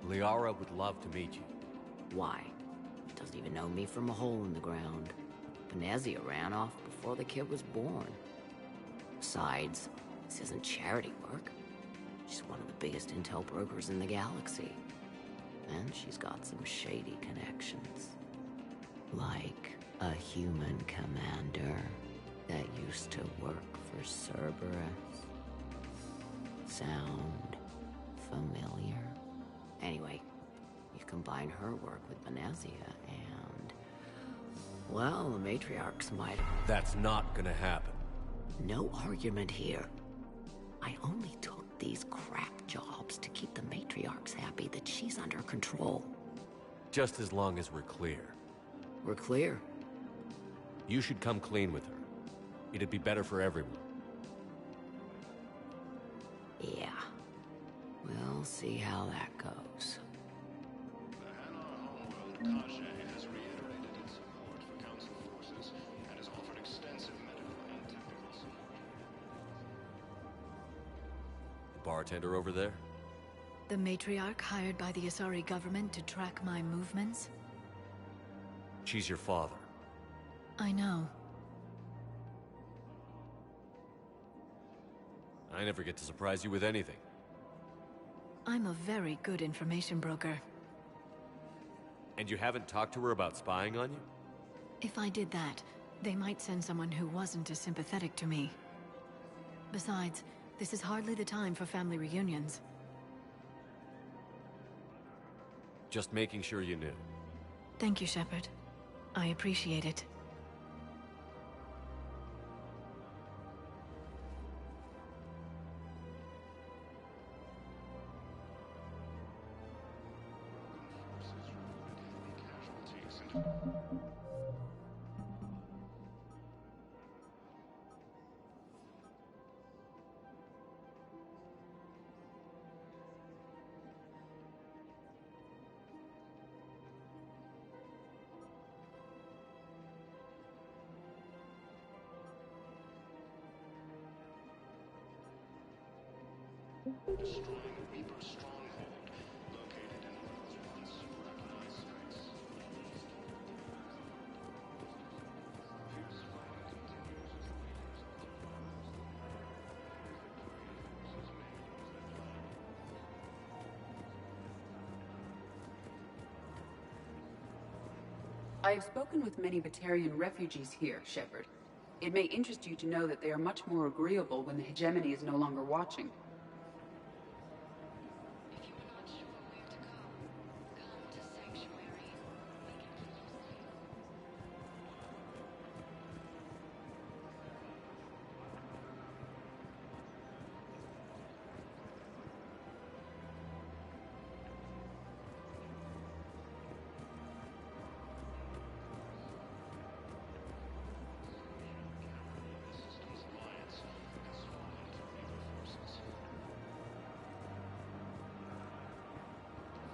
Liara would love to meet you. Why? She doesn't even know me from a hole in the ground. Benazia ran off before the kid was born. Besides, this isn't charity work. She's one of the biggest intel brokers in the galaxy. And she's got some shady connections. Like a human commander that used to work for Cerberus. Sound familiar? Anyway, you combine her work with Benazia and... well, the matriarchs might have... That's not gonna happen. No argument here. I only took these crap jobs to keep the matriarchs happy that she's under control. Just as long as we're clear. We're clear. You should come clean with her. It'd be better for everyone. Yeah. We'll see how that goes. The Hanar homeworld Kaje has reiterated its support for Council forces and has offered extensive medical and technical support. Bartender over there? The matriarch hired by the Asari government to track my movements? She's your father. I know. I never get to surprise you with anything. I'm a very good information broker. And you haven't talked to her about spying on you? If I did that, they might send someone who wasn't as sympathetic to me. Besides, this is hardly the time for family reunions. Just making sure you knew. Thank you, Shepard. I appreciate it. Destroying Reaper stronghold located in one of those once recognized sites. I have spoken with many Batarian refugees here, Shepard. It may interest you to know that they are much more agreeable when the hegemony is no longer watching.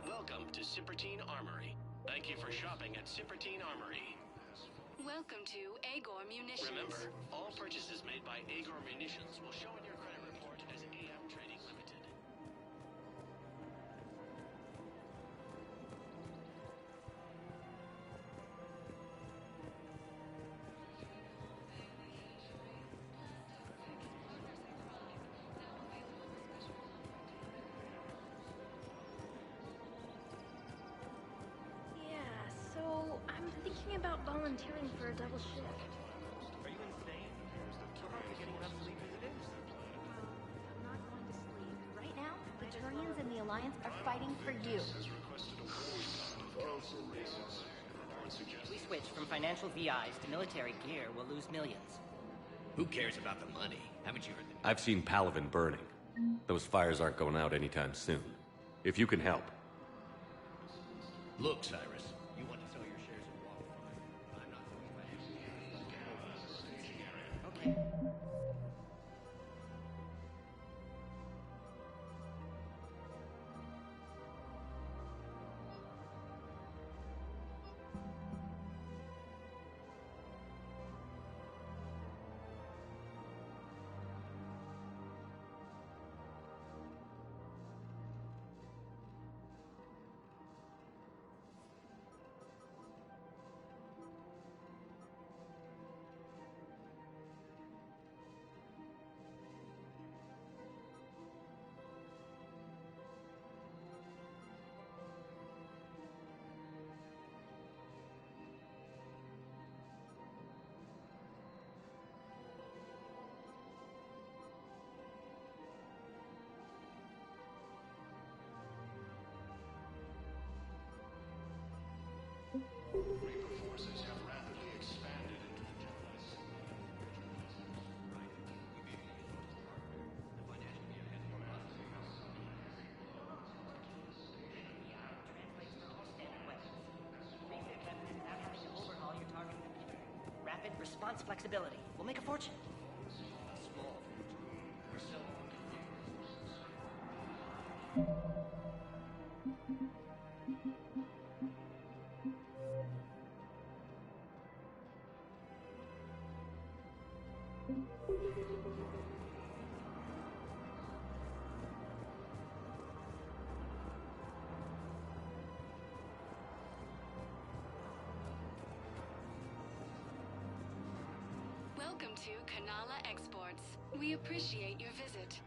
Welcome to Sippertine Armory. Thank you for shopping at Sippertine Armory. Welcome to Agor Munitions. Remember, all purchases made by Agor Munitions will show in your credit report as AM Trading Limited. Yeah, so I'm thinking about volunteering for a double shift. Are you insane? We're hardly getting enough sleep as it is. I'm not going to sleep. Right now, the Turians and the Alliance are fighting for you. If we switch from financial VIs to military gear, we'll lose millions. Who cares about the money? Haven't you heard the... I've seen Palavin burning. Those fires aren't going out anytime soon. If you can help. Look, Cyrus, you want to sell your shares of Wildfire. I'm not going to... Okay. Reaper forces have rapidly expanded into the Gemini Sea. Rapid response flexibility. We'll make a fortune. Welcome to Kanala Exports. We appreciate your visit.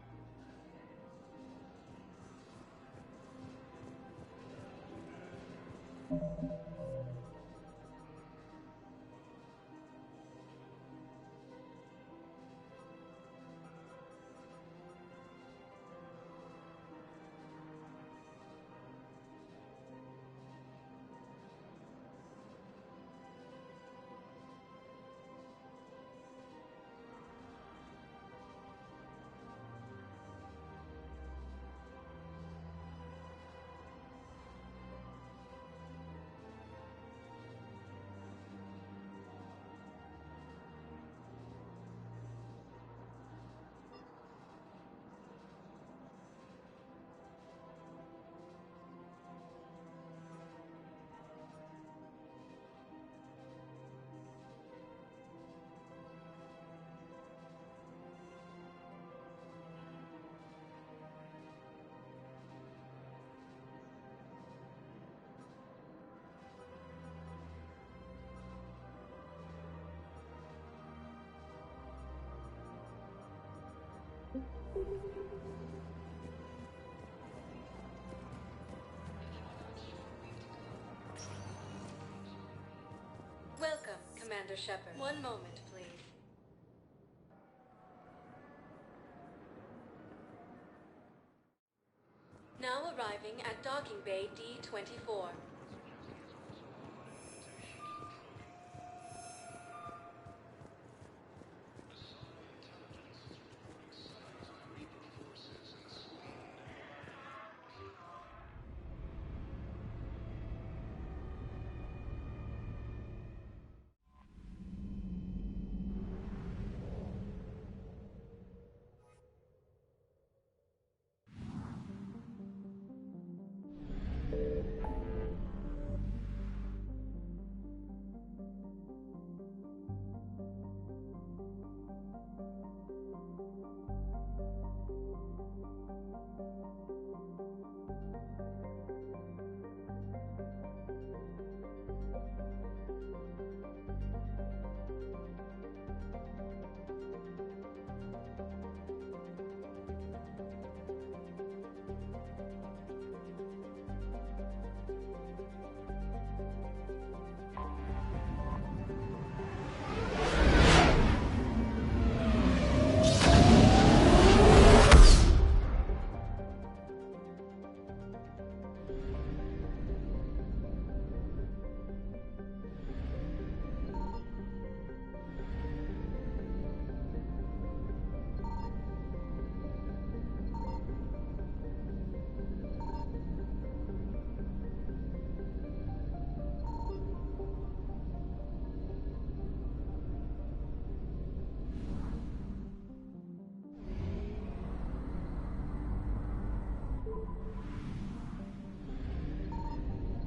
Welcome, Commander Shepard. One moment, please. Now arriving at Docking Bay D-24.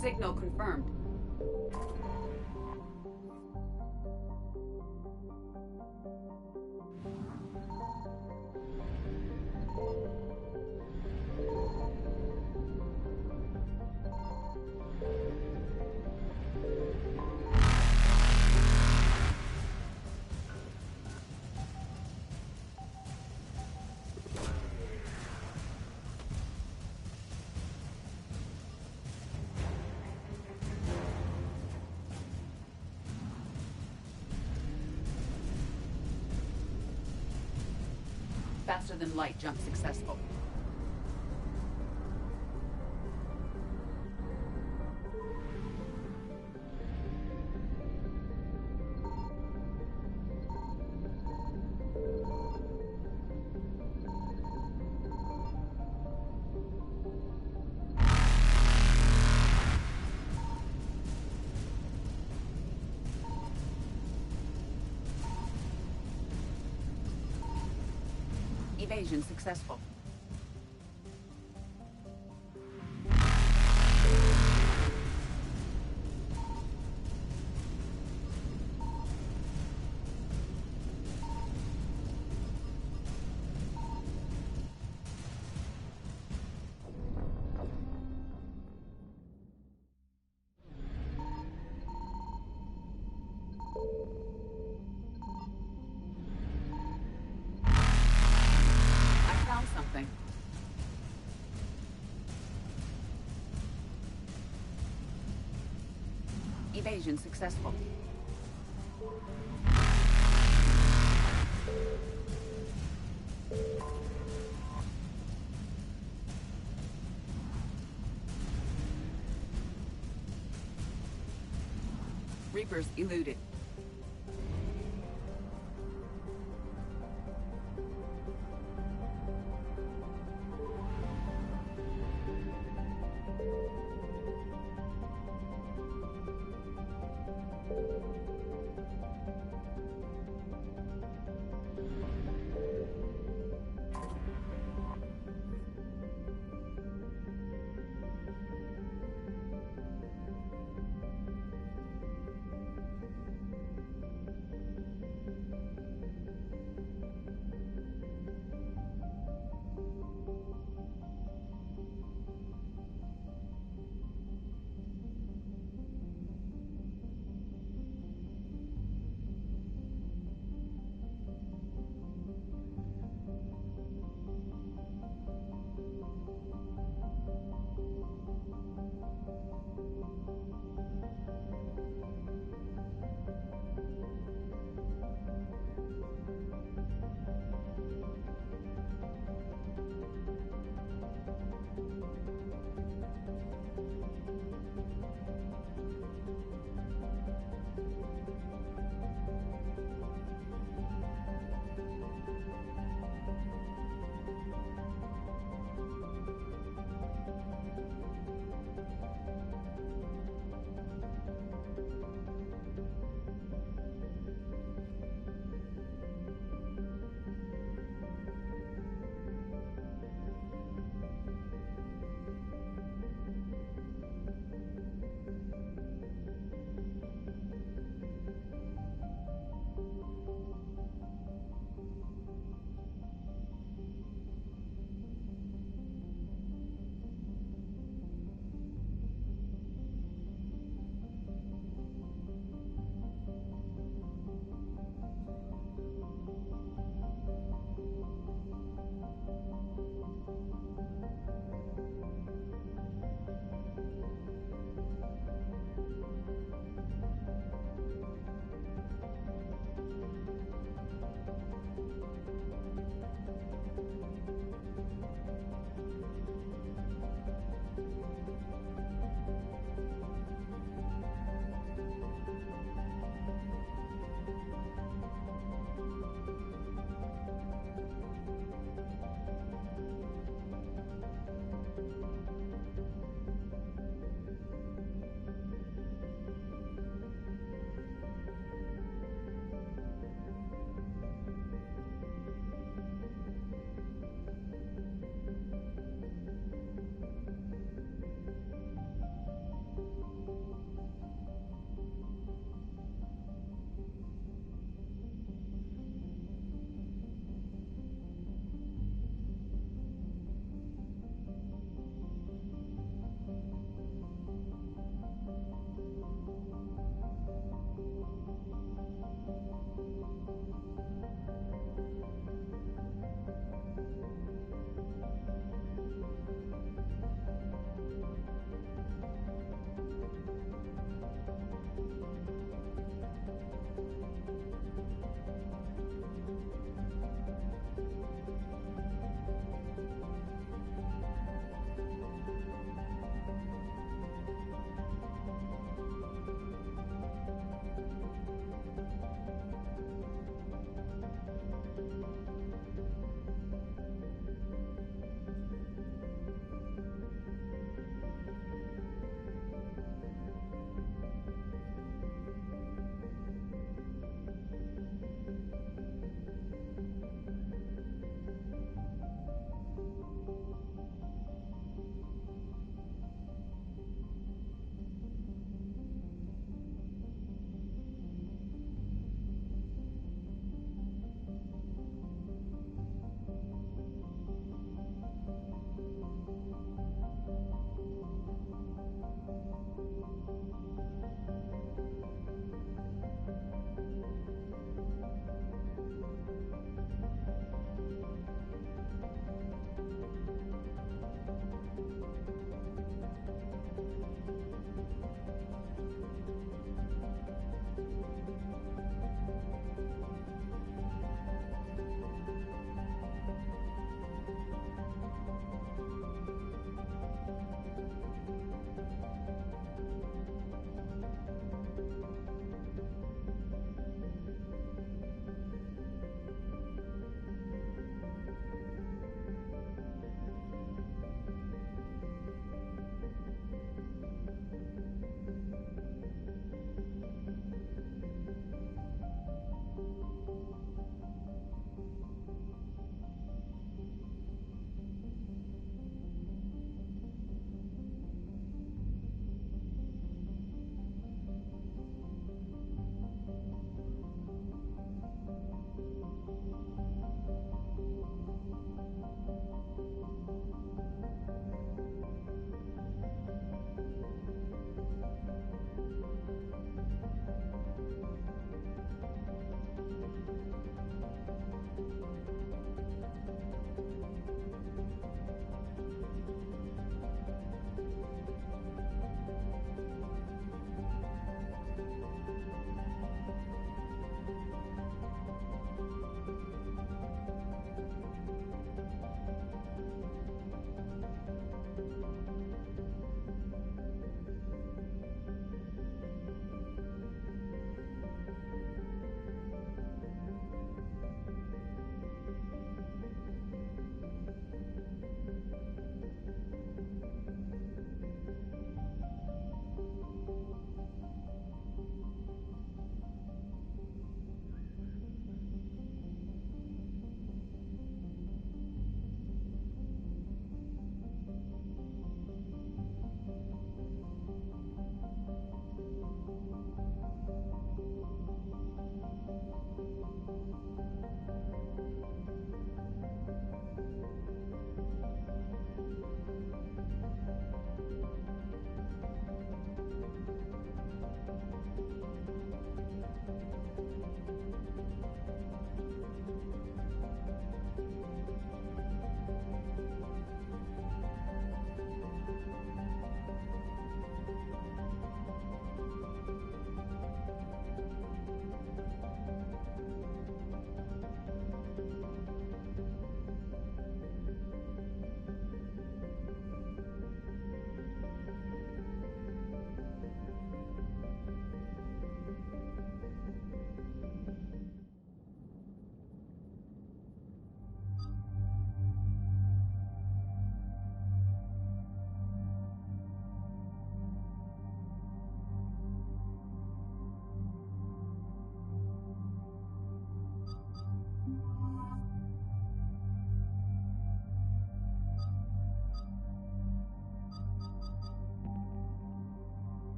Signal confirmed. Faster than light jump successful. Evasion successful. Evasion successful. Reapers eluded.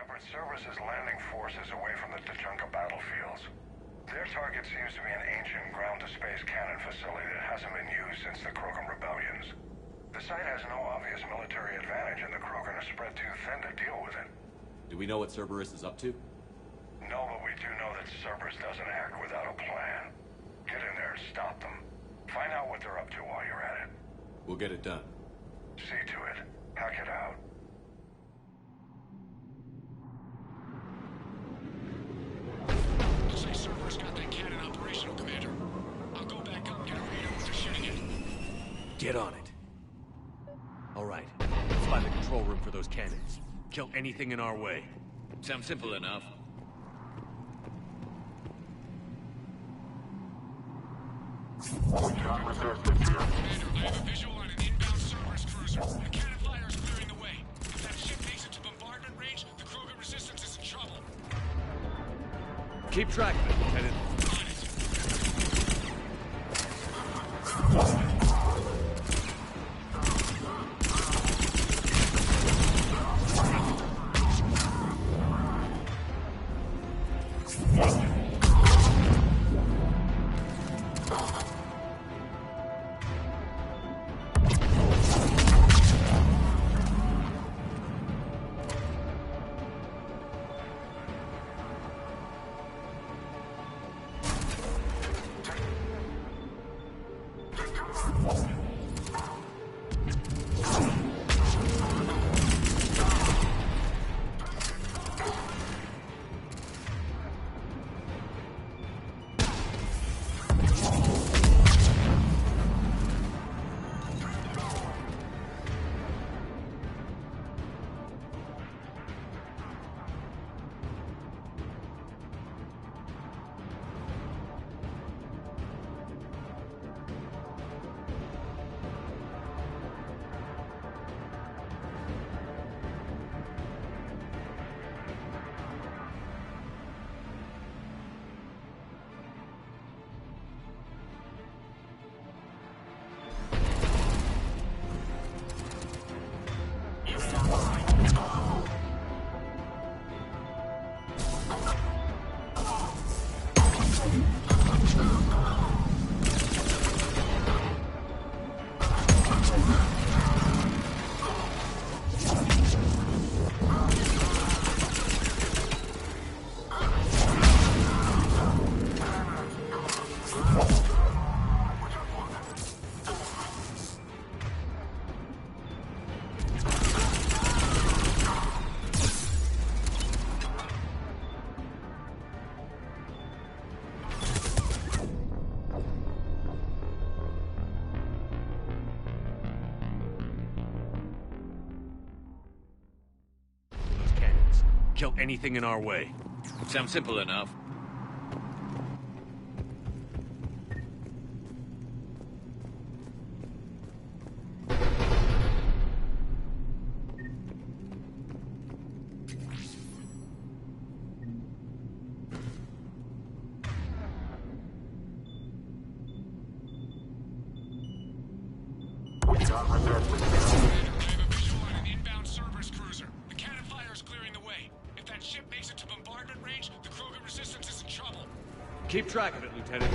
Shepard, Cerberus is landing forces away from the Tuchanka battlefields. Their target seems to be an ancient ground-to-space cannon facility that hasn't been used since the Krogan rebellions. The site has no obvious military advantage, and the Krogan are spread too thin to deal with it. Do we know what Cerberus is up to? No, but we do know that Cerberus doesn't act without a plan. Get in there and stop them. Find out what they're up to while you're at it. We'll get it done. See to it. Hack it out. Looks like Cerberus got that cannon operational, Commander. I'll go back up and get a read on what they're shooting at. Get on it. All right. Let's find the control room for those cannons. Kill anything in our way. Sounds simple enough. Commander, I have a visual on an inbound Cerberus cruiser. The cannon flyer is clearing the way. If that ship makes it to bombardment range, the Krogan resistance is in trouble. Keep track of it, Lieutenant. Kill anything in our way. Sounds simple enough. Keep track of it, Lieutenant.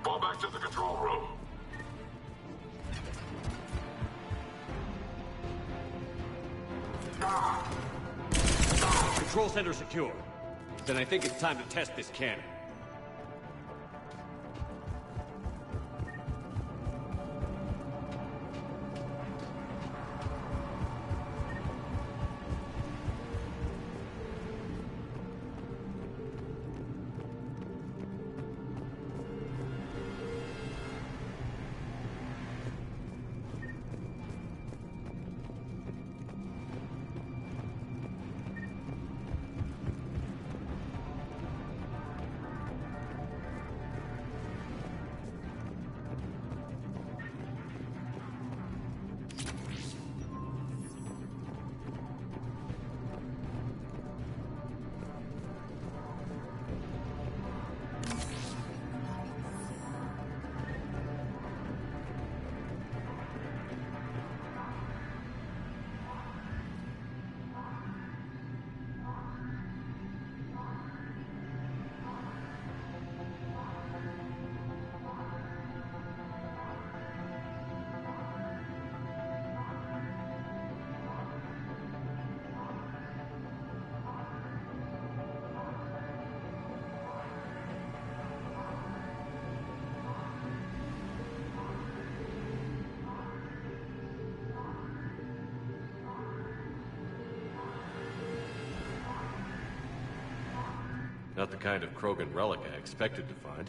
Fall back to the control room. Control center secure. Then I think it's time to test this cannon. Not the kind of Krogan relic I expected to find.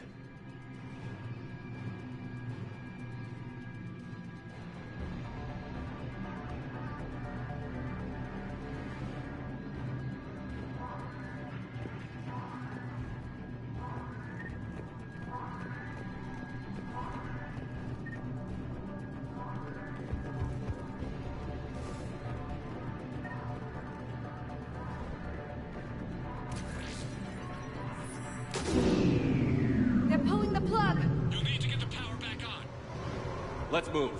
Let's move.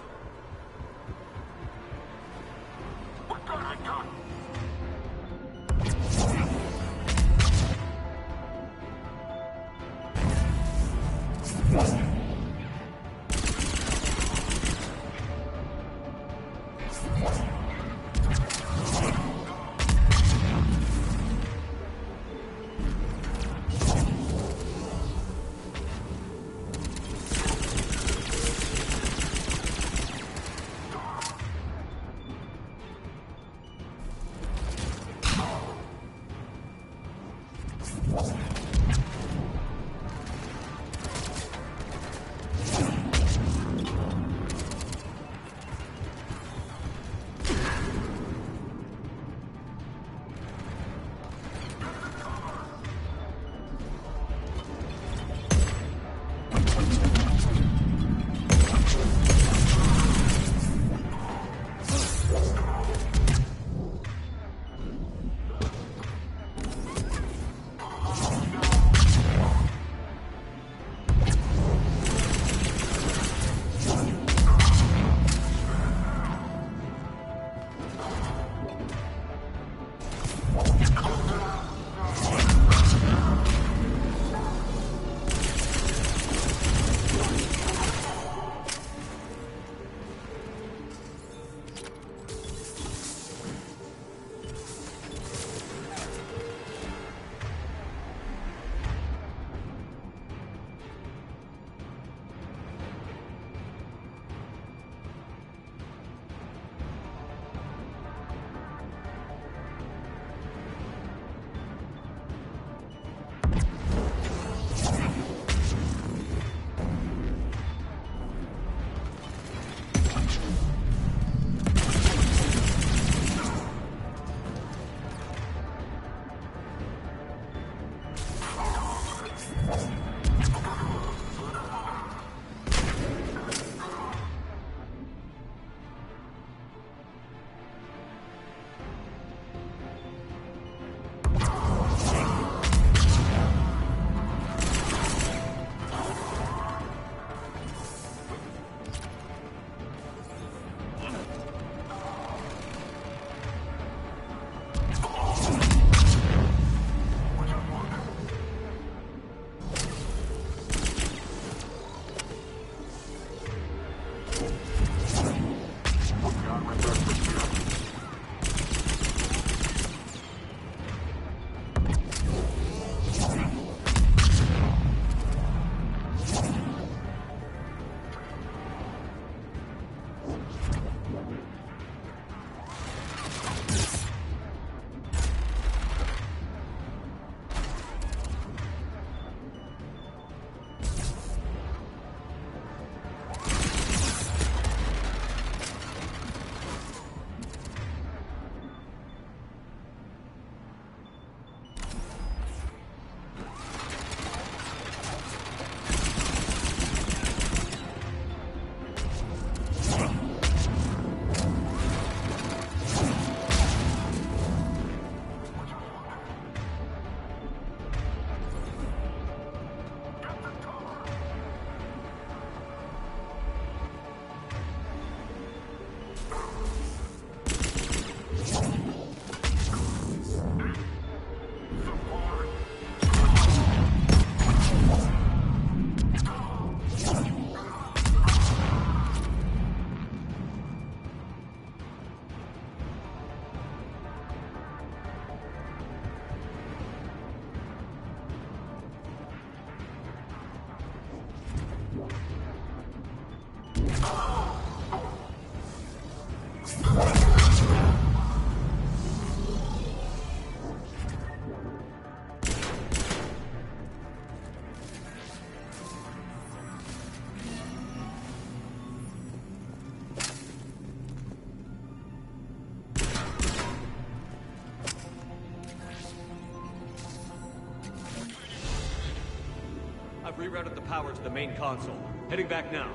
rerouted the power to the main console. Heading back now.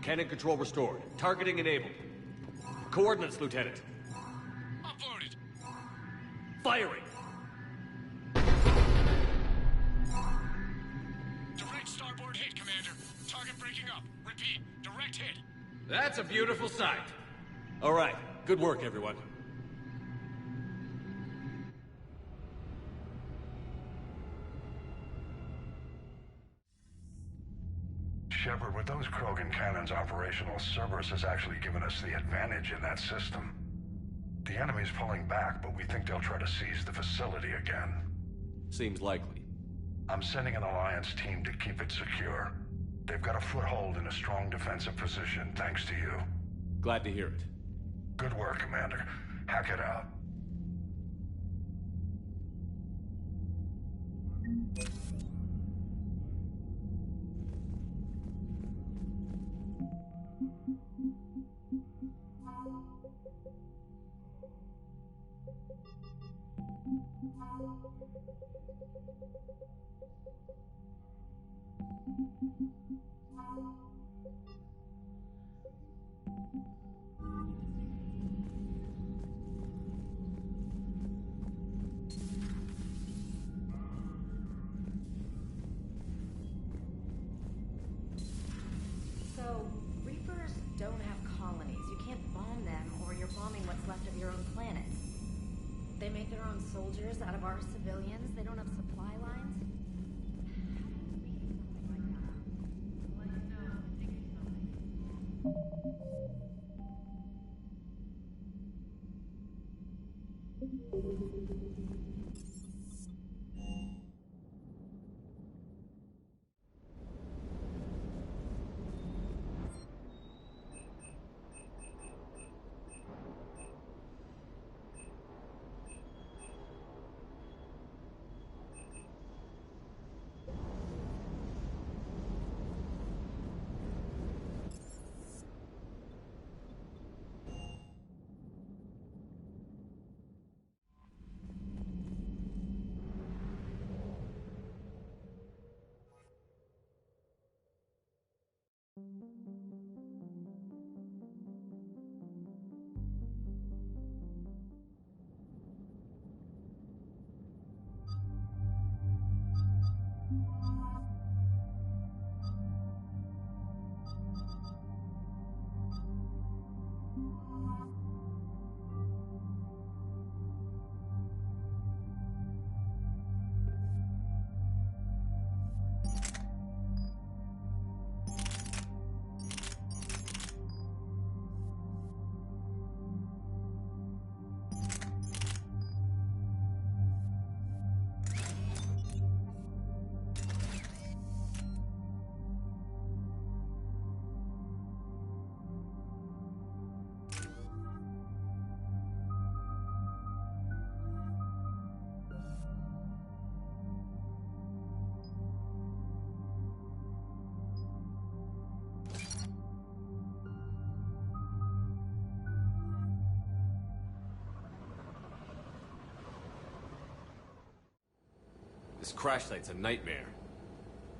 Cannon control restored. Targeting enabled. Coordinates, Lieutenant. Uploaded. Firing! Direct starboard hit, Commander. Target breaking up. Repeat, direct hit. That's a beautiful sight. All right. Good work, everyone. Shepard, with those Krogan cannons operational, Cerberus has actually given us the advantage in that system. The enemy's pulling back, but we think they'll try to seize the facility again. Seems likely. I'm sending an Alliance team to keep it secure. They've got a foothold in a strong defensive position, thanks to you. Glad to hear it. Good work, Commander. Hack it out. So, Reapers don't have colonies. You can't bomb them, or you're bombing what's left of your own planet. They make their own soldiers out of our civilians. They don't have supply lines. This crash site's a nightmare.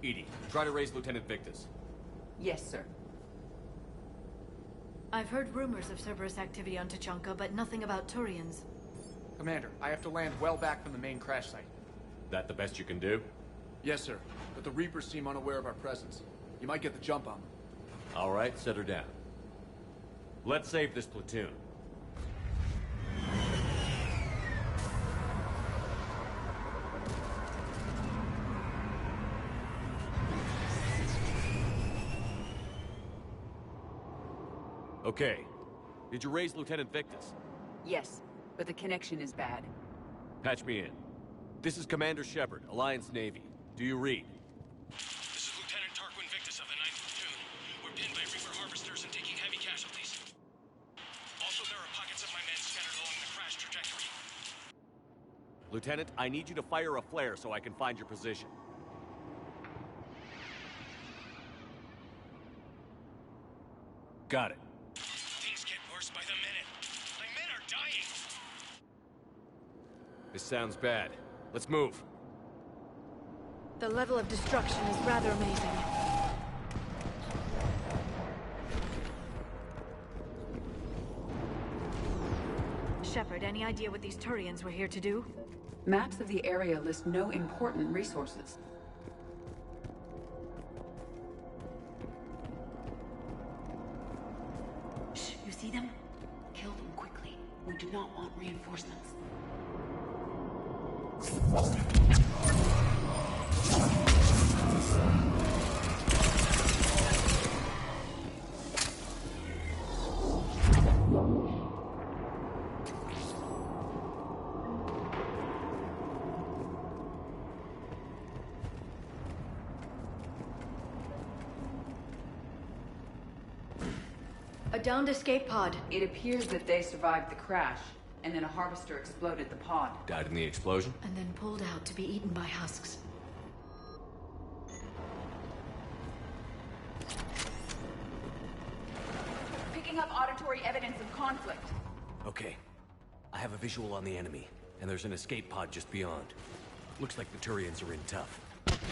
Edie, try to raise Lieutenant Victus. Yes, sir. I've heard rumors of Cerberus activity on Tuchanka, but nothing about Turians. Commander, I have to land well back from the main crash site. That the best you can do? Yes, sir. But the Reapers seem unaware of our presence. You might get the jump on them. All right, set her down. Let's save this platoon. Okay. Did you raise Lieutenant Victus? Yes, but the connection is bad. Patch me in. This is Commander Shepard, Alliance Navy. Do you read? This is Lieutenant Tarquin Victus of the 9th Platoon. We're pinned by Reaper harvesters and taking heavy casualties. Also, there are pockets of my men scattered along the crash trajectory. Lieutenant, I need you to fire a flare so I can find your position. Got it. Things get worse by the minute. My men are dying. This sounds bad. Let's move. The level of destruction is rather amazing. Shepard, any idea what these Turians were here to do? Maps of the area list no important resources. Shh, you see them? Kill them quickly. We do not want reinforcements. A downed escape pod. It appears that they survived the crash, and then a harvester exploded the pod. Died in the explosion? And then pulled out to be eaten by husks. Picking up auditory evidence of conflict. Okay. I have a visual on the enemy, and there's an escape pod just beyond. Looks like the Turians are in tough.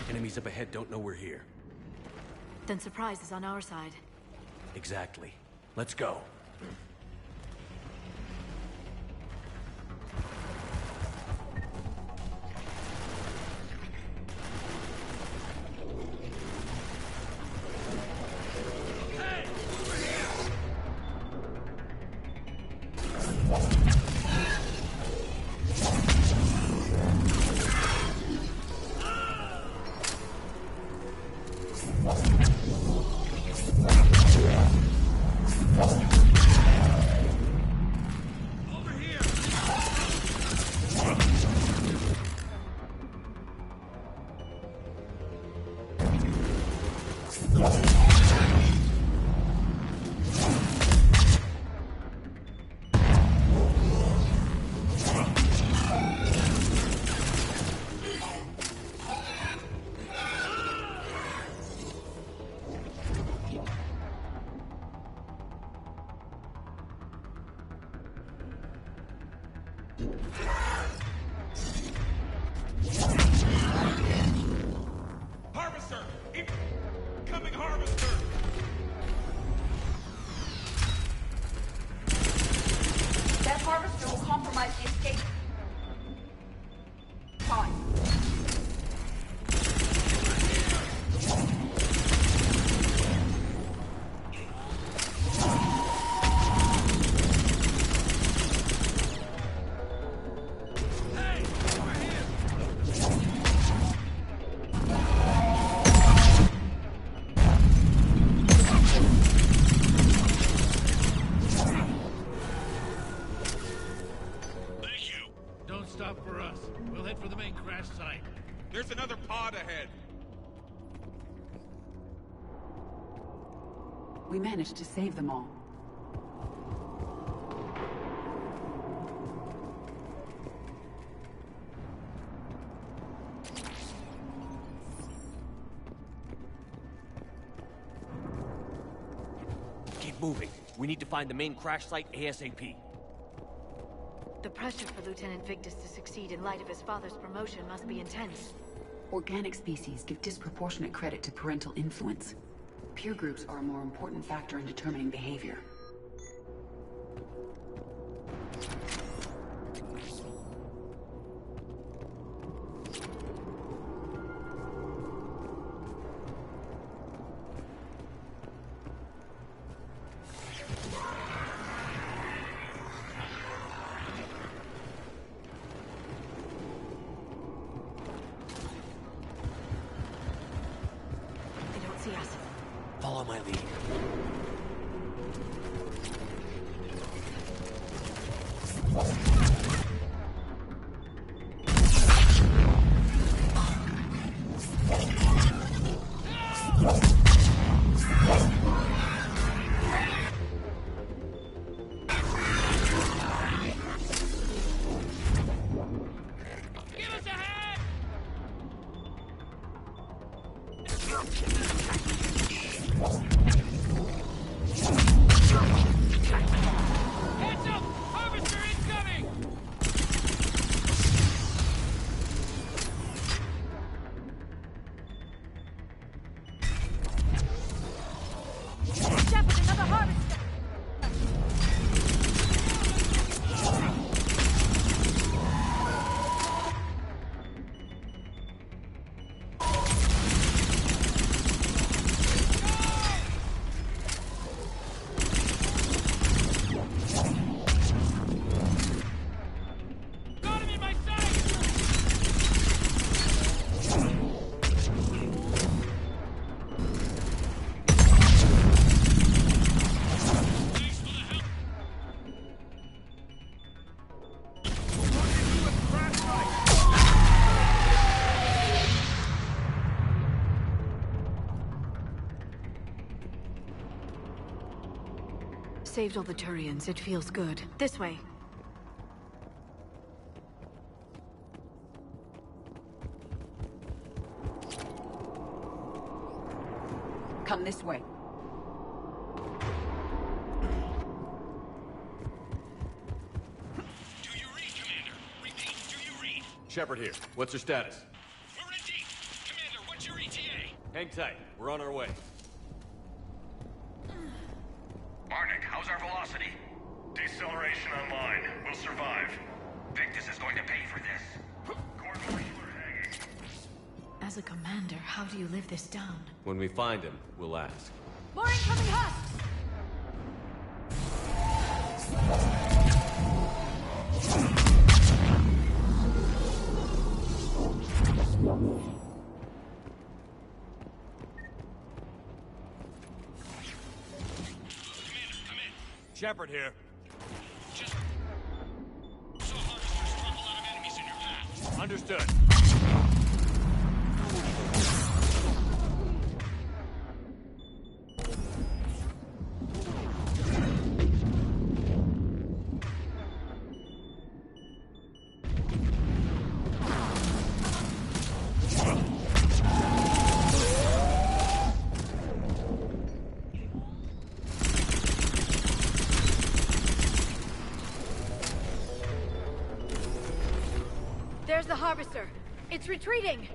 Enemies up ahead don't know we're here. Then surprise is on our side. Exactly. Let's go. Harvester! Incoming harvester! That harvester will compromise the escape pod. Don't stop for us. We'll head for the main crash site. There's another pod ahead. We managed to save them all. Keep moving. We need to find the main crash site ASAP. The pressure for Lieutenant Victus to succeed in light of his father's promotion must be intense. Organic species give disproportionate credit to parental influence. Peer groups are a more important factor in determining behavior. Follow my lead. Saved all the Turians. It feels good. This way. Come this way. Do you read, Commander? Repeat, do you read? Shepard here. What's your status? We're in deep. Commander, what's your ETA? Hang tight. We're on our way. Barnick, how's our velocity? Deceleration online. We'll survive. Victus is going to pay for this. As a commander, how do you live this down? When we find him, we'll ask. More incoming husks! Shepard here. Just saw harvesters drop a lot of enemies in your path. Understood. There's the harvester. It's retreating.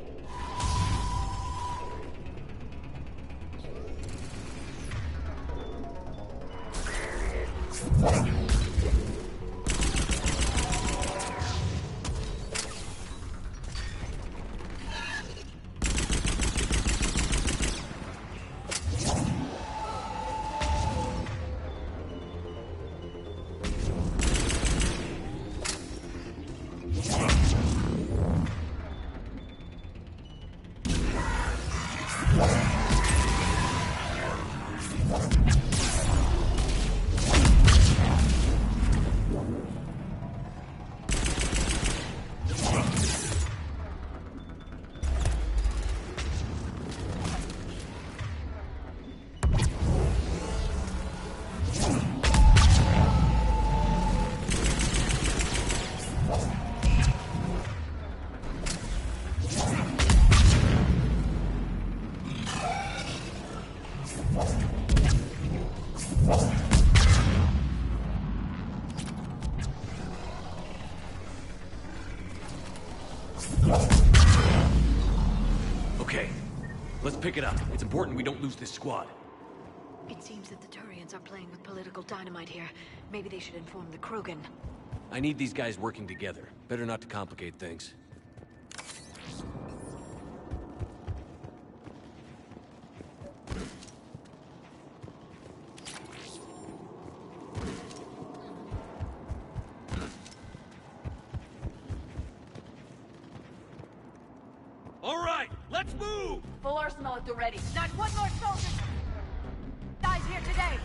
Let's pick it up. It's important we don't lose this squad. It seems that the Turians are playing with political dynamite here. Maybe they should inform the Krogan. I need these guys working together. Better not to complicate things. All right, let's move! Full arsenal at the ready. Not one more soldier dies here today.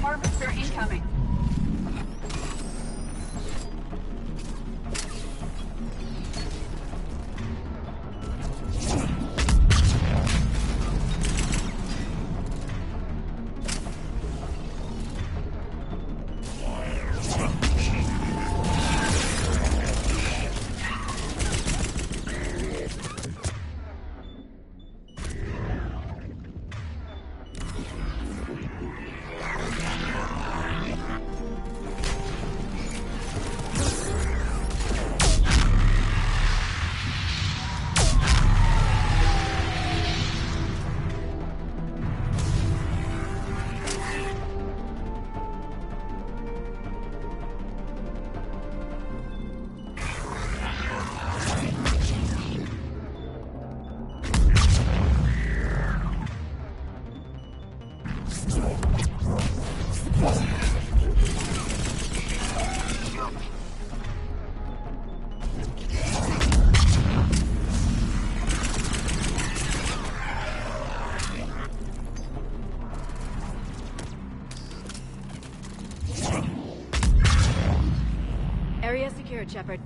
Harvester incoming. Area secured, Shepard.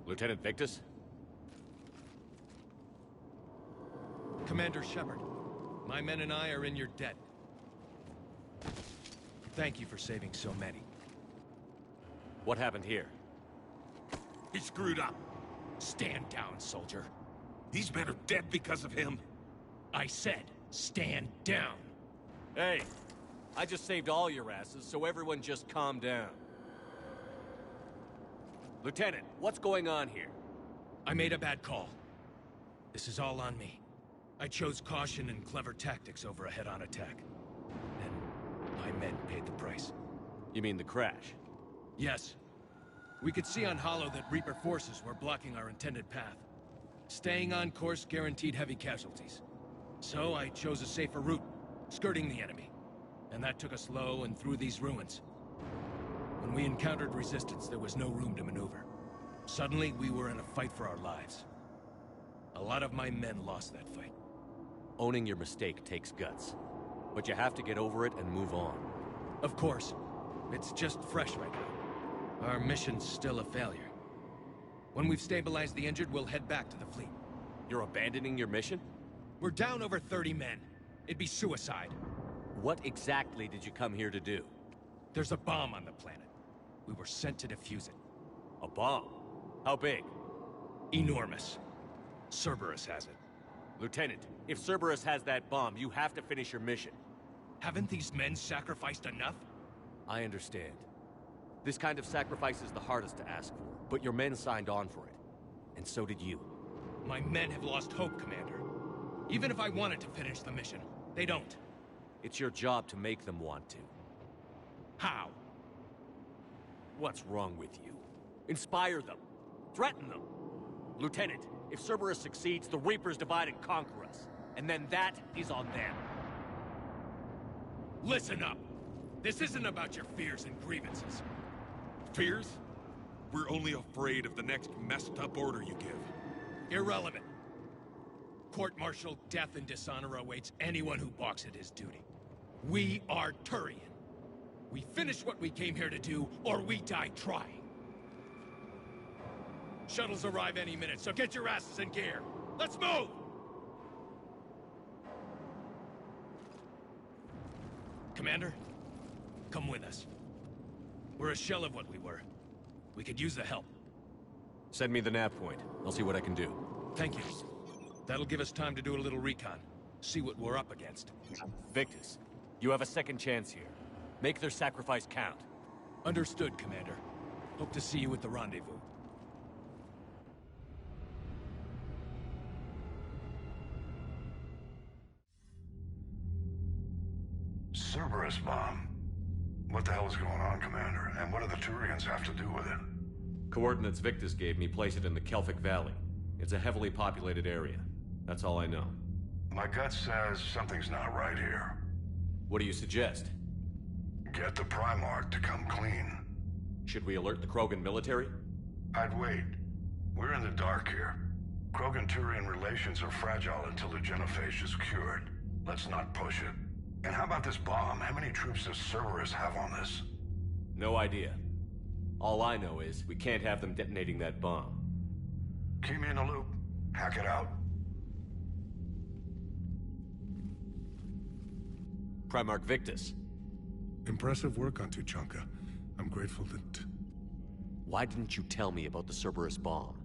Lieutenant Victus? Commander Shepard, my men and I are in your debt. Thank you for saving so many. What happened here? He screwed up. Stand down, soldier. He's better dead because of him. I said, stand down. Hey, I just saved all your asses, so everyone just calm down. Lieutenant, what's going on here? I made a bad call. This is all on me. I chose caution and clever tactics over a head-on attack. And my men paid the price. You mean the crash? Yes. We could see on Hollow that Reaper forces were blocking our intended path. Staying on course guaranteed heavy casualties. So I chose a safer route, skirting the enemy. And that took us low and through these ruins. When we encountered resistance, there was no room to maneuver. Suddenly, we were in a fight for our lives. A lot of my men lost that fight. Owning your mistake takes guts. But you have to get over it and move on. Of course. It's just fresh right now. Our mission's still a failure. When we've stabilized the injured, we'll head back to the fleet. You're abandoning your mission? We're down over 30 men. It'd be suicide. What exactly did you come here to do? There's a bomb on the planet. We were sent to defuse it. A bomb? How big? Enormous. Cerberus has it. Lieutenant, if Cerberus has that bomb, you have to finish your mission. Haven't these men sacrificed enough? I understand. This kind of sacrifice is the hardest to ask for, but your men signed on for it. And so did you. My men have lost hope, Commander. Even if I wanted to finish the mission, they don't. It's your job to make them want to. How? What's wrong with you? Inspire them. Threaten them. Lieutenant, if Cerberus succeeds, the Reapers divide and conquer us. And then that is on them. Listen up! This isn't about your fears and grievances. Fears? We're only afraid of the next messed up order you give. Irrelevant. Court-martial death and dishonor awaits anyone who balks at his duty. We are Turian. We finish what we came here to do, or we die trying. Shuttles arrive any minute, so get your asses in gear. Let's move! Commander, come with us. We're a shell of what we were. We could use the help. Send me the nav point. I'll see what I can do. Thank you. That'll give us time to do a little recon. See what we're up against. Victus, you have a second chance here. Make their sacrifice count. Understood, Commander. Hope to see you at the rendezvous. Cerberus bomb. What the hell is going on, Commander? And what do the Turians have to do with it? Coordinates Victus gave me place it in the Kelphic Valley. It's a heavily populated area. That's all I know. My gut says something's not right here. What do you suggest? Get the Primarch to come clean. Should we alert the Krogan military? I'd wait. We're in the dark here. Krogan-Turian relations are fragile until the genophage is cured. Let's not push it. And how about this bomb? How many troops does Cerberus have on this? No idea. All I know is we can't have them detonating that bomb. Keep me in the loop. Hack it out. Primarch Victus. Impressive work on Tuchanka. I'm grateful that... Why didn't you tell me about the Cerberus bomb?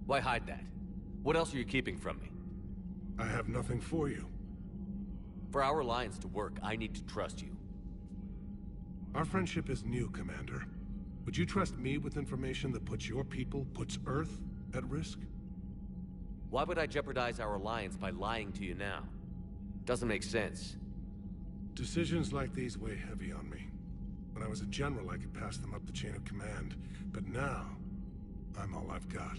Why hide that? What else are you keeping from me? I have nothing for you. For our alliance to work, I need to trust you. Our friendship is new, Commander. Would you trust me with information that puts your people, puts Earth, at risk? Why would I jeopardize our alliance by lying to you now? Doesn't make sense. Decisions like these weigh heavy on me. When I was a general, I could pass them up the chain of command. But now, I'm all I've got.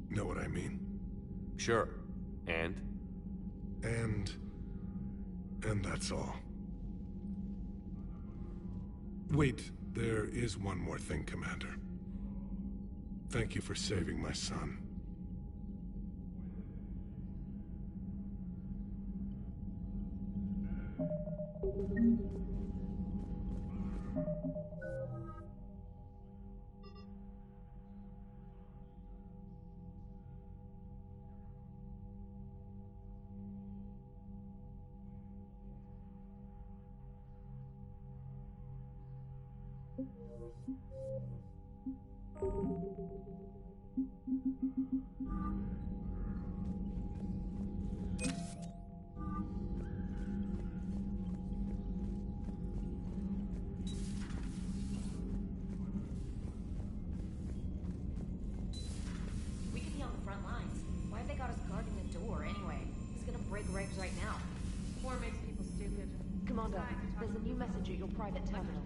Know what I mean? Sure. And? And that's all. Wait, there is one more thing, Commander. Thank you for saving my son. We could be on the front lines. Why have they got us guarding the door anyway? He's gonna break regs right now. War makes people stupid. Commander, there's a new message at your private terminal.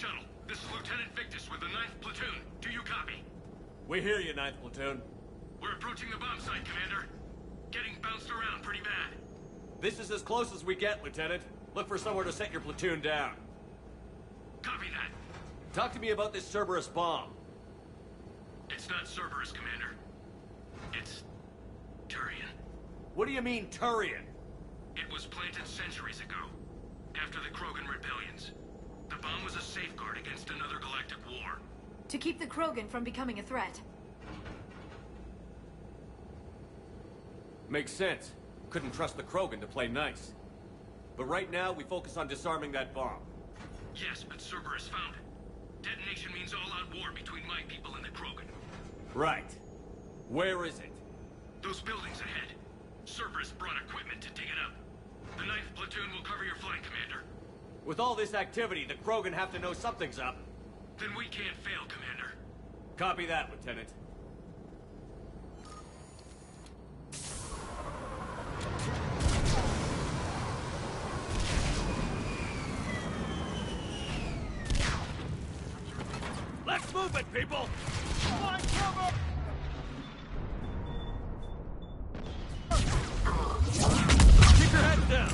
Shuttle. This is Lieutenant Victus with the 9th Platoon. Do you copy? We hear you, 9th Platoon. We're approaching the bomb site, Commander. Getting bounced around pretty bad. This is as close as we get, Lieutenant. Look for somewhere to set your platoon down. Copy that. Talk to me about this Cerberus bomb. It's not Cerberus, Commander. It's Turian. What do you mean, Turian? It was planted centuries ago, after the Krogan rebellions. The bomb was a safeguard against another galactic war. To keep the Krogan from becoming a threat. Makes sense. Couldn't trust the Krogan to play nice. But right now, we focus on disarming that bomb. Yes, but Cerberus found it. Detonation means all-out war between my people and the Krogan. Right. Where is it? Those buildings ahead. Cerberus brought equipment to dig it up. The 9th Platoon will cover your flank, Commander. With all this activity, the Krogan have to know something's up. Then we can't fail, Commander. Copy that, Lieutenant. Let's move it, people! Find cover! Keep your heads down!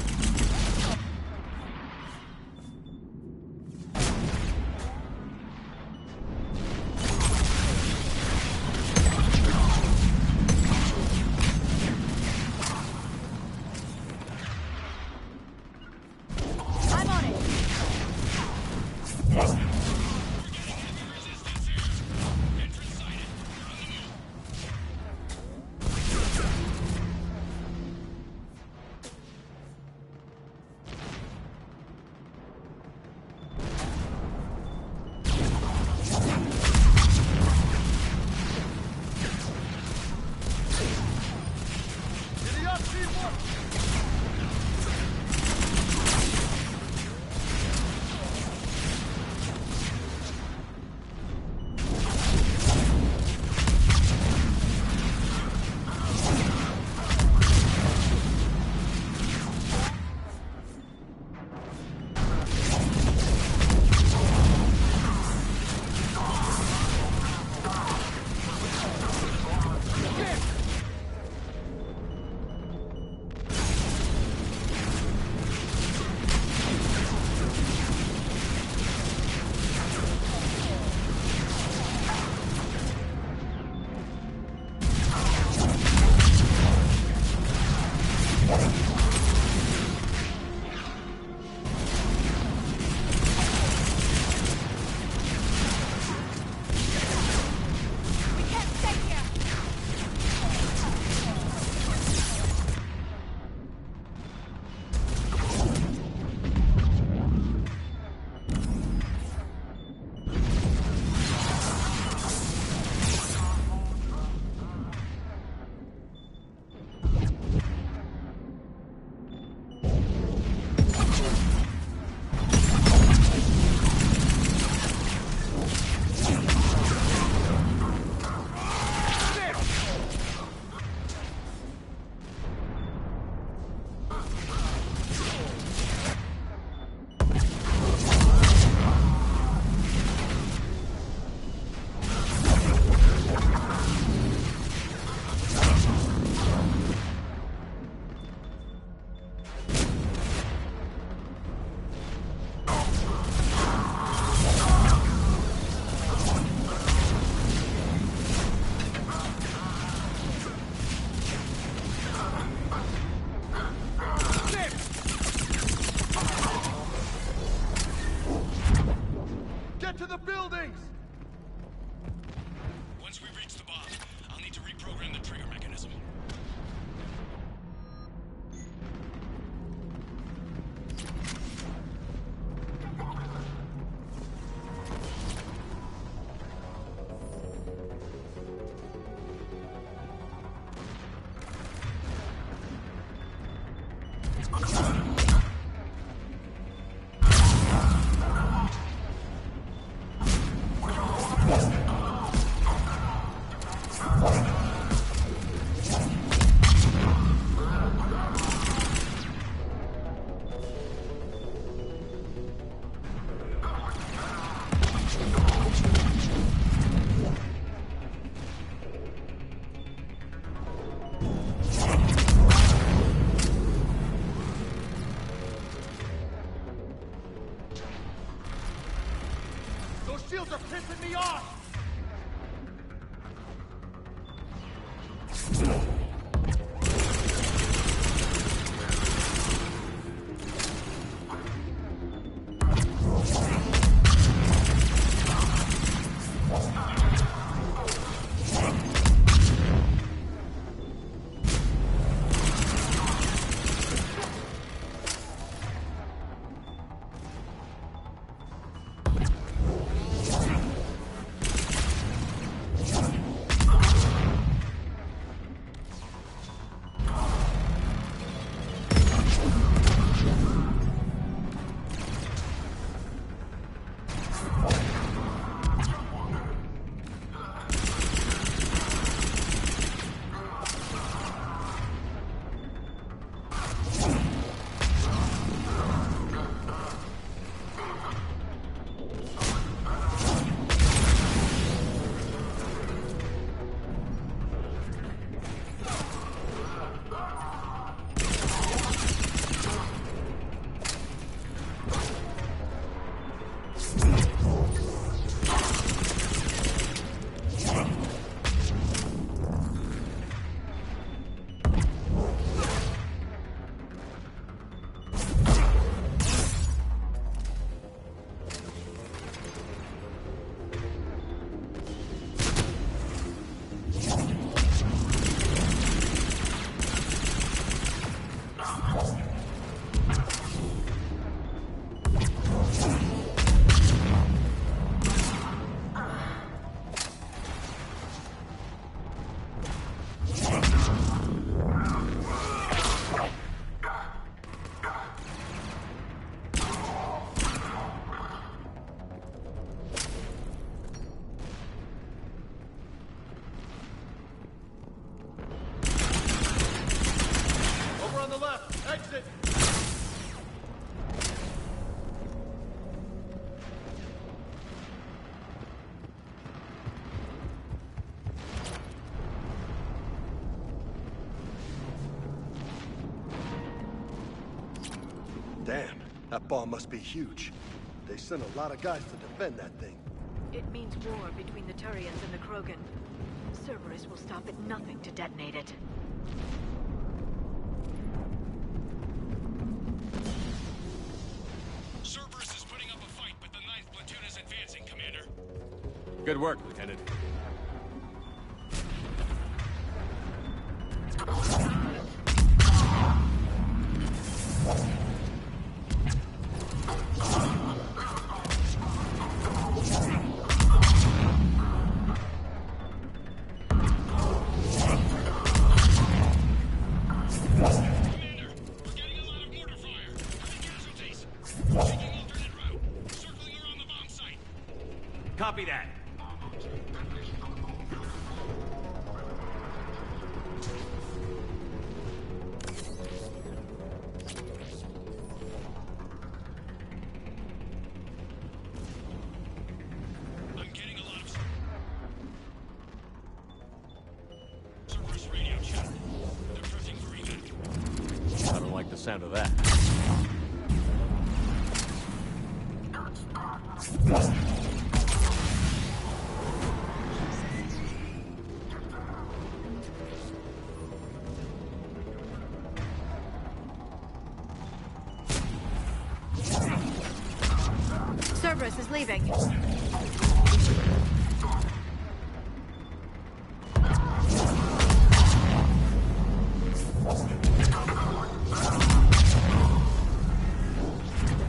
Get to the buildings! Once we reach the bomb, I'll need to reprogram the trigger mechanism. Those shields are pissing me off! exit! Damn, that bomb must be huge. They sent a lot of guys to defend that thing. It means war between the Turians and the Krogan. Cerberus will stop at nothing to detonate it. Cerberus is putting up a fight, but the 9th platoon is advancing, Commander. Good work, Lieutenant. Copy that. I'm getting a lot of Cerberus radio chat. They're drifting for evac. I don't like the sound of that. Cerberus is leaving.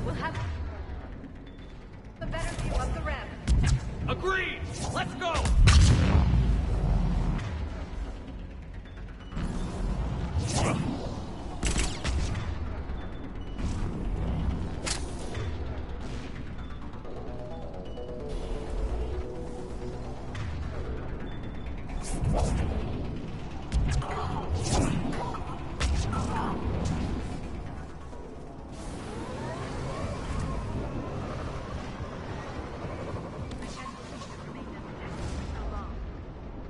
We'll have a better view of the ramp. Agreed! Let's go!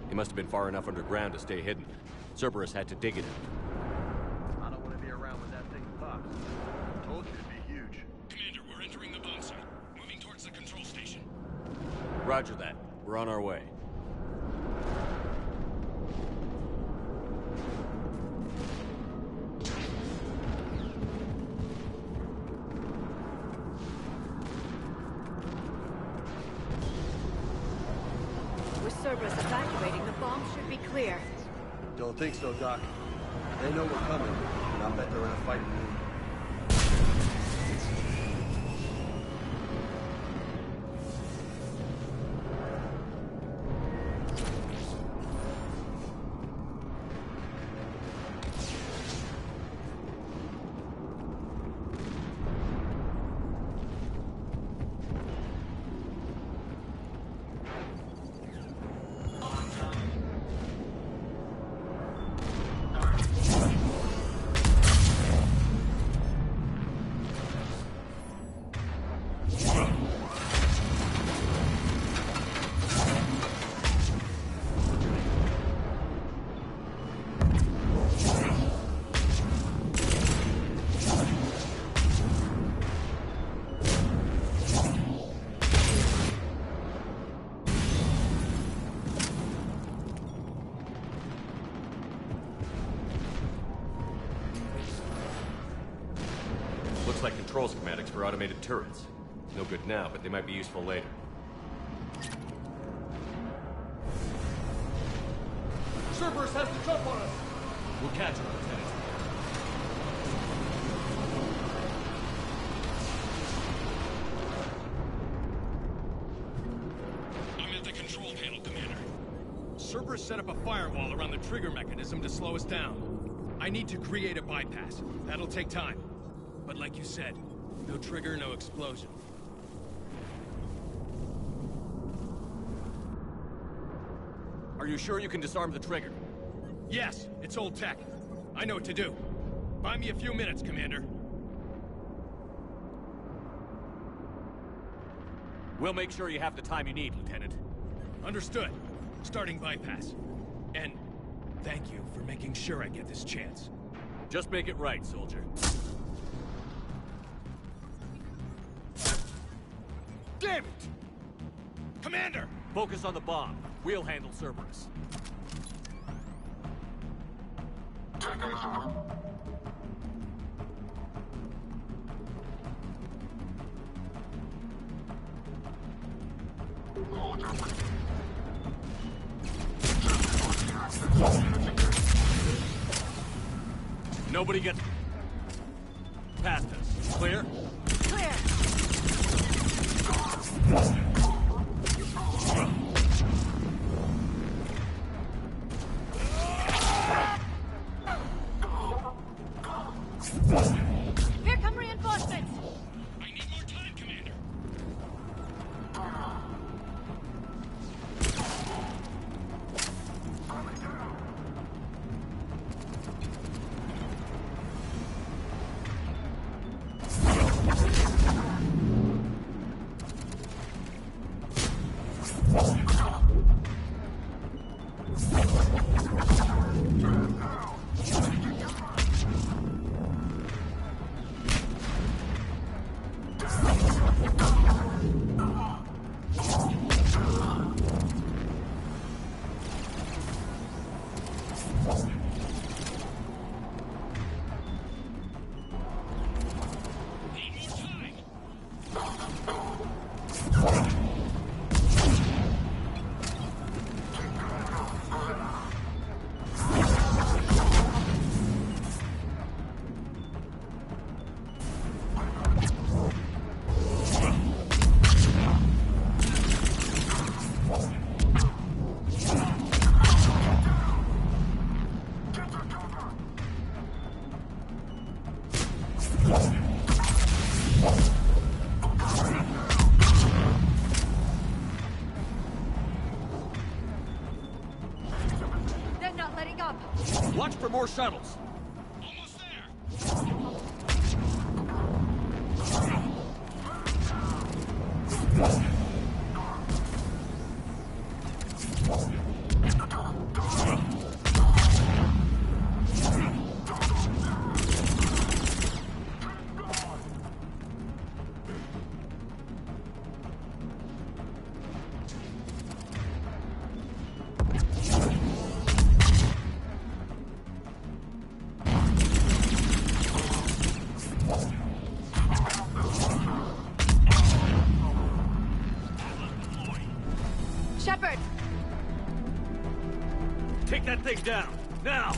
He must have been far enough underground to stay hidden. Cerberus had to dig it out. I don't want to be around when that thing pops. I told you it'd be huge. Commander, we're entering the bomb site. Moving towards the control station. Roger that. We're on our way. With Cerberus evacuating, the bomb should be clear. Don't think so, Doc. They know we're coming, and I bet they're in a fighting mood. Looks like control schematics for automated turrets. No good now, but they might be useful later. Cerberus has to jump on us! We'll catch him, Lieutenant. I'm at the control panel, Commander. Cerberus set up a firewall around the trigger mechanism to slow us down. I need to create a bypass. That'll take time. But like you said, no trigger, no explosion. Are you sure you can disarm the trigger? Yes, it's old tech. I know what to do. Buy me a few minutes, Commander. We'll make sure you have the time you need, Lieutenant. Understood. Starting bypass. And thank you for making sure I get this chance. Just make it right, soldier. Damn it! Commander! Focus on the bomb. We'll handle Cerberus. Nobody gets past us. Clear? Clear. Here come reinforcements. I need more time, Commander. They're not letting up. Watch for more shuttles. Almost there. Shepard! Take that thing down, now!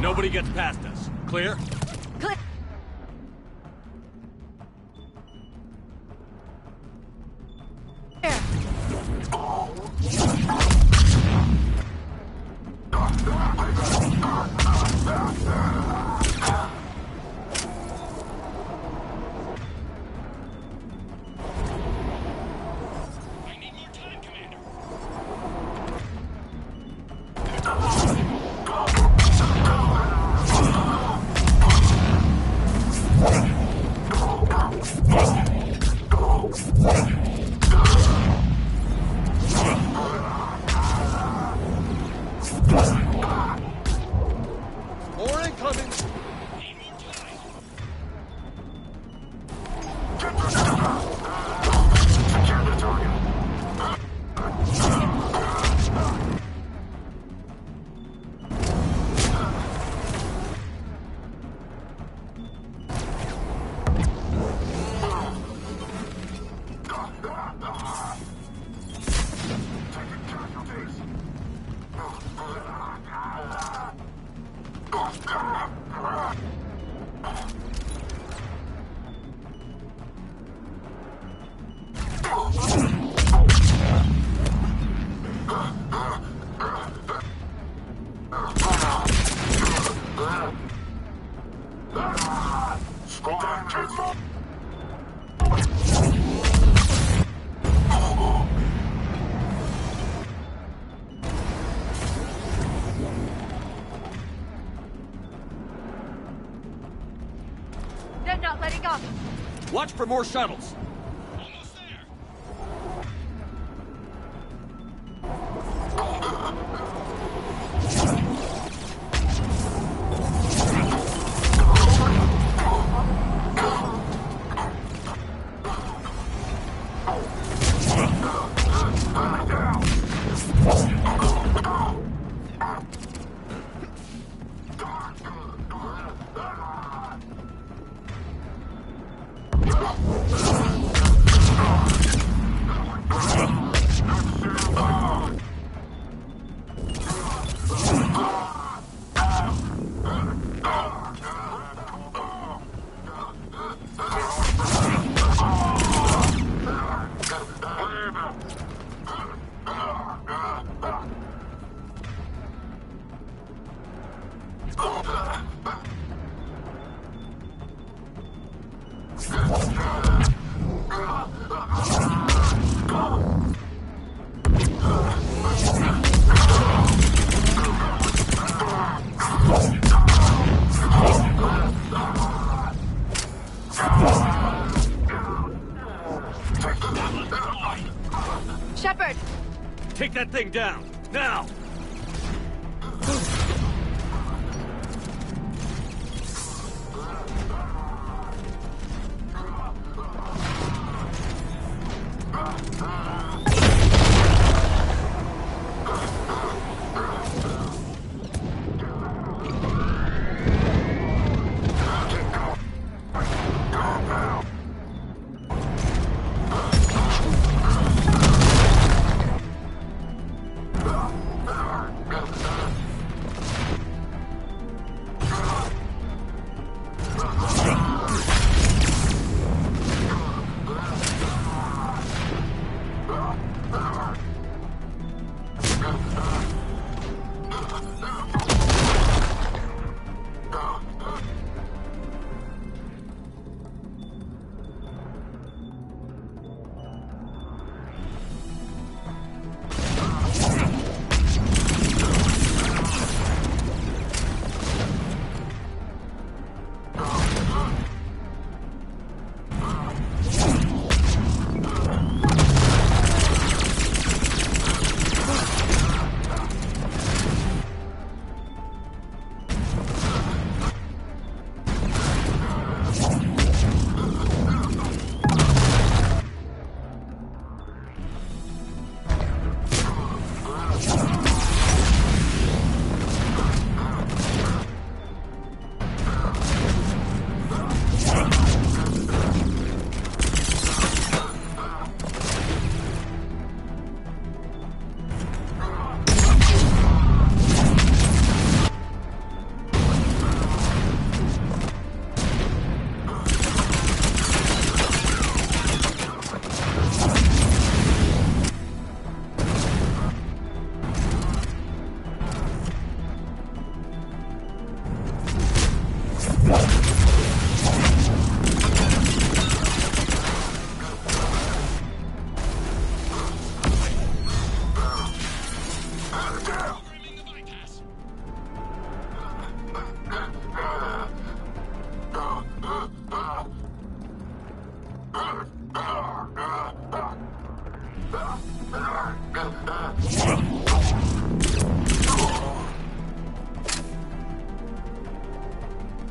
Nobody gets past us. Clear? Clear. More incoming! They're not letting up. Watch for more shuttles. Shepard! Take that thing down, now!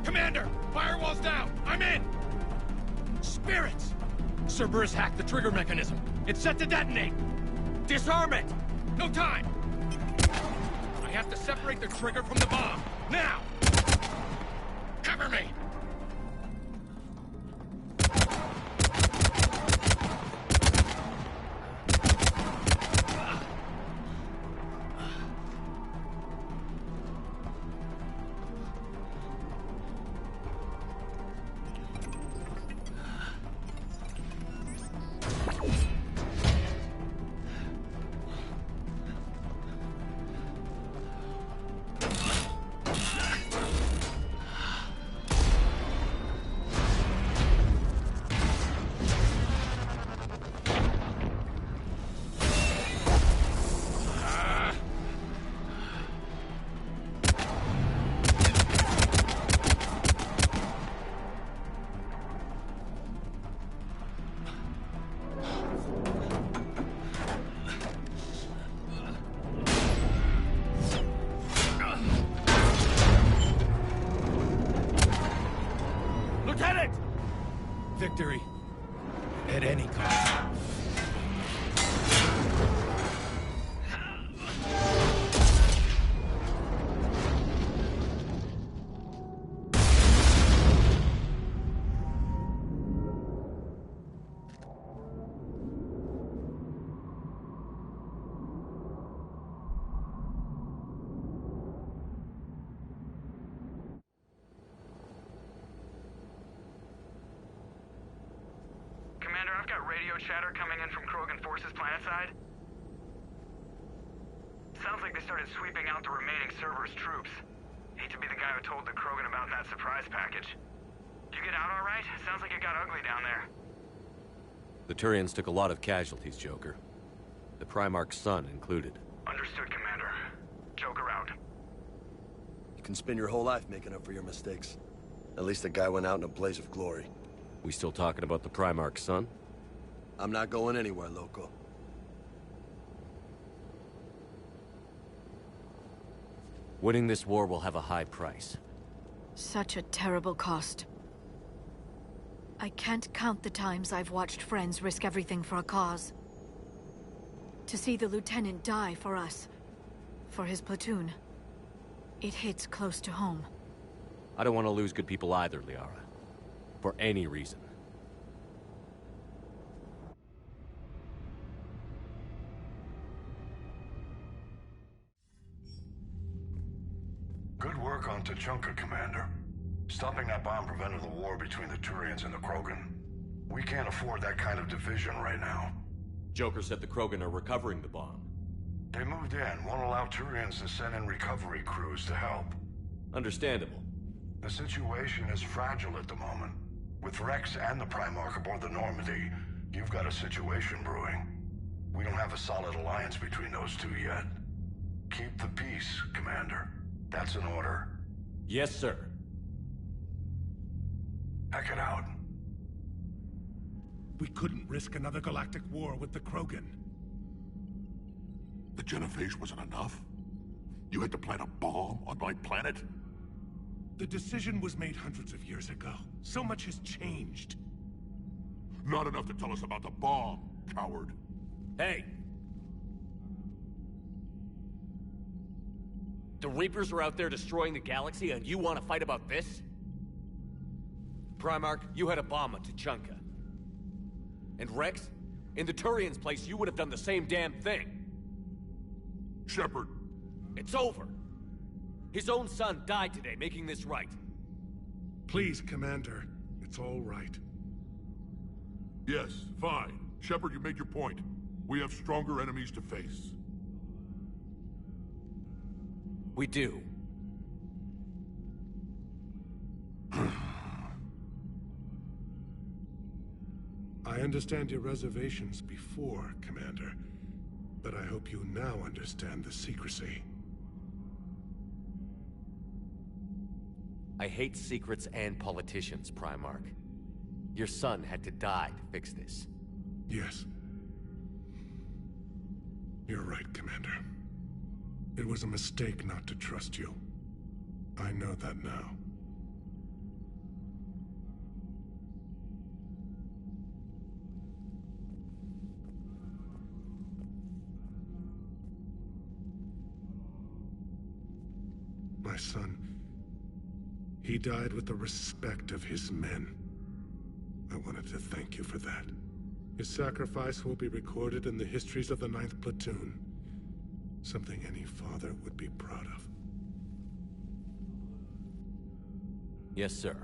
Commander! Firewall's down! I'm in! Spirits! Cerberus hacked the trigger mechanism. It's set to detonate! Disarm it! No time! I have to separate the trigger from the bomb. Now! Cover me! Victory. At any cost. Commander, I've got radio chatter coming in from Krogan forces planetside. Sounds like they started sweeping out the remaining Cerberus troops. Hate to be the guy who told the Krogan about that surprise package. You get out all right? Sounds like it got ugly down there. The Turians took a lot of casualties, Joker. The Primarch's son included. Understood, Commander. Joker out. You can spend your whole life making up for your mistakes. At least the guy went out in a blaze of glory. We still talking about the Primarch's son? I'm not going anywhere, loco. Winning this war will have a high price. Such a terrible cost. I can't count the times I've watched friends risk everything for a cause. To see the lieutenant die for us, for his platoon, it hits close to home. I don't want to lose good people either, Liara. For any reason. Good work on Tachanka, Commander. Stopping that bomb prevented the war between the Turians and the Krogan. We can't afford that kind of division right now. Joker said the Krogan are recovering the bomb. They moved in, won't allow Turians to send in recovery crews to help. Understandable. The situation is fragile at the moment. With Rex and the Primarch aboard the Normandy, you've got a situation brewing. We don't have a solid alliance between those two yet. Keep the peace, Commander. That's an order. Yes, sir. Heck it out. We couldn't risk another galactic war with the Krogan. The Genophage wasn't enough? You had to plant a bomb on my planet? The decision was made hundreds of years ago. So much has changed. Not enough to tell us about the bomb, coward. Hey! The Reapers are out there destroying the galaxy, and you want to fight about this? Primarch, you had a bomb on Tachanka. And Rex, in the Turians' place, you would have done the same damn thing. Shepard. It's over. His own son died today, making this right. Please, Commander. It's all right. Yes, fine. Shepard, you made your point. We have stronger enemies to face. We do. I understand your reservations before, Commander. But I hope you now understand the secrecy. I hate secrets and politicians, Primarch. Your son had to die to fix this. Yes. You're right, Commander. It was a mistake not to trust you. I know that now. My son, he died with the respect of his men. I wanted to thank you for that. His sacrifice will be recorded in the histories of the 9th Platoon. Something any father would be proud of. Yes, sir.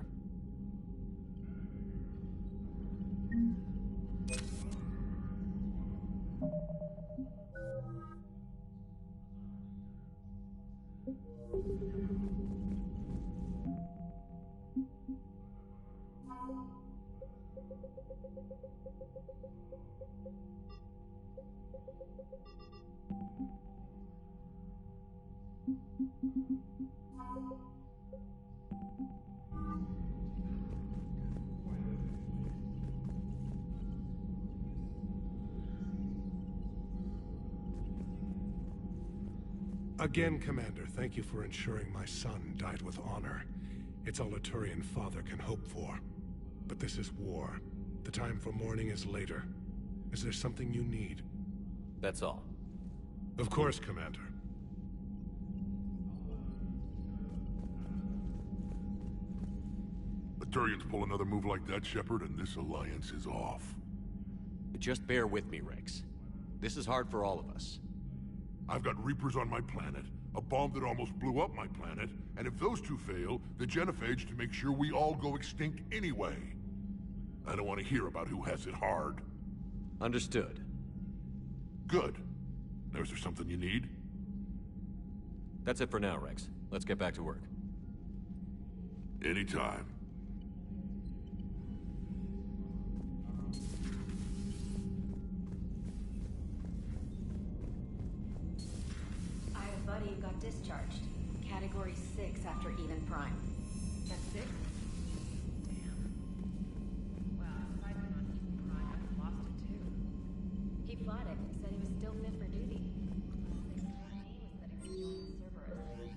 Again, Commander, thank you for ensuring my son died with honor. It's all a Turian father can hope for. But this is war. The time for mourning is later. Is there something you need? That's all. Of course, Commander. The Turians pull another move like that, Shepard, and this alliance is off. Just bear with me, Rex. This is hard for all of us. I've got Reapers on my planet, a bomb that almost blew up my planet, and if those two fail, the Genophage to make sure we all go extinct anyway. I don't want to hear about who has it hard. Understood. Good. Now, is there something you need? That's it for now, Rex. Let's get back to work. Anytime. I have a buddy who got discharged. Category 6 after Eden Prime. That's 6? Damn. Well, if I'd been on Eden Prime, I'd have lost it too. He fought it, said he was still fit for duty. Last thing he told me was that he was joining Cerberus.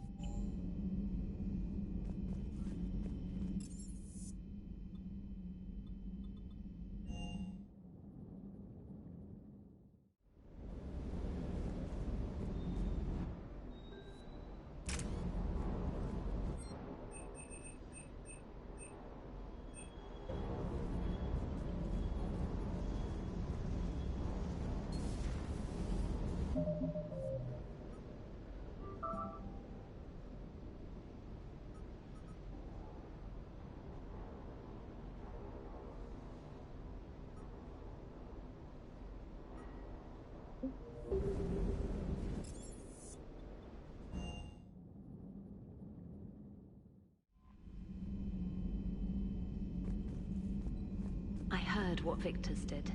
I heard what Victor's did.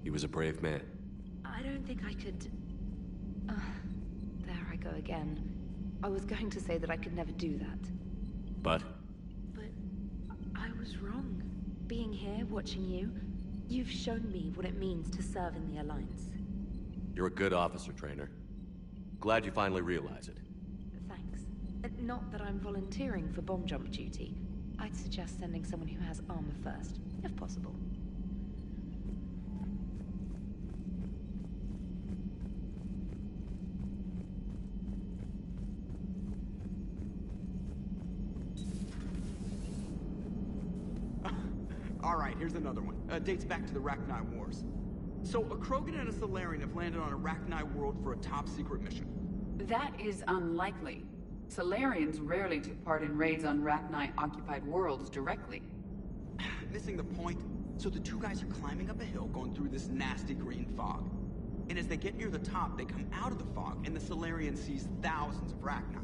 He was a brave man. I don't think I could... there I go again. I was going to say that I could never do that. But? But I was wrong. Being here, watching you, you've shown me what it means to serve in the Alliance. You're a good officer, Trainer. Glad you finally realize it. Thanks. Not that I'm volunteering for bomb jump duty. I'd suggest sending someone who has armor first, if possible. Alright, here's another one. Dates back to the Rachni Wars. So, a Krogan and a Solarian have landed on a Rachni world for a top-secret mission. That is unlikely. Solarians rarely took part in raids on Rachni-occupied worlds directly. Missing the point. So the two guys are climbing up a hill going through this nasty green fog. And as they get near the top, they come out of the fog, and the Solarian sees thousands of Rachni.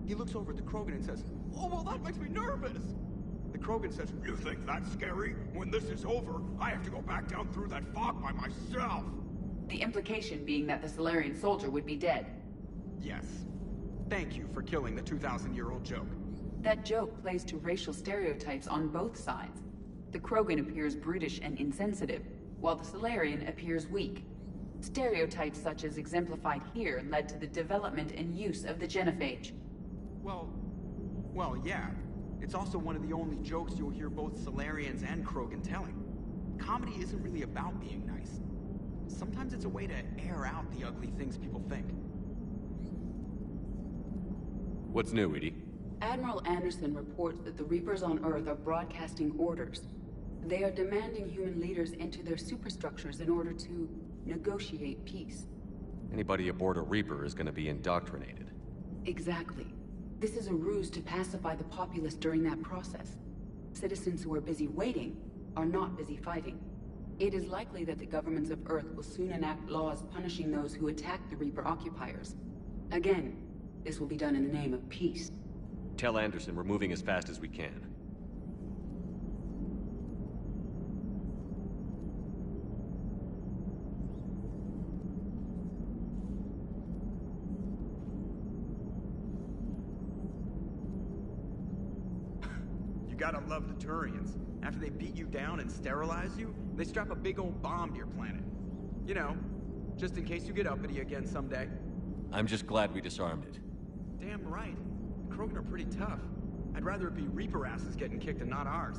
He looks over at the Krogan and says, "Oh, well, that makes me nervous!" The Krogan says, "You think that's scary? When this is over, I have to go back down through that fog by myself!" The implication being that the Solarian soldier would be dead. Yes. Thank you for killing the 2,000-year-old joke. That joke plays to racial stereotypes on both sides. The Krogan appears brutish and insensitive, while the Solarian appears weak. Stereotypes such as exemplified here led to the development and use of the genophage. Well, yeah. It's also one of the only jokes you'll hear both Solarians and Krogan telling. Comedy isn't really about being nice. Sometimes it's a way to air out the ugly things people think. What's new, Edie? Admiral Anderson reports that the Reapers on Earth are broadcasting orders. They are demanding human leaders enter their superstructures in order to negotiate peace. Anybody aboard a Reaper is going to be indoctrinated. Exactly. This is a ruse to pacify the populace during that process. Citizens who are busy waiting are not busy fighting. It is likely that the governments of Earth will soon enact laws punishing those who attack the Reaper occupiers. Again, this will be done in the name of peace. Tell Anderson we're moving as fast as we can. You gotta love the Turians. After they beat you down and sterilize you, they strap a big old bomb to your planet. You know, just in case you get uppity again someday. I'm just glad we disarmed it. Damn right. The Krogan are pretty tough. I'd rather it be Reaper asses getting kicked and not ours.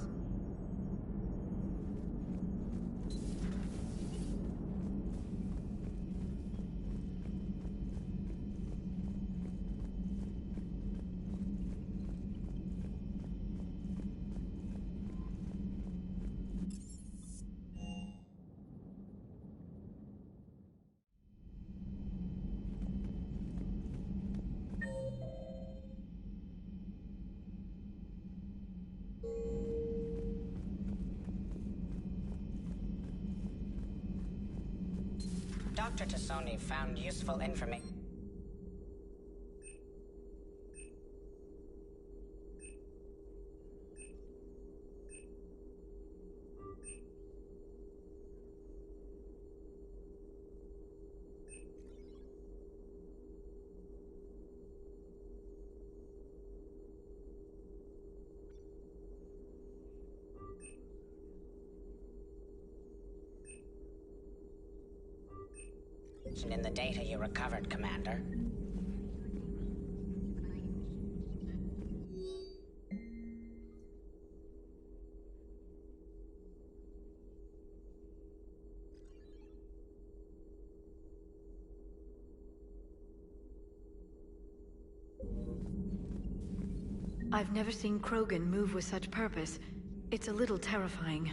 Dr. Tassoni found useful information. In the data you recovered, Commander. I've never seen Krogan move with such purpose. It's a little terrifying.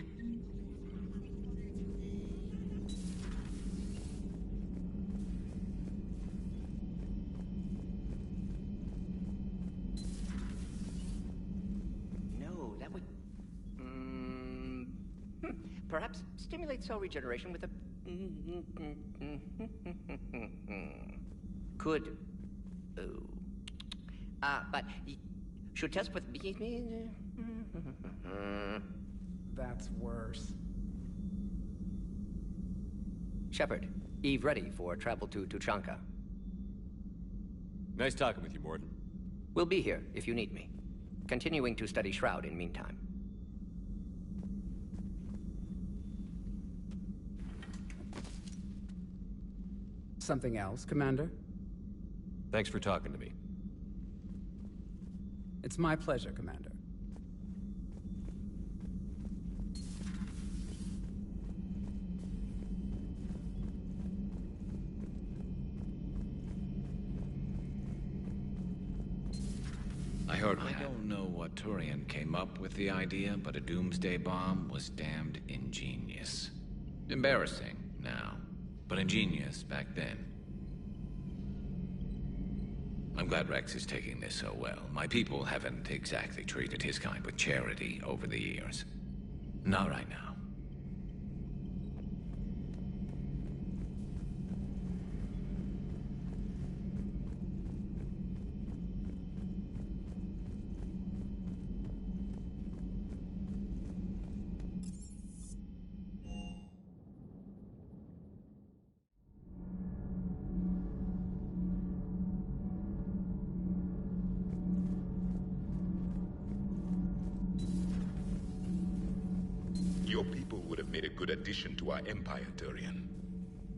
Perhaps stimulate cell regeneration with a... Could. But should test with... That's worse. Shepard, Eve ready for travel to Tuchanka. Nice talking with you, Morden. We'll be here if you need me. Continuing to study Shroud in meantime. Something else, Commander? Thanks for talking to me. It's my pleasure, Commander. I don't know what Turian came up with the idea, but a doomsday bomb was damned ingenious. Embarrassing now, but ingenious back then. I'm glad Rex is taking this so well. My people haven't exactly treated his kind with charity over the years. Not right now. made a good addition to our empire, Turian.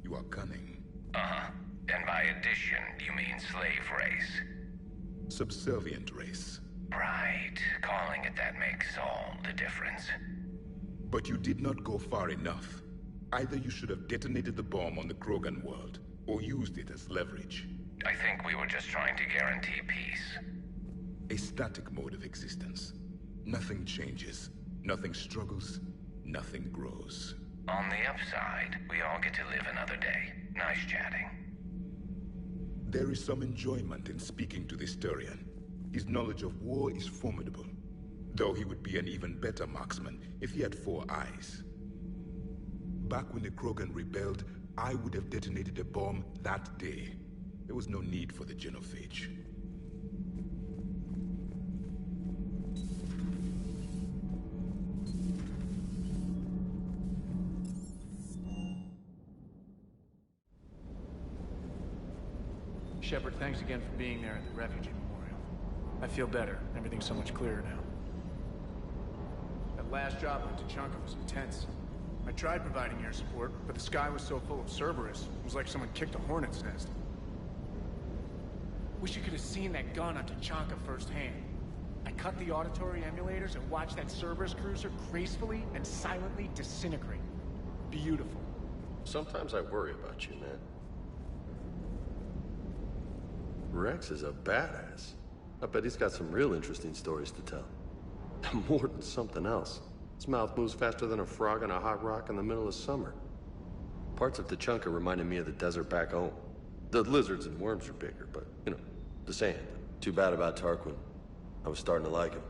You are cunning. Uh-huh. And by addition, you mean slave race? Subservient race. Right. Calling it that makes all the difference. But you did not go far enough. Either you should have detonated the bomb on the Krogan world, or used it as leverage. I think we were just trying to guarantee peace. A static mode of existence. Nothing changes, nothing struggles, nothing grows. On the upside, we all get to live another day. Nice chatting. There is some enjoyment in speaking to this Turian. His knowledge of war is formidable, though he would be an even better marksman if he had 4 eyes. Back when the Krogan rebelled, I would have detonated a bomb that day. There was no need for the genophage. Shepard, thanks again for being there at the refugee memorial. I feel better. Everything's so much clearer now. That last job on Tachanka was intense. I tried providing air support, but the sky was so full of Cerberus, it was like someone kicked a hornet's nest. Wish you could have seen that gun on Tachanka firsthand. I cut the auditory emulators and watched that Cerberus cruiser gracefully and silently disintegrate. Beautiful. Sometimes I worry about you, man. Rex is a badass. I bet he's got some real interesting stories to tell. More than something else. His mouth moves faster than a frog on a hot rock in the middle of summer. Parts of Tachanka reminded me of the desert back home. The lizards and worms are bigger, but, you know, the sand. Too bad about Tarquin. I was starting to like him.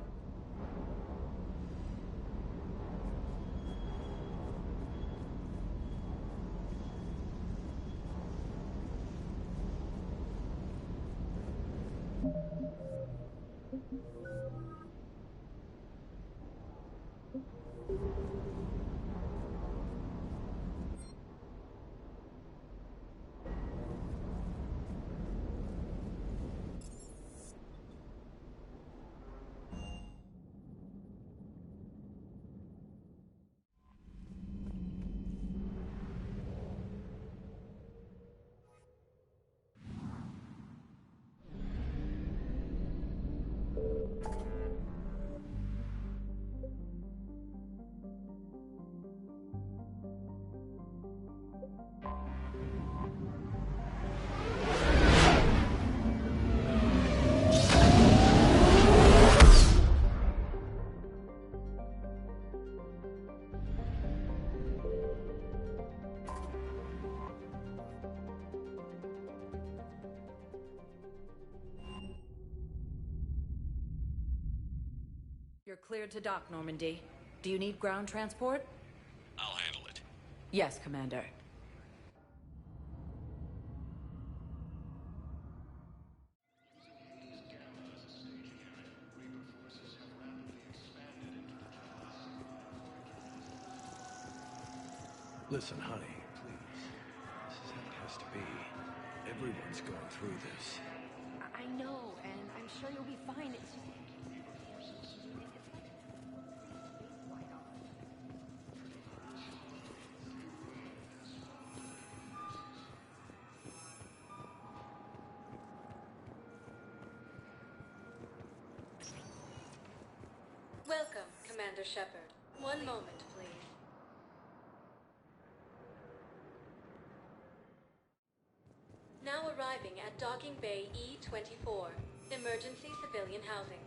You're cleared to dock, Normandy. Do you need ground transport? I'll handle it. Yes, Commander. Listen, honey, please. This is how it has to be. Everyone's going through this. I know, and I'm sure you'll be fine. It's just... Welcome, Commander Shepard. One moment, please. Now arriving at Docking Bay E-24, Emergency Civilian Housing.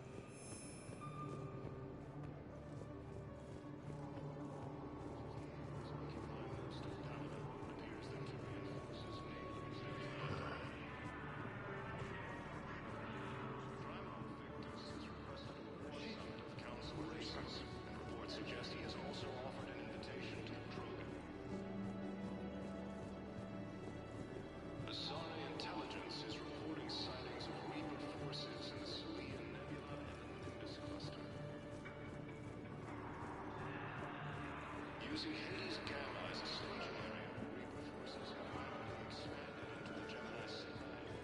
Using Hades Gamma as a staging area, Reaper forces have rapidly expanded into the Gemini Centauri.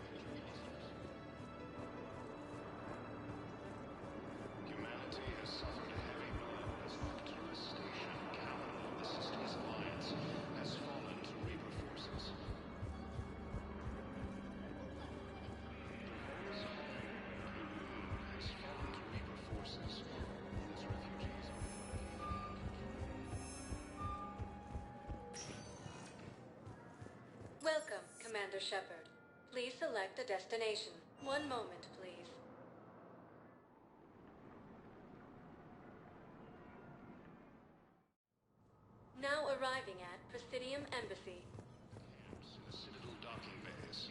Humanity has suffered a heavy blow as Arcturus Station, capital of the system's Commander Shepard. Please select a destination. One moment, please. Now arriving at Presidium Embassy. The Citadel docking bays.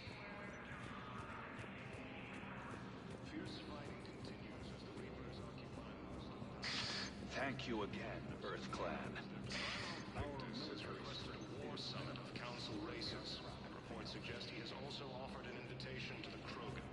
Fierce fighting continues as the Reapers occupy most of them. Thank you again, Earth Clan. Victus has requested a war summit of Council races. Reports suggest he has also offered an invitation to the Krogan.